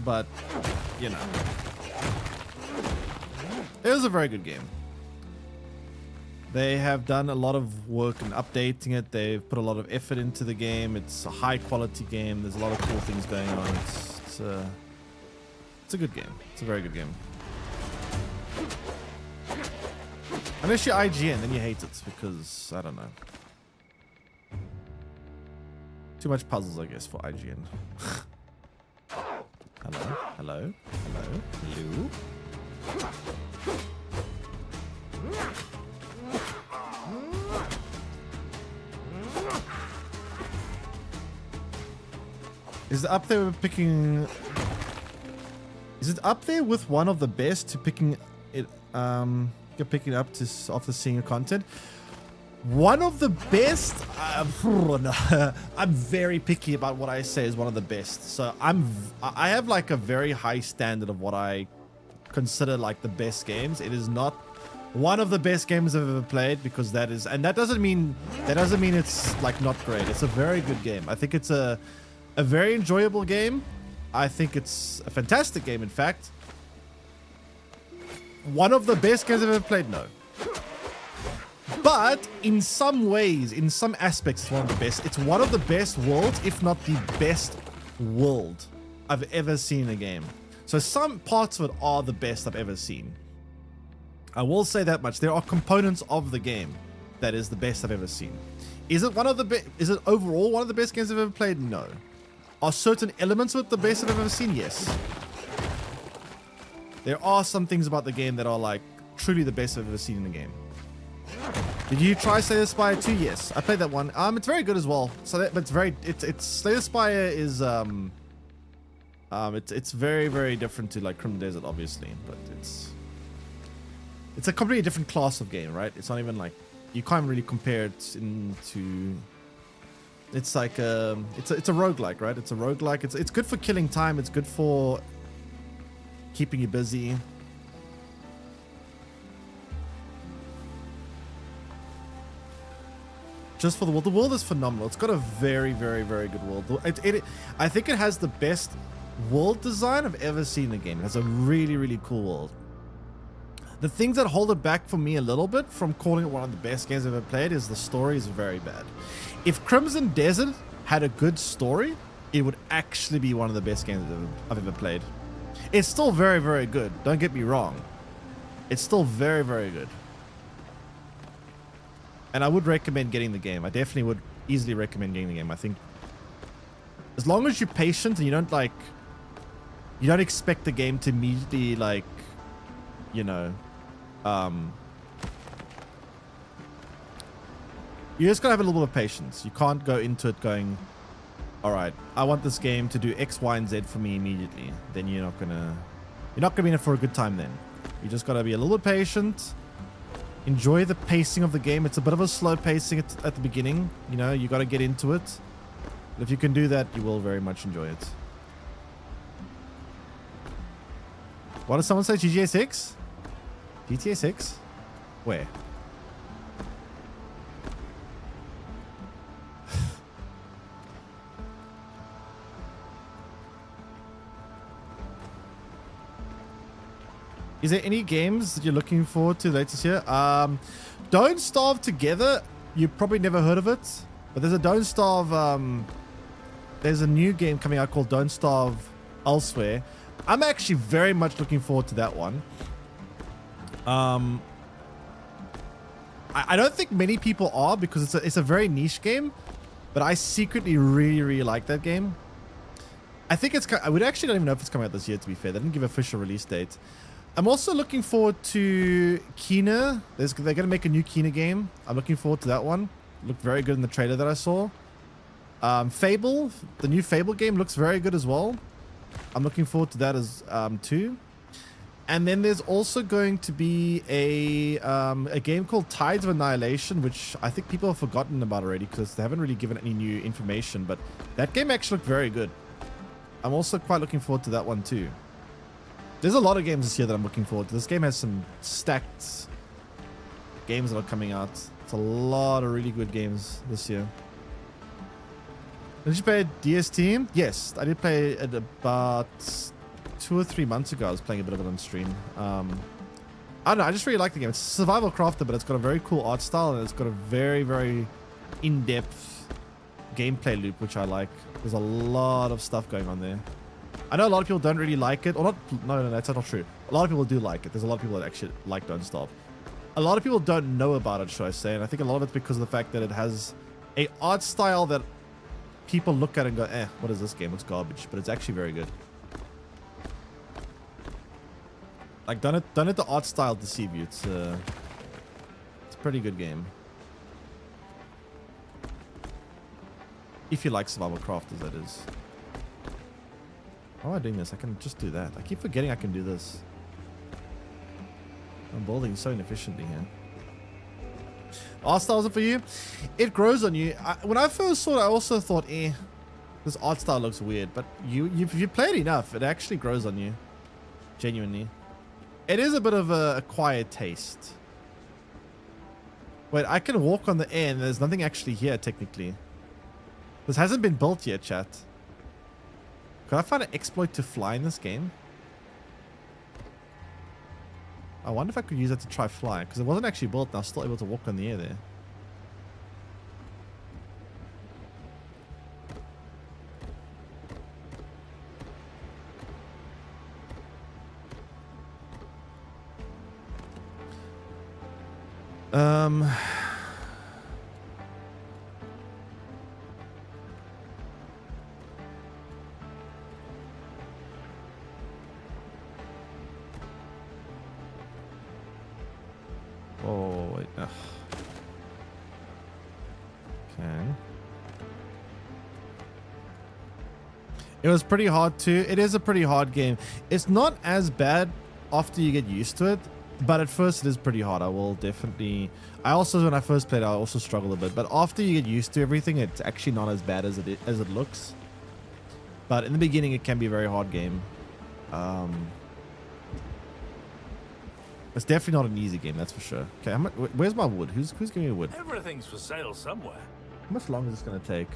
But, you know. It was a very good game. They have done a lot of work in updating it. They've put a lot of effort into the game. It's a high quality game. There's a lot of cool things going on. It's a good game. It's a very good game. Unless you're IGN, then you hate it because, I don't know. Too much puzzles, I guess, for IGN. Hello, hello, hello, hello. Is it up there with picking? Is it up there with one of the best to picking it? You're picking up to after seeing your content. One of the best. I'm very picky about what I say is one of the best. So I have like a very high standard of what I consider like the best games. It is not one of the best games I've ever played because that is, and that doesn't mean it's like not great. It's a very good game. I think it's a very enjoyable game. I think it's a fantastic game. In fact, one of the best games I've ever played. No. But in some ways, in some aspects, it's one of the best. It's one of the best worlds, if not the best world I've ever seen in a game. So some parts of it are the best I've ever seen. I will say that much. There are components of the game that is the best I've ever seen. Is it one of the best? Is it overall one of the best games I've ever played? No. Are certain elements of it the best I've ever seen? Yes. There are some things about the game that are like truly the best I've ever seen in a game. Did you try Slay the Spire 2? Yes, I played that one. It's very good as well. So that, but it's Slay the Spire is it's very, very different to like Crimson Desert, obviously, but it's a completely different class of game, right? It's not even like you can't really compare it into. It's like it's a roguelike, right? It's a roguelike. It's good for killing time. It's good for keeping you busy. Just for the world. The world is phenomenal. It's got a very, very, very good world. I think it has the best world design I've ever seen in a game. It has a really, really cool world. The things that hold it back for me a little bit from calling it one of the best games I've ever played is the story is very bad. If Crimson Desert had a good story, it would actually be one of the best games I've ever played. It's still very, very good. Don't get me wrong. It's still very, very good. And I would recommend getting the game. I definitely would easily recommend getting the game. I think as long as you're patient and you don't expect the game to immediately like, you know, you just gotta have a little bit of patience. You can't go into it going, all right, I want this game to do X, Y, and Z for me immediately. Then you're not gonna be in it for a good time then. You just gotta be a little bit patient. Enjoy the pacing of the game. It's a bit of a slow pacing at the beginning. You know, you got to get into it. But if you can do that, you will very much enjoy it. What did someone say? GTA 6? GTA 6? Where? Is there any games that you're looking forward to later this year? Don't Starve Together. You've probably never heard of it. But there's a Don't Starve... there's a new game coming out called Don't Starve Elsewhere. I'm actually very much looking forward to that one. I don't think many people are because it's a very niche game. But I secretly really, really like that game. I think I would actually don't even know if it's coming out this year, to be fair. They didn't give an official release date. I'm also looking forward to Kena. They're going to make a new Kena game. I'm looking forward to that one. It looked very good in the trailer that I saw. Fable, the new Fable game looks very good as well. I'm looking forward to that as too. And then there's also going to be a game called Tides of Annihilation, which I think people have forgotten about already because they haven't really given any new information. But that game actually looked very good. I'm also quite looking forward to that one too. There's a lot of games this year that I'm looking forward to. This game has some stacked games that are coming out. It's a lot of really good games this year. Did you play DST? Yes, I did play it about 2 or 3 months ago. I was playing a bit of it on stream. I don't know. I just really like the game. It's survival crafter, but it's got a very cool art style and it's got a very, very in-depth gameplay loop, which I like. There's a lot of stuff going on there. I know a lot of people don't really like it, or not. No, that's not true. A lot of people do like it. There's a lot of people that actually like Don't Starve. A lot of people don't know about it, should I say? And I think a lot of it's because of the fact that it has a art style that people look at and go, what is this game? It's garbage, but it's actually very good. Like, don't let the art style deceive you. It's a pretty good game. If you like survival crafters, that is. How am I doing this? I can just do that. I keep forgetting I can do this. I'm building so inefficiently here. Art style isn't for you? It grows on you. When I first saw it, I also thought, this art style looks weird. But if you play it enough, it actually grows on you. Genuinely. It is a bit of a acquired taste. Wait, I can walk on the air and there's nothing actually here, technically. This hasn't been built yet, chat. Can I find an exploit to fly in this game? I wonder if I could use that to try fly, because it wasn't actually built and I was still able to walk on the air there. Oh, wait. Ugh. Okay. It was pretty hard too. It is a pretty hard game. It's not as bad after you get used to it, but at first it is pretty hard. I will definitely... I also, when I first played, I also struggled a bit, but after you get used to everything, it's actually not as bad as it looks. But in the beginning, it can be a very hard game. It's definitely not an easy game, that's for sure. Okay, where's my wood? Who's giving me wood? Everything's for sale somewhere. How much longer is this going to take?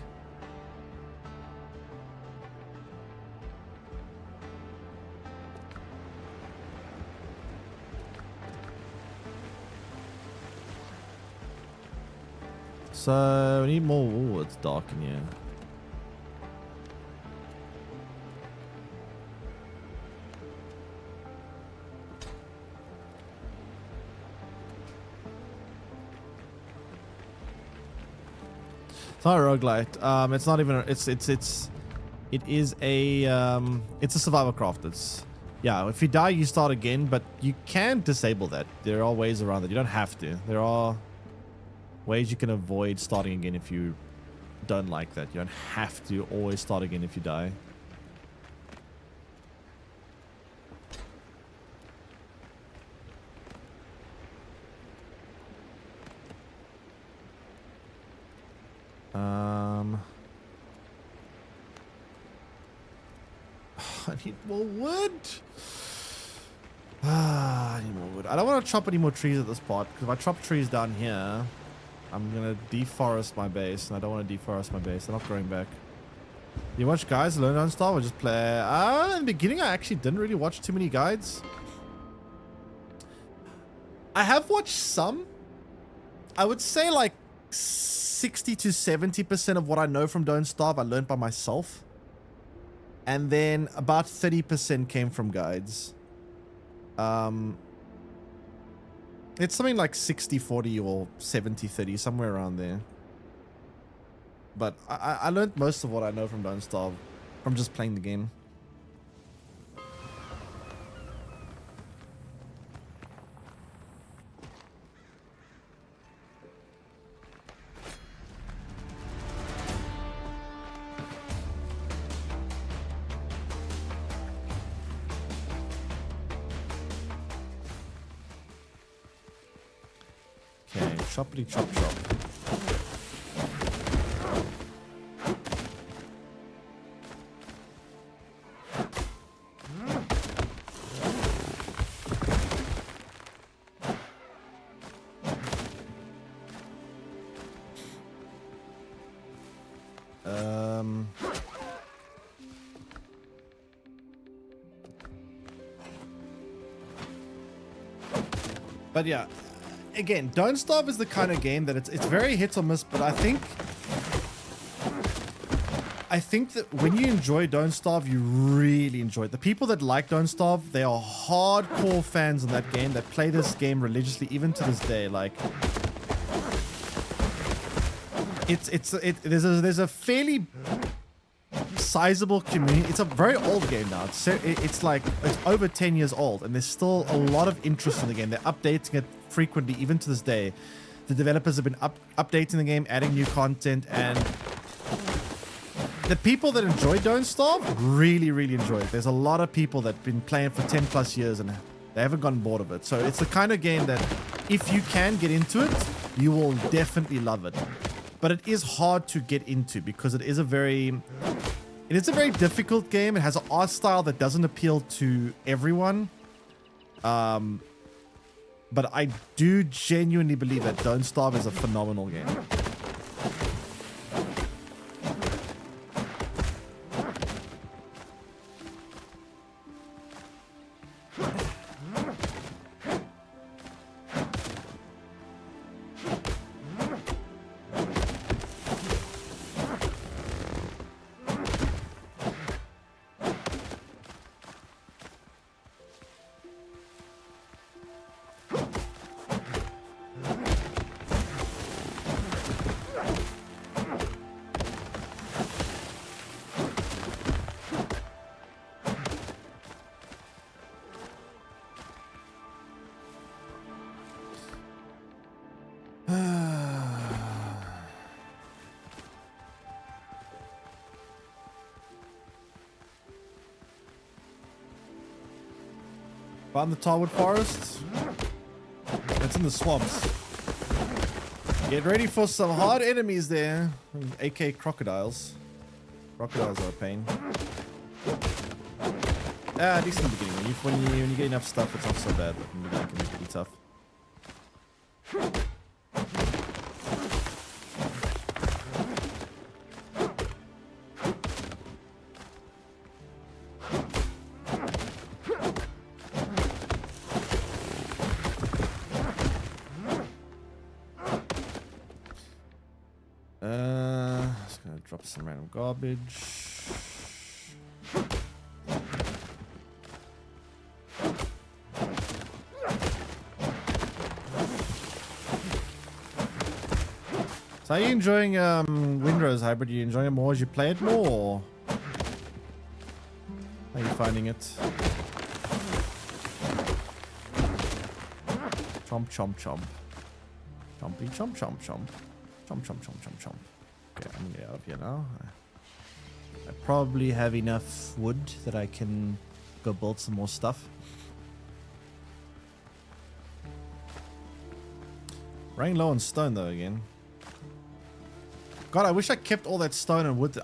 So, we need more wood. It's dark in here. It's not a roguelite. It's not even. It is a. It's a survival craft. It's. Yeah, if you die, you start again, but you can disable that. There are ways around it. You don't have to. There are ways you can avoid starting again if you don't like that. You don't have to always start again if you die. I need more wood. I need more wood. I don't want to chop any more trees at this part, because if I chop trees down here, I'm going to deforest my base, and I don't want to deforest my base. They're not growing back. You watch guides learn on stuff or just play? In the beginning, I actually didn't really watch too many guides. I have watched some. I would say like 60 to 70% of what I know from Don't Starve, I learned by myself. And then about 30% came from guides. It's something like 60-40 or 70-30, somewhere around there. But I learned most of what I know from Don't Starve from just playing the game. Okay, choppity chop chop. But yeah, again, Don't Starve is the kind of game that it's very hit or miss, but I think that when you enjoy Don't Starve, you really enjoy it. The people that like Don't Starve, they are hardcore fans of that game that play this game religiously, even to this day. Like, there's a fairly sizable community. It's a very old game now. It's over 10 years old, and there's still a lot of interest in the game. They're updating it frequently, even to this day. The developers have been updating the game, adding new content, and the people that enjoy Don't Starve really, really enjoy it. There's a lot of people that have been playing for 10 plus years and they haven't gotten bored of it. So it's the kind of game that if you can get into it, you will definitely love it. But it is hard to get into because it is a very difficult game. It has an art style that doesn't appeal to everyone. But I do genuinely believe that Don't Starve is a phenomenal game. Found the Tarwood Forest. It's in the swamps. Get ready for some hard enemies there. AK crocodiles. Crocodiles are a pain. At least in the beginning. When you get enough stuff, it's not so bad. But in the beginning, it can be pretty tough. Drop some random garbage. So are you enjoying Windrose Hybrid? Are you enjoying it more as you play it more? Or how are you finding it? Chomp chomp chomp. Chompy chomp chomp chomp. Chomp chomp chomp chomp chomp. Okay, I'm gonna get out of here now. I probably have enough wood that I can go build some more stuff. Running low on stone though again. God, I wish I kept all that stone and wood.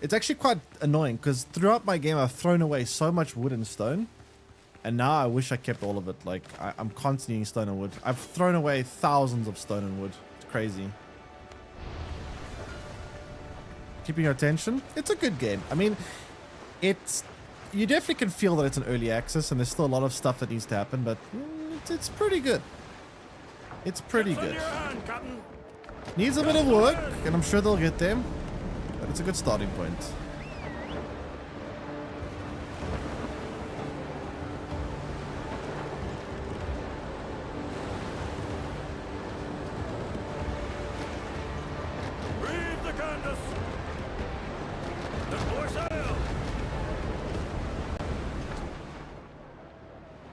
It's actually quite annoying because throughout my game I've thrown away so much wood and stone. And now I wish I kept all of it. Like, I'm constantly eating stone and wood. I've thrown away thousands of stone and wood. It's crazy. Keeping your attention. It's a good game. I mean, you definitely can feel that it's an early access and there's still a lot of stuff that needs to happen, but it's pretty good. It's pretty good. Needs a bit of work, and I'm sure they'll get there, but it's a good starting point.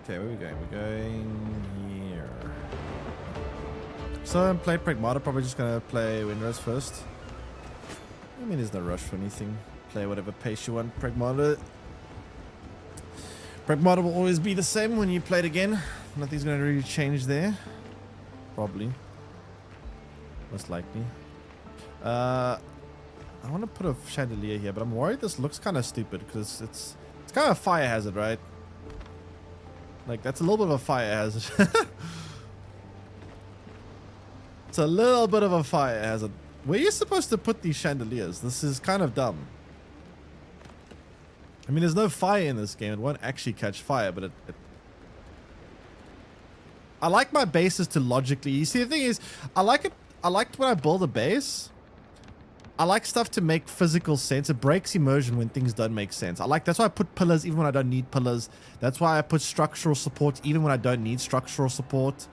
Okay, where are we going? We're going here. So, play Pragmata, probably just gonna play Windrose first. I mean, there's no rush for anything. Play whatever pace you want. Pragmata will always be the same when you play it again. Nothing's gonna really change there. Probably. most likely. I want to put a chandelier here, but I'm worried this looks kind of stupid because it's kind of a fire hazard, right? Like, that's a little bit of a fire hazard. It's a little bit of a fire hazard. Where are you supposed to put these chandeliers? This is kind of dumb. I mean, there's no fire in this game. It won't actually catch fire, but I like my bases to logically... You see, the thing is, I liked when I build a base. I like stuff to make physical sense. It breaks immersion when things don't make sense. That's why I put pillars even when I don't need pillars. That's why I put structural support even when I don't need structural support.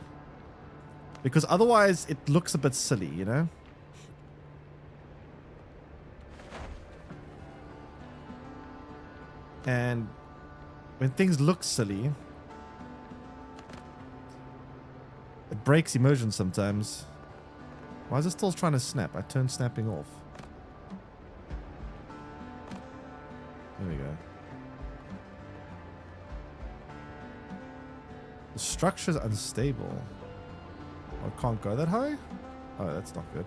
Because otherwise it looks a bit silly, you know? And when things look silly, it breaks immersion sometimes. Why is it still trying to snap? I turned snapping off. There we go. The structure's unstable. Oh, it can't go that high? Oh, that's not good.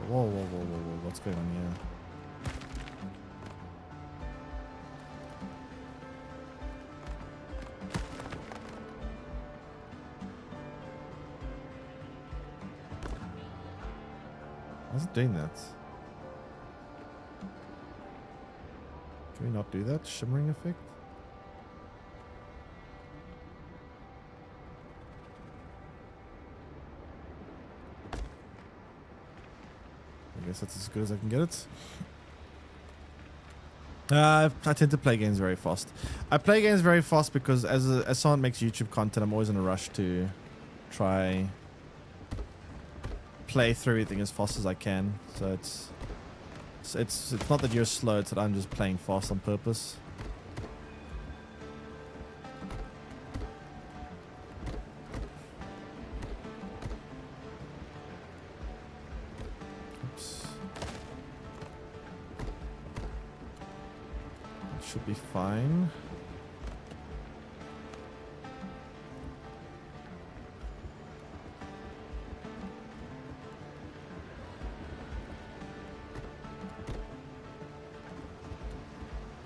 Whoa, what's going on here? Why is it doing that? Can we not do that? Shimmering effect? I guess that's as good as I can get it. I tend to play games very fast. I play games very fast because as someone makes YouTube content, I'm always in a rush to try play through everything as fast as I can. So it's not that you're slow, it's that I'm just playing fast on purpose. Should be fine.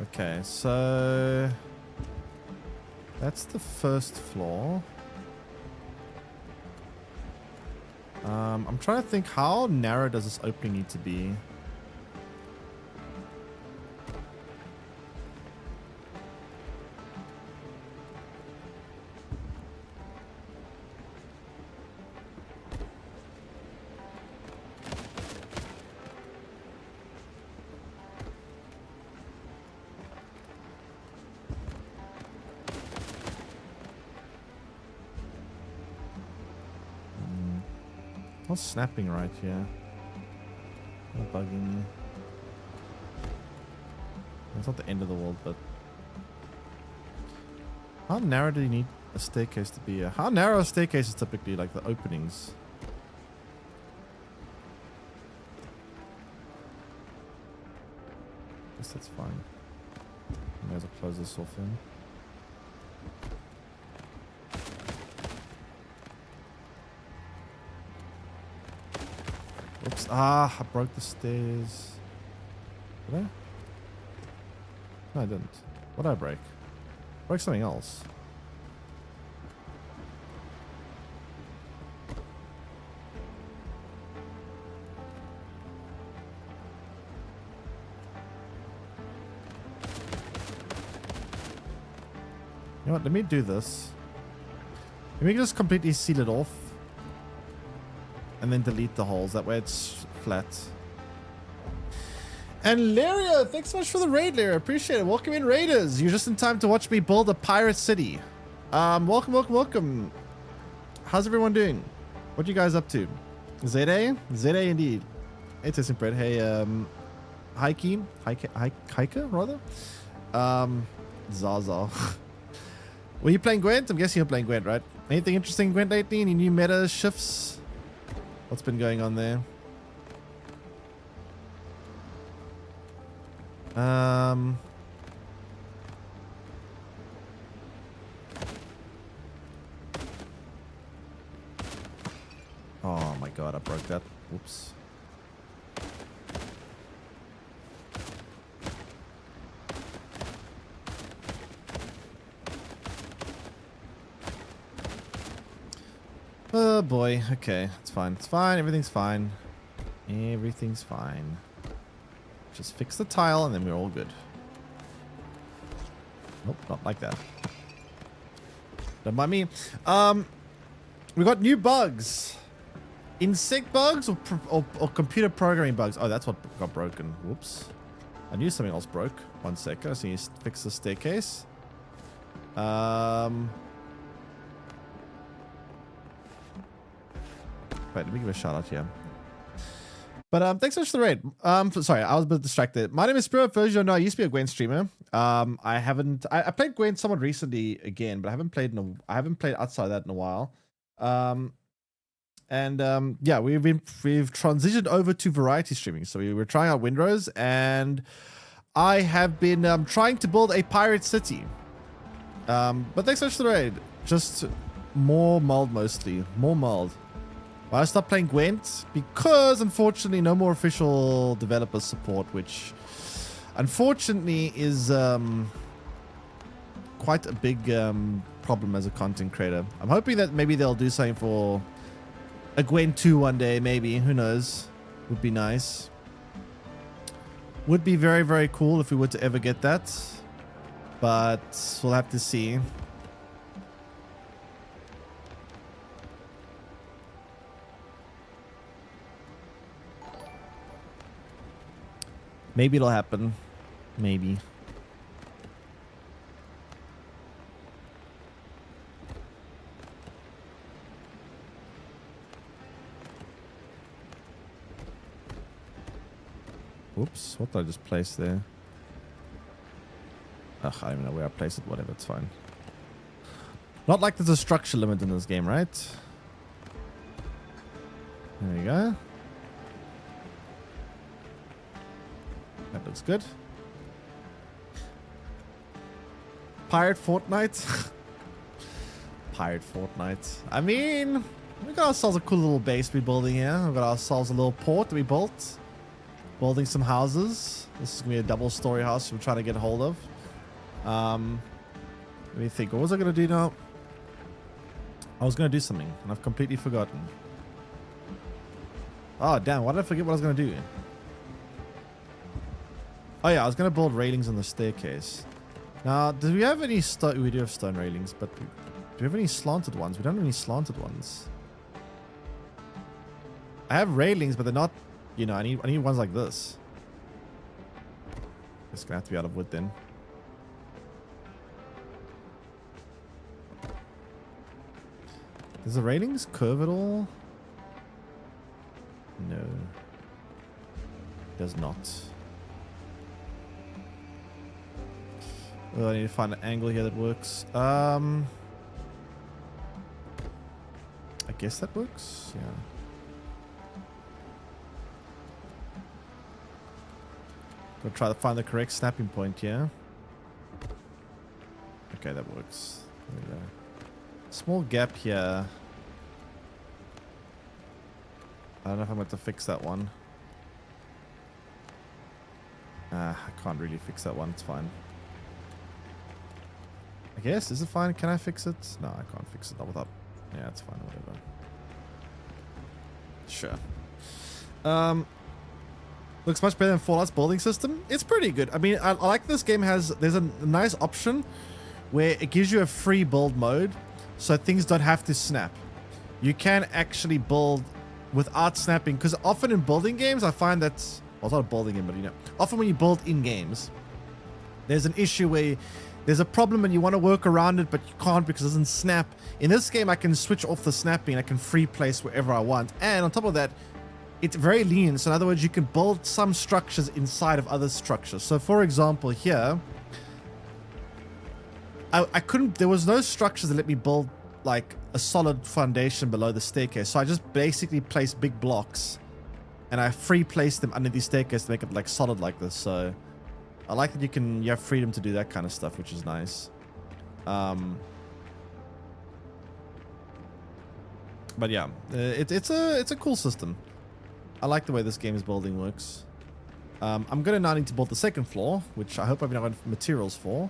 Okay, so that's the first floor. I'm trying to think, how narrow does this opening need to be? Not snapping right here. Not bugging me. It's not the end of the world, but how narrow do you need a staircase to be? How narrow are staircases typically, like the openings? I guess that's fine. I may as well close this off in. Oops. Ah, I broke the stairs. Did I? No, I didn't. What did I break? I broke something else. You know what? Let me do this. Let me just completely seal it off. And then delete the holes. That way it's flat. And Laria, thanks so much for the raid, Laria. Appreciate it. Welcome in, Raiders. You're just in time to watch me build a pirate city. Welcome. How's everyone doing? What are you guys up to? Zede? Zede indeed. Hey, Tissin Bread. Hey, hiker rather. Zaza. Were you playing Gwent? I'm guessing you're playing Gwent, right? Anything interesting Gwent lately? Any new meta shifts? What's been going on there? Oh my god, I broke that. Whoops. Oh boy, okay, it's fine, it's fine, everything's fine. Everything's fine. Just fix the tile and then we're all good. Nope, not like that. Don't mind me. We got new bugs. Insect bugs or computer programming bugs? Oh, that's what got broken. Whoops. I knew something else broke. 1 second. I see you fix the staircase. Wait, let me give a shout out here. But thanks so much for the raid. Sorry, I was a bit distracted. My name is Spirit. For those you don't know, I used to be a Gwent streamer. I played Gwent somewhat recently again, but I haven't played outside that in a while. Yeah, we've transitioned over to variety streaming. So we were trying out Windrose, and I have been trying to build a pirate city. But thanks so much for the raid. Just more mold mostly, more mold. I stopped playing Gwent because, unfortunately, no more official developer support, which, unfortunately, is quite a big problem as a content creator. I'm hoping that maybe they'll do something for a Gwent 2 one day, maybe. Who knows? Would be nice. Would be very, very cool if we were to ever get that. But we'll have to see. Maybe it'll happen. Maybe. Oops, what did I just place there? Ugh, I don't even know where I placed it. Whatever, it's fine. Not like there's a structure limit in this game, right? There you go. That looks good. Pirate Fortnite. Pirate Fortnite. I mean, we got ourselves a cool little base we're building here. We got ourselves a little port that we built. Building some houses. This is going to be a double-story house we're trying to get a hold of. Let me think. What was I going to do now? I was going to do something, and I've completely forgotten. Oh, damn. Why did I forget what I was going to do? Oh, yeah. I was going to build railings on the staircase. Now, do we have any stone? We do have stone railings, but do we have any slanted ones? We don't have any slanted ones. I have railings, but they're not... You know, I need ones like this. It's gonna have to be out of wood then. Does the railings curve at all? No. It does not. Oh, I need to find an angle here that works. I guess that works. Yeah. Go try to find the correct snapping point, yeah? Okay, that works. There we go. Small gap here. I don't know if I'm going to fix that one. I can't really fix that one. It's fine. I guess. Is it fine? Can I fix it? No, I can't fix it. Not without... Yeah, it's fine. Whatever. Sure. Looks much better than Fallout's building system. It's pretty good. I mean, I like this game there's a nice option where it gives you a free build mode, so things don't have to snap. You can actually build without snapping, because often in building games, I find that, well, it's not a building game, but you know, often when you build in games, there's an issue where there's a problem and you want to work around it, but you can't because it doesn't snap. In this game, I can switch off the snapping. I can free place wherever I want. And on top of that, it's very lean. So in other words, you can build some structures inside of other structures. So for example, here, I couldn't, there was no structures that let me build like a solid foundation below the staircase. So I just basically placed big blocks and I free placed them under the staircase to make it like solid like this. So I like that you have freedom to do that kind of stuff, which is nice. But yeah, it's a cool system. I like the way this game's building works. I'm gonna now need to build the second floor, which I hope I've got materials for.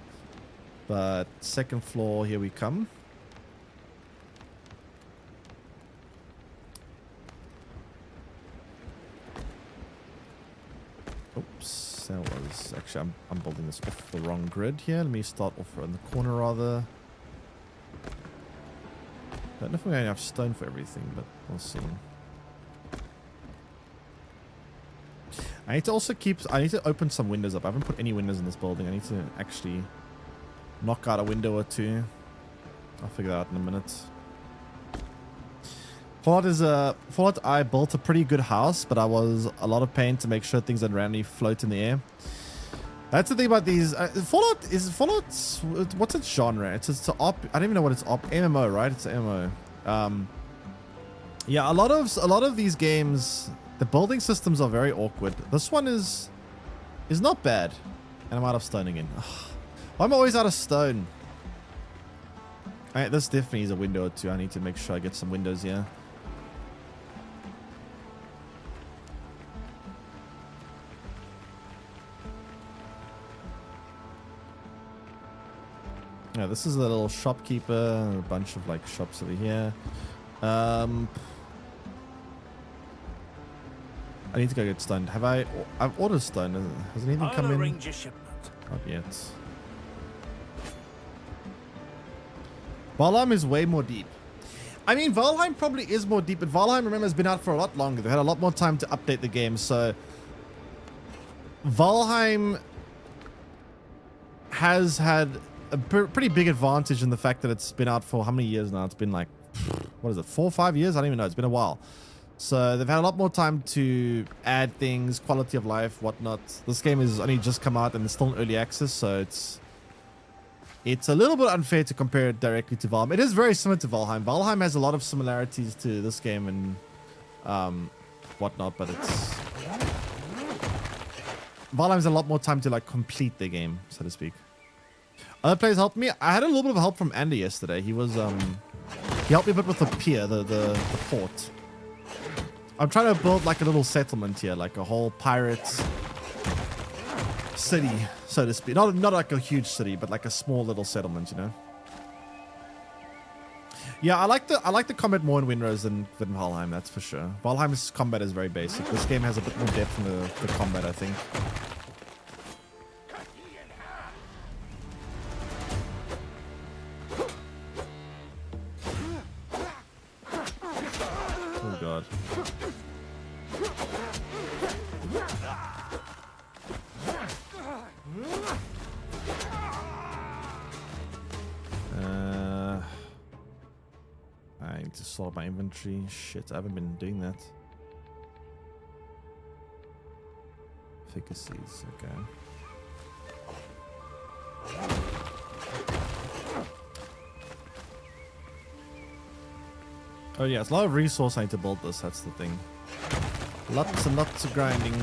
But second floor, here we come. Oops, that was actually I'm building this off the wrong grid here. Let me start off in the corner rather. Don't know if we're going to have stone for everything, but we'll see. I need to also I need to open some windows up. I haven't put any windows in this building. I need to actually knock out a window or two. I'll figure that out in a minute. Fallout I built a pretty good house, but I was a lot of pain to make sure things that randomly float in the air. That's the thing about these. Fallout's what's its genre? It's op. I don't even know what it's op. MMO, right? It's an MMO. Yeah, a lot of these games, the building systems are very awkward. This one is not bad, and I'm out of stone again. Why am I always out of stone? This definitely is a window or two. I need to make sure I get some windows here. Yeah, this is a little shopkeeper, a bunch of like shops over here. I need to go get stone. I've ordered stone. Has anything come in? Not yet. Valheim is way more deep. I mean, Valheim probably is more deep, but Valheim, remember, has been out for a lot longer. They had a lot more time to update the game, so Valheim has had a pretty big advantage in the fact that it's been out for how many years now? It's been like, what is it, 4 or 5 years? I don't even know. It's been a while. So they've had a lot more time to add things, quality of life, whatnot. This game has only just come out and it's still in early access, so it's a little bit unfair to compare it directly to Valheim. It is very similar to Valheim. Valheim has a lot of similarities to this game and whatnot, but Valheim has a lot more time to like complete the game, so to speak. Other players helped me. I had a little bit of help from Andy yesterday. He was he helped me a bit with the pier, the port. I'm trying to build like a little settlement here, like a whole pirates city, so to speak. Not like a huge city, but like a small little settlement, you know. Yeah, I like the combat more in Windrose than Valheim, that's for sure. Valheim's combat is very basic. This game has a bit more depth in the combat, I think. Oh god. I need to sort my inventory. Shit, I haven't been doing that. Efficacies, okay. Oh yeah, it's a lot of resource I need to build this, that's the thing. Lots and lots of grinding.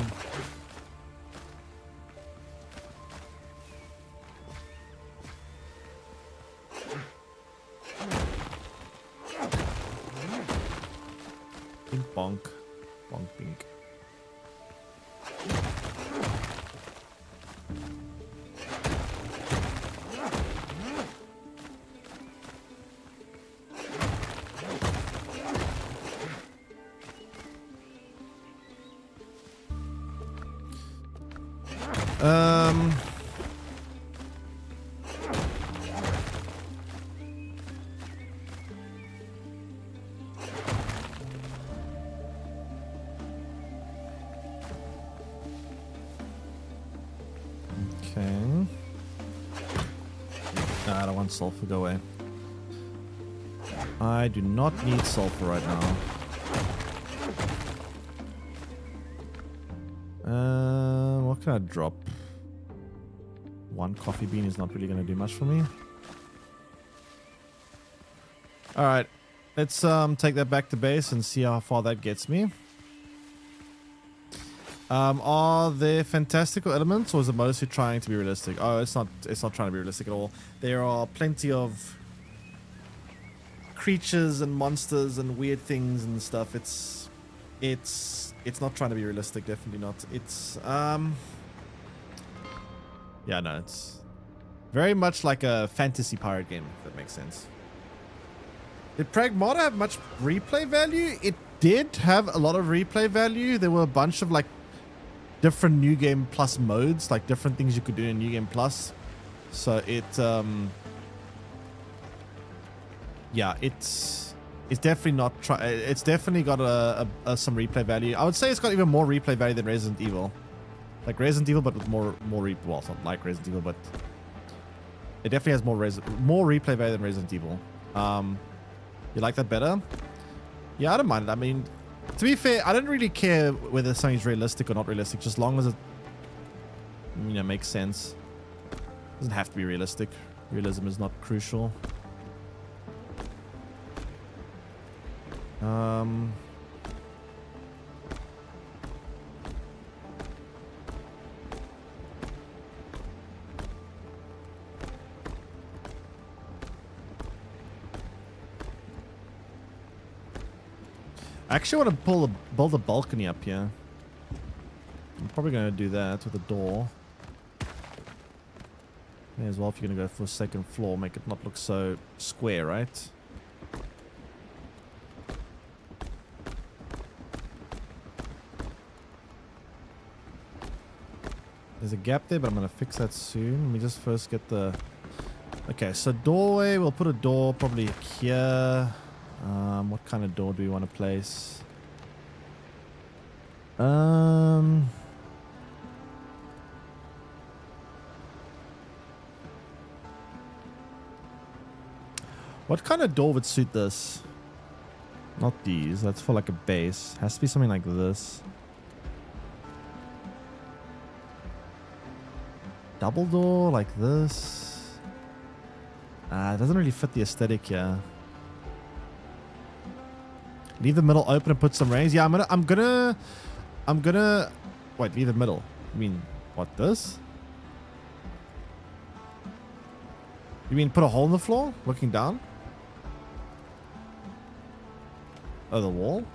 Bonk. Bonk pink. Okay. I don't want sulfur, go away. I do not need sulfur right now. What can I drop? One coffee bean is not really going to do much for me. All right, let's take that back to base and see how far that gets me. Are there fantastical elements, or is it mostly trying to be realistic? Oh, it's not trying to be realistic at all. There are plenty of creatures and monsters and weird things and stuff. It's not trying to be realistic, definitely not. It's yeah, no, it's very much like a fantasy pirate game, if that makes sense. Did Pragmata have much replay value? It did have a lot of replay value. There were a bunch of like different New Game Plus modes, like different things you could do in New Game Plus. So it's yeah, it's definitely not it's definitely got some replay value. I would say it's got even more replay value than Resident Evil. Like Resident Evil, but with more well, it's not like Resident Evil, but it definitely has more replay value than Resident Evil. You like that better? Yeah, I don't mind it. I mean, to be fair, I don't really care whether something's realistic or not realistic, just as long as it, you know, makes sense. It doesn't have to be realistic. Realism is not crucial. I actually want to build a balcony up here. I'm probably going to do that with a door. May as well, if you're going to go for a second floor, make it not look so square, right? There's a gap there, but I'm going to fix that soon. Let me just first get the... Okay, so doorway. We'll put a door probably here. What kind of door do we want to place? What kind of door would suit this? Not these. That's for like a base. Has to be something like this. Double door like this. It doesn't really fit the aesthetic here. Leave the middle open and put some rails. Yeah, I'm gonna wait, leave the middle. I mean, what, this? You mean put a hole in the floor looking down? Oh, the wall?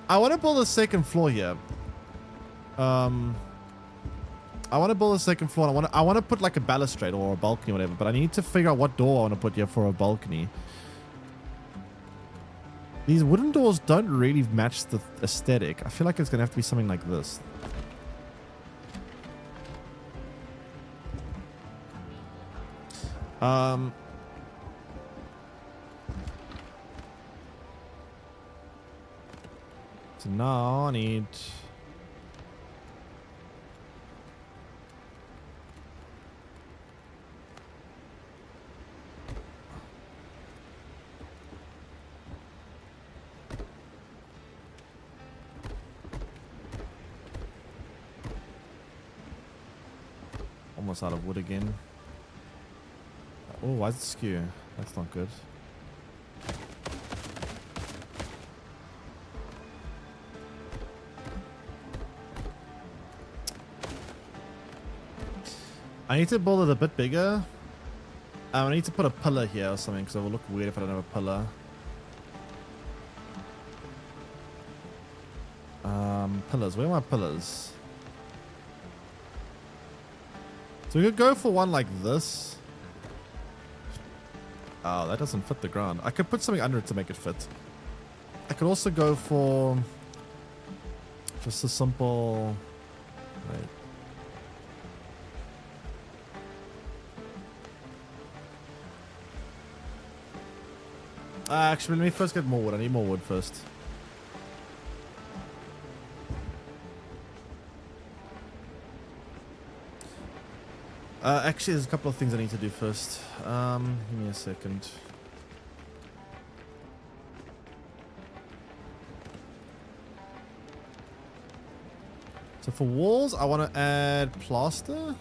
I want to build a second floor here. I want to build a second floor. I want to put like a balustrade or a balcony or whatever, but I need to figure out what door I want to put here for a balcony. These wooden doors don't really match the aesthetic. I feel like it's going to have to be something like this. So now I need... Almost out of wood again. Oh, why is it skew? That's not good. I need to build it a bit bigger. I need to put a pillar here or something because it will look weird if I don't have a pillar. Pillars. Where are my pillars? So we could go for one like this. Oh, that doesn't fit the ground. I could put something under it to make it fit. I could also go for just a simple... Wait. Actually, let me first get more wood. I need more wood first. Actually, there's a couple of things I need to do first. Give me a second. So for walls, I want to add plaster.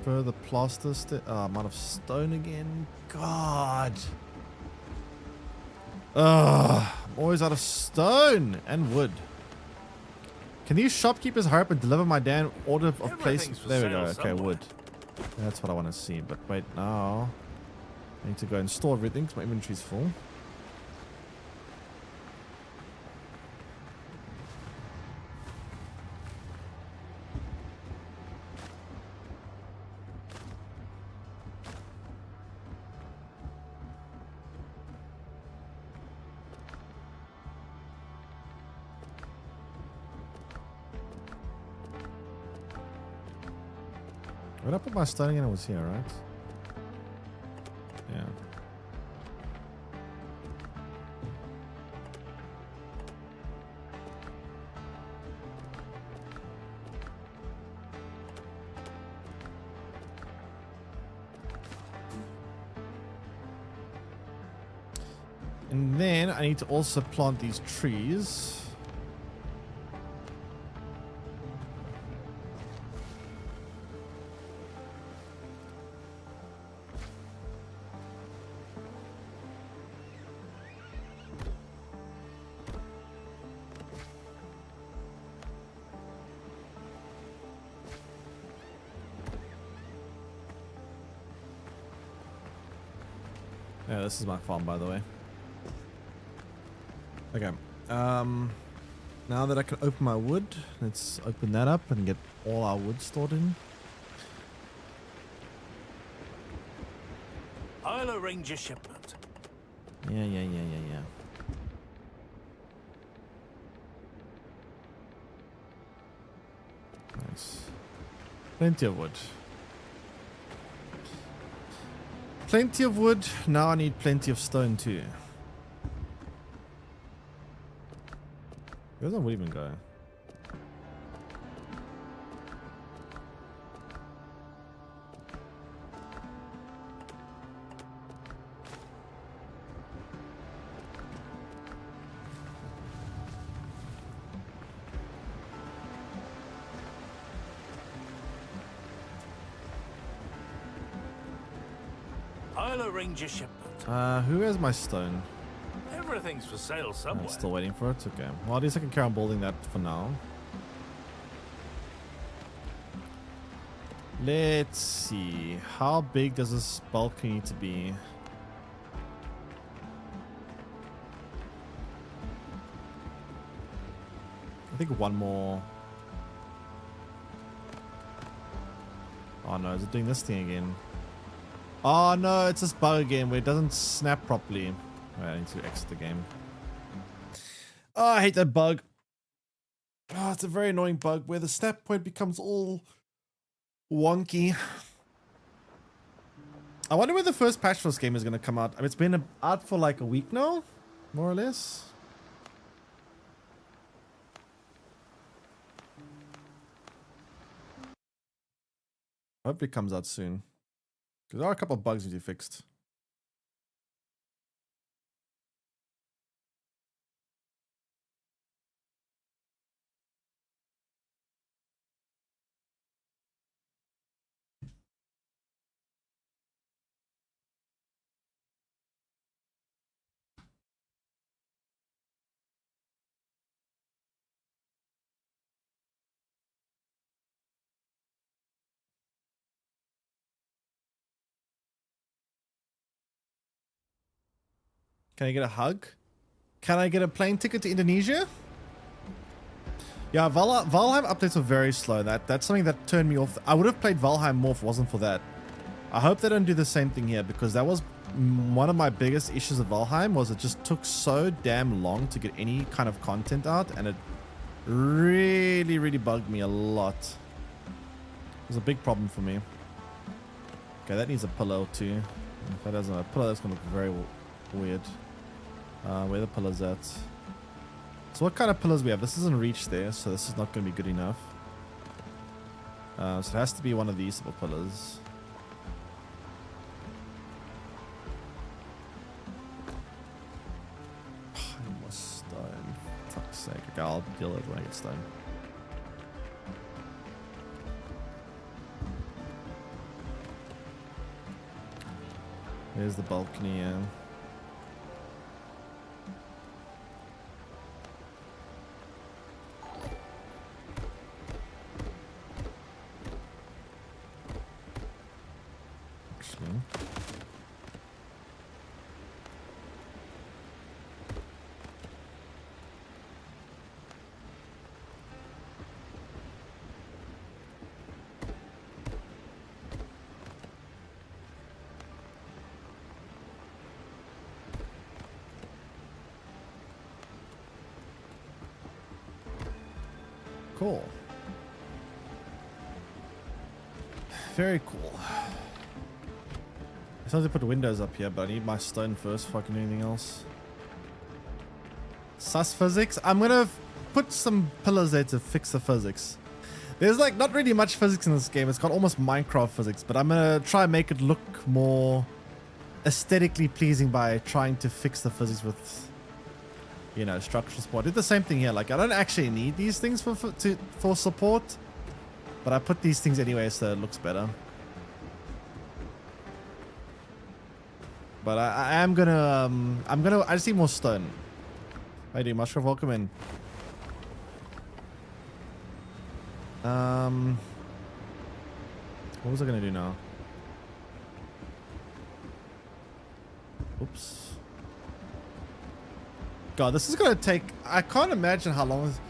Further plaster. Amount of stone again. God. I'm always out of stone and wood. Can these shopkeepers hurry up and deliver my damn order of place? There we go. Okay, wood. That's what I want to see. But wait, now I need to go and store everything because my inventory's full. Where did I put my stone again? It was here, right? Yeah. And then I need to also plant these trees. Yeah, this is my farm, by the way. Okay. Now that I can open my wood, let's open that up and get all our wood stored in. I'll arrange a shipment. Yeah. Nice. Plenty of wood. Plenty of wood. Now I need plenty of stone too. Where's my wood even go? I'll arrange a shipment. Who has my stone? Everything's for sale somewhere. I'm still waiting for it. Okay. Well, at least I can carry on building that for now. Let's see. How big does this balcony need to be? I think one more. Oh no, is it doing this thing again? Oh no, it's this bug again where it doesn't snap properly. Wait, I need to exit the game. Oh, I hate that bug. Oh, it's a very annoying bug where the snap point becomes all wonky. I wonder when the first patch for this game is going to come out. I mean, it's been out for like a week now, more or less. I hope it comes out soon. Because there are a couple of bugs need to be fixed. Can I get a hug? Can I get a plane ticket to Indonesia? Yeah, Valheim updates are very slow. That's something that turned me off. I would have played Valheim more if it wasn't for that. I hope they don't do the same thing here, because that was one of my biggest issues of Valheim, was it just took so damn long to get any kind of content out, and it really, really bugged me a lot. It was a big problem for me. Okay, that needs a pillow too. If that doesn't have a pillow, that's going to look very weird. Where the pillars at? So what kind of pillars we have? This isn't reach there, so this is not going to be good enough. So it has to be one of these type of pillars. I almost sake. Okay, I'll deal with it when I get stone. There's the balcony, yeah. Actually. Cool. Very cool. I started to put windows up here, but I need my stone first before I can do anything else. Sus physics. I'm gonna put some pillars there to fix the physics. There's like not really much physics in this game. It's got almost Minecraft physics, but I'm gonna try and make it look more aesthetically pleasing by trying to fix the physics with, you know, structural support. I did the same thing here. Like, I don't actually need these things for support, but I put these things anyway so it looks better. But I am gonna, I just need more stone. How you doing, Mushroom? Welcome in. What was I gonna do now? Oops. God, this is gonna take, I can't imagine how long this,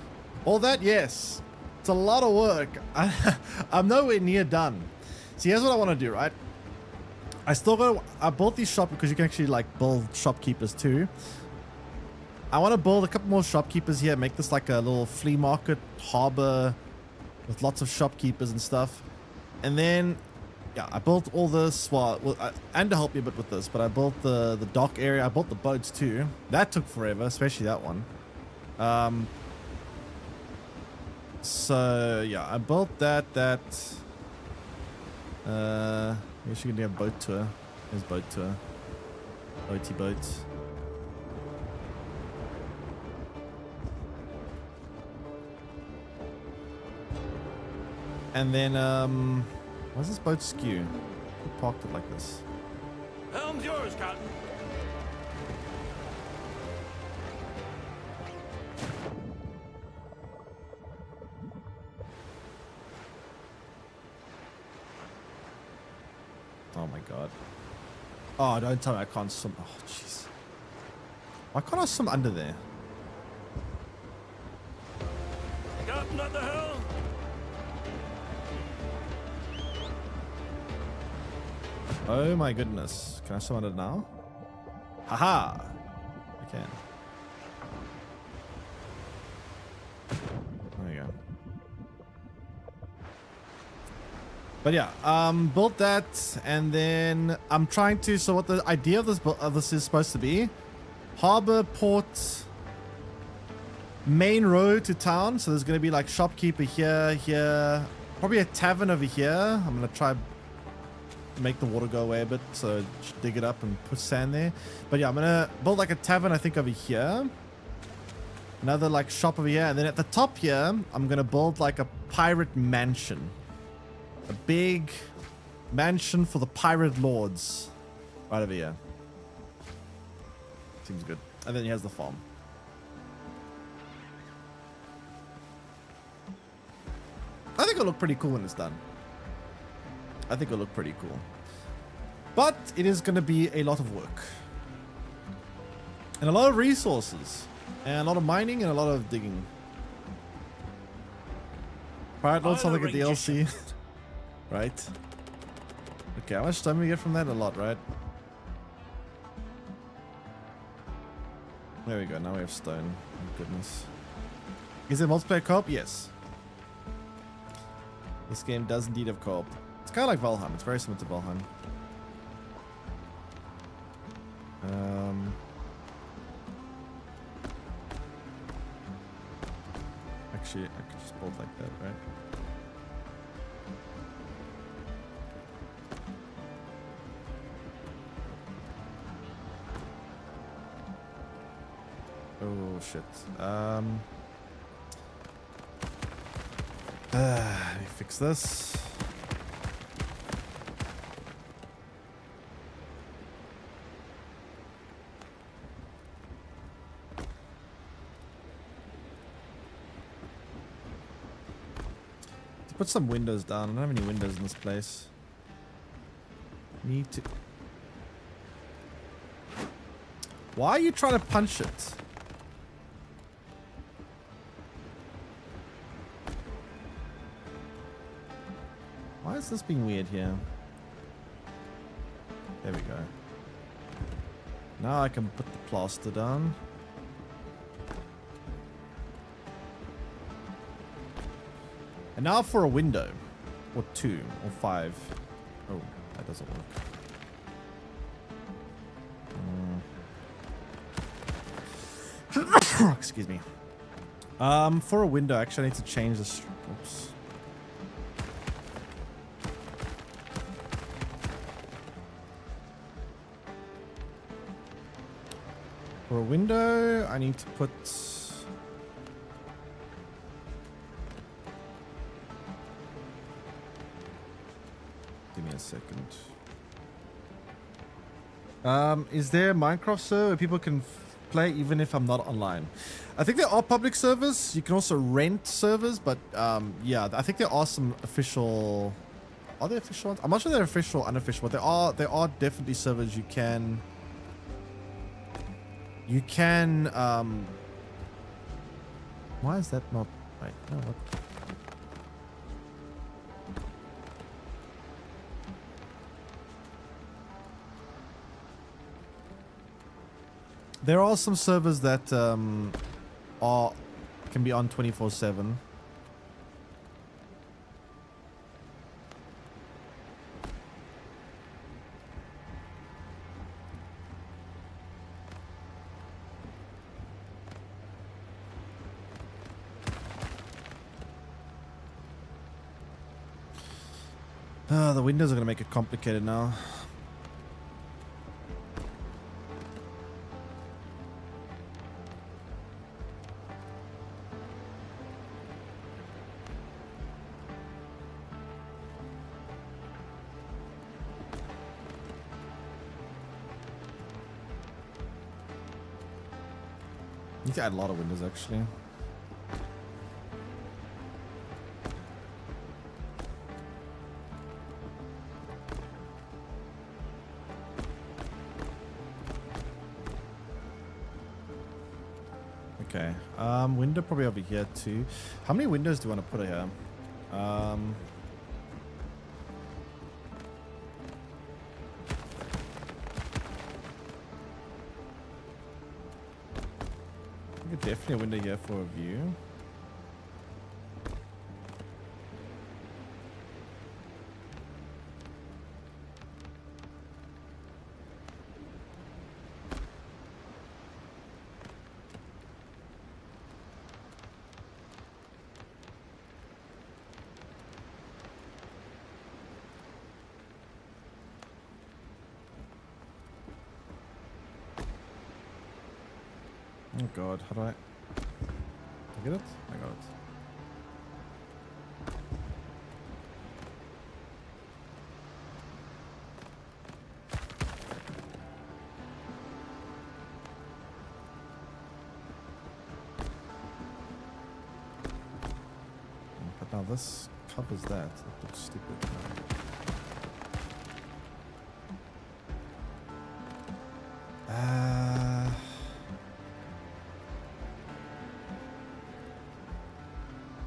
all that, yes. It's a lot of work. I'm nowhere near done. See, here's what I want to do, right? I bought these shop because you can actually like build shopkeepers too. I want to build a couple more shopkeepers here, make this like a little flea market harbor with lots of shopkeepers and stuff. And then, yeah, I built all this, and to help me a bit with this, but I built the dock area. I built the boats too. That took forever, especially that one. So yeah, I built that. Maybe she can do a boat tour. There's boat tour. Boaty boats. And then, why's this boat skew? Who parked it like this? Helm's yours, Captain. Oh my god. Oh, don't tell me I can't swim. Oh, jeez. Why can't I swim under there? Captain at the helm. Oh my goodness. Can I swim under now? Haha! I can. There you go. But yeah, built that, and then I'm trying to, so what the idea of this is supposed to be, harbor, port, main road to town. So there's going to be like shopkeeper here, probably a tavern over here. I'm going to try make the water go away a bit, so dig it up and put sand there. But yeah, I'm going to build like a tavern, I think, over here. Another like shop over here, and then at the top here, I'm going to build like a pirate mansion. A big mansion for the pirate lords. Right over here. Seems good. And then he has the farm. I think it'll look pretty cool when it's done. I think it'll look pretty cool. But it is going to be a lot of work. And a lot of resources. And a lot of mining and a lot of digging. Pirate lords sounds like a DLC. Right. Okay, how much time do we get from that? A lot, right? There we go. Now we have stone. Thank goodness. Is it multiplayer co-op? Yes. This game does indeed have co-op. It's kind of like Valheim. It's very similar to Valheim. Actually, I could just build like that, right? Oh shit. Let me fix this. Put some windows down. I don't have any windows in this place. Need to... Why are you trying to punch it? Why is this being weird here? There we go. Now I can put the plaster down. And now for a window. Or 2 or 5. Oh, that doesn't work. Excuse me. For a window, actually I need to change this. Oops. For a window, I need to put... Give me a second. Is there a Minecraft server where people can play even if I'm not online? I think there are public servers. You can also rent servers, but yeah, I think there are some official... Are there official ones? I'm not sure they're official or unofficial, but there are definitely servers you can... Why is that not... Right, no, what? There are some servers that can be on 24/7. The windows are going to make it complicated now. Need to add a lot of windows actually. Okay, window probably over here too. How many windows do you want to put here? Definitely a window here for a view. Oh god, how do I get it? I got it. But now this covers that. That looks stupid.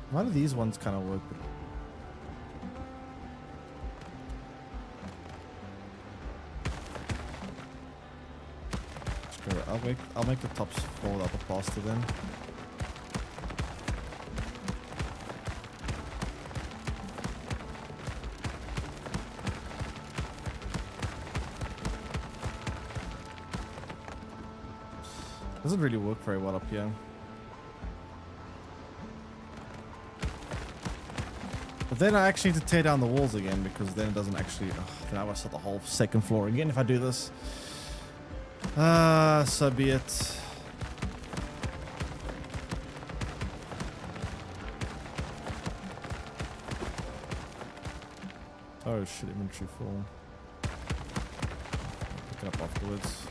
Why do these ones kind of work? Screw it. I'll make the tops fall without the plaster then. Doesn't really work very well up here. But then I actually need to tear down the walls again because then it doesn't actually... then I must start the whole second floor again if I do this. So be it. Oh shit, inventory full. Pick it up afterwards.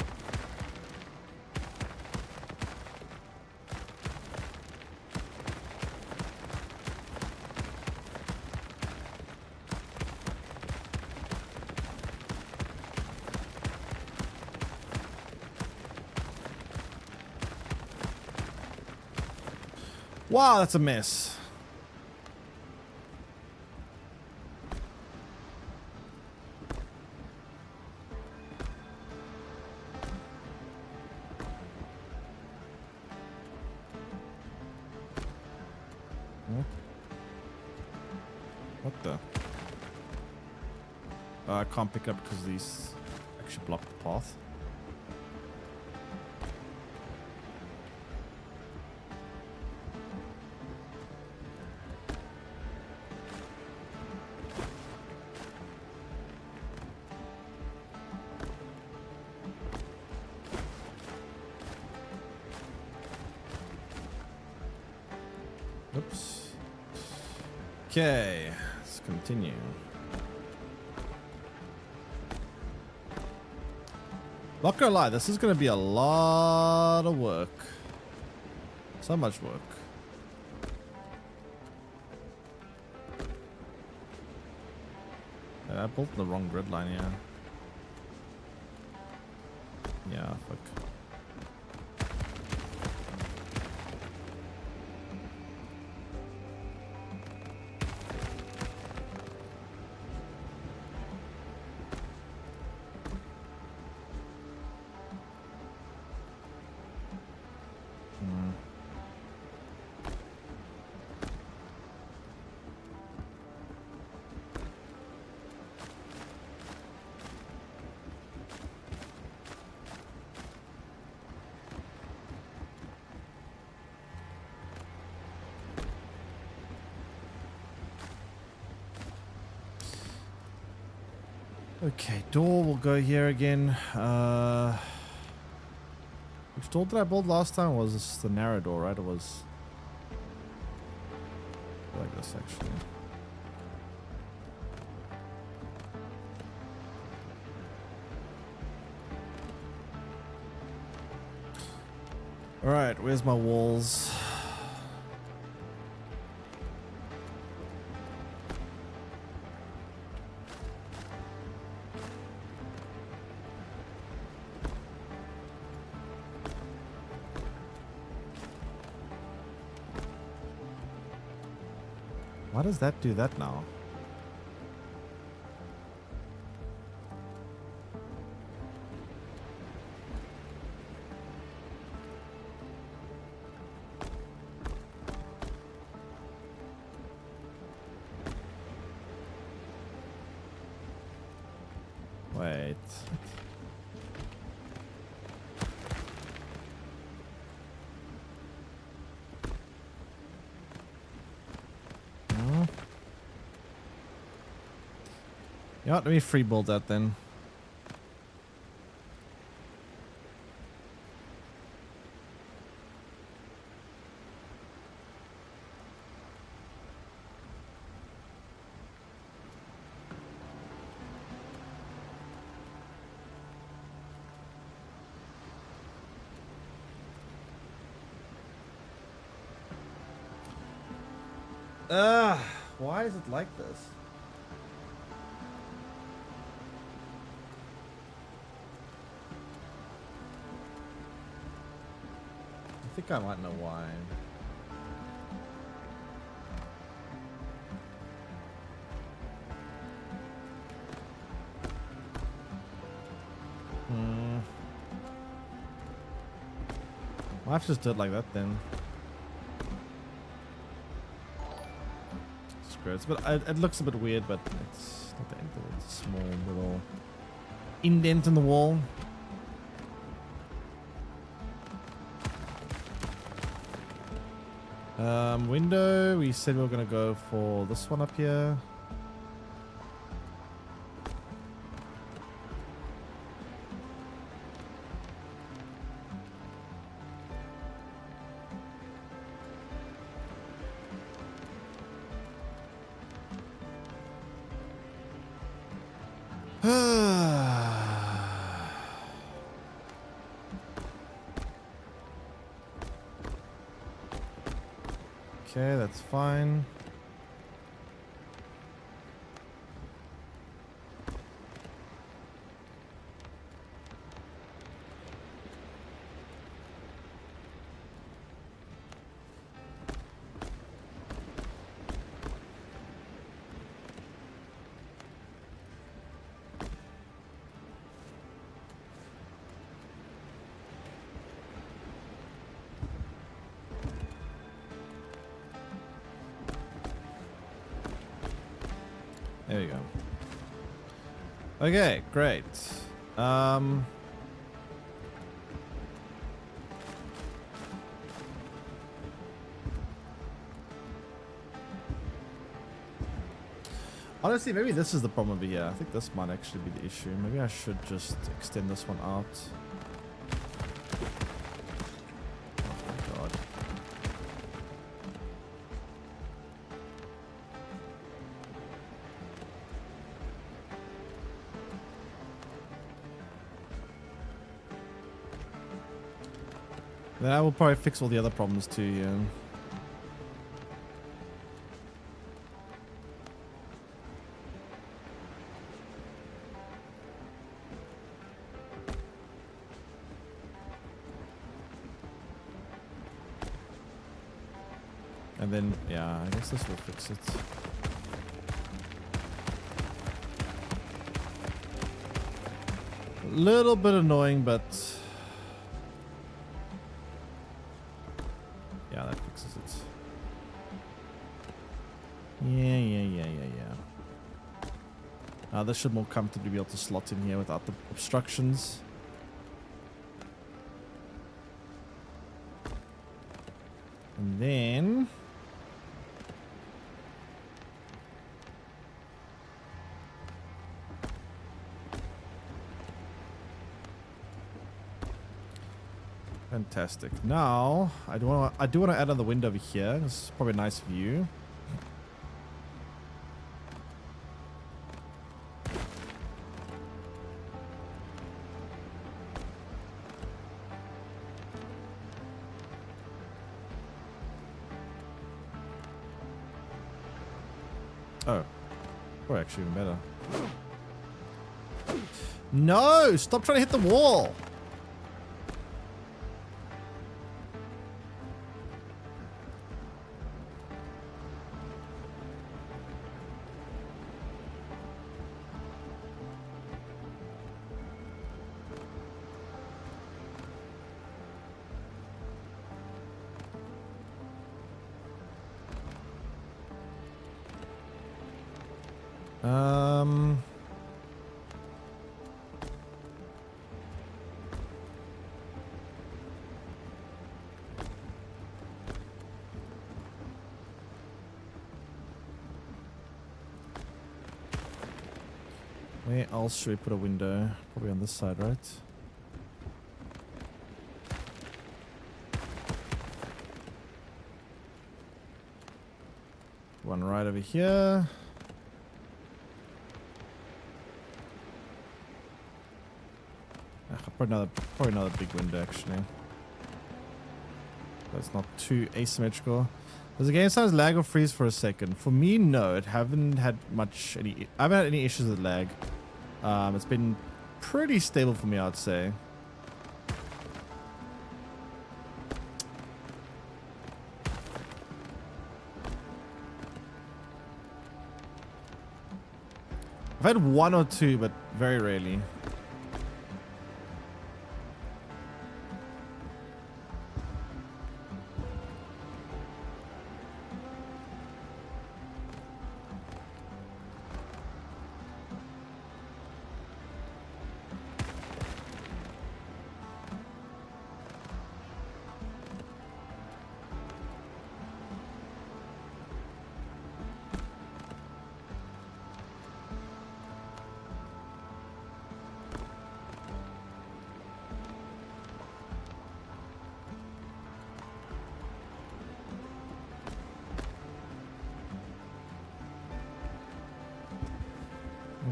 Wow, that's a mess. What the? I can't pick up because these actually block the path. Oops. Okay, let's continue. Not gonna lie, this is gonna be a lot of work. So much work. I built the wrong grid line here. Yeah, fuck. Okay, door will go here again. Which door did I build last time? Was this the narrow door, right? It was like this, actually. All right, where's my walls? Why does that do that now? Wait. You know what, let me free build that then. Why is it like this? I think I might know why. I'll have to just do it like that then. Screw it. But it looks a bit weird, but it's not the end of it. It's a small little indent in the wall. Window, we said we were gonna go for this one up here. Okay, that's fine. There you go. Okay, great. Honestly, maybe this is the problem over here. I think this might actually be the issue. Maybe I should just extend this one out. Oh my god. Then I will probably fix all the other problems too, yeah. And then, yeah, I guess this will fix it. A little bit annoying, but yeah, that fixes it. Yeah. This should more comfortably be able to slot in here without the obstructions. And then fantastic. Now I do want to add another window over here. This is probably a nice view. Oh, or actually even better. No, stop trying to hit the wall. Where else should we put a window? Probably on this side, right? One right over here. Probably another big window actually. That's not too asymmetrical. Does the game sometimes lag or freeze for a second? For me, no. I haven't had any issues with lag. It's been pretty stable for me, I'd say. I've had one or two, but very rarely.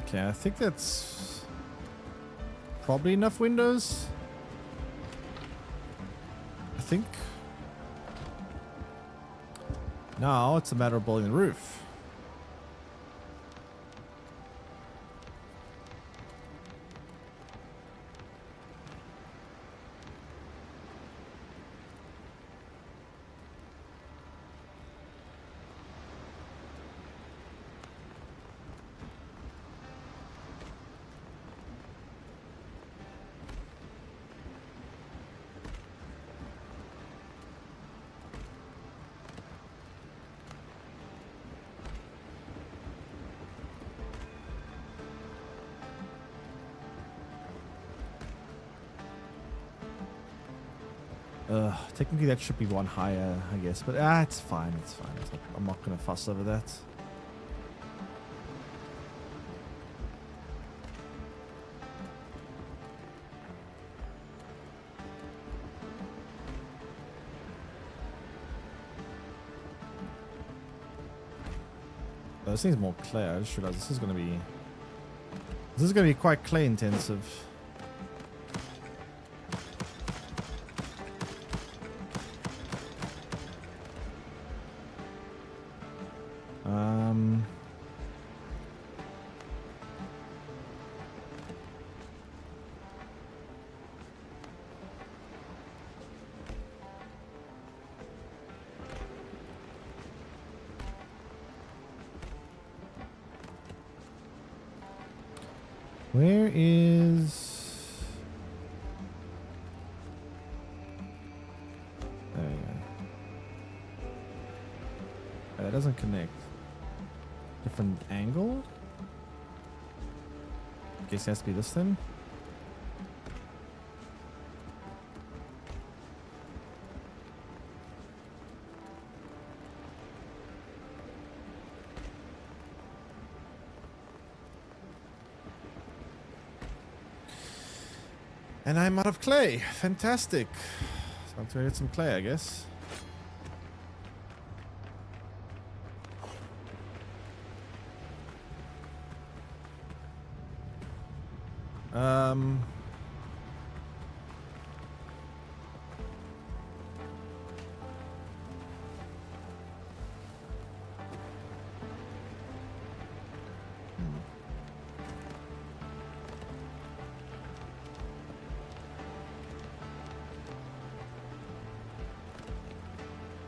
Okay, I think that's probably enough windows. I think. Now it's a matter of building the roof. Technically that should be one higher, I guess, but it's fine, it's fine. I'm not gonna fuss over that. Oh, this needs more clay. I just realized this is gonna be quite clay intensive. Where is... There we go. Oh, that doesn't connect. Different angle? I guess it has to be this then. And I'm out of clay. Fantastic. Time to get some clay, I guess.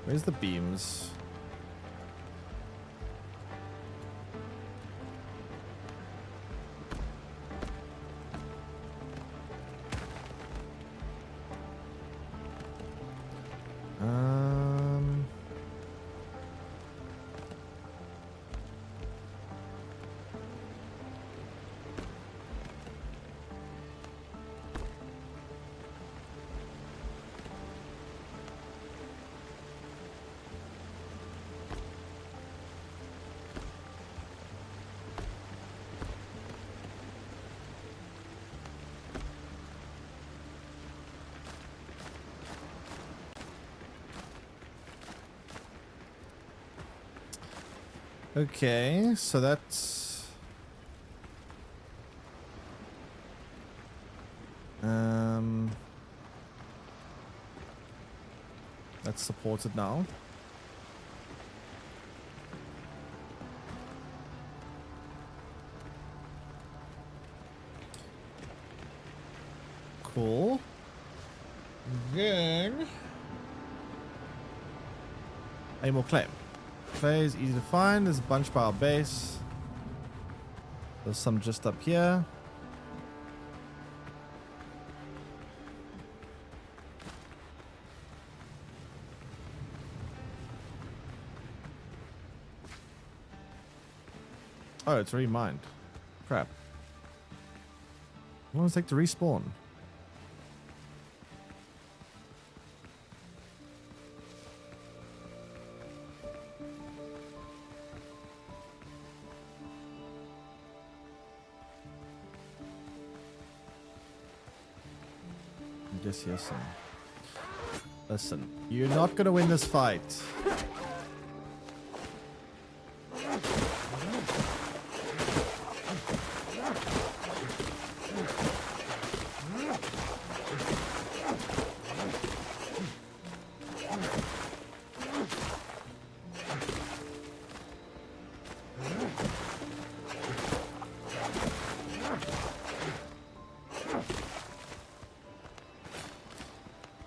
Where's the beams? Okay, so that's supported now. Cool. Then any more clay? Clay is easy to find. There's a bunch by our base. There's some just up here. Oh, it's already mined. Crap. How long does it take to respawn? Yes. Listen, you're not gonna win this fight.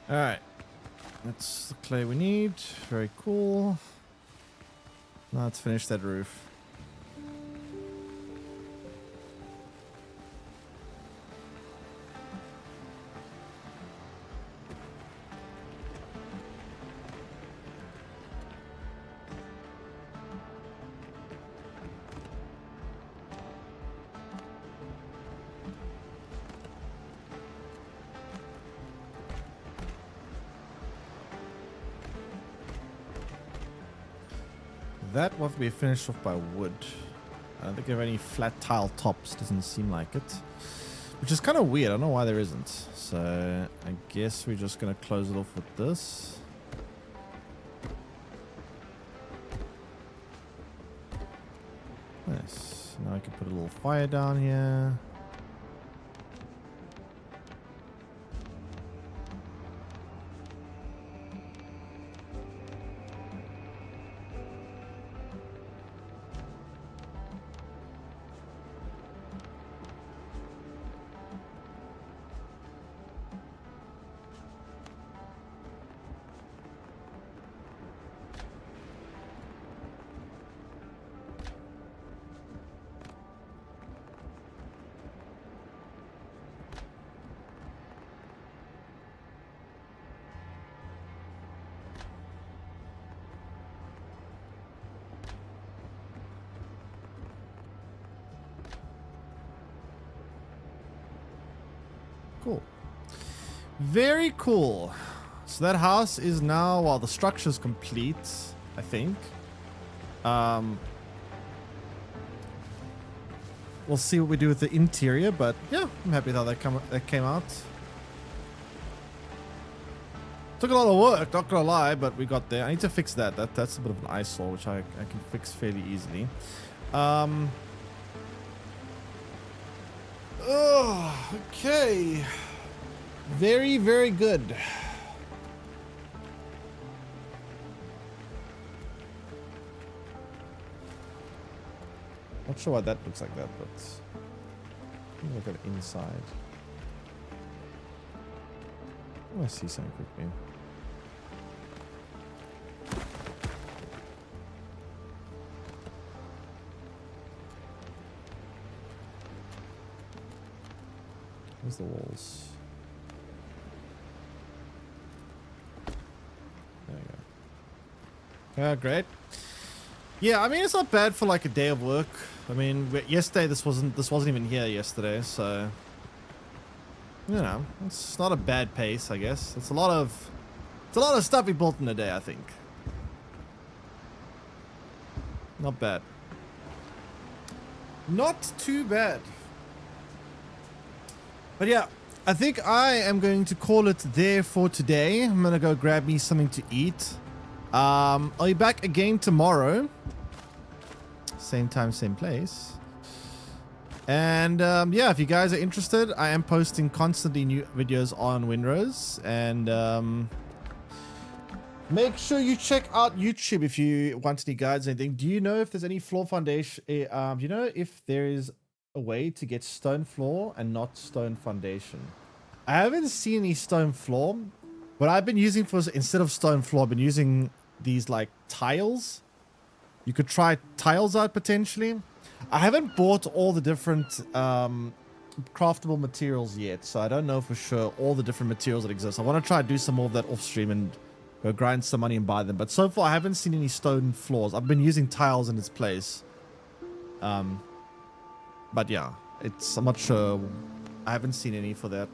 All right. That's the clay we need. Very cool. Now let's finish that roof. That will have to be finished off by wood. I don't think there are any flat tile tops. Doesn't seem like it. Which is kind of weird. I don't know why there isn't. So I guess we're just going to close it off with this. Nice. Now I can put a little fire down here. Cool. Very cool. So that house is now, well, the structure's complete, I think. We'll see what we do with the interior, but yeah, I'm happy with how that came out. Took a lot of work, not gonna lie, but we got there. I need to fix that. That's a bit of an eyesore, which I can fix fairly easily. Oh, okay. Very, very good. Not sure why that looks like that, but let me look at it inside. Oh, I see something quickly. Where's the walls? There we go. Yeah, great. Yeah, I mean it's not bad for like a day of work. I mean, yesterday this wasn't even here yesterday, so you know, it's not a bad pace, I guess. It's a lot of stuff we built in a day, I think. Not bad. Not too bad. But yeah, I think I am going to call it there for today. I'm gonna go grab me something to eat. I'll be back again tomorrow. Same time, same place. And yeah, if you guys are interested, I am posting constantly new videos on Windrose. And make sure you check out YouTube if you want any guides or anything. Do you know if there's any floor foundation? Do you know if there is a way to get stone floor and not stone foundation? I haven't seen any stone floor. What I've been using for, instead of stone floor, I've been using these like tiles. You could try tiles out potentially. I haven't bought all the different craftable materials yet, so I don't know for sure all the different materials that exist. I want to try to do some more of that off stream and go grind some money and buy them. But so far, I haven't seen any stone floors. I've been using tiles in its place. But yeah, I'm not sure. I haven't seen any for that.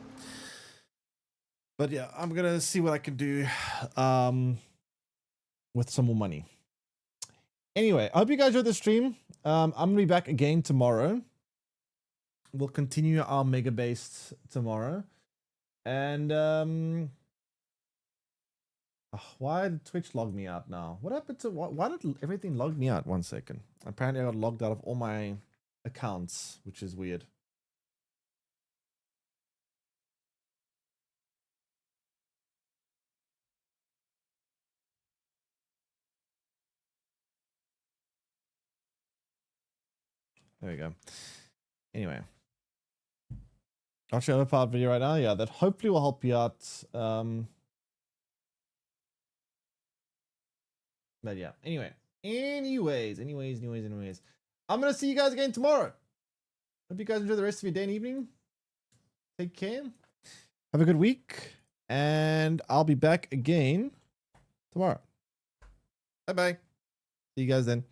But yeah, I'm gonna see what I can do with some more money. Anyway, I hope you guys enjoyed the stream. I'm gonna be back again tomorrow. We'll continue our mega base tomorrow. And why did Twitch log me out now? What happened to why did everything log me out? 1 second. Apparently I got logged out of all my accounts, which is weird. There we go. Anyway, I'll show a part video right now. Yeah, that hopefully will help you out. But yeah, anyways. I'm going to see you guys again tomorrow. Hope you guys enjoy the rest of your day and evening. Take care. Have a good week. And I'll be back again tomorrow. Bye-bye. See you guys then.